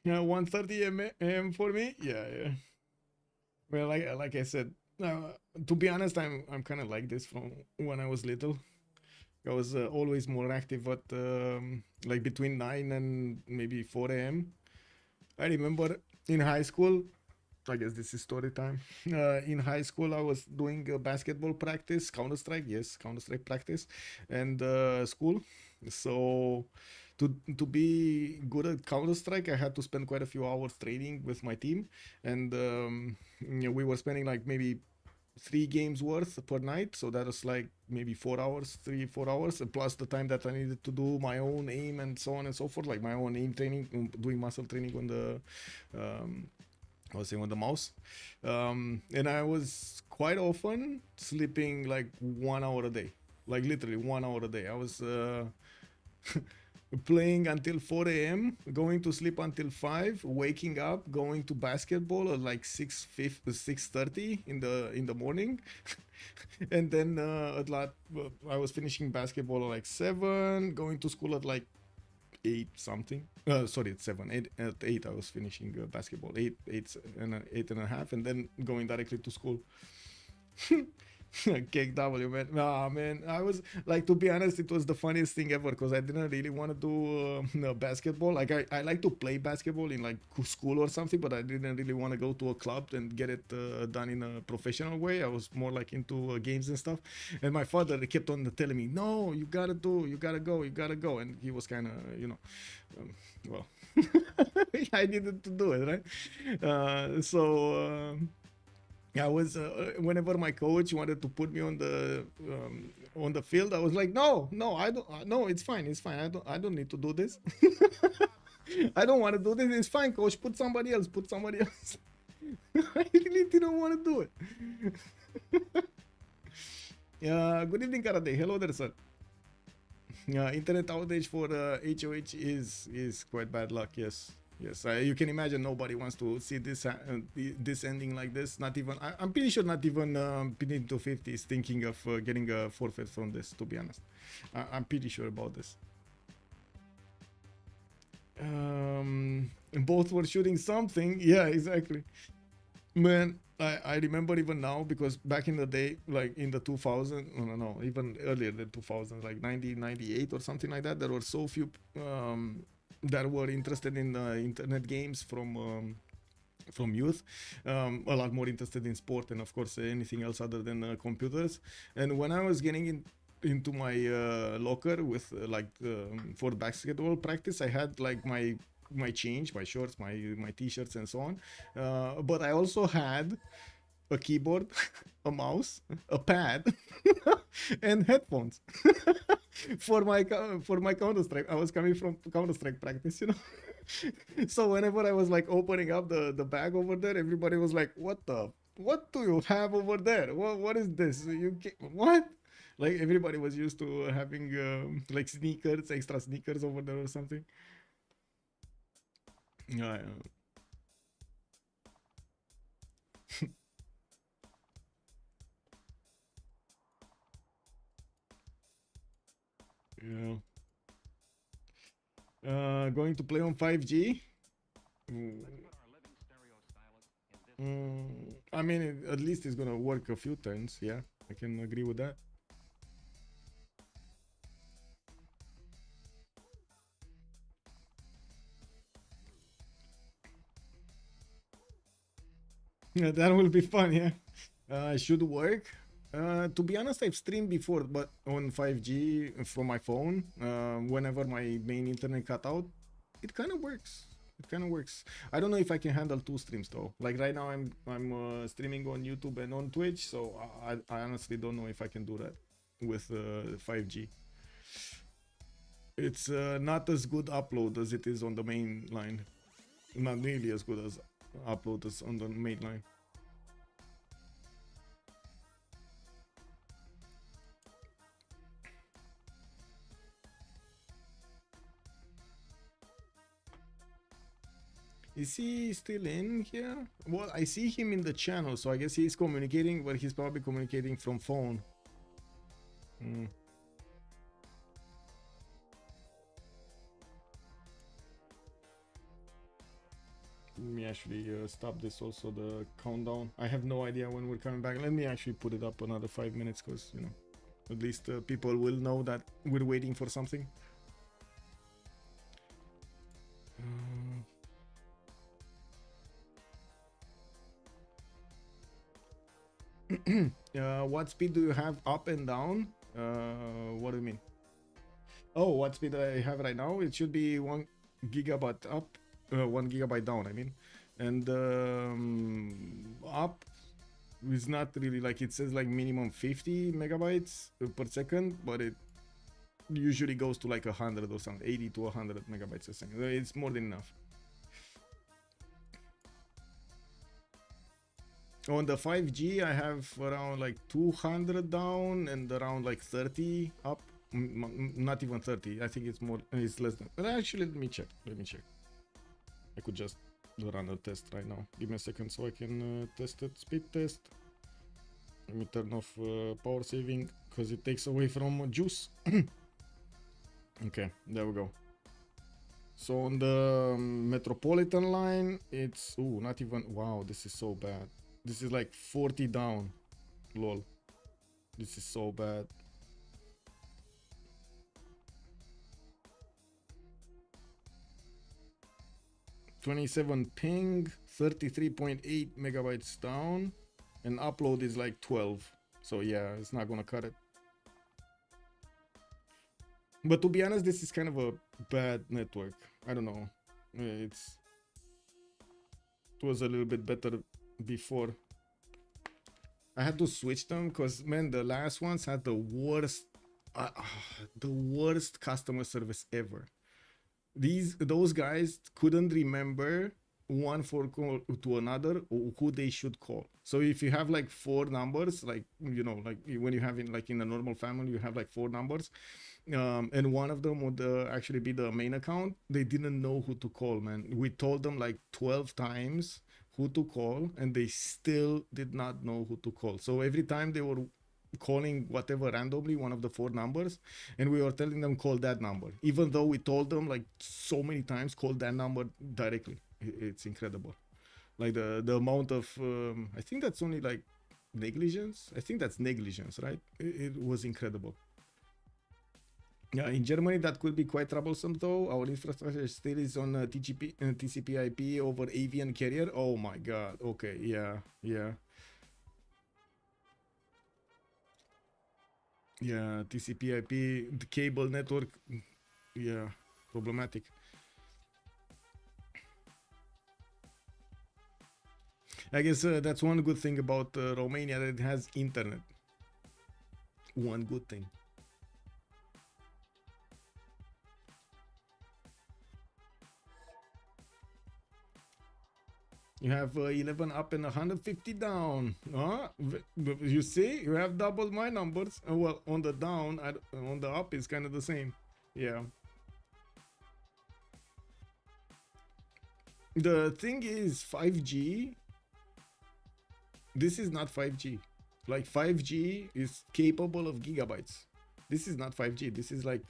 Yeah, 1:30 a.m. for me. Yeah, yeah. Well, like I said, to be honest, I'm kind of like this from when I was little. I was always more active at like between 9 and maybe 4 a.m. I remember in high school. I guess this is story time. In high school, I was doing basketball practice, Counter Strike, yes, Counter Strike practice, and school. So to be good at Counter Strike, I had to spend quite a few hours training with my team, and we were spending like maybe 3 games worth per night. So that was like maybe 4 hours, 3 4 hours, and plus the time that I needed to do my own aim and so on and so forth, like my own aim training, doing muscle training on the. I was saying on the mouse, and I was quite often sleeping like 1 hour a day, like literally 1 hour a day. I was playing until 4 a.m., going to sleep until 5, waking up, going to basketball at like 6:30 in the morning, and then I was finishing basketball at like 7, going to school at like 8 something. Sorry, it's 7. 8 at 8 I was finishing basketball. 8 and a half, and then going directly to school. Cake W, man. Ah, man, I was like, to be honest, it was the funniest thing ever because I didn't really want to do basketball. Like, I like to play basketball in like school or something, but I didn't really want to go to a club and get it done in a professional way. I was more like into games and stuff. And my father kept on telling me, "No, you gotta go," and he was kind of, well, I needed to do it, right? I was whenever my coach wanted to put me on the field, I was like, no, I don't, no, it's fine, I don't need to do this. I don't want to do this. It's fine, coach. Put somebody else. I really didn't want to do it. Good evening, Karate. Hello there, sir. Internet outage for HOH is quite bad luck. Yes. You can imagine nobody wants to see this ending like this. Not even I'm pretty sure not even Pinning 250 is thinking of getting a forfeit from this. To be honest, I'm pretty sure about this. Both were shooting something. Yeah, exactly. Man, I remember even now because back in the day, like in the 2000, no, even earlier than 2000, like 1998 or something like that, there were so few that were interested in internet games from youth, a lot more interested in sport and of course anything else other than computers. And when I was getting into my locker with for basketball practice, I had like my change, my shorts, my t-shirts and so on, but I also had a keyboard, a mouse, a pad, and headphones for my Counter-Strike. I was coming from Counter-Strike practice, So whenever I was like opening up the bag over there, everybody was like, what do you have over there? What is this? What? Like everybody was used to having like sneakers, extra sneakers over there or something. Yeah. Yeah. Going to play on 5G? I mean, at least it's gonna work a few turns. Yeah, I can agree with that. Yeah, that will be fun. Yeah, should work. To be honest, I've streamed before, but on 5G from my phone. Whenever my main internet cut out, it kind of works. I don't know if I can handle 2 streams though. Like right now, I'm streaming on YouTube and on Twitch, so I honestly don't know if I can do that with 5G. It's not as good upload as it is on the main line. Not nearly as good as upload as on the main line. Is he still in here? Well, I see him in the channel, so I guess he's communicating, but he's probably communicating from phone. Hmm. Let me actually stop this also, the countdown. I have no idea when we're coming back. Let me actually put it up another 5 minutes, because, you know, at least people will know that we're waiting for something. What speed do you have up and down? What do you mean? Oh, what speed I have right now? It should be 1 gigabyte up, 1 gigabyte down, I mean. And up is not really, like, it says like minimum 50 megabytes per second, but it usually goes to like 100 or something, 80 to 100 megabytes a second. It's more than enough. On the 5G, I have around like 200 down and around like 30 up. Not even 30. I think it's more. It's less than. But actually, let me check. I could just run a test right now. Give me a second so I can test it. Speed test. Let me turn off power saving because it takes away from juice. Okay, there we go. So on the Metropolitan line, it's not even. Wow, this is so bad. This is like 40 down. Lol. This is so bad. .27 ping, 33.8 megabytes down, and upload is like 12. So yeah, it's not gonna cut it. But to be honest, this is kind of a bad network. I don't know. It was a little bit better before. I had to switch them because, man, the last ones had the worst customer service ever. Those guys couldn't remember one for call to another or who they should call. So if you have like 4 numbers, like, you know, like when you have in a normal family, you have like 4 numbers, and one of them would actually be the main account. They didn't know who to call, man. We told them like 12 times who to call, and they still did not know who to call. So every time they were calling whatever randomly, one of the 4 numbers, and we were telling them call that number, even though we told them like so many times call that number directly. It's incredible, like the amount of I think that's only like negligence. I think that's negligence, right? It was incredible. Yeah, in Germany that could be quite troublesome though. Our infrastructure still is on TCP/IP over avian carrier. Oh my god. Okay, yeah. Yeah, TCP/IP, the cable network, yeah, problematic. I guess that's one good thing about Romania, that it has internet. One good thing. You have 11 up and 150 down. You see, you have doubled my numbers. Well, on the down, on the up is kind of the same. Yeah. The thing is, 5G. This is not 5G. Like 5G is capable of gigabytes. This is not 5G. This is like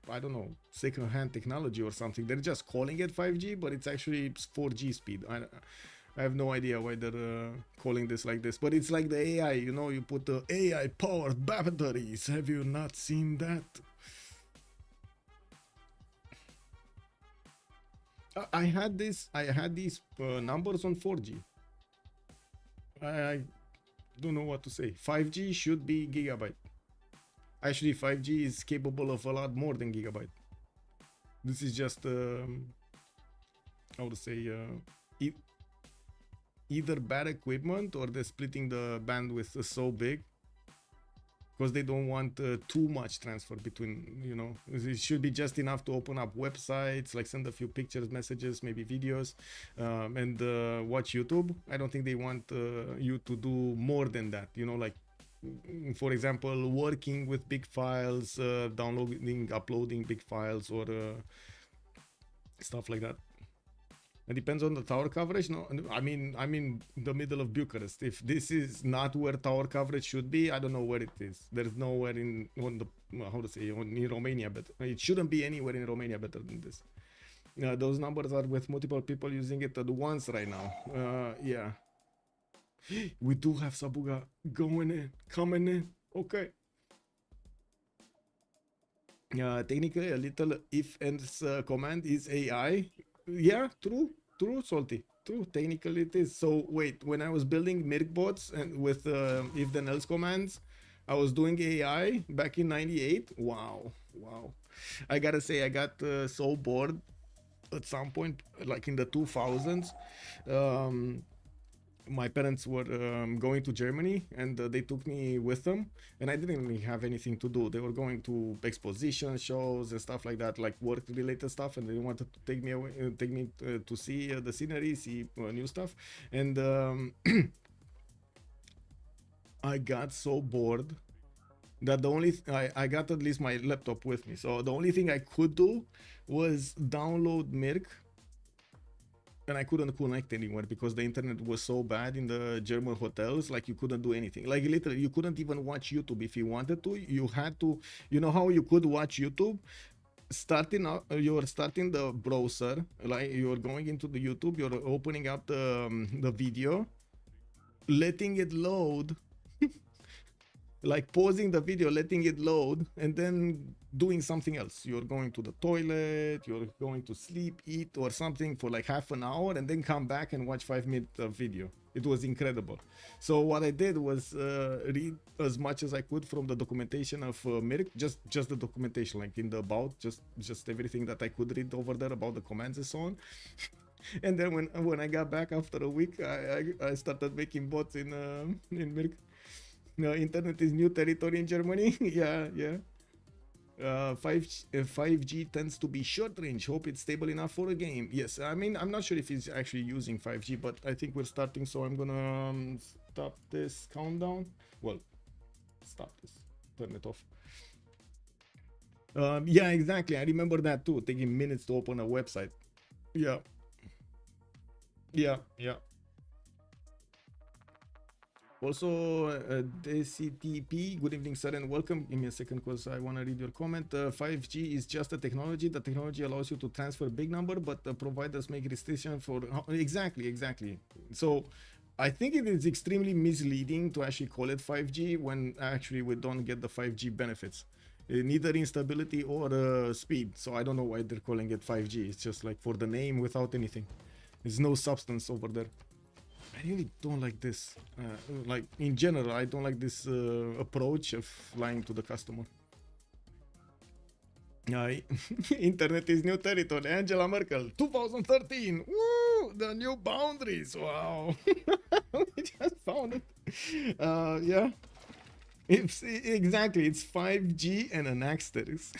I don't know, second-hand technology or something. They're just calling it 5G, but it's actually 4G speed. I have no idea why they're calling this like this, but it's like the AI, you know, you put the AI powered batteries. Have you not seen that? I had these numbers on 4G. I don't know what to say. 5G should be gigabyte. Actually, 5G is capable of a lot more than gigabyte. This is just how to say, either bad equipment or they're splitting the bandwidth so big because they don't want too much transfer between, you know. It should be just enough to open up websites, like send a few pictures, messages, maybe videos, and watch YouTube. I don't think they want you to do more than that, you know, like, for example, working with big files, downloading, uploading big files, or stuff like that. It depends on the tower coverage. No, I'm in the middle of Bucharest. If this is not where tower coverage should be, I don't know where it is. There's nowhere in in Romania, but it shouldn't be anywhere in Romania better than this. Those numbers are with multiple people using it at once right now. Yeah. We do have Sabuga coming in. Okay. Technically, a little if ends command is AI. Yeah, true, Salty. True, technically it is. So wait, when I was building Mirk bots and with if then else commands, I was doing AI back in '98. Wow. I gotta say, I got so bored at some point, like in the 2000s. My parents were going to Germany and they took me with them, and I didn't really have anything to do. They were going to exposition shows and stuff like that, like work related stuff, and they wanted to take me away, to see the scenery, see new stuff. And I got so bored that I got at least my laptop with me, so the only thing I could do was download Mirk. And I couldn't connect anywhere because the internet was so bad in the German hotels. Like, you couldn't do anything. Like, literally, you couldn't even watch YouTube if you wanted to. You had to, you know how you could watch YouTube? You're starting the browser, like you're going into the YouTube, you're opening up the video, letting it load, like pausing the video, letting it load, and then doing something else. You're going to the toilet, you're going to sleep, eat or something for like half an hour, and then come back and watch 5 minutes of video. It was incredible. So what I did was read as much as I could from the documentation of Mirk, just the documentation, like in the about, just everything that I could read over there about the commands and so on. And then when I got back after a week, I started making bots in Mirk. No, internet is new territory in Germany. Yeah. 5G tends to be short range. Hope it's stable enough for a game. Yes, I mean, I'm not sure if he's actually using 5G, but I think we're starting, so I'm gonna stop this countdown. Well, stop this, turn it off. Yeah, exactly. I remember that too, taking minutes to open a website. Yeah. Also, DCTP, good evening, sir, and welcome. Give me a second because I want to read your comment. 5G is just a technology. The technology allows you to transfer big number, but the providers make restriction for... Exactly. So I think it is extremely misleading to actually call it 5G when actually we don't get the 5G benefits. Neither instability or speed. So I don't know why they're calling it 5G. It's just like for the name without anything. There's no substance over there. I really don't like this. Like in general, I don't like this approach of lying to the customer. Internet is new territory. Angela Merkel, 2013. Woo! The new boundaries. Wow. We just found it. Yeah. Exactly. It's 5G and an asterisk.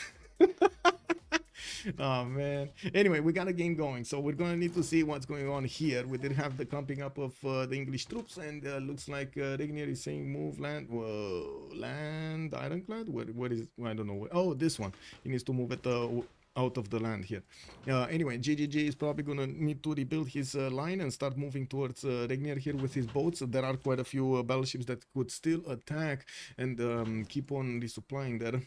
Oh man. Anyway, we got a game going, so we're gonna need to see what's going on here. We did have the camping up of the English troops, and looks like Regnier is saying move land. Whoa, land ironclad. Where is? I don't know. Oh, this one. He needs to move it out of the land here. Anyway, GGG is probably gonna need to rebuild his line and start moving towards Regnier here with his boats. There are quite a few battleships that could still attack and keep on resupplying there.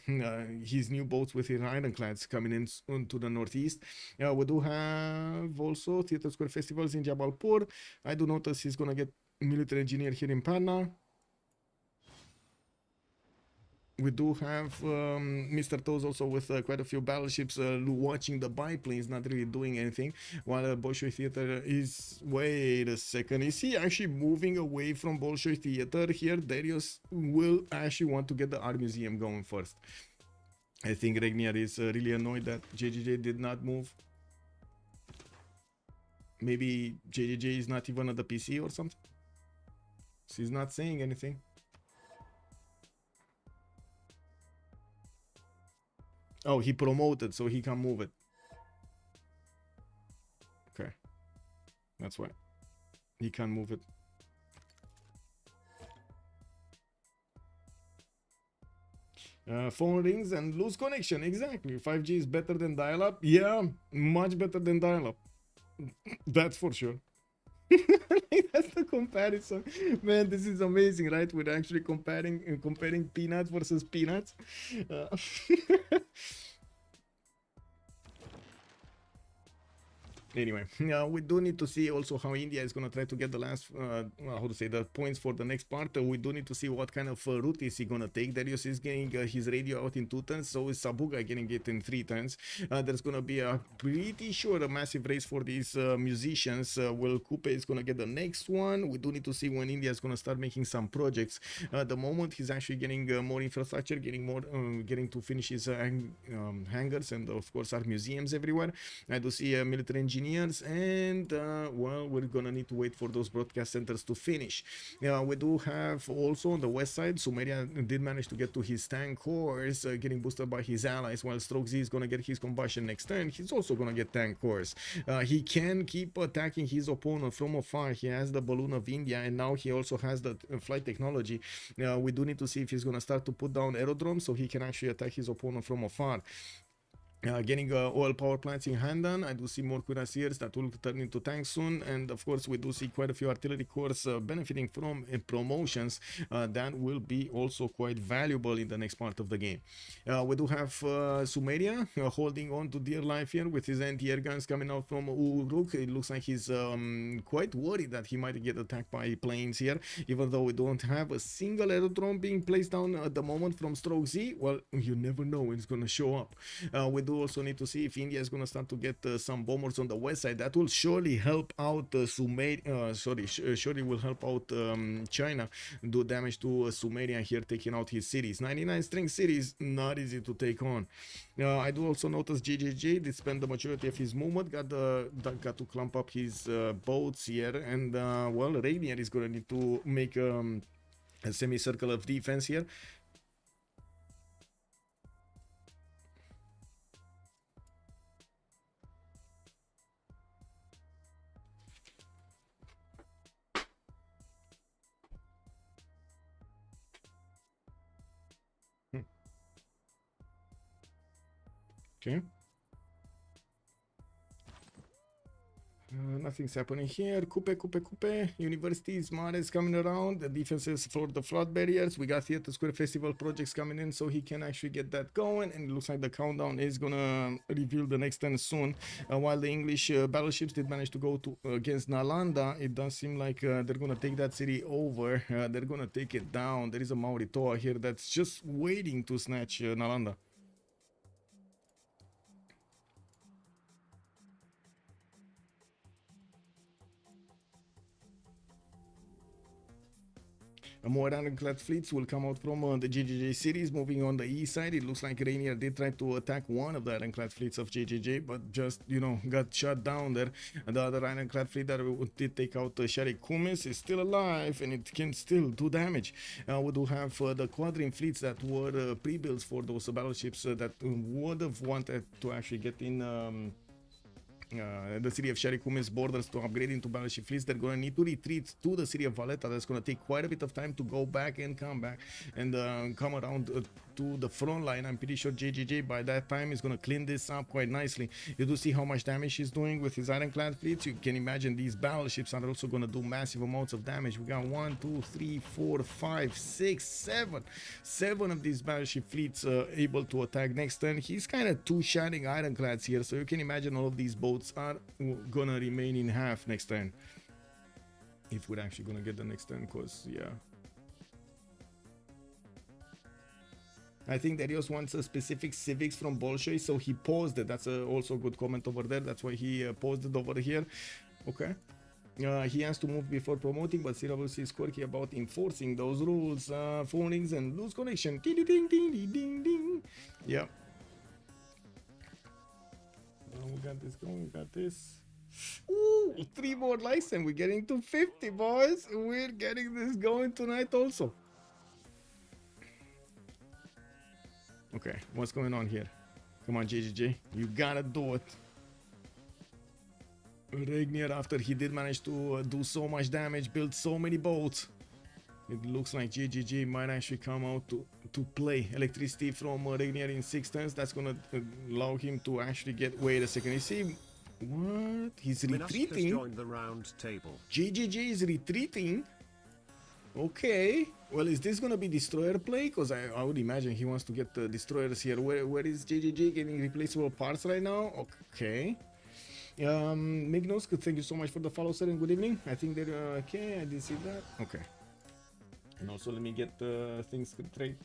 His new boats with his ironclads coming in to the northeast. We do have also Theatre Square festivals in Jabalpur. I do notice he's gonna get military engineer here in Panna. We do have Mr. Toes also with quite a few battleships watching the biplanes, not really doing anything, while Bolshoi Theater is... Wait a second, is he actually moving away from Bolshoi Theater here? Derios will actually want to get the art museum going first. I think Regnier is really annoyed that JJJ did not move. Maybe JJJ is not even at the PC or something. So he's not saying anything. Oh, he promoted, so he can move it. Okay. That's why. He can move it. Phone rings and lose connection. Exactly. 5G is better than dial-up. Yeah, much better than dial-up. That's for sure. That's the comparison, man. This is amazing, right? We're actually comparing peanuts versus peanuts. Uh, Anyway, we do need to see also how India is going to try to get the last, how to say, the points for the next part. We do need to see what kind of route is he going to take. Derios is getting his radio out in 2 turns, so is Sabuga getting it in 3 turns. There's going to be a pretty sure a massive race for these musicians. Well, Kupe is going to get the next one. We do need to see when India is going to start making some projects. At the moment, he's actually getting more infrastructure, getting to finish his hangars and, of course, our museums everywhere. I do see military engineers, and well, we're gonna need to wait for those broadcast centers to finish. We do have also on the west side, Sumeria did manage to get to his tank cores, getting boosted by his allies, while StrokeZ is gonna get his combustion next turn. He's also gonna get tank cores. He can keep attacking his opponent from afar. He has the balloon of India, and now he also has the flight technology. We do need to see if he's gonna start to put down aerodromes so he can actually attack his opponent from afar. Getting oil power plants in Handan. I do see more cuirassiers that will turn into tanks soon, and of course we do see quite a few artillery corps benefiting from promotions that will be also quite valuable in the next part of the game. We do have Sumeria holding on to dear life here with his anti-air guns coming out from Uruk. It looks like he's quite worried that he might get attacked by planes here, even though we don't have a single aerodrome being placed down at the moment from StrokeZ. Well, you never know when it's gonna show up. We do also need to see if India is going to start to get some bombers on the west side. That will surely help out surely will help out China do damage to Sumeria here, taking out his cities. 99 strength cities, not easy to take on. I do also notice GGG did spend the majority of his movement, got to clump up his boats here, and well, Regnier is going to need to make a semicircle of defense here. Okay. Nothing's happening here. Kupe. Universities, Mares coming around. The defenses for the flood barriers. We got Theater Square Festival projects coming in, so he can actually get that going. And it looks like the countdown is gonna reveal the next turn soon. While the English battleships did manage to go to against Nalanda, it does seem like they're gonna take that city over. They're gonna take it down. There is a Mauritoa here that's just waiting to snatch Nalanda. More ironclad fleets will come out from the GGG cities. Moving on the east side, it looks like Regnier did try to attack one of the ironclad fleets of GGG, but just, you know, got shot down there. And the other ironclad fleet that did take out Shah is still alive, and it can still do damage. We do have the quadrine fleets that were pre-builds for those battleships that would have wanted to actually get in the city of Sharikume's borders to upgrade into battleship fleets. They're going to need to retreat to the city of Valletta. That's going to take quite a bit of time to go back and come back and come around to the front line. I'm pretty sure JJJ by that time is going to clean this up quite nicely. You do see how much damage he's doing with his ironclad fleets. You can imagine these battleships are also going to do massive amounts of damage. We got 1, 2, 3, 4, 5, 6, 7. 7 of these battleship fleets able to attack next turn. He's kind of two shining ironclads here, so you can imagine all of these boats are gonna remain in half next turn. If we're actually gonna get the next turn, because yeah. I think Derios wants a specific Civ6 from Bolshoi, so he paused it. That's also a good comment over there. That's why he paused it over here. Okay. He has to move before promoting, but CWC is quirky about enforcing those rules. Phone rings and lose connection. Ding, ding, ding, ding, ding, ding. Yeah. We got this going, we got this. Ooh, 3 more likes and we're getting to 50, boys. We're getting this going tonight also. Okay, what's going on here? Come on, JJJ, you gotta do it. Regnier, after he did manage to do so much damage, build so many boats, it looks like JGG might actually come out to play. Electricity from Regnier in 6 turns. That's gonna allow him to actually get... Wait a second. You see Minust He's has retreating? joined the round table. GGG is retreating? Okay. Well, is this gonna be destroyer play? Because I would imagine he wants to get the destroyers here. Where is GGG getting replaceable parts right now? Okay. Mignos, thank you so much for the follow, sir, and good evening. I think they're okay. I did see that. Okay. And also, let me get things straight.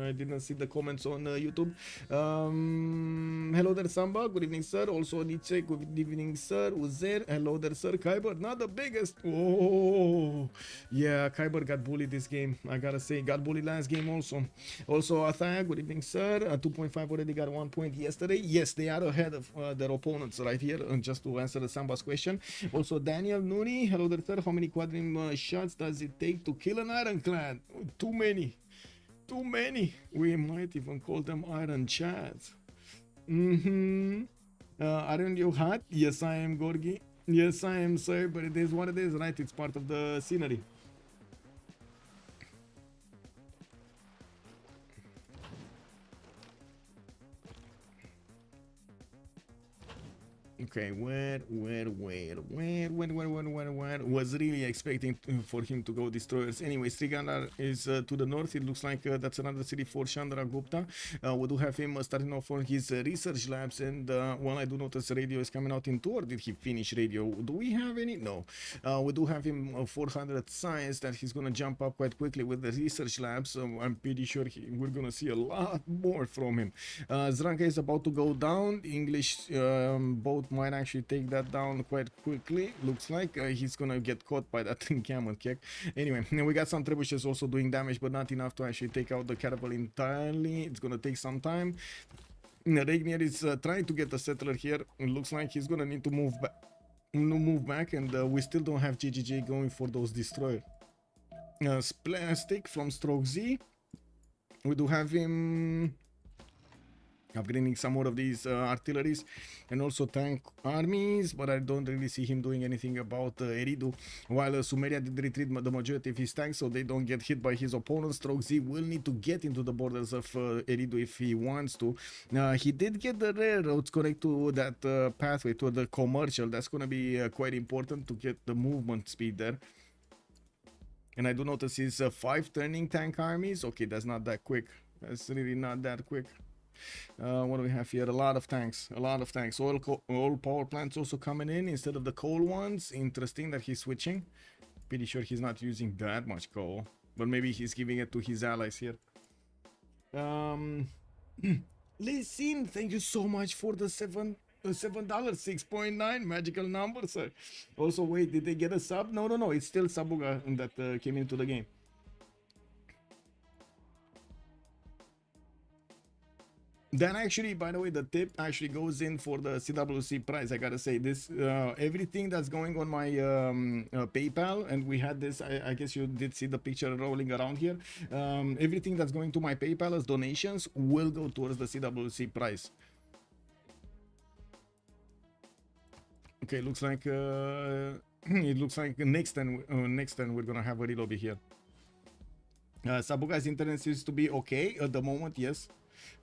I didn't see the comments on YouTube. Hello there, Samba. Good evening, sir. Also, Nietzsche. Good evening, sir. Uzer. Hello there, sir. Kiber, not the biggest. Oh, yeah. Kiber got bullied this game. I gotta say, got bullied last game also. Also, Athaya. Good evening, sir. 2.5 already got 1 point yesterday. Yes, they are ahead of their opponents right here. Just to answer the Samba's question. Also, Daniel Nooney. Hello there, sir. How many quadrim shots does it take to kill an ironclad? Too many. Too many. We might even call them Iron Chads. Aren't you hot? Yes, I am, Gorgi. Yes, I am, sir. But it is what it is, right? It's part of the scenery. Okay, where was really expecting for him to go destroyers. Anyway, Srigandar is to the north. It looks like that's another city for Chandra Gupta. We do have him starting off on his research labs, and well, I do notice radio is coming out in 2, or did he finish radio? Do we have any? No. We do have him 400 science that he's gonna jump up quite quickly with the research labs, so I'm pretty sure we're gonna see a lot more from him. Zranka is about to go down. English boat might actually take that down quite quickly. Looks like he's gonna get caught by that camel kick. Anyway, we got some trebuchets also doing damage, but not enough to actually take out the caravel entirely. It's gonna take some time. Regnier is trying to get the settler here. It looks like he's gonna need to move back, and we still don't have GGG going for those destroyers. Plastic from StrokeZ. We do have him upgrading some more of these artilleries and also tank armies, but I don't really see him doing anything about Eridu. While Sumeria did retreat the majority of his tanks, so they don't get hit by his opponents. StrokeZ will need to get into the borders of Eridu if he wants to. He did get the railroads connect to that pathway to the commercial. That's going to be quite important to get the movement speed there. And I do notice his 5 turning tank armies. Okay, that's not that quick. That's really not that quick. What do we have here? A lot of tanks. Oil power plants also coming in instead of the coal ones. Interesting that he's switching. Pretty sure he's not using that much coal, but maybe he's giving it to his allies here. Listen, thank you so much for the $7, 6.9 magical number, sir. Also, wait, did they get a sub? No, it's still Sabuga that came into the game. Then actually, by the way, the tip actually goes in for the CWC prize. I gotta say this, everything that's going on my PayPal, and we had this, I guess you did see the picture rolling around here. Everything that's going to my PayPal as donations will go towards the CWC prize. Okay, looks like it looks like next time we're gonna have a relobby here. Sabuga's internet seems to be okay at the moment, yes.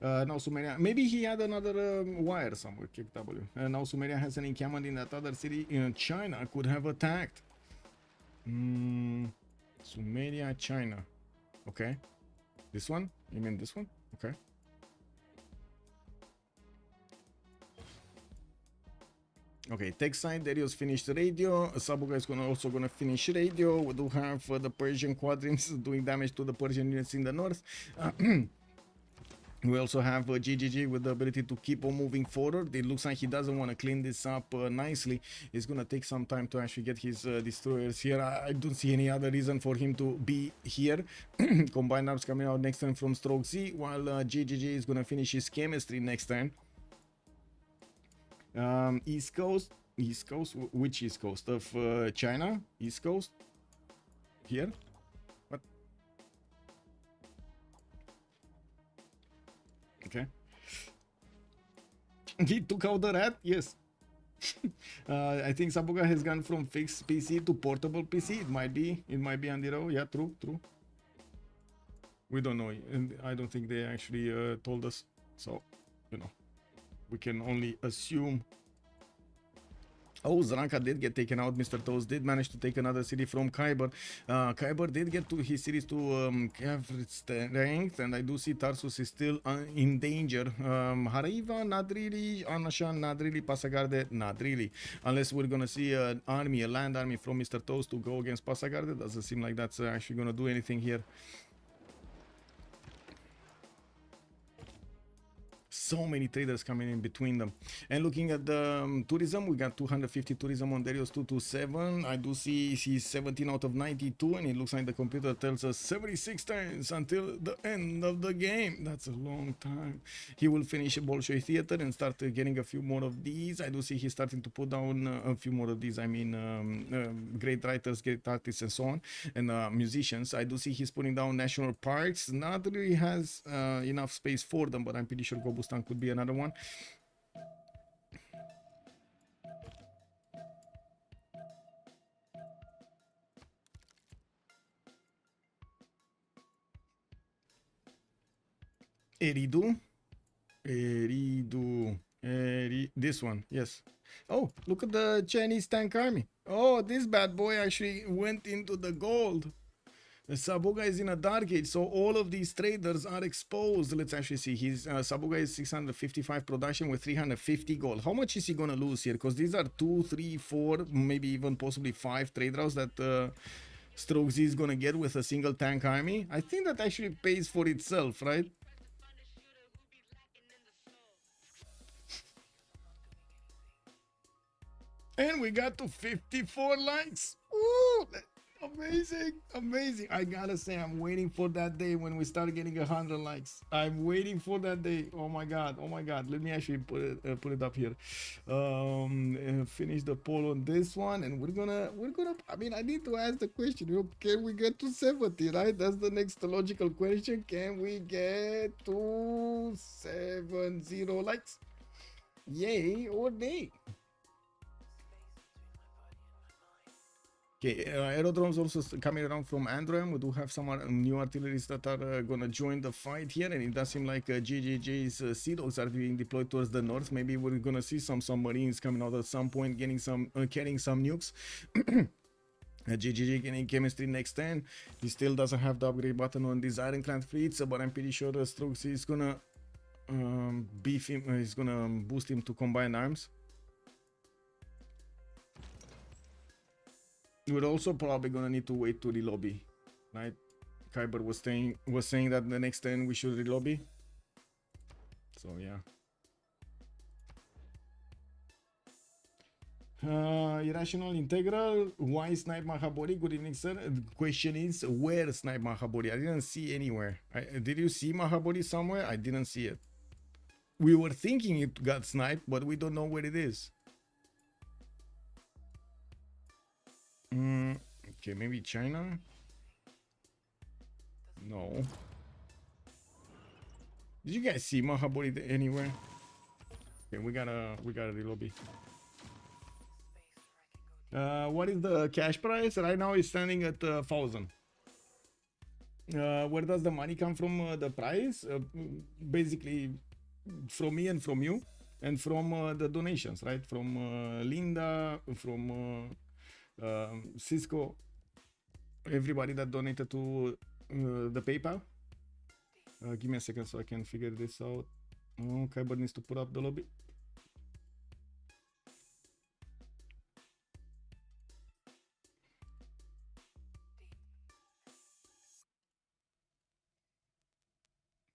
Now Sumeria, maybe he had another wire somewhere, kick W. Now Sumeria has an encampment in that other city in China, could have attacked. Sumeria, China. Okay. This one? You mean this one? Okay. Okay, tech side, Derios finished radio. Sabuga is also gonna finish radio. We do have the Persian quadrants doing damage to the Persian units in the north. We also have GGG with the ability to keep on moving forward. It looks like he doesn't want to clean this up nicely. It's going to take some time to actually get his destroyers here. I don't see any other reason for him to be here. Combined arms coming out next turn from StrokeZ, while GGG is going to finish his chemistry next turn. East Coast, which East Coast? Of China? East Coast? Here? What? Okay. He took out the rat? Yes. I think Sabuga has gone from fixed PC to portable PC. It might be on the road. Yeah, true. We don't know, and I don't think they actually told us. So, you know, we can only assume. Oh, Zranka did get taken out. Mr. Toast did manage to take another city from Kiber. Kiber did get to his cities to strength, and I do see Tarsus is still in danger. Haraiva, not really. Anashan, not really. Pasagarde, not really. Unless we're gonna see an army, a land army from Mr. Toast to go against Pasagarde. Doesn't seem like that's actually gonna do anything here. So many traders coming in between them. And looking at the tourism, we got 250 tourism on Derios 227. I do see he's 17 out of 92, and it looks like the computer tells us 76 turns until the end of the game. That's a long time. He will finish Bolshoi Theater and start getting a few more of these. I do see he's starting to put down a few more of these. I mean, great writers, great artists, and so on, and musicians. I do see he's putting down national parks. Not really has enough space for them, but I'm pretty sure Gobustan could be another one. Eridu. This one, yes. Oh, look at the Chinese tank army. Oh, this bad boy actually went into the gold. Sabuga is in a dark age, so all of these traders are exposed. Let's actually see. His Sabuga is 655 production with 350 gold. How much is he gonna lose here? Because these are 2, 3, 4, maybe even possibly 5 trade routes that StrokeZ is gonna get with a single tank army. I think that actually pays for itself, right? And we got to 54 likes. Woo! Amazing, amazing. I gotta say, I'm waiting for that day when we start getting 100 likes. I'm waiting for that day. Oh my god, oh my god. Let me actually put it up here. Finish the poll on this one, and we're gonna. I mean, I need to ask the question. Can we get to 70? Right? That's the next logical question. Can we get to 70 likes? Yay or nay? Okay, aerodromes also coming around from Androam. We do have some new artilleries that are gonna join the fight here, and it does seem like GGG's Sea Dogs are being deployed towards the north. Maybe we're gonna see some submarines coming out at some point, getting some carrying some nukes. GGG getting chemistry next turn. He still doesn't have the upgrade button on these Ironclad fleets, but I'm pretty sure StrokeZ is gonna beef him. He's gonna boost him to combine arms. We're also probably gonna need to wait to relobby, right? Kiber was saying that the next turn we should relobby. So yeah. Irrational Integral, why Snipe Mahabori? Good evening, sir. The question is, where Snipe Mahabori? I didn't see anywhere. Did you see Mahabori somewhere? I didn't see it. We were thinking it got sniped, but we don't know where it is. Okay, maybe China? No. Did you guys see Mahabori anywhere? Okay, we gotta relobby. What is the cash price? Right now it's standing at 1,000. Where does the money come from? The price? Basically from me and from you, and from the donations, right? From Linda, from Cisco, everybody that donated to the PayPal. Give me a second so I can figure this out. Oh, Kiber needs to put up the lobby.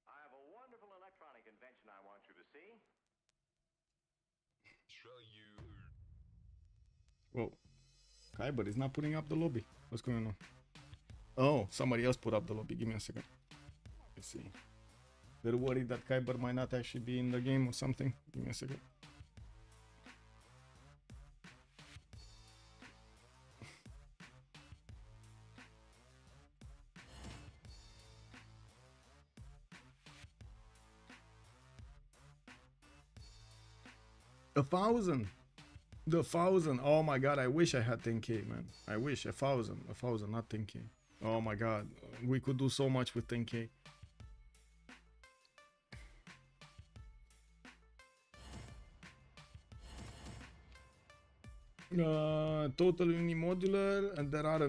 I have a wonderful electronic invention I want you to see. Show you. Whoa. Kiber is not putting up the lobby. What's going on? Oh, somebody else put up the lobby. Give me a second. Let's see. They're worried that Kiber might not actually be in the game or something. Give me a second. A 1,000. The 1,000. Oh my god, I wish I had 10k, man. I wish. 1,000, not 10k. Oh my god, we could do so much with 10k. Totally unimodular, and there are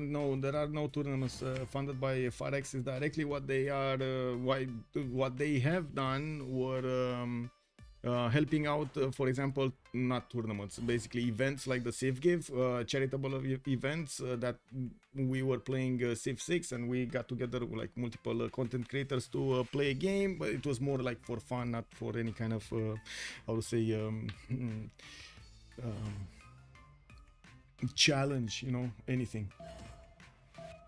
no tournaments funded by Fireaxis directly. What they are, what they have done were helping out, for example, not tournaments, basically events like the Civ6, charitable events that we were playing Civ6, and we got together like multiple content creators to play a game, but it was more like for fun, not for any kind of, how to say, challenge, you know, anything.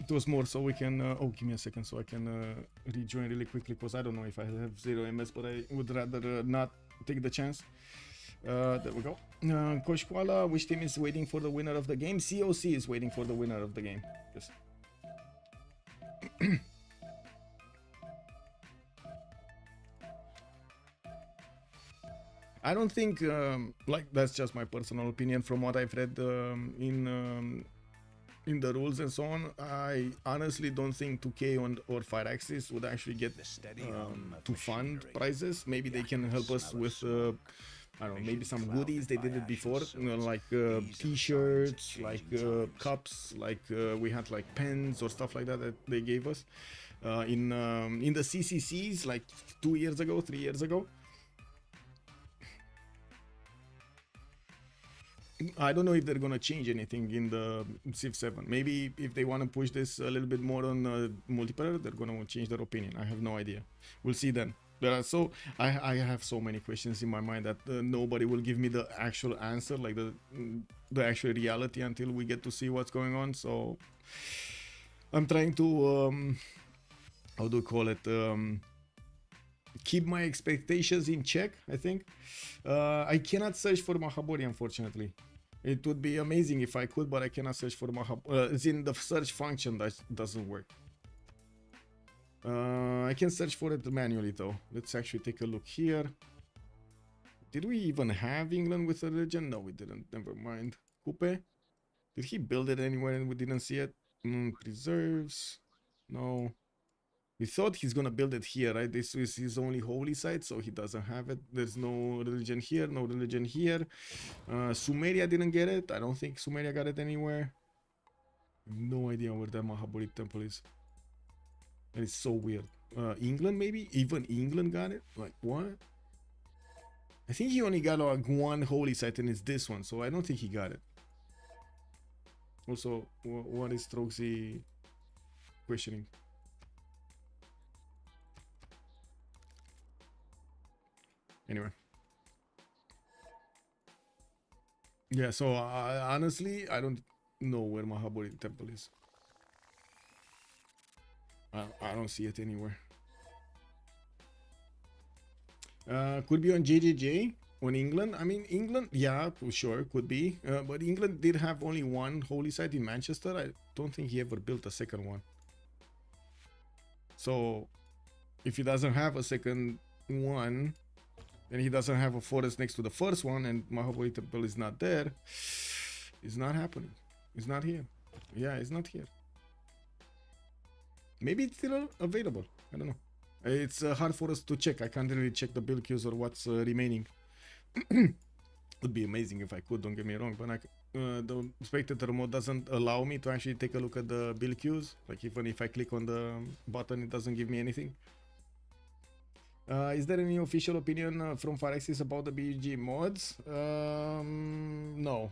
It was more so we can oh, give me a second so I can rejoin really quickly, because I don't know if I have 0 ms, but I would rather not take the chance. There we go. Coach Koala, which team is waiting for the winner of the game? COC is waiting for the winner of the game. Yes. I don't think, like, that's just my personal opinion from what I've read in the rules and so on. I honestly don't think 2K or Fireaxis would actually get to fund prizes. Maybe they can help us with, I don't know, maybe some goodies. They did it before, you know, like t-shirts, like cups, like we had like pens or stuff like that they gave us in the CCCs like 2 years ago, 3 years ago. I don't know if they're gonna change anything in the Civ7. Maybe if they want to push this a little bit more on multiplayer, they're gonna change their opinion. I have no idea. We'll see then. There are I have so many questions in my mind that nobody will give me the actual answer, like the actual reality, until we get to see what's going on. So I'm trying to how do you call it? Keep my expectations in check. I think I cannot search for Mahabori, unfortunately. It would be amazing if I could, but I cannot search for Mahabori. It's in the search function that doesn't work. I can search for it manually though. Let's actually take a look here. Did we even have England with a religion? No, we didn't. Never mind. Kupe? Did he build it anywhere and we didn't see it? Preserves? No. We thought he's gonna build it here, right? This is his only holy site, so he doesn't have it. There's no religion here, no religion here. Sumeria didn't get it. I don't think Sumeria got it anywhere. No idea where that Mahabori temple is. And it's so weird. England, maybe? Even England got it? Like, what? I think he only got like one holy site, and it's this one, so I don't think he got it. Also, what is StrokeZ questioning? Anyway. Yeah, so honestly, I don't know where Mahabori temple is. I don't see it anywhere. Could be on JJJ, on England. I mean, England, yeah, for sure, could be. But England did have only one holy site in Manchester. I don't think he ever built a second one. So, if he doesn't have a second one, and he doesn't have a forest next to the first one, and Mahabori temple is not there, it's not happening. It's not here. Yeah, it's not here. Maybe it's still available. I don't know. It's hard for us to check. I can't really check the build queues or what's remaining. Would be amazing if I could, don't get me wrong, but the spectator mode doesn't allow me to actually take a look at the build queues. Like, even if I click on the button, it doesn't give me anything. Is there any official opinion from Fireaxis about the BG mods? No,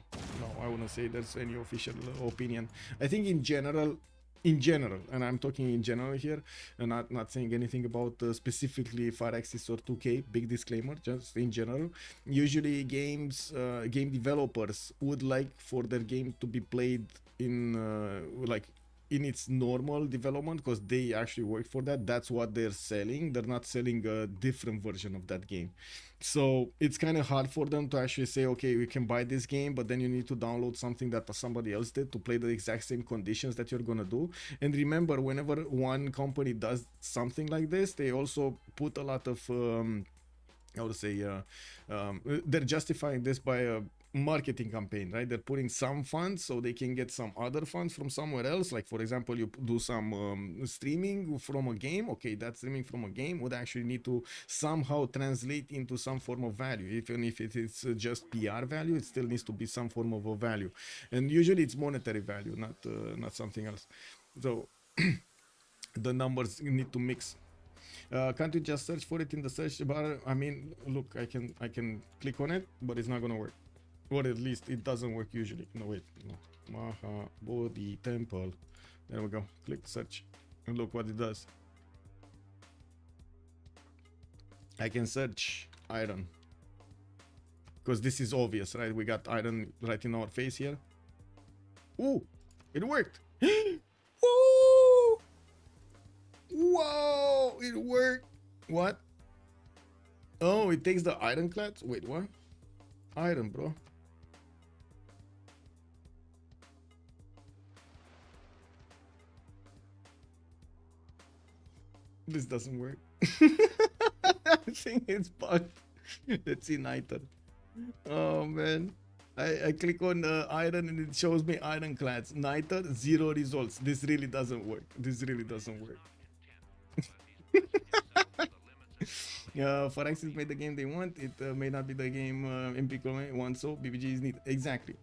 I wouldn't say there's any official opinion. I think in general, and I'm talking in general here, and not saying anything about specifically Fireaxis or 2K, big disclaimer, just in general. Usually game developers would like for their game to be played in like in its normal development, because they actually work for that. That's what they're selling. They're not selling a different version of that game. So it's kind of hard for them to actually say, okay, we can buy this game, but then you need to download something that somebody else did to play the exact same conditions that you're gonna do. And remember, whenever one company does something like this, they also put a lot of how to say, they're justifying this by marketing campaign, right? They're putting some funds so they can get some other funds from somewhere else. Like for example, you do some streaming from a game. Okay, that streaming from a game would actually need to somehow translate into some form of value. Even if it is just PR value, it still needs to be some form of a value, and usually it's monetary value, not something else. So the numbers need to mix. Can't you just search for it in the search bar? I mean, look, I can click on it, but it's not gonna work, or at least it doesn't work usually. No, wait, no. Maha Bodhi Temple. There we go. Click search, and look what it does. I can search iron, because this is obvious, right? We got iron right in our face here. Ooh, it worked. Ooh! Whoa, it worked. What? Oh, it takes the ironclads. Wait, what? Iron, bro. This doesn't work. I think it's bugged. Let's see Nader. Oh man. I click on iron and it shows me ironclads. Nader, 0 results. This really doesn't work. This really doesn't work. Forex made the game they want. It may not be the game MPC wants, so BBG is needed. Exactly,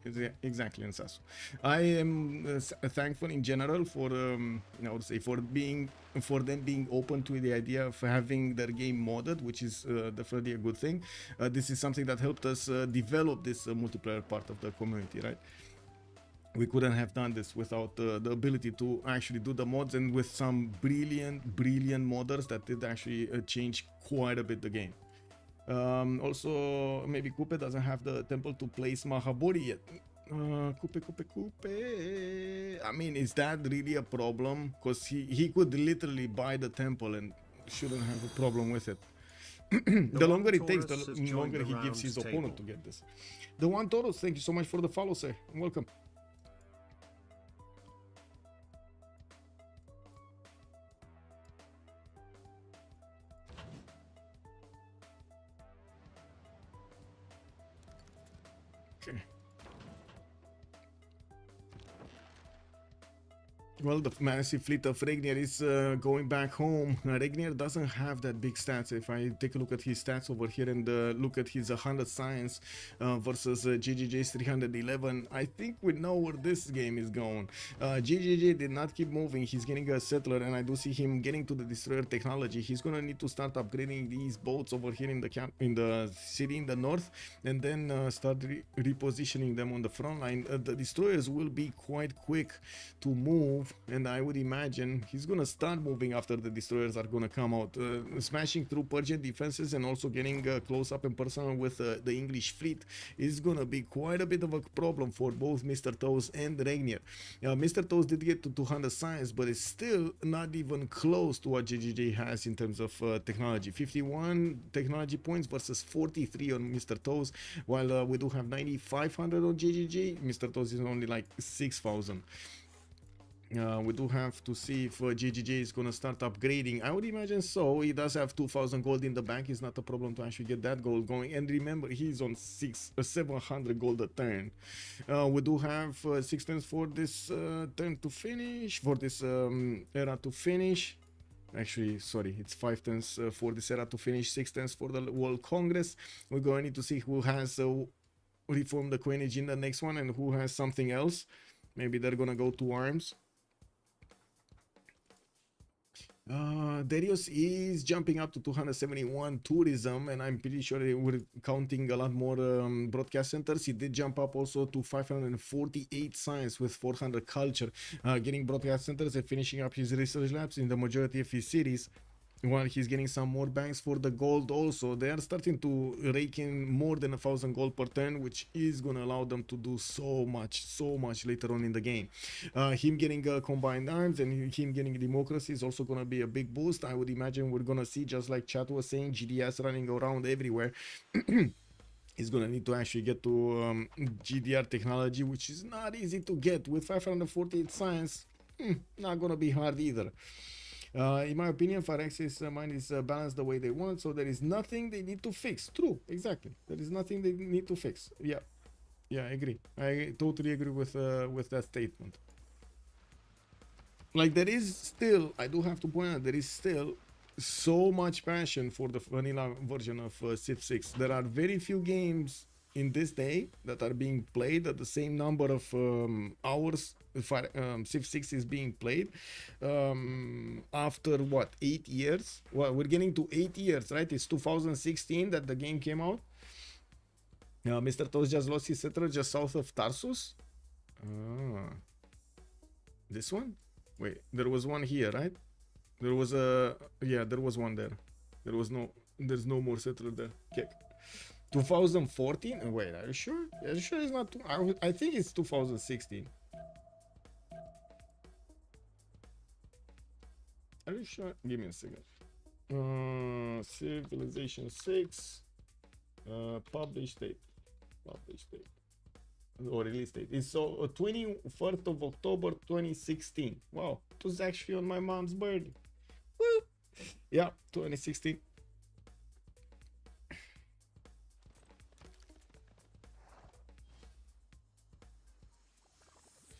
exactly, Ansasu. I am thankful in general for I would say for them being open to the idea of having their game modded, which is definitely a good thing. This is something that helped us develop this multiplayer part of the community, right? We couldn't have done this without the ability to actually do the mods, and with some brilliant modders that did actually change quite a bit the game. Also, maybe Kupe doesn't have the temple to place Mahabori yet. Kupe. I mean, is that really a problem? Because he could literally buy the temple and shouldn't have a problem with it. The longer it takes, the longer he gives his opponent to get this. The One Taurus, thank you so much for the follow, sir. Welcome. Okay. Well, the massive fleet of Regnier is going back home. Regnier doesn't have that big stats. If I take a look at his stats over here and look at his 100 science versus GGJ's 311, I think we know where this game is going. GGJ did not keep moving. He's getting a settler, and I do see him getting to the destroyer technology. He's gonna need to start upgrading these boats over here in the camp, in the city in the north, and then start repositioning them on the front line. The destroyers will be quite quick to move, and I would imagine he's gonna start moving after the destroyers are gonna come out, smashing through Persian defenses and also getting close up and personal with the English fleet is gonna be quite a bit of a problem for both Mr. Toes and Regnier. Mr. Toes did get to 200 science, but it's still not even close to what GGJ has in terms of technology. 51 technology points versus 43 on Mr. Toes, while we do have 9,500 on GGJ. Mr. Toes is only like 6,000. We do have to see if GGJ is gonna start upgrading. I would imagine so. He does have 2,000 gold in the bank. It's not a problem to actually get that gold going. And remember, he's on 700 gold a turn. We do have 6 turns for this turn to finish, for this era to finish. Actually, sorry, it's 5 turns for this era to finish, 6 turns for the World Congress. We're going to need to see who has reformed the coinage in the next one and who has something else. Maybe they're gonna go to arms. Derios is jumping up to 271 tourism, and I'm pretty sure we're counting a lot more broadcast centers. He did jump up also to 548 science with 400 culture, getting broadcast centers and finishing up his research labs in the majority of his cities, while he's getting some more banks for the gold. Also, they are starting to rake in more than 1,000 gold per turn, which is going to allow them to do so much later on in the game. Him getting combined arms and him getting democracy is also going to be a big boost. I would imagine we're going to see, just like chat was saying, GDS running around everywhere. He's going to need to actually get to GDR technology, which is not easy to get with 548 science. Not going to be hard either. In my opinion, Phyrexis mind is balanced the way they want, so there is nothing they need to fix. True, exactly. There is nothing they need to fix. Yeah. Yeah, I agree. I totally agree with that statement. Like, there is still, I do have to point out, there is still so much passion for the vanilla version of Civ6. There are very few games in this day that are being played at the same number of hours Civ6 is being played after what, 8 years? Well, we're getting to 8 years, right? It's 2016 that the game came out. Mr. Toast just lost his settler just south of Tarsus. This one? Wait, there was one here, right? There was a, yeah, there was one there. There's no more settler there. Okay. 2014? Wait, are you sure? Are you sure it's not? I think it's 2016. Are you sure? Give me a second. Civilization 6. Published date. Or release date. It's so 21st of October 2016. Wow, it was actually on my mom's birthday. Woo! Yeah, 2016.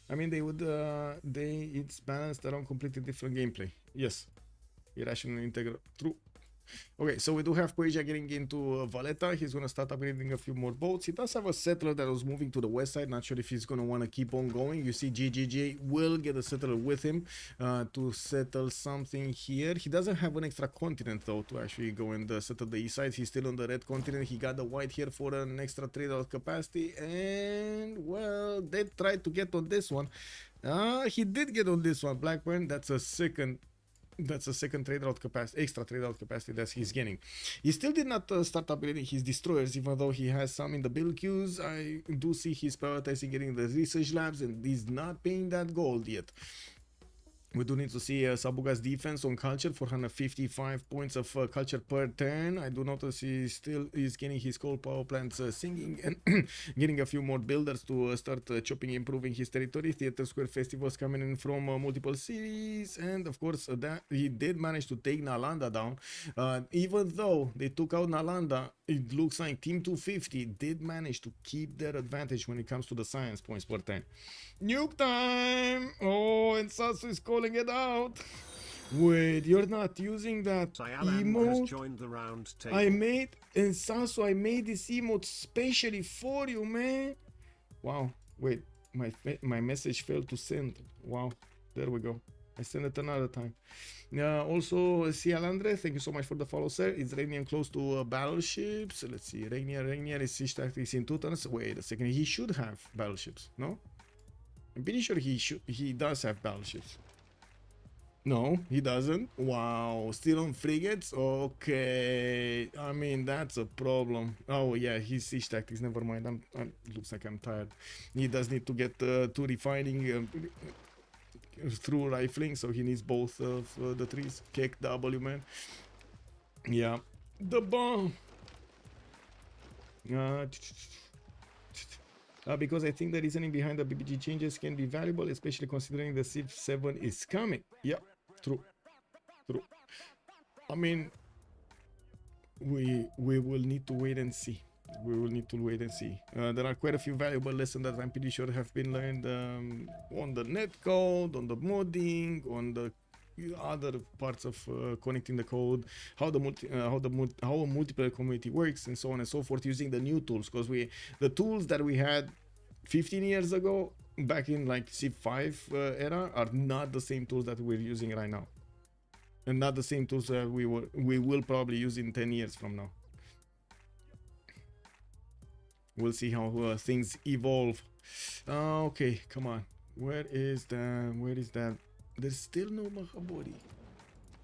I mean, it's balanced around completely different gameplay. Yes, irrational integral. True. Okay, so we do have Persia getting into Valletta. He's going to start upgrading a few more boats. He does have a settler that was moving to the west side. Not sure if he's going to want to keep on going. You see GGJ will get a settler with him to settle something here. He doesn't have an extra continent, though, to actually go and settle the east side. He's still on the red continent. He got the white here for an extra trade out capacity. And, well, they tried to get on this one. He did get on this one. Blackburn, that's a second trade route capacity, extra trade route capacity that he's getting. He still did not start upgrading his destroyers, even though he has some in the build queues. I do see he's prioritizing getting the research labs, and he's not paying that gold yet. We do need to see Sabuga's defense on culture, 455 points of culture per turn. I do notice he still is getting his coal power plants singing and getting a few more builders to start chopping, improving his territory. Theater Square festivals coming in from multiple cities, and of course that he did manage to take Nalanda down. Even though they took out Nalanda, it looks like Team 250 did manage to keep their advantage when it comes to the science points per turn. Nuke time! Oh, and Sasu is calling it out. Wait, you're not using that emote? Has joined the round table. I made this emote specially for you, man. Wow. Wait, my message failed to send. Wow. There we go. I send it another time. Also, Cialandre, thank you so much for the follow, sir. It's Regnier close to battleships. Let's see. Regnier is siege tactics in 2 turns. Wait a second. He should have battleships, no? I'm pretty sure he does have battleships. No, he doesn't. Wow, still on frigates? Okay. I mean, that's a problem. Oh, yeah, his siege tactics. Never mind. Looks like I'm tired. He does need to get to refining through rifling, so he needs both of the trees. Kick W, man. Yeah. The bomb. Because I think the reasoning behind the BBG changes can be valuable, especially considering the Civ7 is coming. Yeah, true. I mean, we will need to wait and see. There are quite a few valuable lessons that I'm pretty sure have been learned on the netcode, on the modding, on the other parts of connecting the code, how a multiplayer community works, and so on and so forth, using the new tools, because the tools that we had 15 years ago back in like Civ5 era are not the same tools that we're using right now, and not the same tools that we will probably use in 10 years from now. We'll see how things evolve. Okay, come on, where is that? There's still no Mahabori.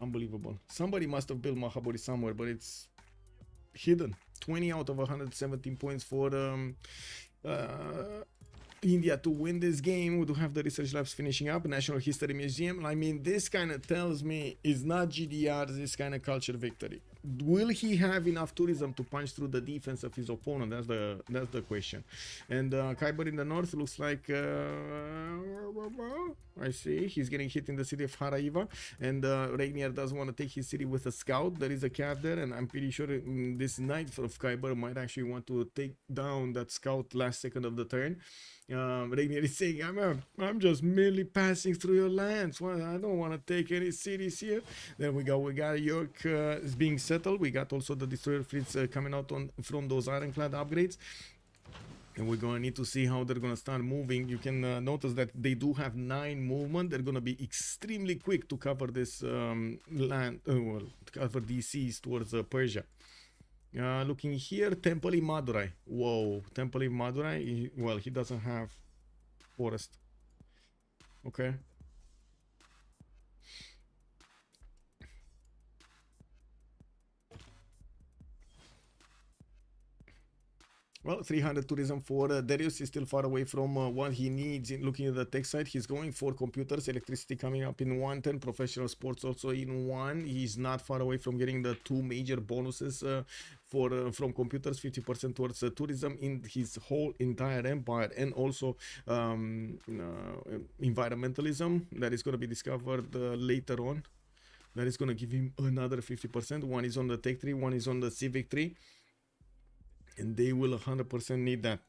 Unbelievable. Somebody must have built Mahabori somewhere, but it's hidden. 20 out of 117 points for India to win this game. We do have the research labs finishing up. National History Museum. I mean, this kind of tells me it's not GDR, this kind of culture victory. will he have enough tourism to punch through the defense of his opponent? That's the question. And Kiber in the north looks like I see he's getting hit in the city of Haraiva, and Regnier does want to take his city with a scout. There is a cap there, and I'm pretty sure this knight of Kiber might actually want to take down that scout last second of the turn. Regnier is saying, I'm just merely passing through your lands. Well, I don't want to take any cities here. There we go. We got York is being settled. We got also the destroyer fleets coming out from those ironclad upgrades. And we're going to need to see how they're going to start moving. You can notice that they do have 9 movement. They're going to be extremely quick to cover this land, well, to cover these seas towards Persia. Looking here, Temple in Madurai. Whoa, Temple in Madurai. Well, he doesn't have forest. Okay. Well, 300 tourism for Derios is still far away from what he needs. Looking at the tech side, he's going for computers, electricity coming up in 110, professional sports also in 1. He's not far away from getting the 2 major bonuses from computers, 50% towards tourism in his whole entire empire, and also environmentalism that is going to be discovered later on. That is going to give him another 50%. One is on the tech tree, one is on the civic tree. And they will 100% need that.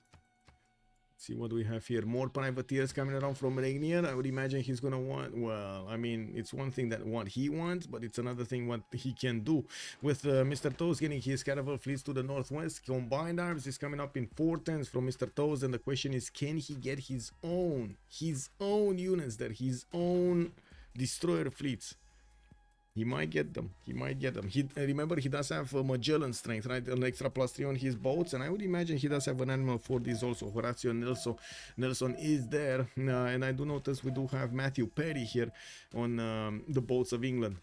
Let's see what we have here. More privateers coming around from Regnier. I would imagine he's gonna want, well, I mean, it's one thing that what he wants, but it's another thing what he can do. With Mr. Toes getting his caravel fleets to the northwest, combined arms is coming up in 410s from Mr. Toes, and the question is, can he get his own units there, his own destroyer fleets? He might get them. He might get them. Remember, he does have Magellan strength, right? An extra +3 on his boats, and I would imagine he does have an animal for these also. Horatio Nelson is there, and I do notice we do have Matthew Perry here on the boats of England.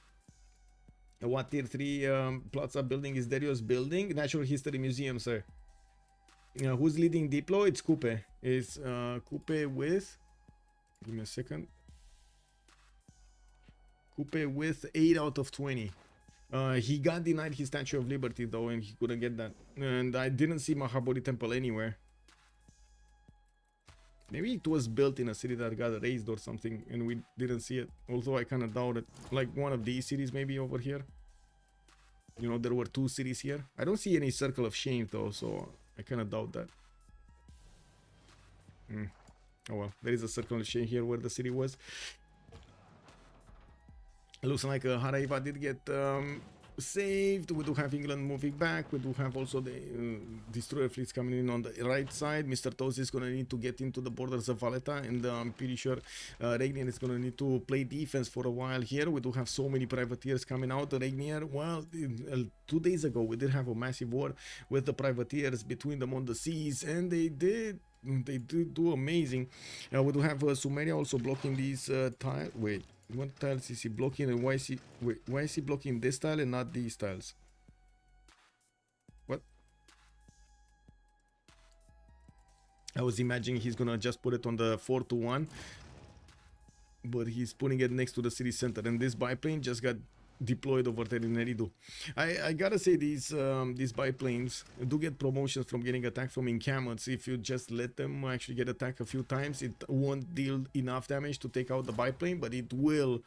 What tier 3 Plaza building is Derios building? Natural History Museum, sir. Who's leading Diplo? It's Kupe. It's Kupe with... Give me a second. Kupe with 8 out of 20. He got denied his Statue of Liberty though, and he couldn't get that. And I didn't see Mahabodhi Temple anywhere. Maybe it was built in a city that got raised or something, and we didn't see it. Although I kind of doubt it. Like one of these cities maybe over here. You know, there were 2 cities here. I don't see any Circle of Shame though, so I kind of doubt that. Oh well, there is a Circle of Shame here where the city was. It looks like Haraiva did get saved. We do have England moving back. We do have also the destroyer fleets coming in on the right side. Mr. Toes is going to need to get into the borders of Valletta, and I'm pretty sure Regnier is going to need to play defense for a while here. We do have so many privateers coming out. Regnier, well, 2 days ago we did have a massive war with the privateers between them on the seas, and they did do amazing. We do have Sumeria also blocking these tiles. Wait, what tiles is he blocking, and why is he blocking this tile and not these tiles? What? I was imagining he's gonna just put it on the 4-1, but he's putting it next to the city center, and this biplane just got deployed over there in Eridu. I gotta say, these biplanes do get promotions from getting attacked from encampments. If you just let them actually get attacked a few times, it won't deal enough damage to take out the biplane, but it will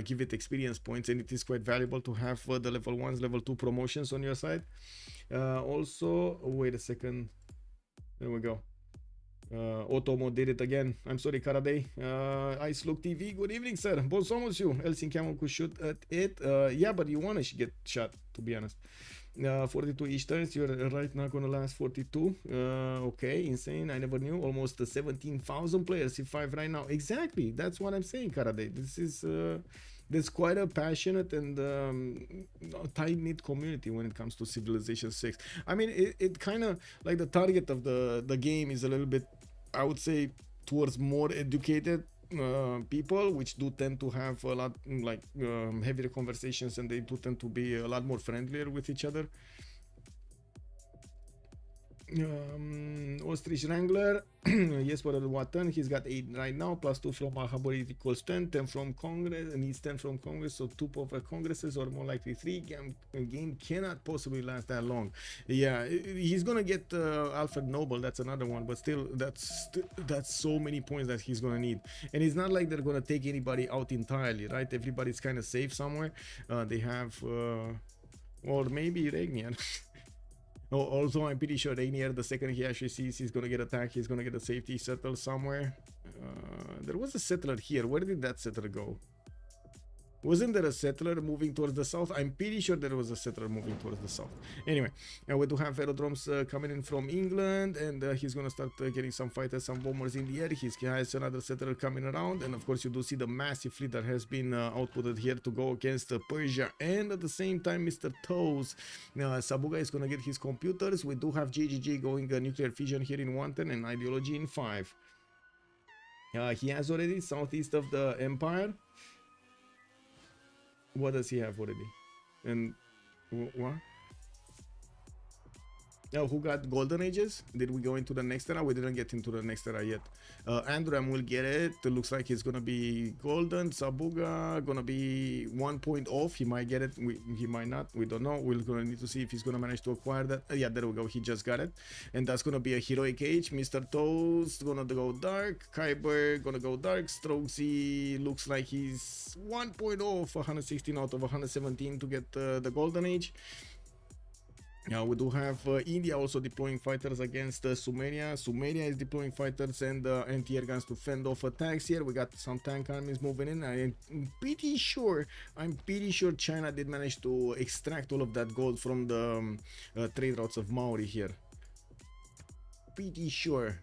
give it experience points, and it is quite valuable to have the level 1s, level 2 promotions on your side. Also, wait a second, there we go. Otomo did it again. I'm sorry, Karaday. Ice Look TV, good evening, sir. Bun somos you. Else in camel could shoot at it. Yeah, but you wanna get shot, to be honest. 42 each turns. You're right, not gonna last 42. Okay, insane. I never knew. Almost 17,000 players C5 right now. Exactly. That's what I'm saying, Karaday. This is there's quite a passionate and tight-knit community when it comes to Civilization 6. I mean, it kind of like the target of the game is a little bit, I would say, towards more educated people, which do tend to have a lot like heavier conversations, and they do tend to be a lot more friendlier with each other. Ostrich Wrangler, Jesper Watton, he's got 8 right now, +2 from Habori equals 10, 10 from Congress, needs 10 from Congress, so 2 perfect Congresses, or more likely 3. Game cannot possibly last that long. Yeah, he's gonna get Alfred Nobel, that's another one, but still, that's so many points that he's gonna need. And it's not like they're gonna take anybody out entirely, right? Everybody's kind of safe somewhere. They have, or maybe Regnier. Also, I'm pretty sure Regnier, the second he actually sees he's gonna get attacked, he's gonna get a safety settle somewhere. There was a settler here. Where did that settler go? Wasn't there a settler moving towards the south? I'm pretty sure there was a settler moving towards the south. Anyway, we do have aerodromes coming in from England, and he's gonna start getting some fighters, some bombers in the air. He has another settler coming around, and of course you do see the massive fleet that has been outputted here to go against Persia, and at the same time Mr. Toes. Sabuga is gonna get his computers. We do have GGG going nuclear fission here in 110 and ideology in 5. He has already southeast of the empire. What does he have already? And what? Oh, who got golden ages? Did we go into the next era? We didn't get into the next era yet. Androam will get it. It looks like he's gonna be golden. Sabuga gonna be 1 point off. He might get it. He might not. We don't know. We're gonna need to see if he's gonna manage to acquire that. Yeah, there we go. He just got it, and that's gonna be a heroic age. Mr. Toast gonna go dark. Kiber gonna go dark. StrokeZ looks like he's 1 point off. 116 out of 117 to get the golden age. Now we do have India also deploying fighters against Sumeria. Sumeria is deploying fighters and anti-air guns to fend off attacks here. We got some tank armies moving in. I'm pretty sure China did manage to extract all of that gold from the trade routes of Maori here. Pretty sure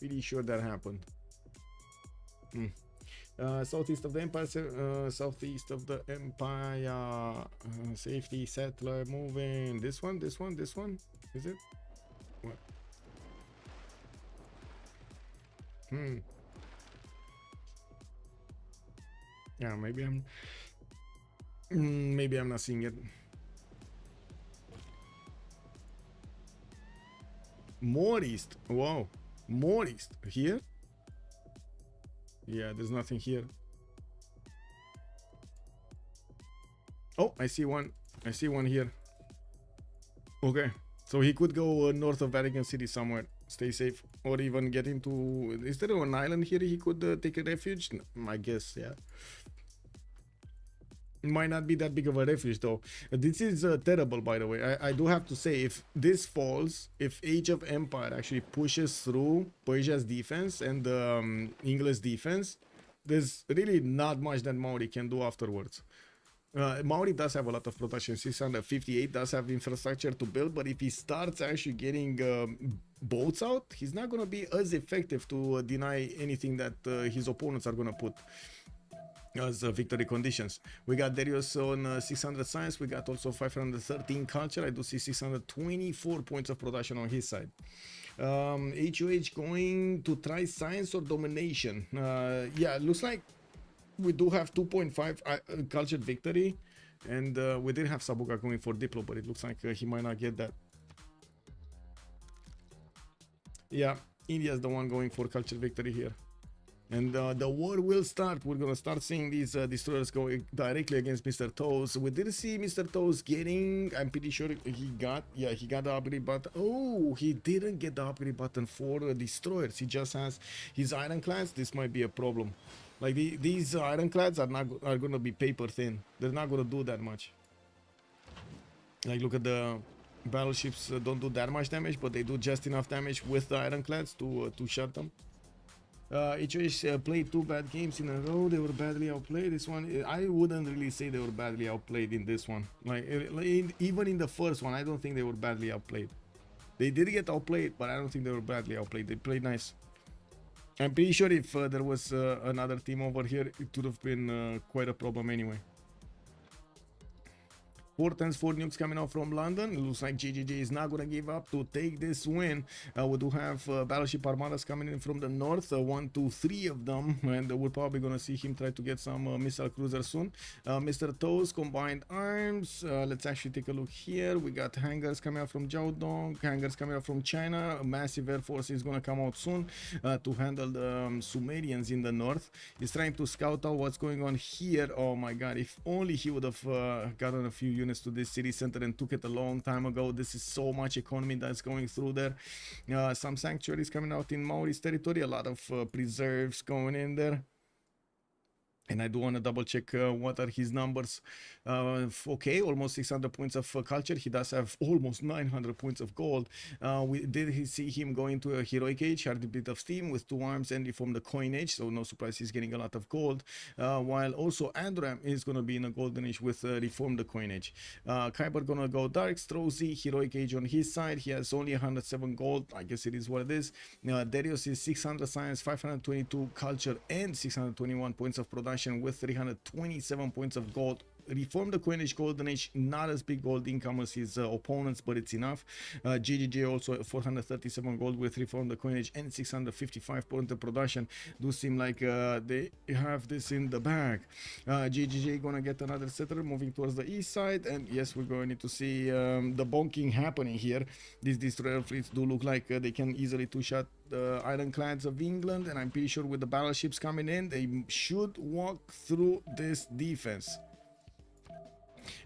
that happened. Southeast of the empire, safety settler moving. This one, is it? What? Yeah, maybe I'm not seeing it. More east. Wow, more east here. Yeah, there's nothing here. Oh, I see one here. Okay, so he could go north of Vatican City somewhere, stay safe, or even get into, is there an island here he could take a refuge? No, I guess, yeah. It might not be that big of a refuge though. This is terrible, by the way. I do have to say, if this falls, if Age of Empire actually pushes through Persia's defense and English defense, there's really not much that Maori can do afterwards. Maori does have a lot of production. 658 does have infrastructure to build, but if he starts actually getting boats out, he's not going to be as effective to deny anything that his opponents are going to put as victory conditions. We got Derios on 600 science. We got also 513 culture. I do see 624 points of production on his side. HUH going to try science or domination. Yeah, looks like we do have 2.5 cultured victory, and we did have Sabuga going for Diplo, but it looks like he might not get that. Yeah, India's the one going for cultured victory here. And the war will start. We're gonna start seeing these destroyers going directly against Mr. Toes. We did see Mr. Toes getting, I'm pretty sure he got the upgrade button. Oh, he didn't get the upgrade button for destroyers. He just has his ironclads. This might be a problem. Like these ironclads are gonna be paper thin. They're not gonna do that much. Like, look at the battleships. Don't do that much damage, but they do just enough damage with the ironclads to shut them. HOH played 2 bad games in a row. They were badly outplayed. This one, I wouldn't really say they were badly outplayed in this one. Like even in the first one, I don't think they were badly outplayed. They did get outplayed, but I don't think they were badly outplayed. They played nice. I'm pretty sure if there was another team over here, it would have been quite a problem anyway. 4 turns, 4 nukes coming out from London. It looks like GGG is not going to give up to take this win. We do have battleship armadas coming in from the north, 1, 2, 3 of them, and we're probably going to see him try to get some missile cruisers soon. Mr. Toes, combined arms. Let's actually take a look here. We got hangars coming out from Jiaodong, hangars coming out from China. A massive air force is going to come out soon to handle the Sumerians in the north. He's trying to scout out what's going on here. Oh my god, if only he would have gotten a few units to this city center and took it a long time ago. This is so much economy that's going through there. Some sanctuaries coming out in Maori's territory, a lot of preserves going in there. And I do want to double check what are his numbers. Okay, almost 600 points of culture. He does have almost 900 points of gold. We did see him go into a heroic age, hard bit of steam with 2 arms and from the coin age. So no surprise he's getting a lot of gold. While also Androam is going to be in a golden age with reform the coin age. Kiber going to go dark. StrokeZ, heroic age on his side. He has only 107 gold. I guess it is what it is. Derios is 600 science, 522 culture and 621 points of production with 327 points of gold. Reform the coinage golden age, not as big gold income as his opponents, but it's enough. GGG also 437 gold with reform the coinage and 655 points of production. Do seem like they have this in the bag. GGG gonna get another settler moving towards the east side, and yes, we're going to see the bonking happening here. These destroyer fleets do look like they can easily two-shot the ironclads of England, and I'm pretty sure with the battleships coming in, they should walk through this defense.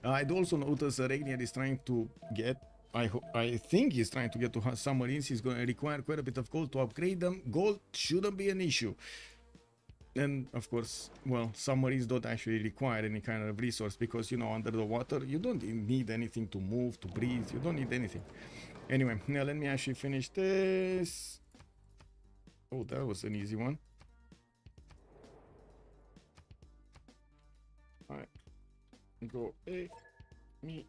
I do also notice Regnier is trying to get, I think he's trying to get to submarines. He's going to require quite a bit of gold to upgrade them. Gold shouldn't be an issue. And of course, well, submarines don't actually require any kind of resource because, you know, under the water, you don't need anything to move, to breathe. You don't need anything. Anyway, now let me actually finish this. Oh, that was an easy one. All right. Go me.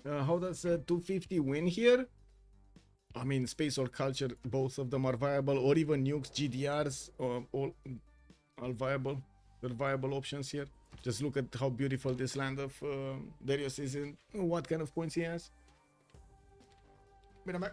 How does 250 win here? I mean, space or culture, both of them are viable, or even nukes, GDRs, all are viable. They're viable options here. Just look at how beautiful this land of Derios is and what kind of points he has. Bit back.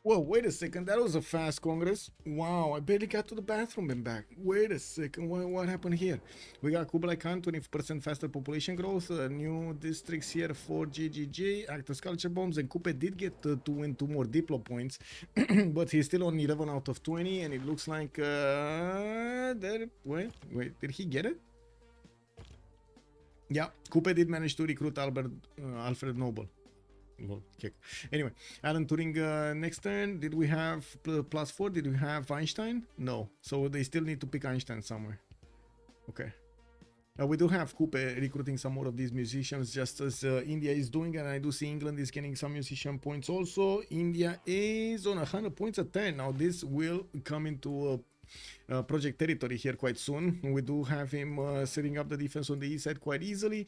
Whoa, wait a second. That was a fast Congress. Wow, I barely got to the bathroom and back. Wait a second. What happened here? We got Kublai Khan, 20% faster population growth, new districts here for GGG, active culture bombs, and Kupe did get to win 2 more Diplo points, but he's still on 11 out of 20, and it looks like, wait, did he get it? Yeah, Kupe did manage to recruit Alfred Noble. Kick. Anyway, Alan Turing next turn. Did we have +4? Did we have Einstein? No. So they still need to pick Einstein somewhere. Okay. We do have Kupe recruiting some more of these musicians just as India is doing, and I do see England is getting some musician points also. India is on 100 points a turn. Now this will come into project territory here quite soon. We do have him setting up the defense on the east side quite easily.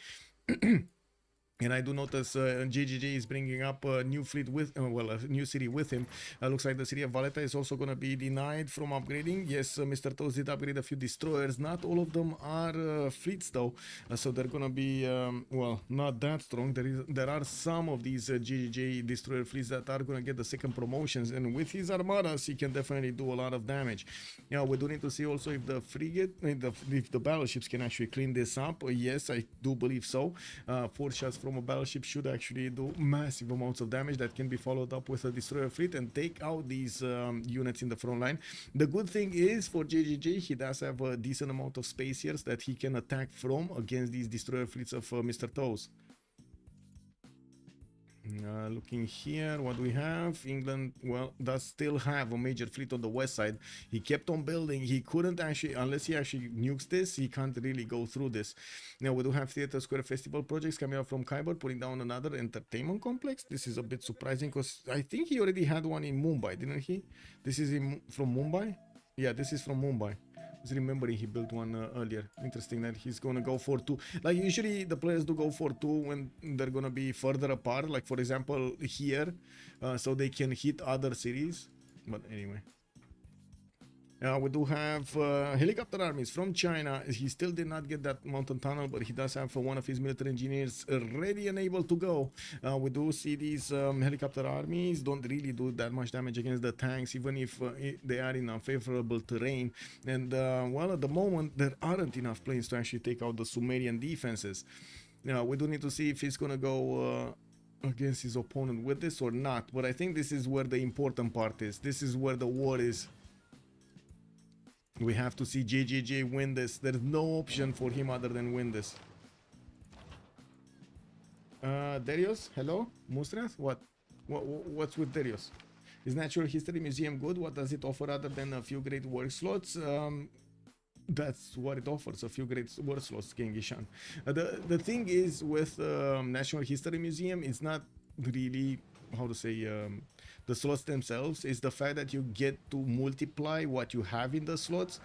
And I do notice JGJ is bringing up a new fleet with, well, a new city with him. Looks like the city of Valletta is also going to be denied from upgrading. Yes, Mr. Toast did upgrade a few destroyers. Not all of them are fleets though, so they're going to be, well, not that strong. There are some of these JGJ destroyer fleets that are going to get the second promotions, and with his armadas, he can definitely do a lot of damage. Yeah, we do need to see also if the frigate, if the battleships can actually clean this up. Yes, I do believe so. 4 shots from a battleship should actually do massive amounts of damage that can be followed up with a destroyer fleet and take out these units in the front line. The good thing is for JGJ, he does have a decent amount of space here that he can attack from against these destroyer fleets of Mr. Toes. Looking here, what we have, England, well, does still have a major fleet on the west side. He kept on building. He couldn't actually, unless he actually nukes this, he can't really go through this. Now we do have Theatre Square Festival projects coming out from Kiber, putting down another entertainment complex. This is a bit surprising because I think he already had one in Mumbai, didn't he? This is from Mumbai? Yeah, this is from Mumbai. I was remembering he built one earlier. Interesting that he's gonna go for 2. Like usually the players do go for 2 when they're gonna be further apart, like for example here, so they can hit other cities. But anyway, we do have helicopter armies from China. He still did not get that mountain tunnel, but he does have one of his military engineers ready and able to go. We do see these helicopter armies don't really do that much damage against the tanks, even if they are in unfavorable terrain. And well, at the moment there aren't enough planes to actually take out the Sumerian defenses. We do need to see if he's gonna go against his opponent with this or not. But I think this is where the important part is. This is where the war is. We have to see JJJ win this. There's no option for him other than win this. Derios, hello? Mustras? What's with Derios? Is Natural History Museum good? What does it offer other than a few great work slots? That's what it offers, a few great work slots, Gengishan. The thing is with National History Museum, it's not really, how to say, the slots themselves, is the fact that you get to multiply what you have in the slots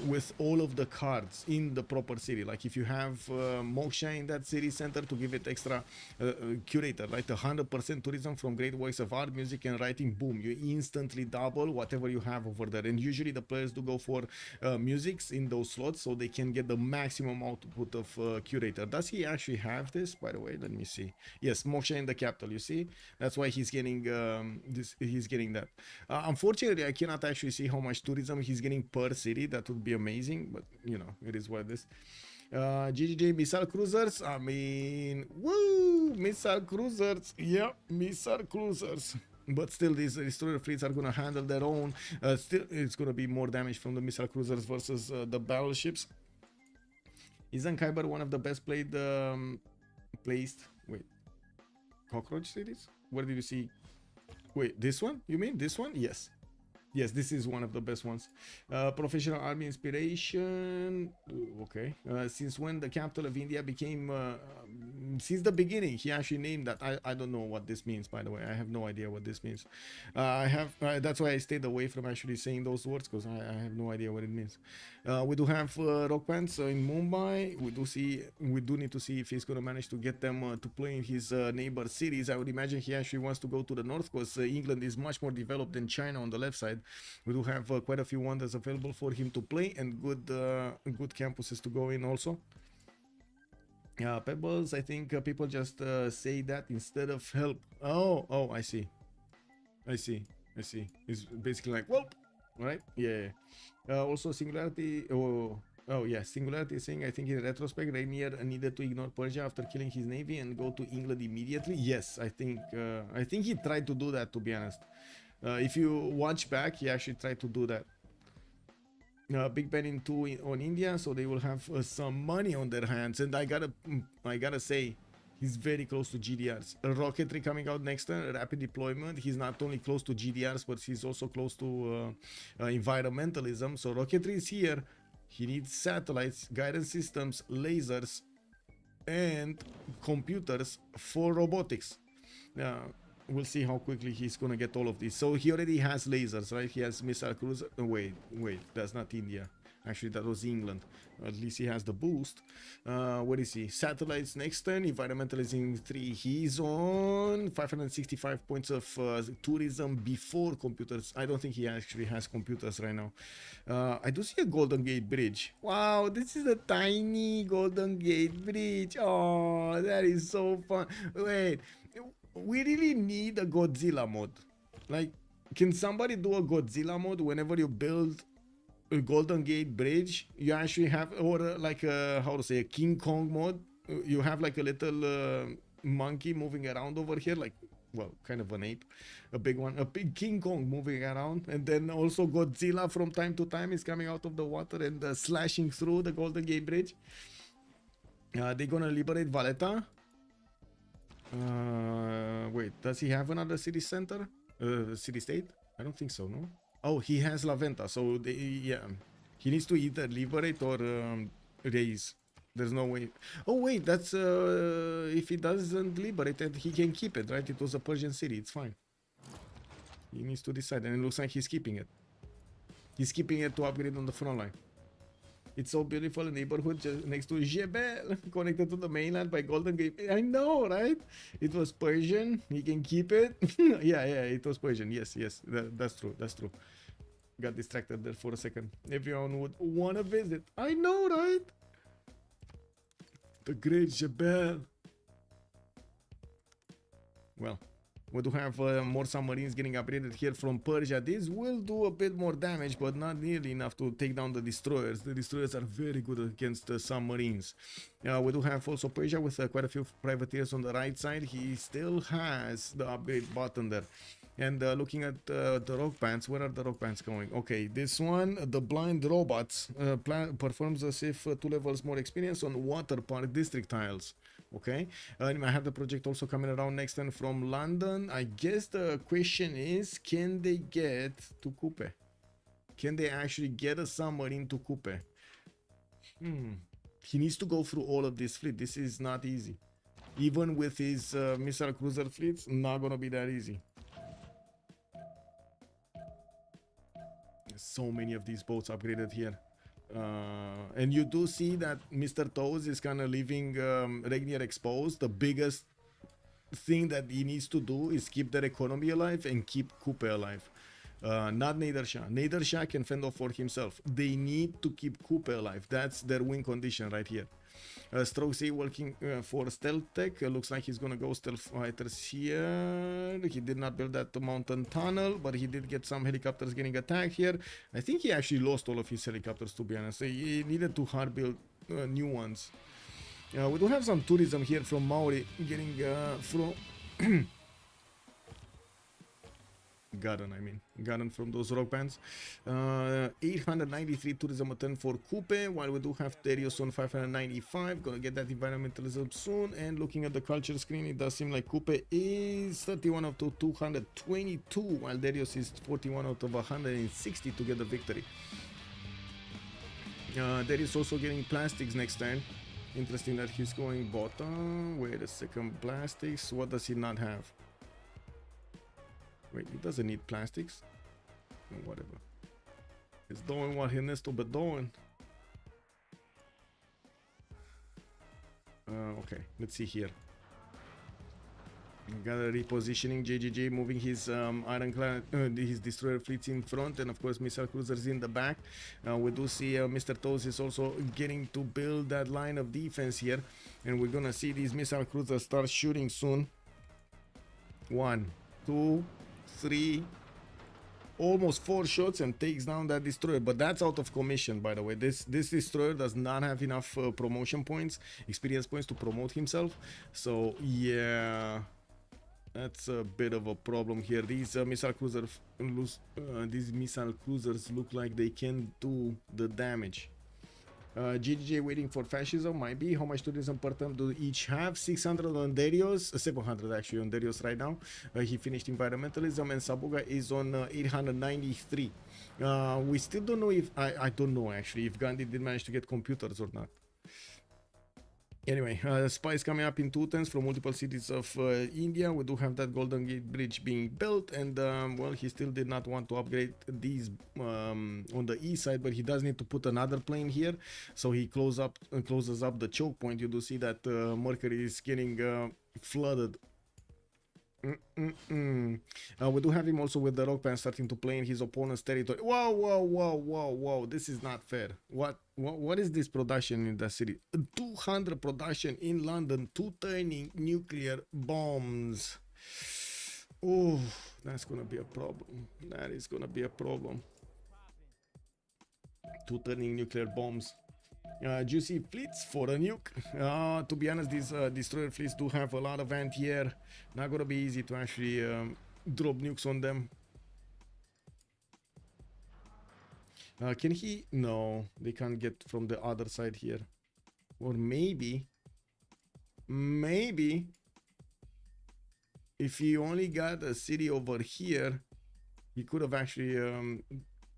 with all of the cards in the proper city. Like if you have Moksha in that city center, to give it extra curator, right? 100% tourism from great works of art, music and writing, boom, you instantly double whatever you have over there. And usually the players do go for musics in those slots so they can get the maximum output of curator. Does he actually have this, by the way? Let me see. Yes, Moksha in the capital, you see? That's why he's getting he's getting that. Unfortunately, I cannot actually see how much tourism he's getting per city. That would be amazing, but you know, it is what it is. GGJ missile cruisers, I mean, woo, missile cruisers, yeah, missile cruisers. But still, these destroyer fleets are going to handle their own. Still, it's going to be more damage from the missile cruisers versus the battleships. Isn't Kiber one of the best played placed? Wait, cockroach cities? Where did you see? Wait, this one? You mean this one? Yes. Yes, this is one of the best ones. Professional army inspiration. Okay. Since when the capital of India became... since the beginning, he actually named that. I don't know what this means, by the way. I have no idea what this means. That's why I stayed away from actually saying those words, because I have no idea what it means. We do have rock bands in Mumbai. We do need to see if he's going to manage to get them to play in his neighbor cities. I would imagine he actually wants to go to the north, because England is much more developed than China on the left side. We do have quite a few wonders available for him to play, and good campuses to go in also. Pebbles, I think people just say that instead of help. Oh, I see. It's basically like, well, right? Yeah. Also, Singularity. Oh yeah, Singularity is saying, I think in retrospect, Regnier needed to ignore Persia after killing his navy and go to England immediately. Yes, I think he tried to do that, to be honest. If you watch back, he actually tried to do that. Big Ben in 2 on India, so they will have some money on their hands. And I gotta say, he's very close to GDRs. Rocketry coming out next turn, rapid deployment. He's not only close to GDRs, but he's also close to environmentalism. So rocketry is here. He needs satellites, guidance systems, lasers, and computers for robotics. we'll see how quickly he's gonna get all of these. So he already has lasers, right? He has missile cruiser. Oh, wait, that's not India. Actually, that was England. At least he has the boost. What is he? Satellites next turn. Environmental is in 3. He's on 565 points of tourism before computers. I don't think he actually has computers right now. I do see a Golden Gate Bridge. Wow, this is a tiny Golden Gate Bridge. Oh, that is so fun. Wait, we really need a Godzilla mod. Like, can somebody do a Godzilla mod whenever you build a Golden Gate Bridge? You actually have, or like a, how to say, a King Kong mode. You have like a little monkey moving around over here, like, well, kind of an ape, a big one, a big King Kong moving around, and then also Godzilla from time to time is coming out of the water and slashing through the Golden Gate Bridge. They're gonna liberate Valletta. Wait, does he have another city center? City state? I don't think so, no? Oh, he has La Venta, so yeah, he needs to either liberate or raise. There's no way. Oh wait, that's if he doesn't liberate it, he can keep it, right? It was a Persian city, it's fine. He needs to decide, and it looks like he's keeping it. He's keeping it to upgrade on the front line. It's so beautiful, a neighborhood just next to Jebel, connected to the mainland by Golden Gate. I know, right? It was Persian. He can keep it. yeah, it was Persian. Yes, that's true. That's true. Got distracted there for a second. Everyone would want to visit. I know, right? The great Jebel. Well, we do have more submarines getting upgraded here from Persia. This will do a bit more damage, but not nearly enough to take down the destroyers. The destroyers are very good against the submarines. We do have also Persia with quite a few privateers on the right side. He still has the upgrade button there. And looking at the rock bands, where are the rock bands going? Okay, this one, the blind robots, performs as if 2 levels more experience on water park district tiles. Okay, and I have the project also coming around next turn from London. I guess the question is, can they get to Kupe? Can they actually get a submarine to Kupe? He needs to go through all of this fleet. This is not easy. Even with his missile cruiser fleets, not gonna be that easy. There's so many of these boats upgraded here. And you do see that Mr. Toes is kind of leaving Regnier exposed. The biggest thing that he needs to do is keep their economy alive and keep Kupe alive. Not Nader Shah. Nader Shah can fend off for himself. They need to keep Kupe alive. That's their win condition right here. StrokeZ working for stealth tech. Looks like he's gonna go stealth fighters here. He did not build that mountain tunnel, but he did get some helicopters getting attacked here. I think he actually lost all of his helicopters, to be honest. He needed to hard build new ones. We do have some tourism here from Maori getting from Garden from those rock bands. 893 tourism a turn for Kupe, while we do have Derios on 595. Gonna get that environmentalism soon. And looking at the culture screen, it does seem like Kupe is 31 out of 222, while Derios is 41 out of 160 to get the victory. Derios also getting plastics next turn. Interesting that he's going bottom. Wait a second, plastics. What does he not have? Wait, he doesn't need plastics. Whatever. He's doing what he needs to be doing. Okay, let's see here. Got a repositioning. JJJ moving his ironclad, his destroyer fleets in front, and of course missile cruisers in the back. We do see Mr. Toes is also getting to build that line of defense here, and we're gonna see these missile cruisers start shooting soon. 1, 2, 3, almost 4 shots, and takes down that destroyer. But that's out of commission, by the way. This destroyer does not have enough promotion points, experience points to promote himself. So yeah, that's a bit of a problem here. These missile cruisers look like they can do the damage. GGJ waiting for fascism, might be. How much tourism per turn do each have? 600 on Derios, 700 actually on Derios right now. He finished environmentalism, and Sabuga is on 893. We still don't know if, I don't know actually if Gandhi did manage to get computers or not. Anyway, spies coming up in 2 turns from multiple cities of India. We do have that Golden Gate Bridge being built, and well, he still did not want to upgrade these on the east side, but he does need to put another plane here, so he closes up the choke point. You do see that Mercury is getting flooded. We do have him also with the rock band starting to play in his opponent's territory. Whoa, this is not fair. What is this production in the city? 200 production in London, 2 turning nuclear bombs. Oh, that's gonna be a problem. That is gonna be a problem. 2 turning nuclear bombs. Juicy fleets for a nuke. To be honest, these destroyer fleets do have a lot of anti-air. Not gonna be easy to actually drop nukes on them. Can he? No, they can't get from the other side here. Or maybe if he only got a city over here, he could have actually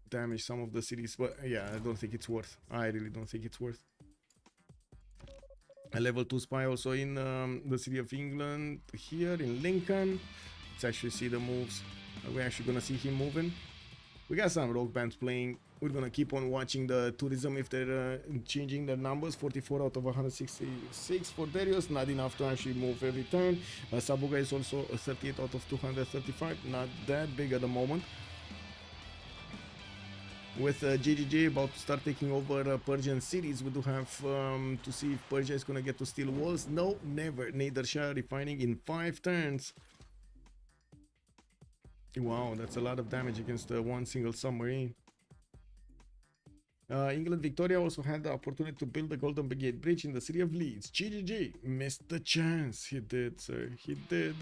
damage some of the cities, but yeah, I don't think it's worth. I really don't think it's worth. A level 2 spy also in the city of England here in Lincoln. Let's actually see the moves. Are we actually gonna see him moving? We got some rock bands playing. We're gonna keep on watching the tourism if they're changing their numbers. 44 out of 166 for Derios, not enough to actually move every turn. Sabuga is also 38 out of 235, not that big at the moment. With JJJ about to start taking over Persian cities, we do have to see if Persia is going to get to steal walls. No, never. Nader Shah refining in 5 turns. Wow, that's a lot of damage against one single submarine. England Victoria also had the opportunity to build the Golden Gate Bridge in the city of Leeds. JJJ missed the chance. He did, sir. He did.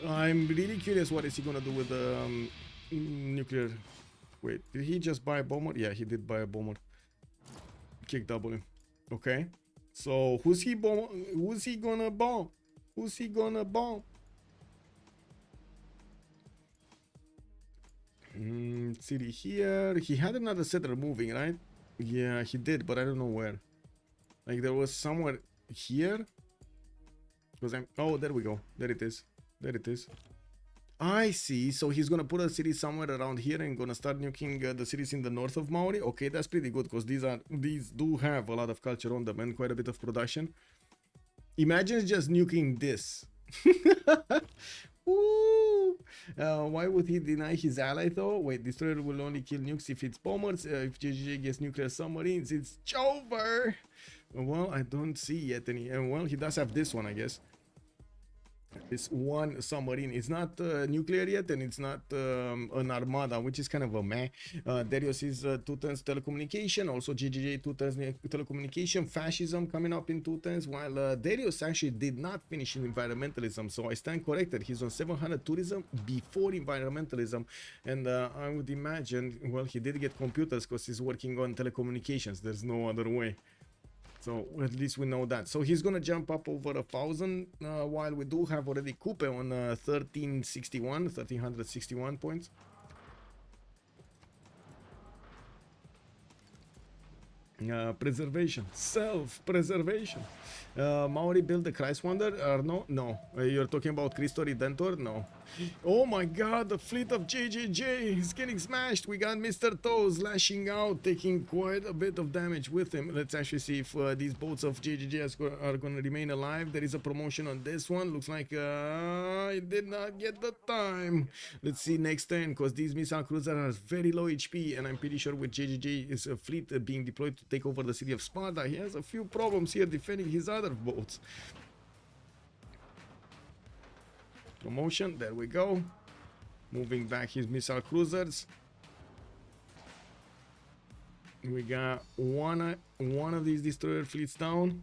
I'm really curious what is he going to do with the nuclear... Wait, did he just buy a bomber? Yeah, he did buy a bomber. Kick W. Okay. So who's he gonna bomb? Who's he gonna bomb? City here. He had another settler moving, right? Yeah, he did, but I don't know where. Like there was somewhere here. Because oh, there we go. There it is. There it is. I see. So he's gonna put a city somewhere around here and gonna start nuking the cities in the north of Maori. Okay, that's pretty good because these do have a lot of culture on them and quite a bit of production. Imagine just nuking this. Ooh. Why would he deny his ally though? Wait, destroyer will only kill nukes if it's bombers. If JJJ gets nuclear submarines, it's over. Well, I don't see yet any. Well, he does have this one, I guess. This one submarine. It's not nuclear yet, and it's not an armada, which is kind of a meh. Derios is 2 turns telecommunication. Also JJJ 2 turns telecommunication. Fascism coming up in 2 turns, while Derios actually did not finish in environmentalism. So I stand corrected. He's on 700 tourism before environmentalism, and I would imagine, well, he did get computers because he's working on telecommunications. There's no other way. So at least we know that. So he's gonna jump up over 1,000, while we do have already Kupe on 1361 points. Preservation, self-preservation. Maori build the Christ Wonder? No. You're talking about Cristo Redentor? No. Oh my god, the fleet of JJJ is getting smashed. We got Mr. Toes lashing out, taking quite a bit of damage with him. Let's actually see if these boats of JJJ are going to remain alive. There is a promotion on this one. Looks like it did not get the time. Let's see next turn, because these missile cruisers are very low HP, and I'm pretty sure with JJJ is a fleet being deployed to take over the city of Sparta. He has a few problems here defending his other boats. Promotion, there we go. Moving back his missile cruisers. We got one of these destroyer fleets down.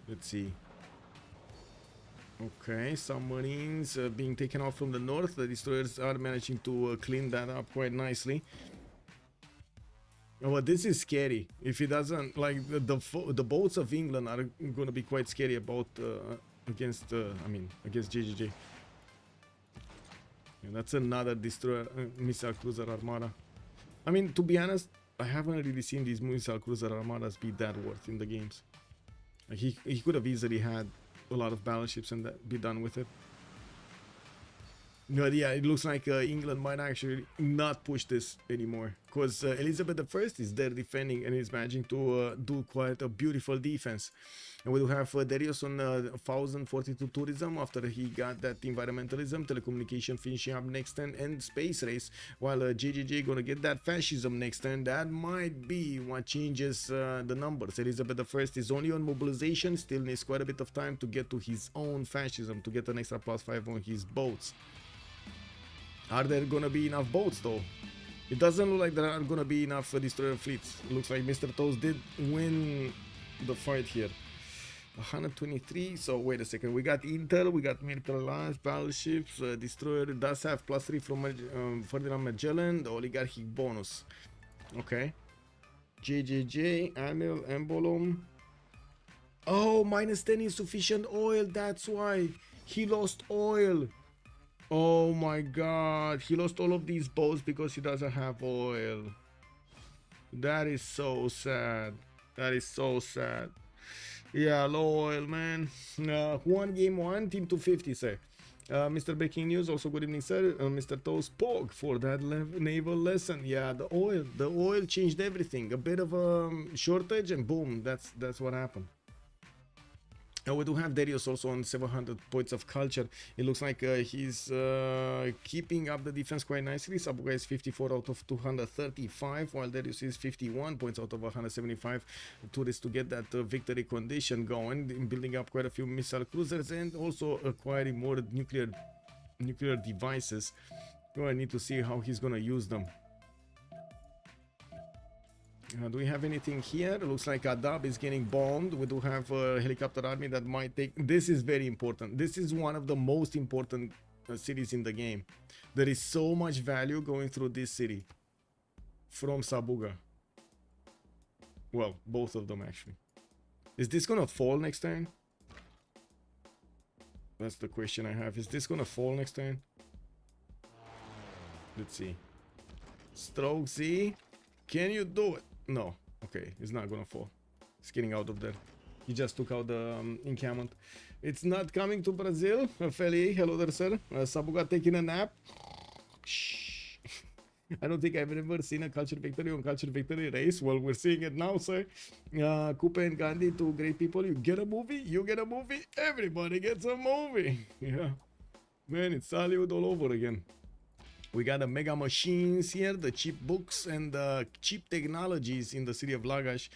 Let's see. Okay, submarines being taken off from the north. The destroyers are managing to clean that up quite nicely. But this is scary. If he doesn't, like, the boats of England are going to be quite scary about against JJJ. And that's another destroyer missile cruiser armada. I mean, to be honest, I haven't really seen these missile cruiser armadas be that worth in the games. Like he could have easily had a lot of battleships and that be done with it. No, yeah, it looks like England might actually not push this anymore, because Elizabeth I is there defending and is managing to do quite a beautiful defense. And we do have Derios on 1042 tourism after he got that environmentalism, telecommunication finishing up next turn, and space race, while JJJ gonna get that fascism next turn. That might be what changes the numbers. Elizabeth I is only on mobilization, still needs quite a bit of time to get to his own fascism, to get an extra +5 on his boats. Are there gonna be enough boats though? It doesn't look like there are gonna be enough destroyer fleets. It looks like Mr. Toast did win the fight here. 123, so wait a second, we got Intel, we got Military Alliance, battleships, destroyer does have +3 from Ferdinand Magellan, the oligarchic bonus. Okay. JJJ, Annual, Emblem. Oh, -10 insufficient oil, that's why he lost oil. Oh my god, he lost all of these boats because he doesn't have oil. That is so sad. That is so sad. Yeah, low oil, man. One game one, team 250, sir. Mr. Breaking News, also good evening, sir. Mr. Toast Pog for that naval lesson. Yeah, the oil changed everything. A bit of a shortage and boom, that's what happened. And we do have Derios also on 700 points of culture. It looks like he's keeping up the defense quite nicely. Sabuga is 54 out of 235, while Derios is 51 points out of 175 to get that victory condition going, building up quite a few missile cruisers and also acquiring more nuclear devices. Oh, I need to see how he's gonna use them. Do we have anything here? It looks like Adab is getting bombed. We do have a helicopter army that might take... This is very important. This is one of the most important cities in the game. There is so much value going through this city from Sabuga. Well, both of them actually. Is this gonna fall next turn? That's the question I have. Is this gonna fall next turn? Let's see. StrokeZ, can you do it? No. Okay, it's not gonna fall. It's getting out of there. He just took out the encampment. It's not coming to Brazil. Feli, hello there, sir. Sabuga taking a nap. Shh. I don't think I've ever seen a culture victory on culture victory race. Well, we're seeing it now, sir. Kupe and Gandhi, two great people. You get a movie, you get a movie. Everybody gets a movie. Yeah. Man, it's Hollywood all over again. We got the mega machines here, the cheap books and the cheap technologies in the city of Lagash,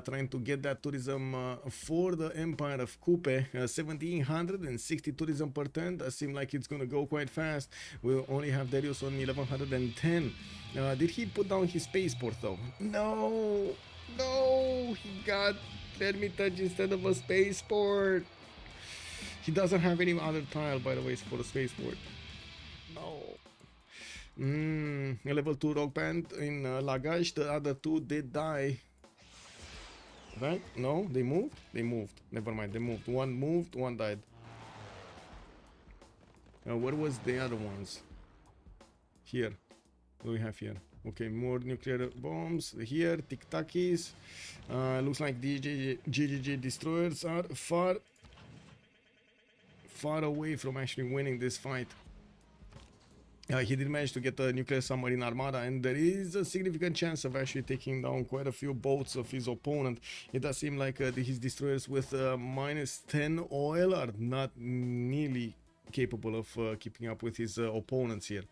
trying to get that tourism for the empire of Kupe. 1760 tourism per turn. That seems like it's gonna go quite fast. We'll only have Derios on 1110. Did he put down his spaceport though? No, no, he got Hermitage instead of a spaceport. He doesn't have any other tile, by the way, for the spaceport. No. A level 2 rock band in Lagash. The other two did die. Right? No, they moved? They moved. Never mind, they moved. One moved, one died. Where was the other ones? Here. What do we have here? Okay, more nuclear bombs. Here, tic-tacis. Looks like the GGG destroyers are far away from actually winning this fight. He did manage to get a nuclear submarine armada, and there is a significant chance of actually taking down quite a few boats of his opponent. It does seem like his destroyers with -10 oil are not nearly capable of keeping up with his opponents here.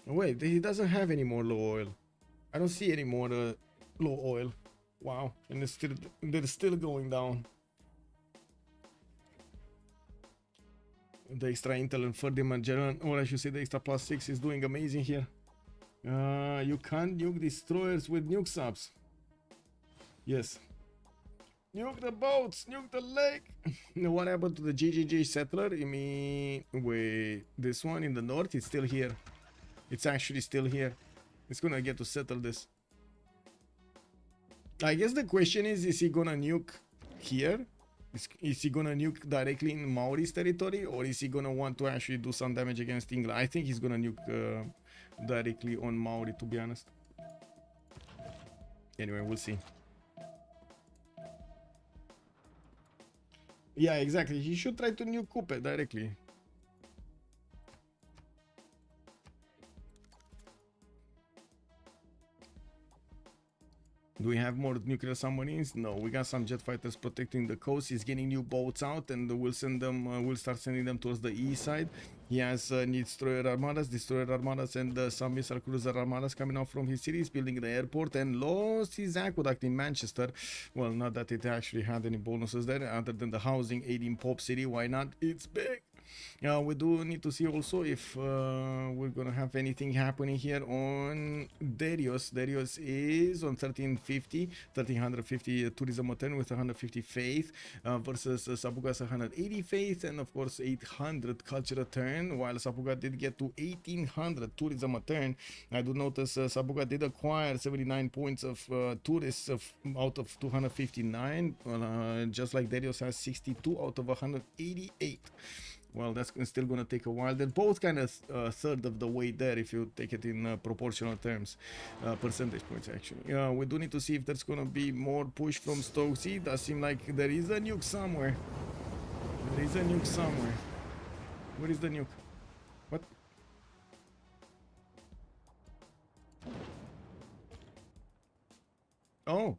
Wait, he doesn't have any more low oil. I don't see any more low oil. Wow, and they're still going down. The extra intel and Ferdinand Magellan, or I should say the extra +6 is doing amazing here. You can't nuke destroyers with nuke subs. Yes. Nuke the boats, nuke the lake. What happened to the GGG settler? I mean, wait, this one in the north is still here. It's actually still here. It's gonna get to settle this. I guess the question is he gonna nuke here? Is he gonna nuke directly in Maori's territory, or is he gonna want to actually do some damage against England? I think he's gonna nuke directly on Maori, to be honest. Anyway, we'll see. Yeah, exactly. He should try to nuke Kupe directly. Do we have more nuclear submarines? No, we got some jet fighters protecting the coast. He's getting new boats out, and we'll send them. We'll start sending them towards the east side. He has destroyer armadas, and some missile cruiser armadas coming out from his cities, building the airport, and lost his aqueduct in Manchester. Well, not that it actually had any bonuses there, other than the housing aid in Pop City. Why not? It's big. We do need to see also if we're gonna have anything happening here on Derios. Derios is on 1350 tourism a turn with 150 faith versus Sabuga's 180 faith, and of course 800 culture a turn, while Sabuga did get to 1800 tourism a turn. I do notice Sabuga did acquire 79 points of tourists out of 259, just like Derios has 62 out of 188. Well, that's still gonna take a while. They're both kind of third of the way there if you take it in proportional terms, percentage points actually. We do need to see if there's gonna be more push from StrokeZ. Does seem like there is a nuke somewhere. There is a nuke somewhere. Where is the nuke? What? Oh.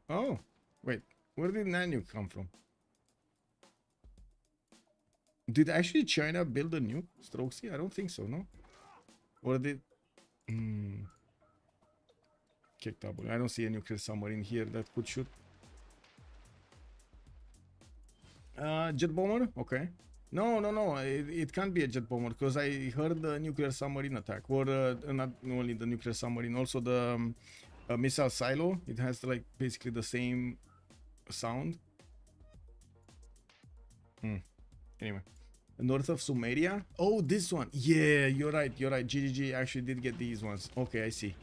Oh. Wait. Where did that nuke come from? Did actually China build a nuke? StrokeZ? I don't think so, no? Or did... Kick double. I don't see a nuclear submarine here that could shoot. Jet bomber? Okay. No. It can't be a jet bomber because I heard the nuclear submarine attack. Or not only the nuclear submarine, also the missile silo. It has like basically the same sound. Anyway. North of Sumeria. Oh, this one. Yeah, you're right. GGG actually did get these ones. Okay, I see.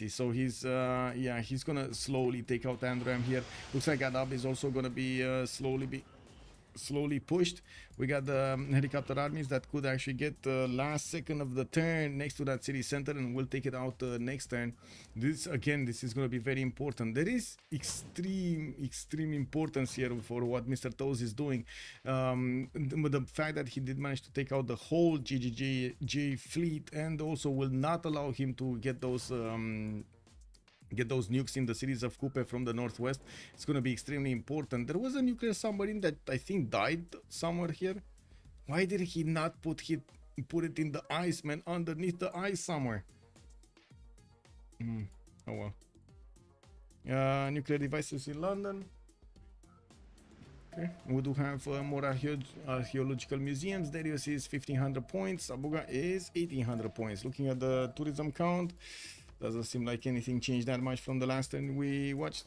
So he's yeah, he's gonna slowly take out Androam here. Looks like Adab is also gonna be slowly pushed. We got the helicopter armies that could actually get the last second of the turn next to that city center, and we'll take it out next turn. This is going to be very important. There is extreme importance here for what Mr. Toes is doing. The fact that he did manage to take out the whole GGG fleet, and also will not allow him to get those nukes in the cities of Kupe from the northwest. It's going to be extremely important. There was a nuclear submarine that I think died somewhere here. Why did he not put it in the ice, man? Underneath the ice somewhere. Oh well. Nuclear devices in London. Okay. We do have more archaeological museums. Derios is 1500 points. Sabuga is 1800 points. Looking at the tourism count, doesn't seem like anything changed that much from the last time we watched.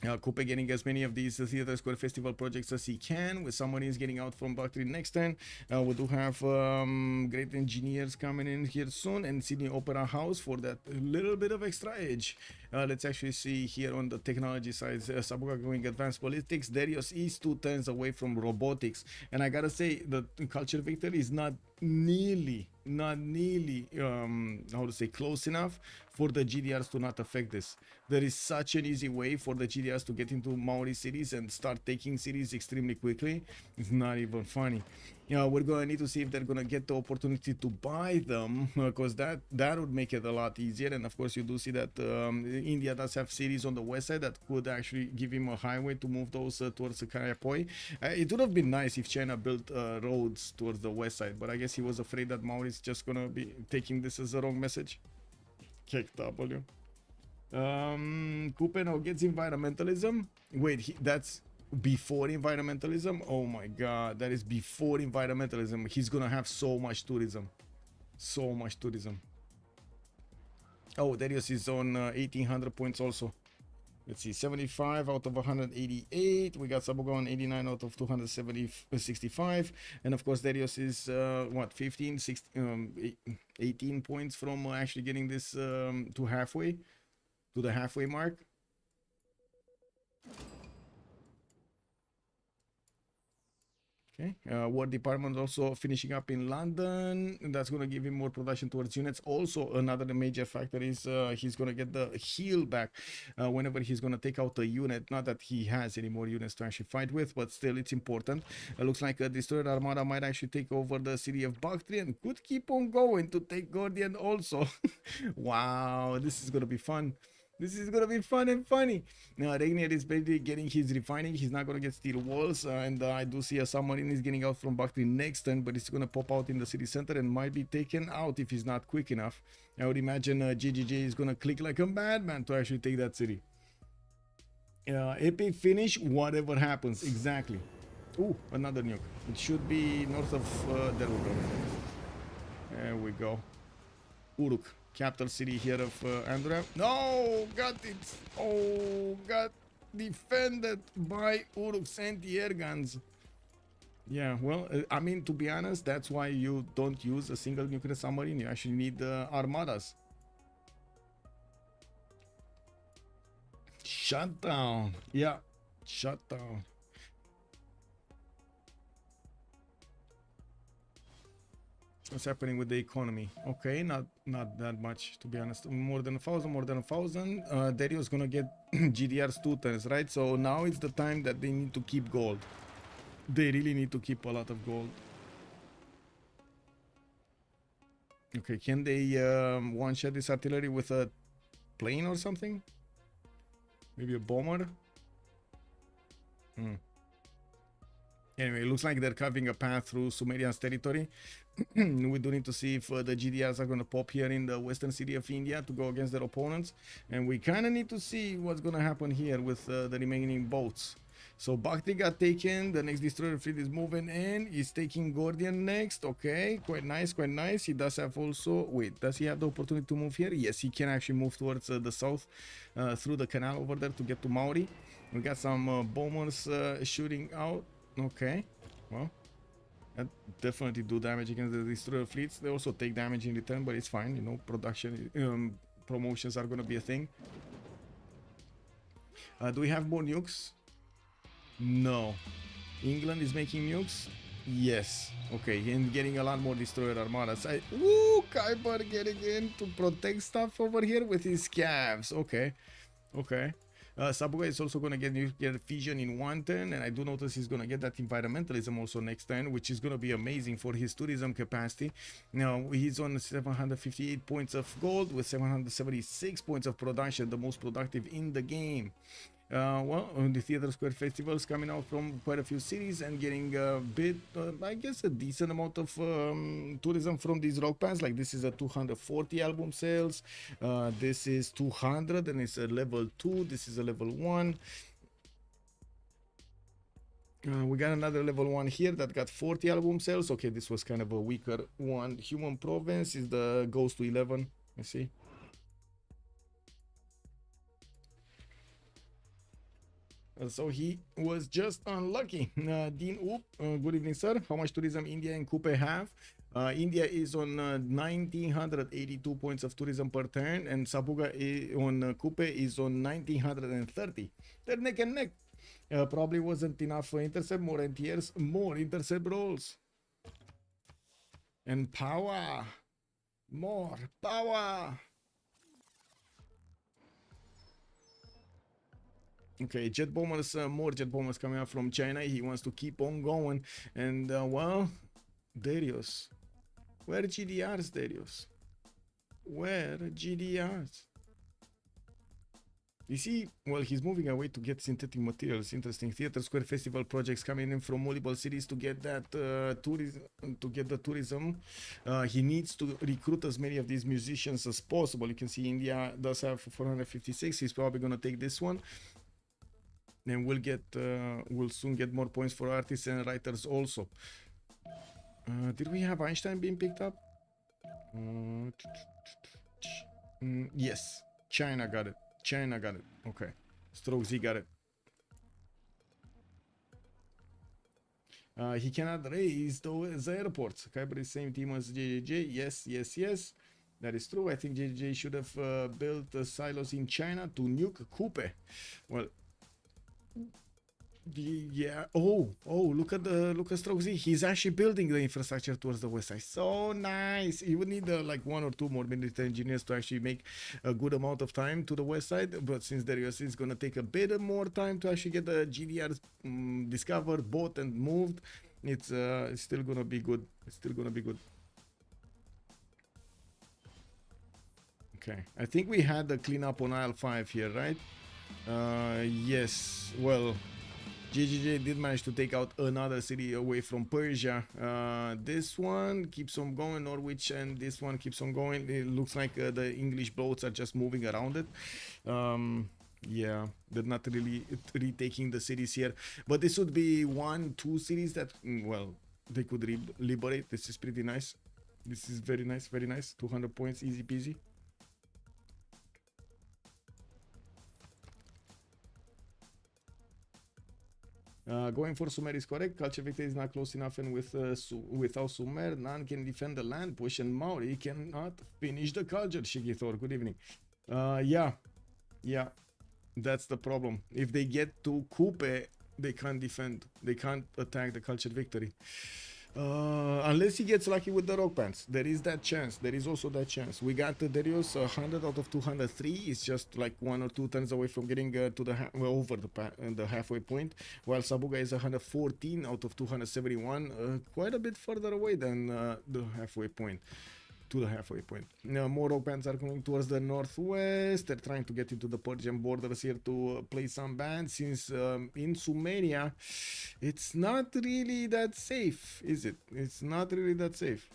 Kupe getting as many of these Theater Square Festival projects as he can, with submarines getting out from Bakri next turn. We do have great engineers coming in here soon, and Sydney Opera House for that little bit of extra edge. Let's actually see here on the technology side, Sabuga going advanced politics. Derios is 2 turns away from robotics, and I gotta say the culture victory is not nearly how to say, close enough for the GDRs to not affect this. There is such an easy way for the GDRs to get into Maori cities and start taking cities extremely quickly. It's not even funny. We're gonna need to see if they're gonna get the opportunity to buy them, because that would make it a lot easier. And of course you do see that India does have cities on the west side that could actually give him a highway to move those towards Kayapoi. It would have been nice if China built roads towards the west side, but I guess he was afraid that Maori is just gonna be taking this as a wrong message. Kick W. Kupe now gets environmentalism. Wait, that's before environmentalism? Oh my god, that is before environmentalism. He's gonna have so much tourism. Oh, Derios is on 1800 points also. Let's see, 75 out of 188. We got Sabuga on 89 out of 265. And of course, Derios is, what, 15, 16, 18 points from actually getting this to the halfway mark. Okay, War Department also finishing up in London. That's going to give him more production towards units. Also, another major factor is he's going to get the heal back whenever he's going to take out a unit. Not that he has any more units to actually fight with, but still it's important. It looks like a Destroyer Armada might actually take over the city of Bactria and could keep on going to take Gordian also. Wow, this is going to be fun. This is gonna be fun and funny. Now Regnier is basically getting his refining. He's not gonna get steel walls, and I do see a submarine is getting out from Bactri next turn, but it's gonna pop out in the city center and might be taken out if he's not quick enough. I would imagine GGJ is gonna click like a madman to actually take that city. Epic finish, whatever happens, exactly. Ooh, another nuke. It should be north of. There we go. There we go. Uruk. Capital city here of Androam. No, got it. Oh, got defended by Uruk's anti-air guns. Yeah, well, I mean, to be honest, that's why you don't use a single nuclear submarine. You actually need armadas. Shutdown. Yeah, shutdown. What's happening with the economy? Okay, not that much, to be honest. More than 1,000, more than 1,000. Derios gonna get GDRs 2 turns, right? So now it's the time that they need to keep gold. They really need to keep a lot of gold. Okay, can they one-shot this artillery with a plane or something? Maybe a bomber? Anyway, it looks like they're carving a path through Sumeria's territory. We do need to see if the GDRs are going to pop here in the western city of India to go against their opponents. And we kind of need to see what's going to happen here with the remaining boats. So Bactri got taken. The next destroyer fleet is moving in. He's taking Gordian next. Okay, quite nice, quite nice. He does have also... Wait, does he have the opportunity to move here? Yes, he can actually move towards the south through the canal over there to get to Maori. We got some bombers shooting out. Okay, well, that definitely do damage against the destroyer fleets. They also take damage in return, but it's fine. You know, production promotions are going to be a thing. Do we have more nukes? No. England is making nukes? Yes. Okay, and getting a lot more destroyer armadas. Woo! Kiber getting in to protect stuff over here with his scavs. Okay. Okay. Sabuga is also going to get nuclear fission in one turn, and I do notice he's going to get that environmentalism also next turn, which is going to be amazing for his tourism capacity. Now, he's on 758 points of gold with 776 points of production, the most productive in the game. Well, the Theater Square Festival is coming out from quite a few cities and getting a bit, I guess, a decent amount of tourism from these rock bands. Like this is a 240 album sales. This is 200 and it's a level 2. This is a level 1. We got another level 1 here that got 40 album sales. Okay, this was kind of a weaker one. Human Province is the goes to 11. Let's see. So he was just unlucky. Dean Oop, good evening, sir. How much tourism India and Kupe have? India is on 1982 points of tourism per turn, and Sabuga on Kupe is on 1930. They're neck and neck. Probably wasn't enough for intercept, more NTRs, more intercept rolls. And power. More power. Okay, jet bombers, more jet bombers coming out from China. He wants to keep on going. And, well, Derios. Where GDRs, Derios? Where GDRs? You see, well, he's moving away to get synthetic materials. Interesting. Theater Square Festival projects coming in from multiple cities to get that tourism. To get the tourism, he needs to recruit as many of these musicians as possible. You can see India does have 456. He's probably gonna take this one. And we'll soon get more points for artists and writers also. Did we have Einstein being picked up? Yes, China got it. China got it. Okay, StrokeZ got it. He cannot raise the airports. Kiber is same team as JJJ. Yes, yes, yes. That is true. I think JJJ should have built silos in China to nuke Kupe. Well, Yeah. Oh, look at StrokeZ. He's actually building the infrastructure towards the west side. So nice. You would need like 1 or 2 more military engineers to actually make a good amount of time to the west side. But since Derios is gonna take a bit more time to actually get the GDRs discovered, bought, and moved, it's still gonna be good. It's still gonna be good. Okay. I think we had the cleanup on aisle 5 here, right? Yes. Well. GGJ did manage to take out another city away from Persia. This one keeps on going, Norwich, and this one keeps on going. It looks like the English boats are just moving around it. Yeah, they're not really retaking the cities here. But this would be 1-2 cities that, well, they could liberate. This is pretty nice. This is very nice, very nice. 200 points, easy peasy. Going for Sumer is correct. Culture victory is not close enough, and without Sumer, none can defend the land push, and Maori cannot finish the culture. Shigithor, good evening. Yeah, that's the problem. If they get to Kupe, they can't defend. They can't attack the culture victory. Unless he gets lucky with the rock pants. There is that chance. There is also that chance. We got Derios 100 out of 203. It's just like 1 or 2 turns away from getting to the over the halfway point. While Sabuga is 114 out of 271. Quite a bit further away than the halfway point. To the halfway point. Now, more rock bands are coming towards the northwest. They're trying to get into the Persian borders here to play some bands, since in Sumeria it's not really that safe, is it? It's not really that safe.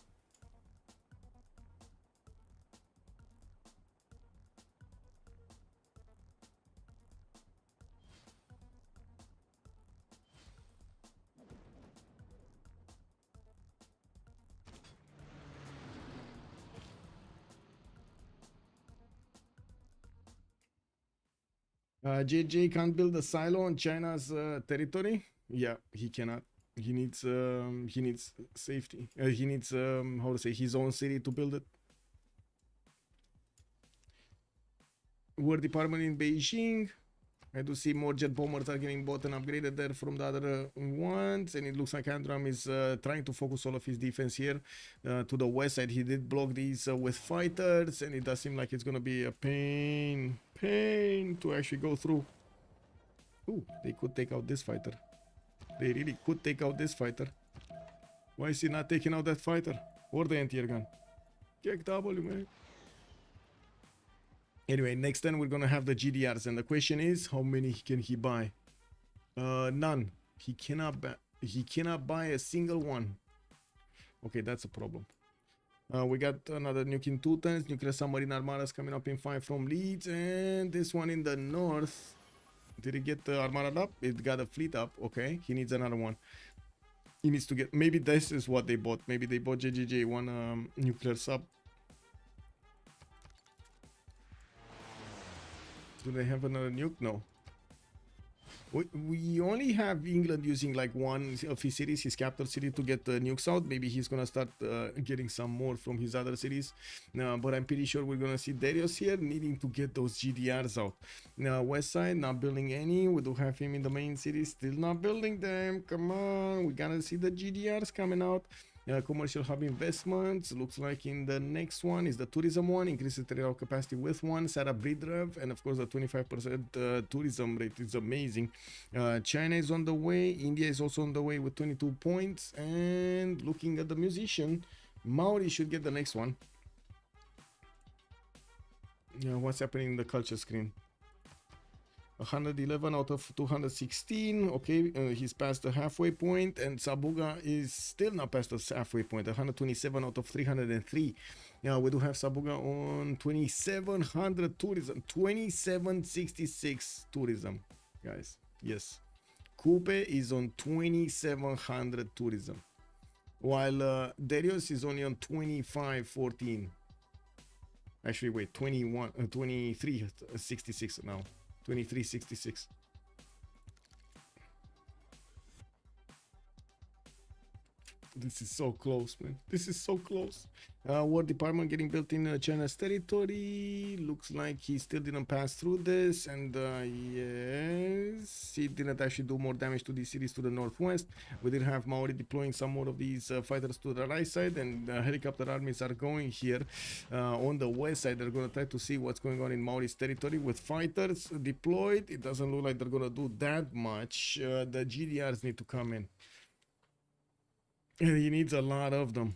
JJ can't build a silo on China's territory. Yeah, he cannot. He needs safety. He needs how to say, his own city to build it. War department in Beijing. I do see more jet bombers are getting bought and upgraded there from the other ones, and it looks like Androam is trying to focus all of his defense here to the west side. He did block these with fighters, and it does seem like it's gonna be a pain to actually go through. Ooh, they could take out this fighter. They really could take out this fighter. Why is he not taking out that fighter or the anti-air gun? Kick W, man. Anyway, next turn we're gonna have the GDRs, and the question is, how many can he buy? None. He cannot buy a single one. Okay, that's a problem. We got another nuke in 2 turns. Nuclear submarine armadas coming up in 5 from Leeds, and this one in the north. Did it get the armada up? It got a fleet up. Okay, he needs another one. He needs to get. Maybe this is what they bought. Maybe they bought JJJ one nuclear sub. Do they have another nuke? No. We only have England using like one of his cities, his capital city, to get the nukes out. Maybe he's gonna start getting some more from his other cities. But I'm pretty sure we're gonna see Derios here needing to get those GDRs out. Now, west side, not building any. We do have him in the main city, still not building them. Come on, we gotta see the GDRs coming out. Commercial hub investments, looks like in the next one is the tourism one, increases territorial capacity with one, set up breed rev, and of course the 25% tourism rate is amazing. China is on the way, India is also on the way with 22 points, and looking at the musician, Maori should get the next one. What's happening in the culture screen? 111 out of 216. Okay, he's past the halfway point, and Sabuga is still not past the halfway point. 127 out of 303. Now we do have Sabuga on 2700 tourism, 2766 tourism, guys. Yes, Kupe is on 2700 tourism, while Derios is only on 2514. Actually, wait, 2366 now. 2366. This is so close, man. This is so close. War department getting built in China's territory. Looks like he still didn't pass through this. And yes, he didn't actually do more damage to these cities to the northwest. We did have Maori deploying some more of these fighters to the right side. And helicopter armies are going here on the west side. They're going to try to see what's going on in Maori's territory with fighters deployed. It doesn't look like they're going to do that much. The GDRs need to come in. And he needs a lot of them.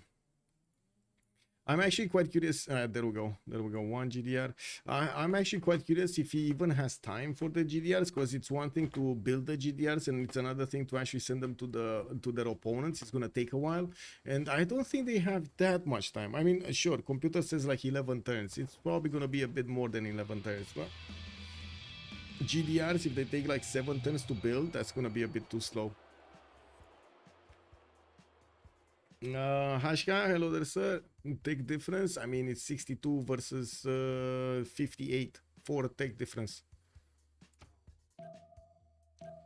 I'm actually quite curious. There we go. There we go. One GDR. I'm actually quite curious if he even has time for the GDRs, because it's one thing to build the GDRs and it's another thing to actually send them to their opponents. It's gonna take a while, and I don't think they have that much time. I mean, sure, computer says like 11 turns. It's probably gonna be a bit more than 11 turns, but GDRs, if they take like 7 turns to build, that's gonna be a bit too slow. Hashka, hello there, sir. Tech difference. I mean, it's 62 versus 58 for tech difference.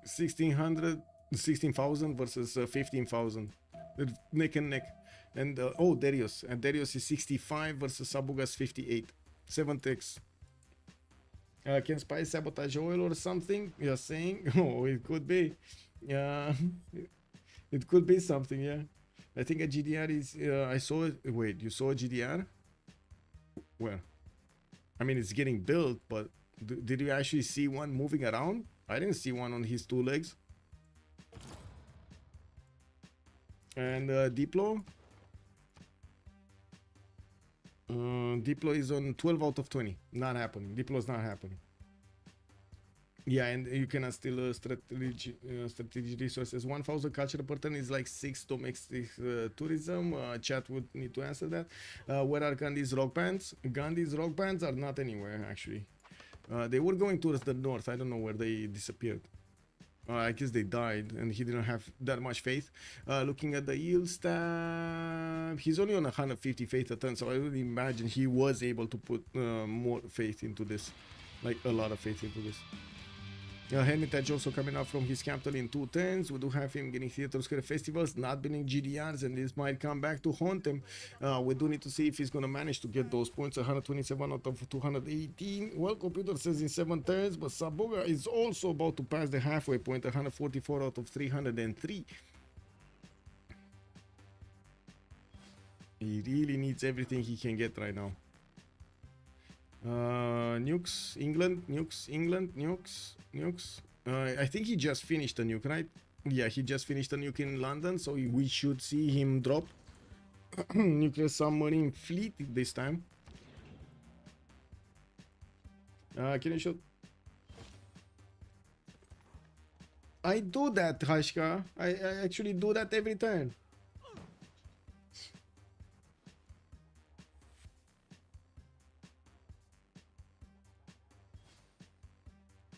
16,000 versus 15,000. Neck and neck. And oh, Derios. And Derios is 65 versus Sabuga's 58. 7 techs. Can Spy sabotage oil or something? You're saying? Oh, it could be. It could be something, yeah. I think a GDR is, I saw it. Wait, you saw a GDR? Where? I mean, it's getting built, but did you actually see one moving around? I didn't see one on his 2 legs. And Diplo? Diplo is on 12 out of 20. Not happening. Diplo is not happening. Yeah, and you cannot steal strategic resources. 1,000 culture per turn is like 6 domestic tourism. Chat would need to answer that. Where are Gandhi's rock bands? Gandhi's rock bands are not anywhere, actually. They were going towards the north. I don't know where they disappeared. I guess they died, and he didn't have that much faith. Looking at the yield stab, he's only on 150 faith a turn, so I would imagine he was able to put more faith into this. Like, a lot of faith into this. Hermitage also coming up from his capital in 2 turns. We do have him getting Theater Square festivals, not winning GDRs, and this might come back to haunt him. We do need to see if he's going to manage to get those points. 127 out of 218. Well, computer says in 7 turns, but Sabuga is also about to pass the halfway point. 144 out of 303. He really needs everything he can get right now. Nukes, England, nukes, England, nukes. I think he just finished a nuke, right? Yeah, he just finished a nuke in London, so we should see him drop nuclear submarine fleet this time. Can you show? I do that, Hashka. I actually do that every turn.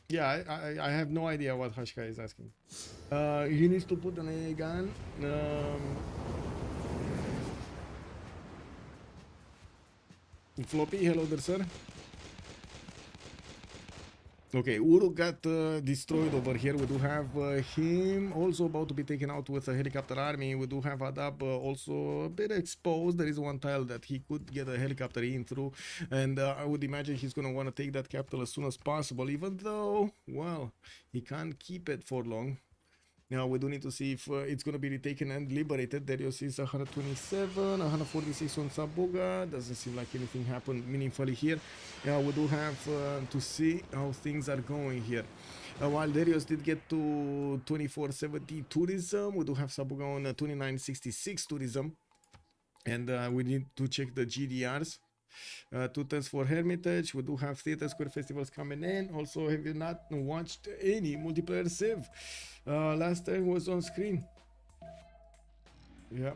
Yeah, I have no idea what Hashka is asking. He needs to put an AA gun. Floppy, hello there, sir. Okay, Uru got destroyed over here. We do have him also about to be taken out with a helicopter army. We do have Adab also a bit exposed. There is one tile that he could get a helicopter in through, and I would imagine he's going to want to take that capital as soon as possible, even though, well, he can't keep it for long. Now we do need to see if it's going to be retaken and liberated. Derios is 127, 146 on Sabuga. Doesn't seem like anything happened meaningfully here. We do have to see how things are going here. While Derios did get to 2470 tourism, we do have Sabuga on 2966 tourism. And we need to check the GDRs. 2 turns for Hermitage. We do have Theater Square festivals coming in. Also, have you not watched any multiplayer Civ? Last time was on screen. Yeah.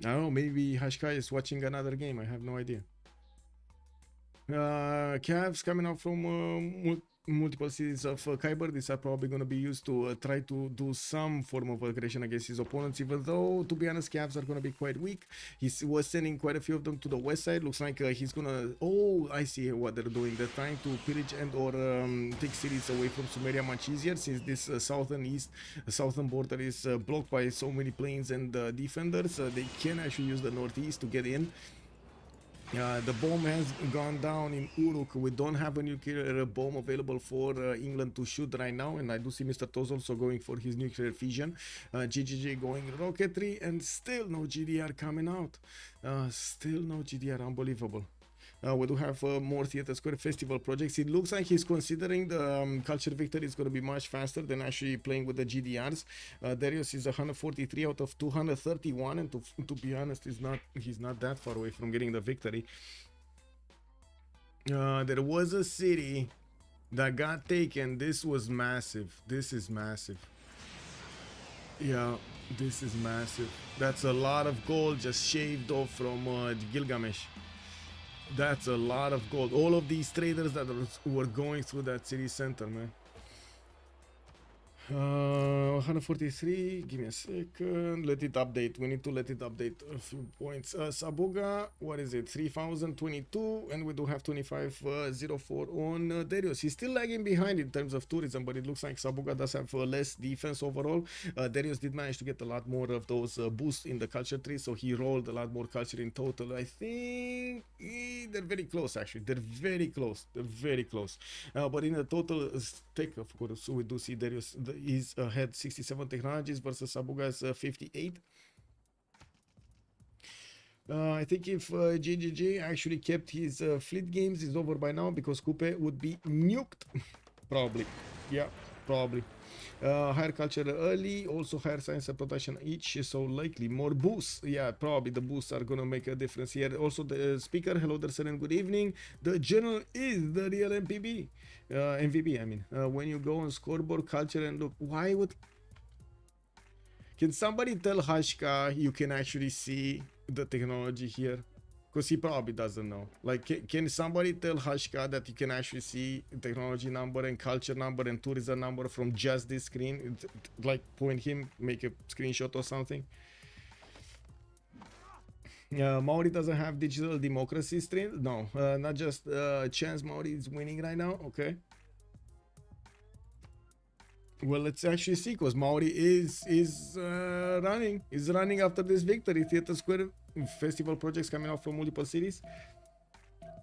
I don't know, maybe Hashkai is watching another game. I have no idea. Cavs coming out from multiple cities of Kiber. These are probably going to be used to try to do some form of aggression against his opponents, even though, to be honest, Cavs are going to be quite weak. He was sending quite a few of them to the west side. Looks like he's going to... Oh, I see what they're doing. They're trying to pillage and or take cities away from Sumeria much easier, since this southern border is blocked by so many planes and defenders. They can actually use the northeast to get in. The bomb has gone down in Uruk. We don't have a nuclear bomb available for England to shoot right now, and I do see Mr. Toz also going for his nuclear fusion. GGG going rocketry, and still no GDR coming out. Still no GDR, unbelievable. We do have more Theater Square Festival projects. It looks like he's considering the culture victory is going to be much faster than actually playing with the GDRs. Derios is 143 out of 231, and to be honest, he's not that far away from getting the victory. There was a city that got taken. This was massive. This is massive. Yeah, this is massive. That's a lot of gold just shaved off from Gilgamesh. That's a lot of gold. All of these traders that were going through that city center, man. 143. Give me a second. Let it update. We need to let it update a few points. Sabuga, what is it? 3022, and we do have 2504 on Derios. He's still lagging behind in terms of tourism, but it looks like Sabuga does have less defense overall. Derios did manage to get a lot more of those boosts in the culture tree, so he rolled a lot more culture in total. I think they're very close, actually. They're very close. They're very close. But in a total stake, of course, so we do see Derios is had 67 technologies versus Sabuga's 58. I think if GGG actually kept his fleet games, is over by now, because Kupe would be nuked. Probably. Yeah, probably. Higher culture early, also higher science and protection each, so likely more boosts. Yeah, probably the boosts are gonna make a difference here. Also the speaker, hello there sir and good evening. The general is the real MPB. MVP, I mean. When you go on scoreboard culture and look, why would... Can somebody tell Hashka you can actually see the technology here? Because he probably doesn't know. Like, can somebody tell Hashka that you can actually see technology number and culture number and tourism number from just this screen? Like, point him, make a screenshot or something. Maori doesn't have digital democracy stream. No, not just chance. Maori is winning right now. Okay. Well, let's actually see, because Maori is running after this victory. Theater Square Festival projects coming out from multiple cities.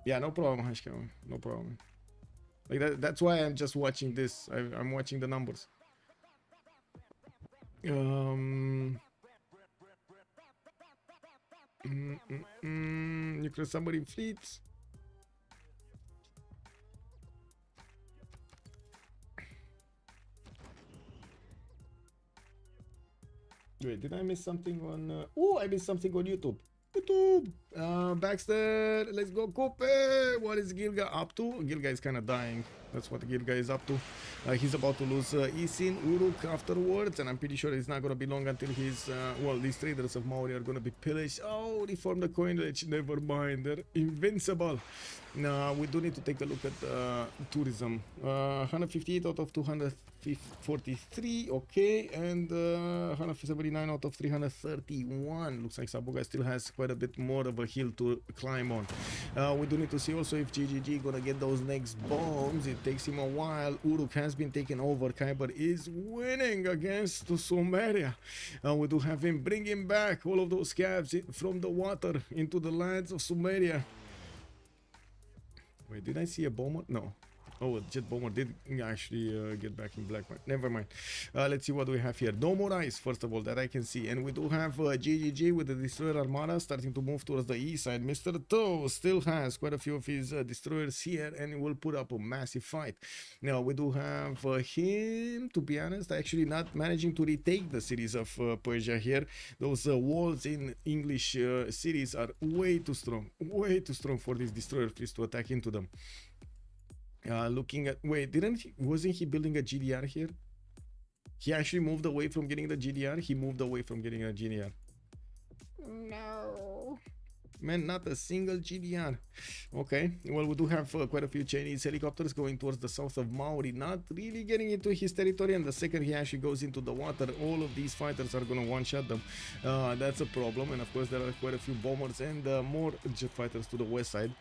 Yeah, no problem, Hashka. No problem. Like that's why I'm just watching this. I'm watching the numbers. Nuclear submarine fleets. Wait, did I miss something on... Oh, I missed something on YouTube. Baxter, let's go Kupe. What is Gilga up to? Gilga is kind of dying. That's what Gilga is up to. He's about to lose Isin, Uruk afterwards, and I'm pretty sure it's not going to be long until he's... well, these traders of Maori are going to be pillaged. Oh, reform the coinage. Never mind. They're invincible. Now, we do need to take a look at tourism. 158 out of 243. Okay. And 179 out of 331. Looks like Sabuga still has quite a bit more of a hill to climb on. We do need to see also if GGG gonna get those next bombs. It takes him a while. Uruk has been taken over. Kiber is winning against Sumeria. We do have him bringing back all of those scavs from the water into the lands of Sumeria. Wait, did I see a bomber? No. Oh, a jet bomber did actually get back in black. Never mind. Let's see what we have here. No more ice, first of all, that I can see. And we do have GGG with the Destroyer Armada starting to move towards the east side. Mr. Toe still has quite a few of his destroyers here and will put up a massive fight. Now, we do have him, to be honest, actually not managing to retake the cities of Persia here. Those walls in English cities are way too strong for these destroyer fleets to attack into them. Looking at... Wait, wasn't he building a GDR here? He actually moved away from getting the GDR? He moved away from getting a GDR. No. Man, not a single GDR. Okay, well, we do have quite a few Chinese helicopters going towards the south of Maori, not really getting into his territory, and the second he actually goes into the water, all of these fighters are going to one-shot them. That's a problem, and of course there are quite a few bombers and more jet fighters to the west side.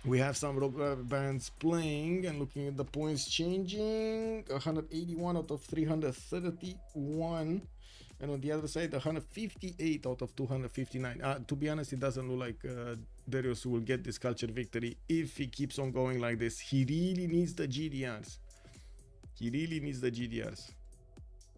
We have some rogue bands playing and looking at the points changing. 181 out of 331. And on the other side, 158 out of 259. To be honest, it doesn't look like Derios will get this culture victory if he keeps on going like this. He really needs the GDRs. He really needs the GDRs.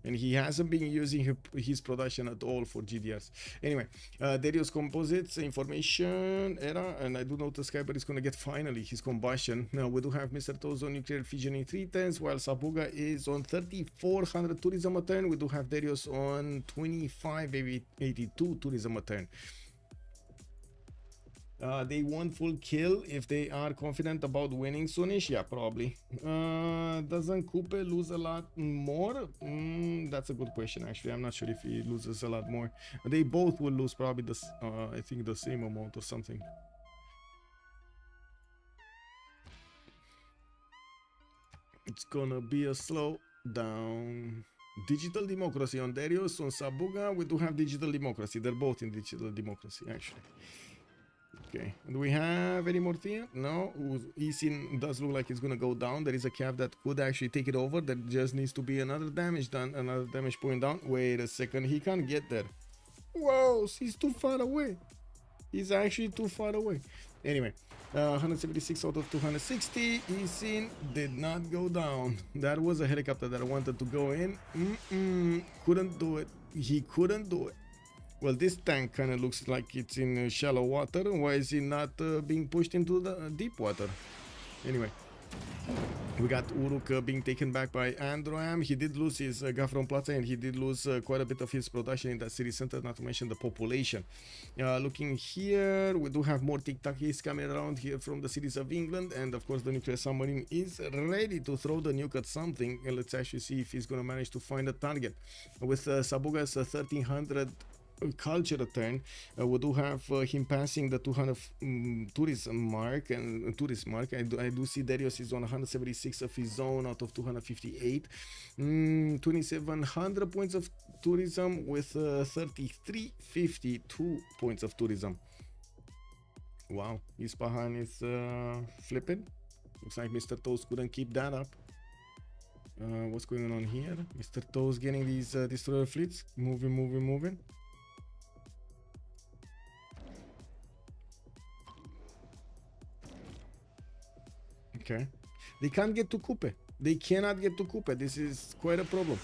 And he hasn't been using his production at all for GDRs. Anyway, Derios Composites, Information, Era, and I do notice Kiber is going to get finally his combustion. Now, we do have Mr. Toes on nuclear fission in 310s, while Sabuga is on 3400 tourism a turn. We do have Derios on 2582 tourism a turn. They want full kill if they are confident about winning soonish. Yeah, probably. Doesn't Kupe lose a lot more? That's a good question, actually. I'm not sure if he loses a lot more. They both will lose probably the I think the same amount or something. It's gonna be a slow down. Digital democracy on Derios. On Sabuga, we do have digital democracy. They're both in digital democracy, actually. Okay, do we have any more thing? No, Isin does look like it's gonna go down. There is a cap that could actually take it over. There just needs to be another damage done, another damage point down. Wait a second, he can't get there. Whoa, he's too far away. He's actually too far away. Anyway, 176 out of 260. Isin did not go down. That was a helicopter that I wanted to go in. Couldn't do it. He couldn't do it. Well, this tank kind of looks like it's in shallow water. Why is it not being pushed into the deep water? Anyway, we got Uruk being taken back by Androam. He did lose his Gafron Plaza, and he did lose quite a bit of his production in that city center, not to mention the population. Looking here, we do have more tic-tacs coming around here from the cities of England, and of course the nuclear submarine is ready to throw the nuke at something. And let's actually see if he's going to manage to find a target. With Sabuga's 1300 culture return, we do have him passing the 200 tourist mark. I do see Derios is on 176 of his own out of 258. 2700 points of tourism with 3352 points of tourism. Wow, Ispahan is flipping. Looks like Mr. Toes couldn't keep that up. What's going on here? Mr. Toes getting these destroyer fleets moving. Okay, they can't get to Kupe. They cannot get to Kupe. This is quite a problem.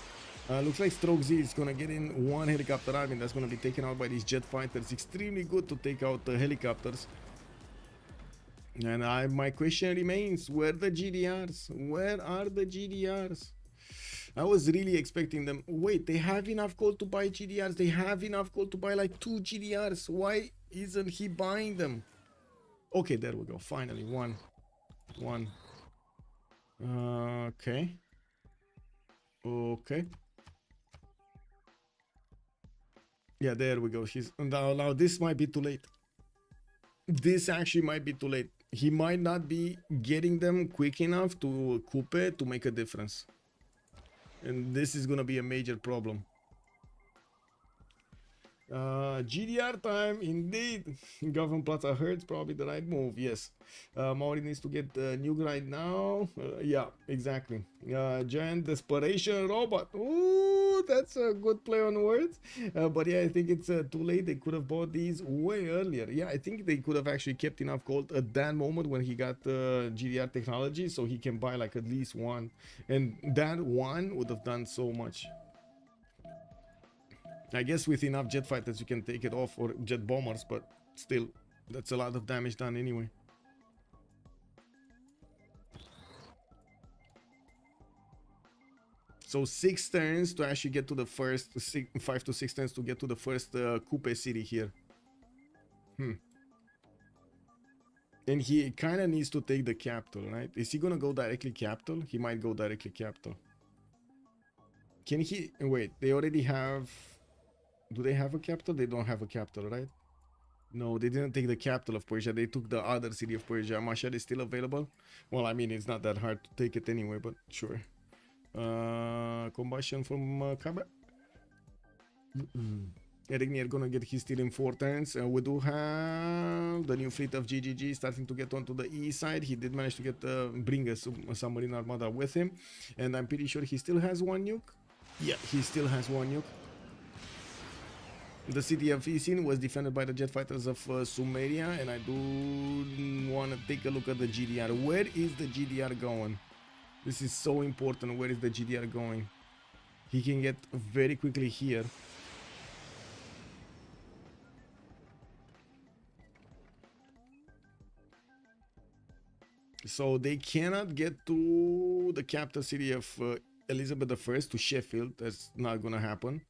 Looks like StrokeZ is gonna get in one helicopter army that's gonna be taken out by these jet fighters. Extremely good to take out the helicopters. And my question remains: where are the GDRs? Where are the GDRs? I was really expecting them. Wait, they have enough gold to buy GDRs. They have enough gold to buy like 2 GDRs. Why isn't he buying them? Okay, there we go. Finally, one. Okay. Yeah, there we go. Now this might be too late. This actually might be too late. He might not be getting them quick enough to Kupe to make a difference. And this is gonna be a major problem. GDR time, indeed. Government Plaza hurts, probably the right move. Yes. Maori needs to get the nuke right now. Yeah, exactly. Giant desperation robot. Ooh, that's a good play on words. But yeah, I think it's too late. They could have bought these way earlier. Yeah, I think they could have actually kept enough gold at that moment when he got GDR technology, so he can buy like at least one, and that one would have done so much. I guess with enough jet fighters you can take it off, or jet bombers, but still, that's a lot of damage done anyway. So 6 turns to actually get to the first, 5 to 6 turns to get to the first Kupe city here. And he kind of needs to take the capital, right? Is he gonna go directly capital? He might go directly capital. Can he, wait, they already have... Do they have a capital? They don't have a capital, right? No, they didn't take the capital of Persia. They took the other city of Persia. Mashhad is still available. Well, I mean, it's not that hard to take it anyway, but sure. Combustion from Kiber. Regnier gonna get his steel in 4 turns. We do have the new fleet of GGG starting to get onto the east side. He did manage to get bring a submarine armada with him, and I'm pretty sure he still has 1 nuke. Yeah, he still has 1 nuke. The city of Isin was defended by the jet fighters of Sumeria, and I do want to take a look at the GDR. Where is the GDR going? This is so important. Where is the GDR going? He can get very quickly here. So they cannot get to the capital city of Elizabeth I, to Sheffield. That's not gonna happen.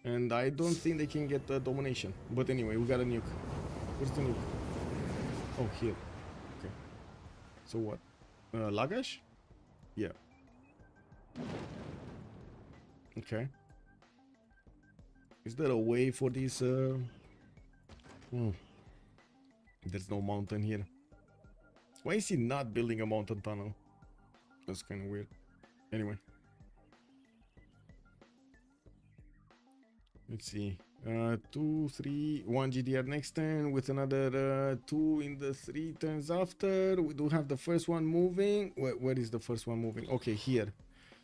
And I don't think they can get domination. But anyway, we got a nuke. Where's the nuke? Oh, here. Okay. So what? Lagash? Yeah. Okay. Is there a way for this? There's no mountain here. Why is he not building a mountain tunnel? That's kind of weird. Anyway. Let's see. 2, 3, 1 GDR next turn with another 2 in the 3 turns after. We do have the first one moving. Where is the first one moving? Okay, here.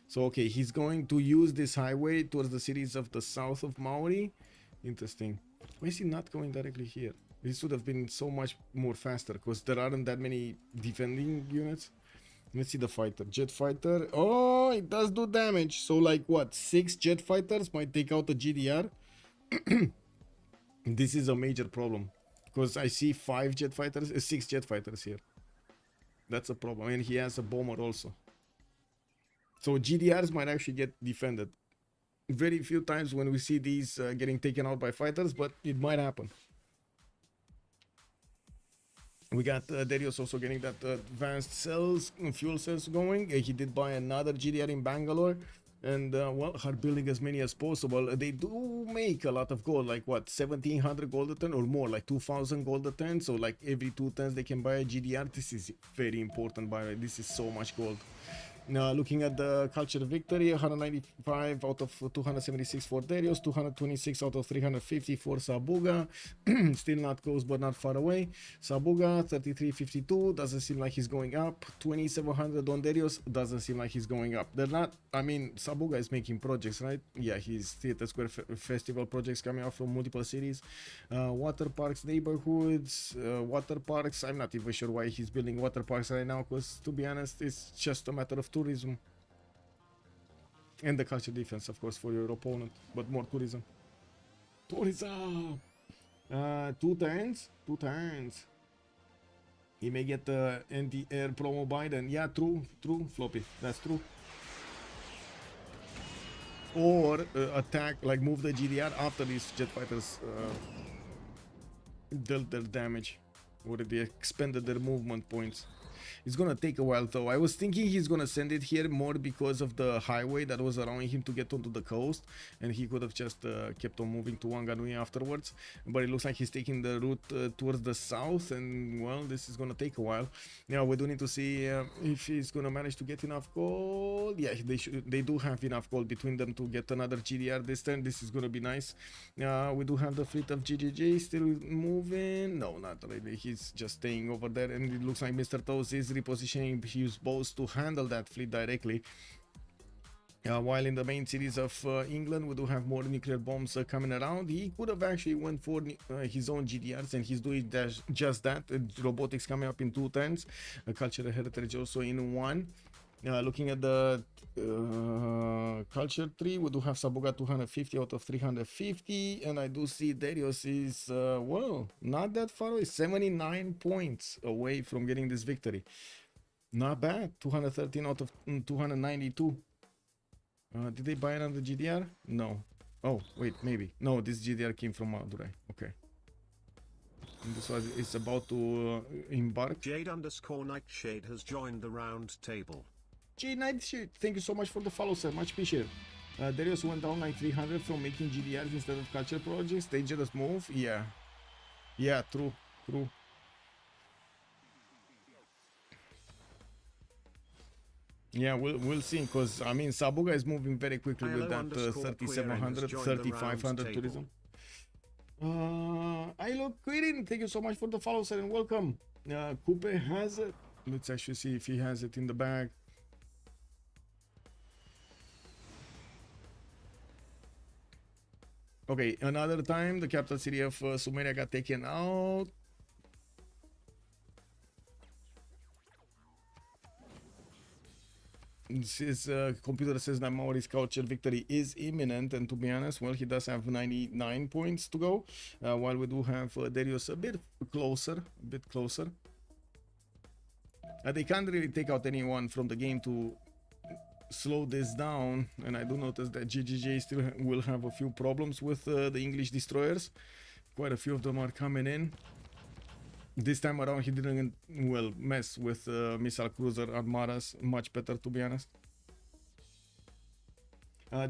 So, okay, he's going to use this highway towards the cities of the south of Maori. Interesting. Why is he not going directly here? This would have been so much more faster because there aren't that many defending units. Let's see the fighter. Jet fighter. Oh, it does do damage. So like what? 6 jet fighters might take out the GDR. This is a major problem because I see 5 jet fighters, 6 jet fighters here. That's a problem. And he has a bomber also. So GDRs might actually get defended. Very few times when we see these getting taken out by fighters, but it might happen. We got Derios also getting that advanced cells, fuel cells going. He did buy another GDR in Bangalore. And, well, hard building as many as possible. They do make a lot of gold, like what, 1700 gold a turn or more, like 2000 gold a turn. So, like, every 2 turns they can buy a GDR. This is very important, by the way. This is so much gold. Now, looking at the culture victory, 195 out of 276 for Derios, 226 out of 350 for Sabuga. Still not close, but not far away. Sabuga, 3352, doesn't seem like he's going up. 2700 on Derios, doesn't seem like he's going up. They're not, I mean, Sabuga is making projects, right? Yeah, he's Theatre Square Festival projects coming out from multiple cities. Water parks, neighborhoods, water parks. I'm not even sure why he's building water parks right now, because to be honest, it's just a matter of tourism and the culture defense, of course, for your opponent, but more tourism. Tourism. 2 turns. He may get the anti-air promo Biden. Yeah, true, Floppy. That's true. Or attack, like move the GDR after these jet fighters dealt their damage, or they expended their movement points. It's gonna take a while though. I was thinking he's gonna send it here more because of the highway that was allowing him to get onto the coast, and he could have just kept on moving to Wanganui afterwards. But it looks like he's taking the route towards the south, and well, this is gonna take a while. Now we do need to see if he's gonna manage to get enough gold. Yeah, they do have enough gold between them to get another GDR this turn. This is gonna be nice. We do have the fleet of GGG still moving. No, not really. He's just staying over there, and it looks like Mr. Toes is repositioning his boats to handle that fleet directly. While in the main cities of England, we do have more nuclear bombs coming around. He could have actually went for his own GDRs, and he's doing just that. Robotics coming up in 2 turns. Cultural heritage also in 1. Looking at the culture tree, we do have Sabuga 250 out of 350, and I do see Derios is, well, not that far away, 79 points away from getting this victory. Not bad, 213 out of 292. Did they buy another GDR? No. Oh, wait, maybe. No, this GDR came from Madurai. Okay. And this was, it's about to embark. Jade_Nightshade has joined the round table. Jade Nightshade, thank you so much for the follow, sir. Much appreciated. Derios went down like 300 from making GDRs instead of culture projects. Dangerous move. Yeah. Yeah, true, true. Yeah, we'll see, because I mean Sabuga is moving very quickly with that 3700, 3500 tourism. I look Quirin, thank you so much for the follow, sir, and welcome. Kupe has it. Let's actually see if he has it in the bag. Okay, another time the capital city of Sumeria got taken out. His computer says that Maori's culture victory is imminent, and to be honest, well, he does have 99 points to go, while we do have Derios a bit closer, they can't really take out anyone from the game to slow this down, and I do notice that GGJ still will have a few problems with the English destroyers. Quite a few of them are coming in. This time around he didn't, well, mess with missile cruiser armadas much better, to be honest.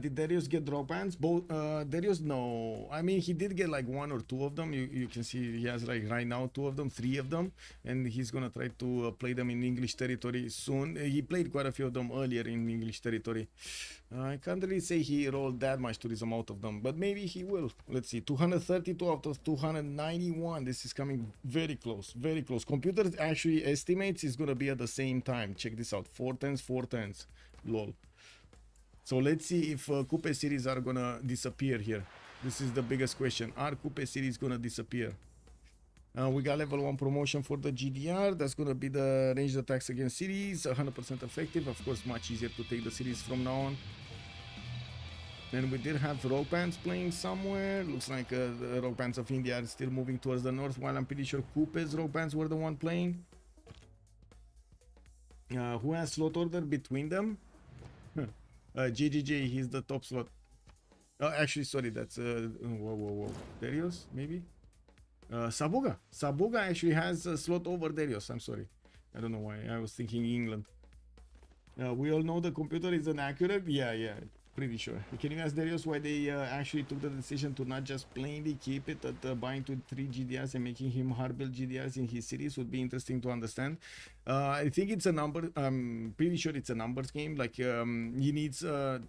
Did Derios get drop bans? Both Derios, no. I mean, he did get like one or two of them. You can see he has like right now two of them, three of them, and he's gonna try to play them in English territory soon. He played quite a few of them earlier in English territory. I can't really say he rolled that much tourism out of them, but maybe he will. Let's see, 232 out of 291. This is coming very close, very close. Computer actually estimates it's gonna be at the same time. Check this out, 410s, 410s. Lol. So let's see if Kupe series are gonna disappear here. This is the biggest question. Are Kupe series gonna disappear? We got level 1 promotion for the GDR. That's gonna be the ranged attacks against cities, 100% effective. Of course, much easier to take the series from now on. And we did have rock bands playing somewhere. Looks like the rock bands of India are still moving towards the north, while I'm pretty sure Kupe's rock bands were the one playing. Who has slot order between them? GGJ, he's the top slot. Actually, sorry, that's whoa. Derios, maybe? Sabuga. Sabuga actually has a slot over Derios. I'm sorry. I don't know why. I was thinking England. We all know the computer isn't accurate. Yeah, pretty sure. Can you ask Derios why they actually took the decision to not just plainly keep it at buying to 3 GDRs and making him hard build GDRs in his series? Would be interesting to understand. I think it's a number. I'm pretty sure it's a numbers game. Like he needs a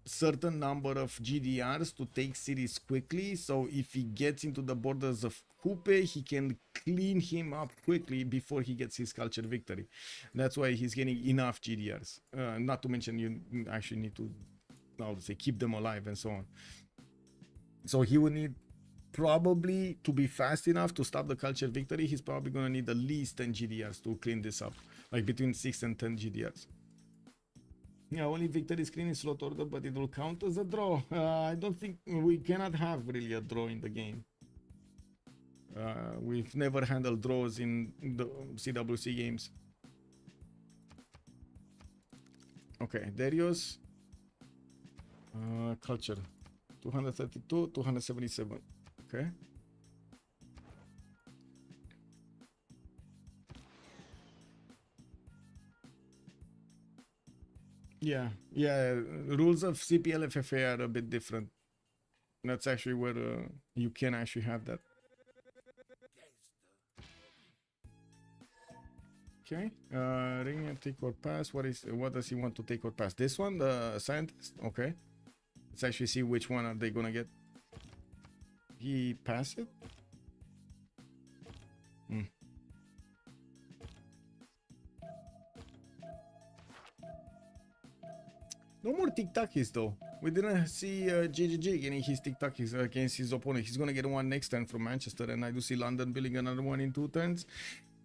certain number of GDRs to take cities quickly. So if he gets into the borders of Kupe, he can clean him up quickly before he gets his culture victory. That's why he's getting enough GDRs. Not to mention you actually need to, I would say, keep them alive and so on. So he would need, probably, to be fast enough to stop the culture victory, he's probably going to need at least 10 GDRs to clean this up, like between 6 and 10 GDRs. Yeah, only victory screen is slot order, but it will count as a draw. I don't think we cannot have really a draw in the game. We've never handled draws in the CWC games. Okay, Derios. Culture 232, 277. Okay. Yeah, rules of CPL FFA are a bit different. That's actually where you can actually have that. Okay, Regnier, take or pass. What does he want to take or pass? This one, the scientist. Okay, let's actually see which one are they gonna get. He passed it. No more tic-tacs though. We didn't see JJJ getting his tic-tacs against his opponent. He's gonna get one next turn from Manchester, and I do see London building another one in 2 turns.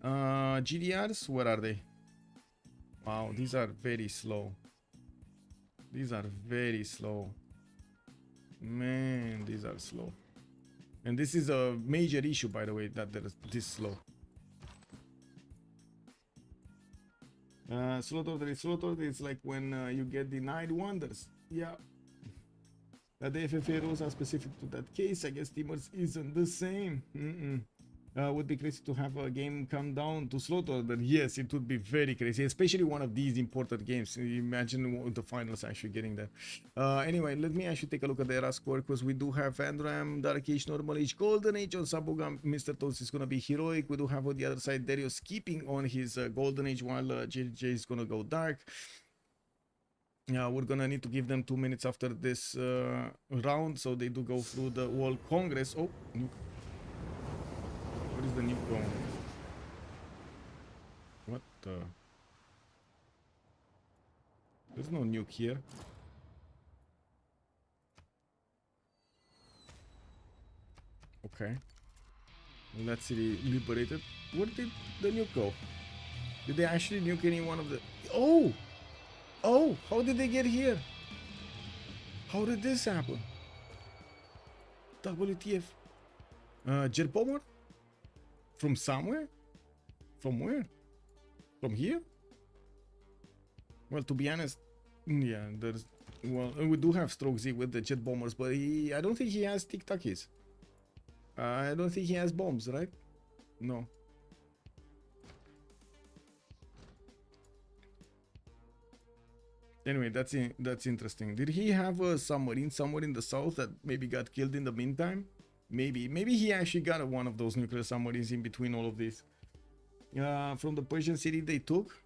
GDRs, where are they? Wow, these are very slow. These are very slow. Man, these are slow. And this is a major issue, by the way, that they're this slow. Slot order is like when you get denied wonders. Yeah. That the FFA rules are specific to that case. I guess Teamers isn't the same. Would be crazy to have a game come down to slaughter, but yes, it would be very crazy, especially one of these important games. Imagine the finals actually getting there. Anyway, let me actually take a look at the era score, because we do have Androam, Dark Age, Normal Age, Golden Age on Sabuga. Mr. Toast is going to be Heroic. We do have on the other side Derios keeping on his Golden Age, while JJ is going to go Dark. We're gonna need to give them 2 minutes after this round, so they do go through the World Congress. Oh, nuke. Where is the nuke going? What the? There's no nuke here. Okay. Let's see, liberated. Where did the nuke go? Did they actually nuke any one of the... Oh! Oh, how did they get here? How did this happen? WTF? Jet bomber? From somewhere? From where? From here? Well, to be honest, yeah, there's... Well, we do have StrokeZ with the jet bombers, but I don't think he has tic-tacs. I don't think he has bombs, right? No. Anyway, that's interesting. Did he have a submarine somewhere in the south that maybe got killed in the meantime? Maybe he actually got one of those nuclear submarines in between all of this. From the Persian city they took.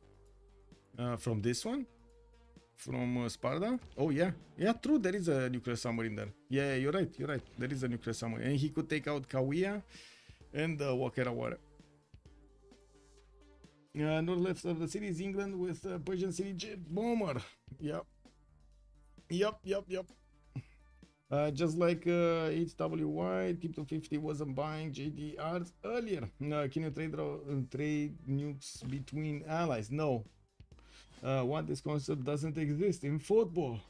From this one, from Sparta. Oh yeah, true. There is a nuclear submarine there. Yeah, you're right. There is a nuclear submarine, and he could take out Kawiya and Wakera. North left of the city is England with Persian city jet bomber. Yep. Just like HWY, Team 250 wasn't buying JDRs earlier. Can you trade nukes between allies? No. What, this concept doesn't exist in football.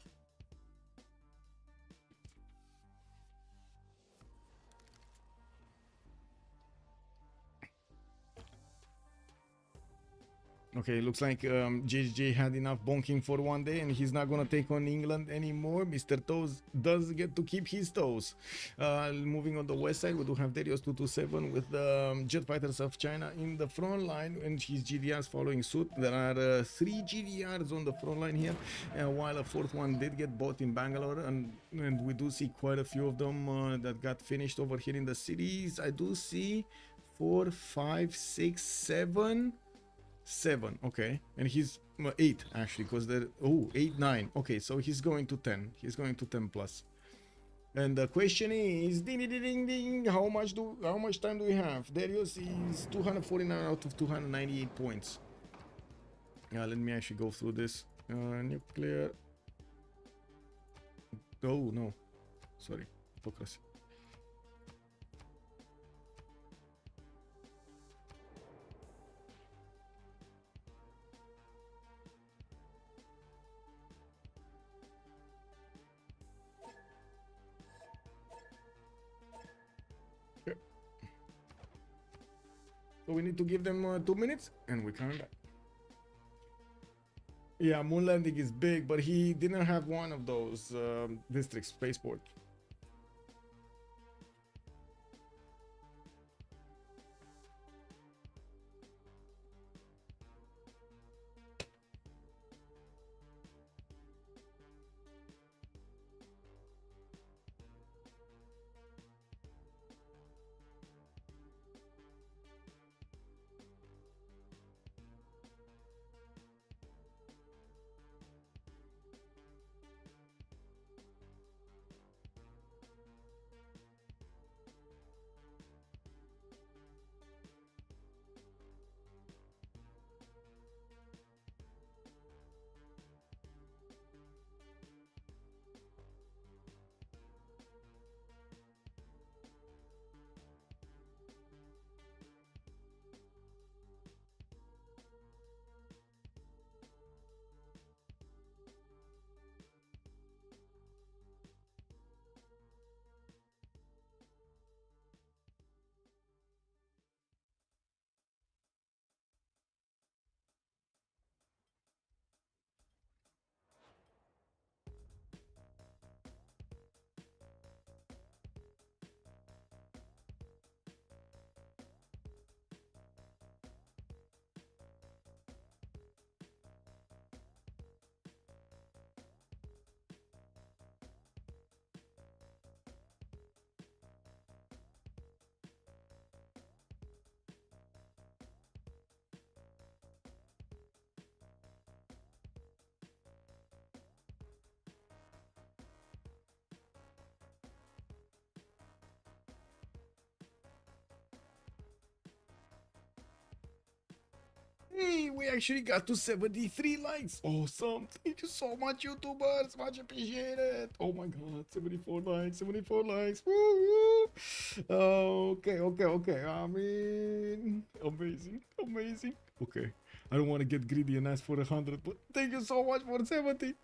Okay, looks like JJ had enough bonking for one day and he's not gonna take on England anymore. Mr. Toes does get to keep his toes. Moving on the west side, we do have Derios 227 with the jet fighters of China in the front line and his GDRs following suit. There are 3 GDRs on the front line here, while a 4th one did get bought in Bangalore, and we do see quite a few of them that got finished over here in the cities. I do see 4, 5, 6, 7, okay, and he's 8 actually, because they're 8, 9. Okay, so he's going to 10. He's going to 10 plus. And the question is, ding ding ding ding, how much time do we have? Derios is 249 out of 298 points. Let me actually go through this. Nuclear. Oh no, sorry, hypocrisy. So we need to give them 2 minutes and we come back. Yeah, moon landing is big, but he didn't have one of those district spaceport. Hey, we actually got to 73 likes. Awesome. Thank you so much, YouTubers. Much appreciated. Oh my god, 74 likes, 74 likes. Woo! Okay. I mean, amazing. Okay. I don't want to get greedy and ask for 100, but thank you so much for 70.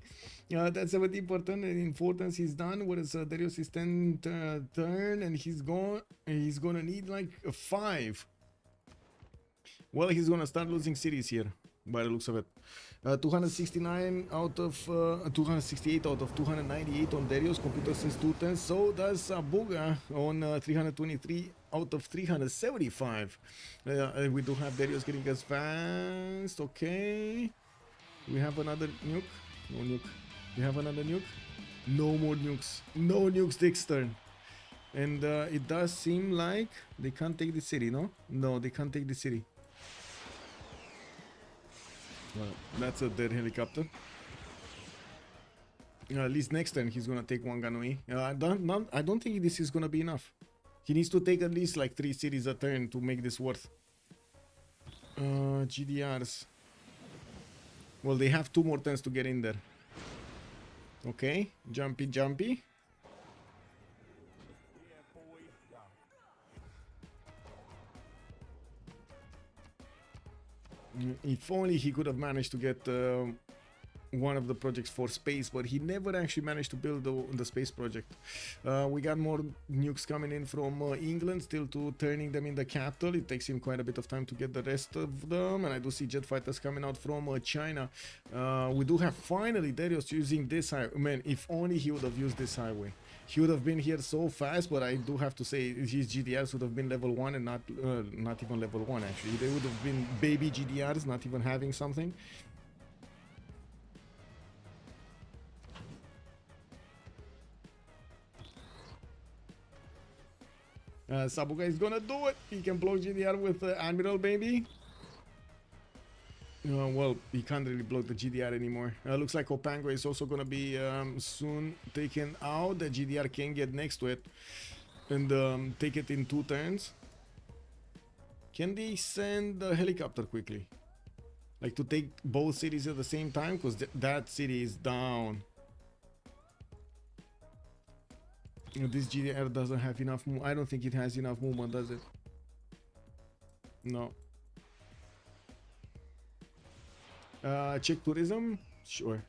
That's 70% and importance is done. Whereas Derios is 10 turn and he's gonna need like a 5. Well, he's gonna start losing cities here, by the looks of it. 269 out of 268 out of 298 on Derios. Computer says 210. So does Sabuga on 323 out of 375. We do have Derios getting us fast. Okay. We have another nuke. No nuke. We have another nuke. No more nukes. No nukes this turn. And it does seem like they can't take the city, no? No, they can't take the city. Well, that's a dead helicopter. At least next turn he's gonna take one gun away. I don't think this is gonna be enough. He needs to take at least like 3 cities a turn to make this worth. GDRs. Well, they have 2 more turns to get in there. Okay, jumpy. If only he could have managed to get one of the projects for space, but he never actually managed to build the space project. We got more nukes coming in from England, still to turning them in the capital. It takes him quite a bit of time to get the rest of them, and I do see jet fighters coming out from China. We do have finally Derios using this highway. Man, if only he would have used this highway. He would have been here so fast, but I do have to say his GDRs would have been level 1 and not even level 1 actually. They would have been baby GDRs, not even having something. Sabuga is gonna do it. He can block GDR with Admiral, baby. Well, he can't really block the GDR anymore. Looks like Opango is also gonna be soon taken out. The GDR can get next to it and take it in 2 turns. Can they send a helicopter quickly? Like to take both cities at the same time? Because that city is down. This GDR doesn't have enough movement. I don't think it has enough movement, does it? No. Check tourism? Sure.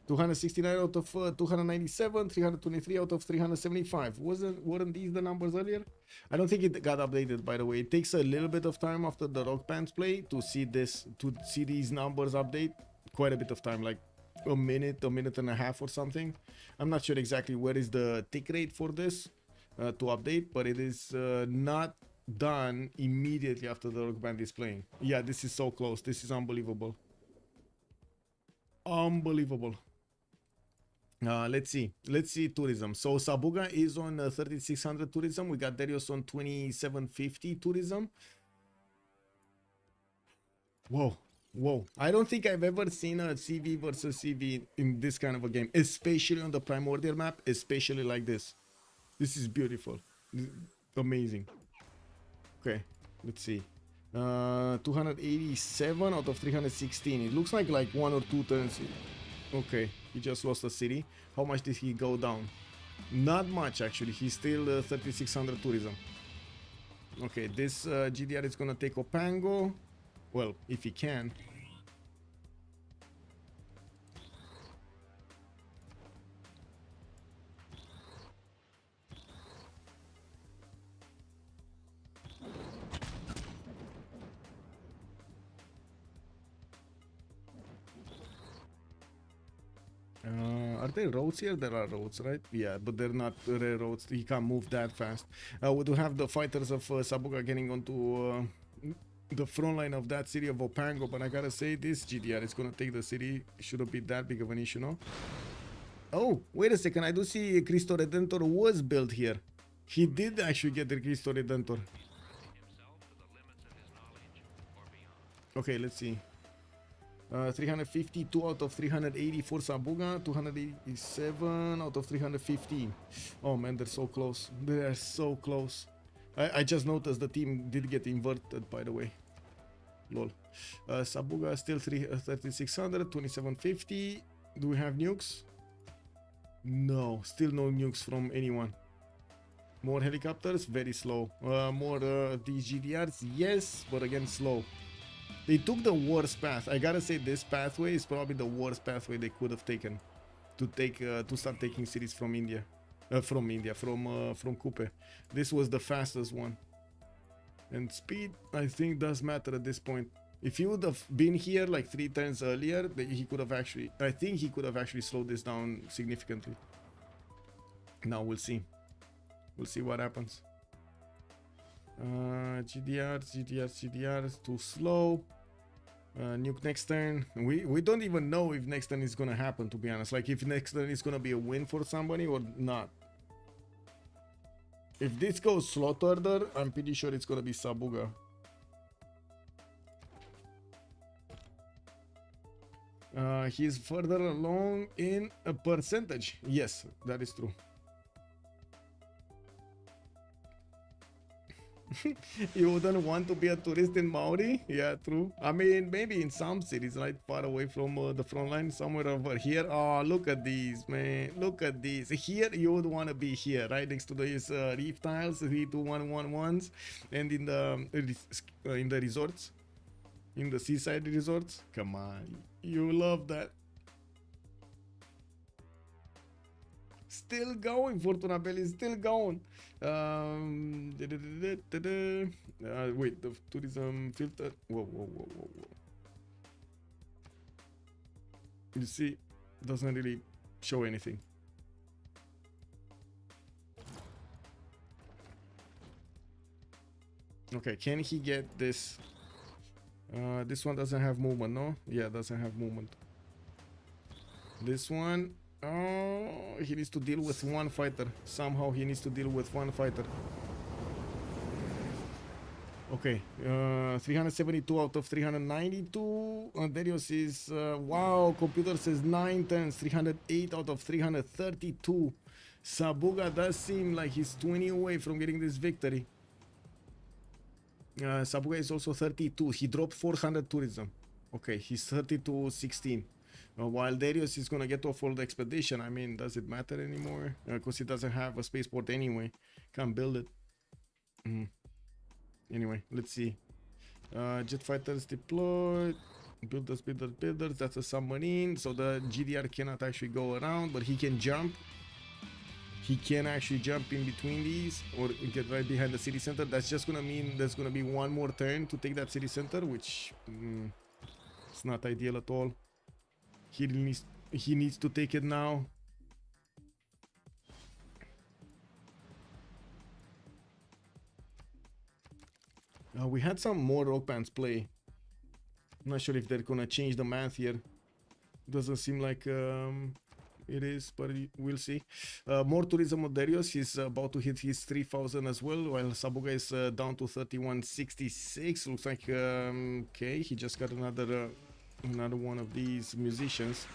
269 out of 297, 323 out of 375. Weren't these the numbers earlier? I don't think it got updated, by the way. It takes a little bit of time after the rock bands play to see these numbers update. Quite a bit of time, like a minute and a half or something. I'm not sure exactly where is the tick rate for this to update, but it is not done immediately after the rock band is playing. Yeah, this is so close. This is unbelievable. Unbelievable. Let's see tourism. So Sabuga is on 3600 tourism. We got Derios on 2750 tourism. Whoa. I don't think I've ever seen a CV versus CV in this kind of a game, especially on the Primordial map, especially like this. This is beautiful. Amazing. Okay, let's see. 287 out of 316. It looks like 1 or 2 turns. Okay, he just lost a city. How much did he go down? Not much actually. He's still 3600 tourism. Okay, this GDR is gonna take Opango. Well, if he can. Are there roads here? There are roads, right? Yeah, but they're not rare roads. He can't move that fast. We do have the fighters of Sabuga getting onto the front line of that city of Opango, but I gotta say this GDR is gonna take the city. Shouldn't be that big of an issue, no? Oh, wait a second. I do see Cristo Redentor was built here. He did actually get the Cristo Redentor. Okay, let's see. 352 out of 380 for Sabuga, 287 out of 315. Oh man, they're so close. They are so close. I just noticed the team did get inverted, by the way. Lol. Sabuga still 3600, 2750. Do we have nukes? No, still no nukes from anyone. More helicopters, very slow. More these GDRs, yes, but again slow. They took the worst path. I gotta say, this pathway is probably the worst pathway they could have taken to start taking cities from India, from Kupe. This was the fastest one. And speed, I think, does matter at this point. If he would have been here like 3 turns earlier, he could have actually. I think he could have actually slowed this down significantly. Now we'll see. We'll see what happens. GDRs, too slow. Nuke next turn. We don't even know if next turn is gonna happen, to be honest. Like if next turn is gonna be a win for somebody or not. If this goes slot order, I'm pretty sure it's gonna be Sabuga. He's further along in a percentage. Yes, that is true. You wouldn't want to be a tourist in Maori? Yeah, true. I mean, maybe in some cities, right, far away from the front line, somewhere over here. Oh, look at these, man. Look at these. Here, you would want to be here, right, next to these reef tiles, 32111s, and in the resorts, in the seaside resorts. Come on, you love that. Still going, Fortuna Belli, still going. Wait, the tourism filter. Whoa. You see, doesn't really show anything. Okay, can he get this? This one doesn't have movement, no? Yeah, doesn't have movement. This one. Oh, he needs to deal with one fighter. Somehow he needs to deal with one fighter. Okay, 372 out of 392. Derios is, wow, computer says 9 turns, 308 out of 332. Sabuga does seem like he's 20 away from getting this victory. Sabuga is also 32. He dropped 400 tourism. Okay, he's 32-16. While Derios is gonna get off all the expedition. I mean, does it matter anymore? Because he doesn't have a spaceport anyway. Can't build it. Anyway, let's see. Jet fighters deployed. Builders. That's a submarine. So the GDR cannot actually go around, but he can jump. He can actually jump in between these or get right behind the city center. That's just gonna mean there's gonna be one more turn to take that city center, which it's not ideal at all. He needs to take it now. We had some more rock bands play. I'm not sure if they're gonna change the math here. Doesn't seem like it is, but we'll see. More tourism of Derios. He's about to hit his 3,000 as well, while Sabuga is down to 3166. Looks like okay, he just got another one of these musicians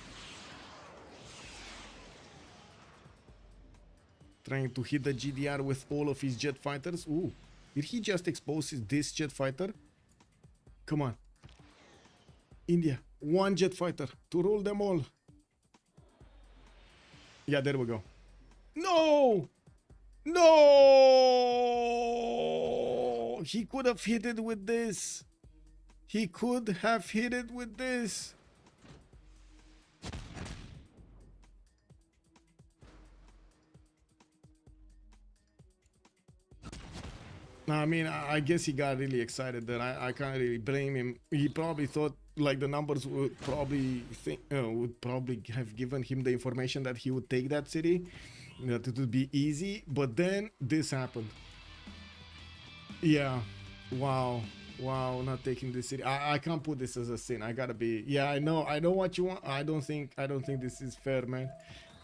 trying to hit the GDR with all of his jet fighters. Ooh, did he just expose this jet fighter? Come on, India, one jet fighter to rule them all. Yeah, there we go. No, he could have hit it with this. He could have hit it with this. I mean, I guess he got really excited there. I can't really blame him. He probably thought like the numbers would probably have given him the information that he would take that city, that it would be easy. But then this happened. Yeah, wow, not taking this city. I can't put this as a sin. I gotta be. Yeah, I know what you want. I don't think this is fair, man.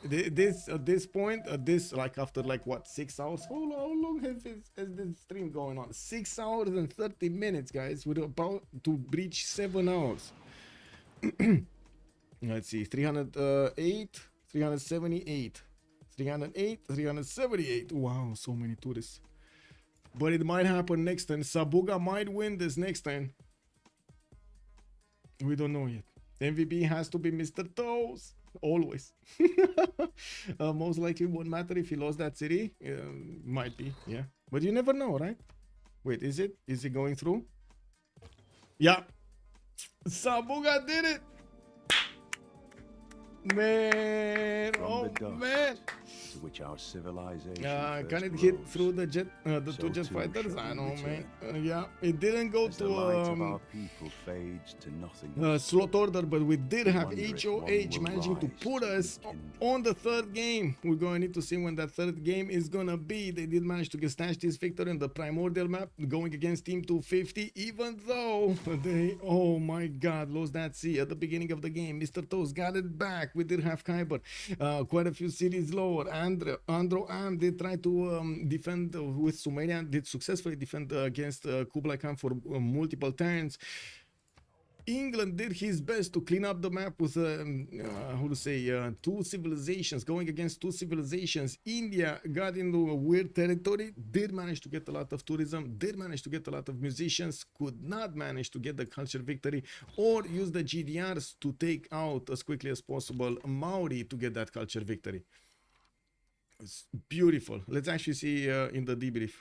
This at this point, like after like what, 6 hours? How long has this stream going on? 6 hours and 30 minutes, guys. We're about to breach 7 hours. Let's see, 308, 378, 308, 378. Wow, so many tourists. But it might happen next turn. Sabuga might win this next turn. We don't know yet. MVP has to be Mr. Toes. Always. Most likely won't matter if he lost that city. Might be, yeah. But you never know, right? Wait, is it? Is it going through? Yeah. Sabuga did it. Man. From Oh, the dust man. to which our civilization Can first it hit rose, through the jet, the so two jet too fighters? shall I we know, man. return. Yeah, it didn't go as the light of to our people fades to nothing. slot order, but we did We have wonder if HOH one will managing to rise put to us rekindle. on the third game. We're going to need to see when that third game is gonna be. They did manage to get snatched this victory in the primordial map, going against Team 250, even though they, oh my god, lost that C at the beginning of the game. Mr. Toes got it back. We did have Kiber, quite a few cities lower. Androam did try to defend with Sumeria, did successfully defend against Kublai Khan for multiple turns. England did his best to clean up the map with how to say two civilizations, going against two civilizations. India got into a weird territory, did manage to get a lot of tourism, did manage to get a lot of musicians, could not manage to get the culture victory or use the GDRs to take out as quickly as possible Maori to get that culture victory. It's beautiful. Let's actually see in the debrief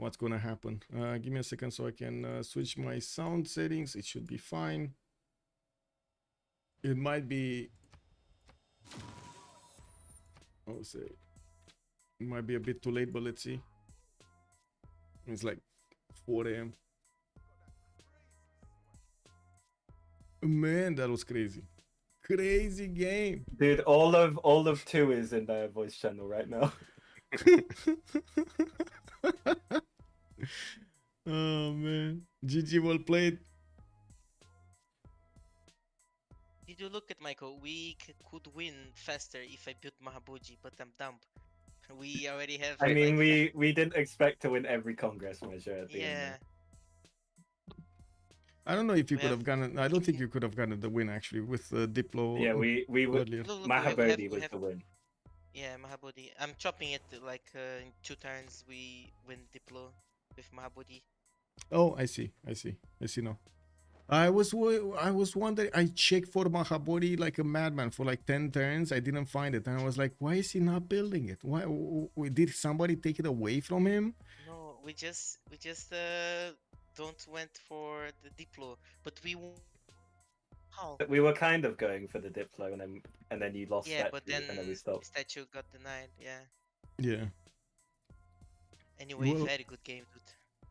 what's gonna happen. Give me a second so I can switch my sound settings. It should be fine. It might be, oh, say, it might be a bit too late, but let's see. It's like 4 a.m. Man, that was crazy. Crazy game. Dude, all of 2 is in their voice channel right now. Oh man, GG, well played. Did you look at Michael? We could win faster if I built Mahaboji, but I'm dumb. We already have. I mean, like, we didn't expect to win every Congress measure at the yeah. end. I don't know if you We could have- have gotten. I don't think you could have gotten the win actually with Diplo. Yeah, we would. earlier. Look, Mahabodhi we was have- the win. Yeah, Mahabodhi. I'm chopping it like in 2 turns. We win Diplo with Mahabodhi. Oh, I see now. I was wondering. I checked for Mahabodhi like a madman for like 10 turns. I didn't find it, and I was like, why is he not building it? Why did somebody take it away from him? No, we just don't went for the Diplo, but we how? We were kind of going for the Diplo, and then you lost Yeah, that, but then and then we stopped. statue got denied. Yeah. Yeah. Anyway, Well- very good game, dude.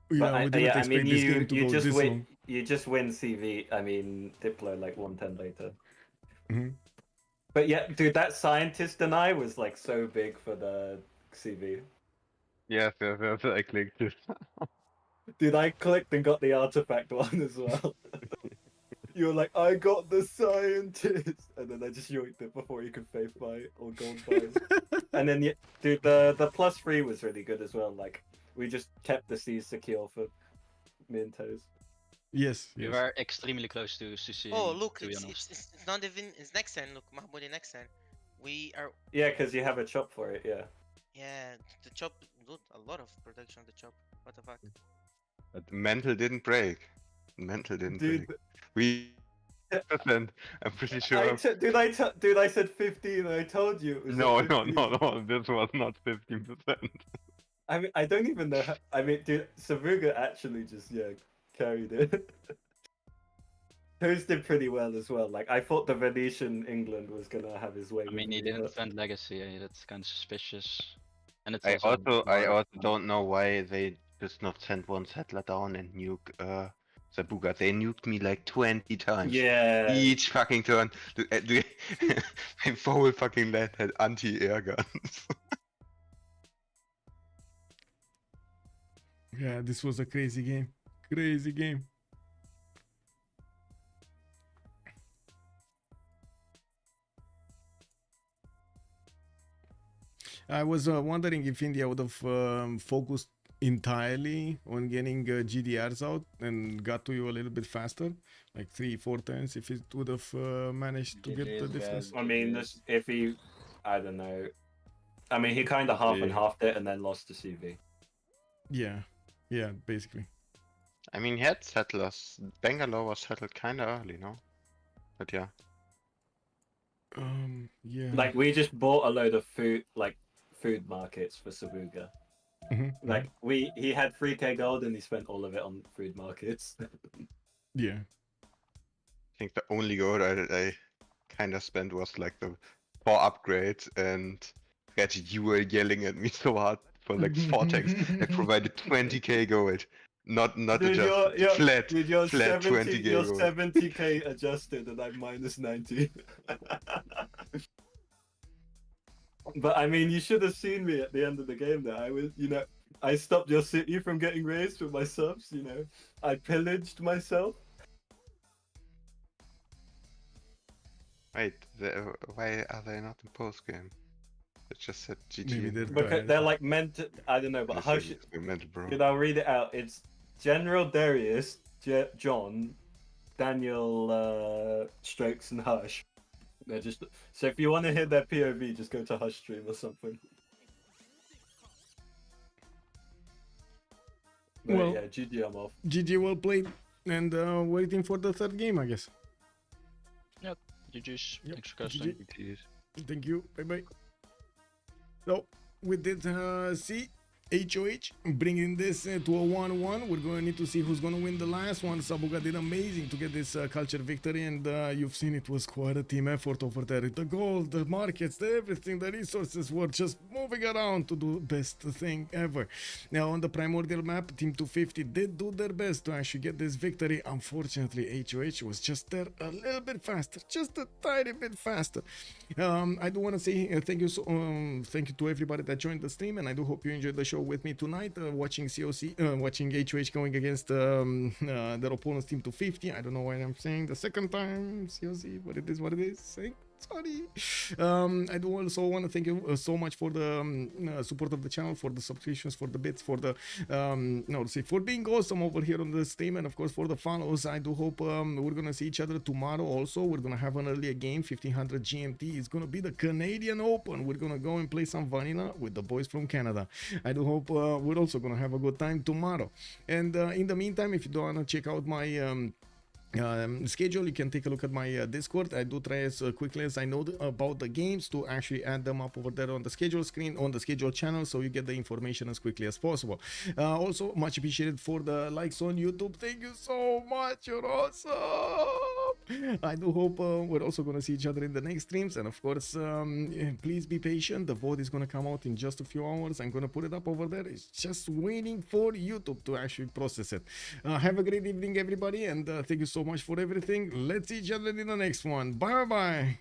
Yeah, But we didn't I expect mean, this game to you go just this win. long. You just win CV. I mean, Diplo like 110 later. Mhm. But yeah, dude, that scientist deny was like so big for the CV. Yes, I clicked it. Dude, I clicked and got the artifact one as well. You were like, I got the scientist, and then I just yoinked it before you could faith buy it or gold buy it. And then, dude, the +3 was really good as well. Like, we just kept the C's secure for Mintos. Yes. We Yes. were extremely close to succeed. Oh, look, to be it's honest. not even. It's next turn. Look, Mahabodhi next turn. We are. Yeah, because you have a chop for it. Yeah. Yeah, the chop. Dude, a lot of production on the chop. What the fuck? But the mental didn't break. Mental didn't Dude, break. We percent. I'm pretty sure. dude, I said 15. And I told you. It was No, like no, 15. no. This was not 15%. I mean, I don't even know. I mean, dude, Sabuga actually just carried it. Toes did pretty well as well. Like, I thought the Venetian England was gonna have his way. I mean, with he me, didn't but- defend Legacy. That's kind of suspicious. And it's I also also don't know why they just not sent one settler down and nuke Sabuga. They nuked me like 20 times. Yeah. Each fucking turn. My whole fucking land had anti-air guns. Yeah, this was a crazy game. Crazy game. I was wondering if India would have focused entirely on getting GDRs out and got to you a little bit faster, like 3-4 turns, if it would have managed to get the difference. I mean, if he, I don't know. I mean, he kind of half and halved it and then lost to CV. Yeah, yeah, basically. I mean, he had settlers. Bangalore was settled kinda early, no? But yeah. Yeah. Like we just bought a load of food markets for Sabuga. Mhm, Like he had 3k gold and he spent all of it on food markets. yeah. I think the only gold I kinda spent was like the 4 upgrades, and Reggie, you were yelling at me so hard for like 4 tanks. I provided 20k gold. Not Dude, adjusted. Flat. dude, you're flat 70, 20k you're gold. 70k adjusted and I'm minus 90. But I mean, you should have seen me at the end of the game there. I was, I stopped your city from getting raised with my subs, I pillaged myself. Wait, why are they not in post game? It just said GG. Maybe they're Because tired. they're like meant to, I don't know, but how should, dude, I'll read it out. It's General Derios, John, Daniel, Strokes, and Hush. They're just, so if you want to hear their POV, just go to Hush stream or something. But Well- yeah, GG, I'm off. GG, well played. And waiting for the third game, I guess. GG's. Yep, Thanks for casting. GG. Thank you. Bye bye. So we did see HOH bringing this to a 1-1. We're going to need to see who's going to win the last one. Sabuga did amazing to get this culture victory, and you've seen it was quite a team effort over there. The gold, the markets, everything, the resources were just moving around to do best thing ever. Now on the primordial map, Team 250 did do their best to actually get this victory. Unfortunately, HOH was just there a little bit faster, just a tiny bit faster. I do want to say thank you to everybody that joined the stream, and I do hope you enjoyed the show with me tonight, watching COC, watching HOH going against their opponent's Team 250. I don't know why I'm saying the second time COC, but it is what it is. Sorry. I do also want to thank you so much for the support of the channel, for the subscriptions, for the bits, for the for being awesome over here on the stream, and of course for the follows. I do hope we're gonna see each other tomorrow. Also, we're gonna have an earlier game, 1500 GMT. It's gonna be the Canadian Open. We're gonna go and play some vanilla with the boys from Canada. I do hope we're also gonna have a good time tomorrow. And in the meantime, if you don't wanna check out my schedule, you can take a look at my Discord. I do try as quickly as I know about the games to actually add them up over there on the schedule screen, on the schedule channel, so you get the information as quickly as possible. Also, much appreciated for the likes on YouTube. Thank you so much, you're awesome. I do hope we're also going to see each other in the next streams, and of course please be patient. The vote is going to come out in just a few hours. I'm going to put it up over there. It's just waiting for YouTube to actually process it. Have a great evening, everybody, and thank you so much for everything. Let's see each other in the next one. Bye bye.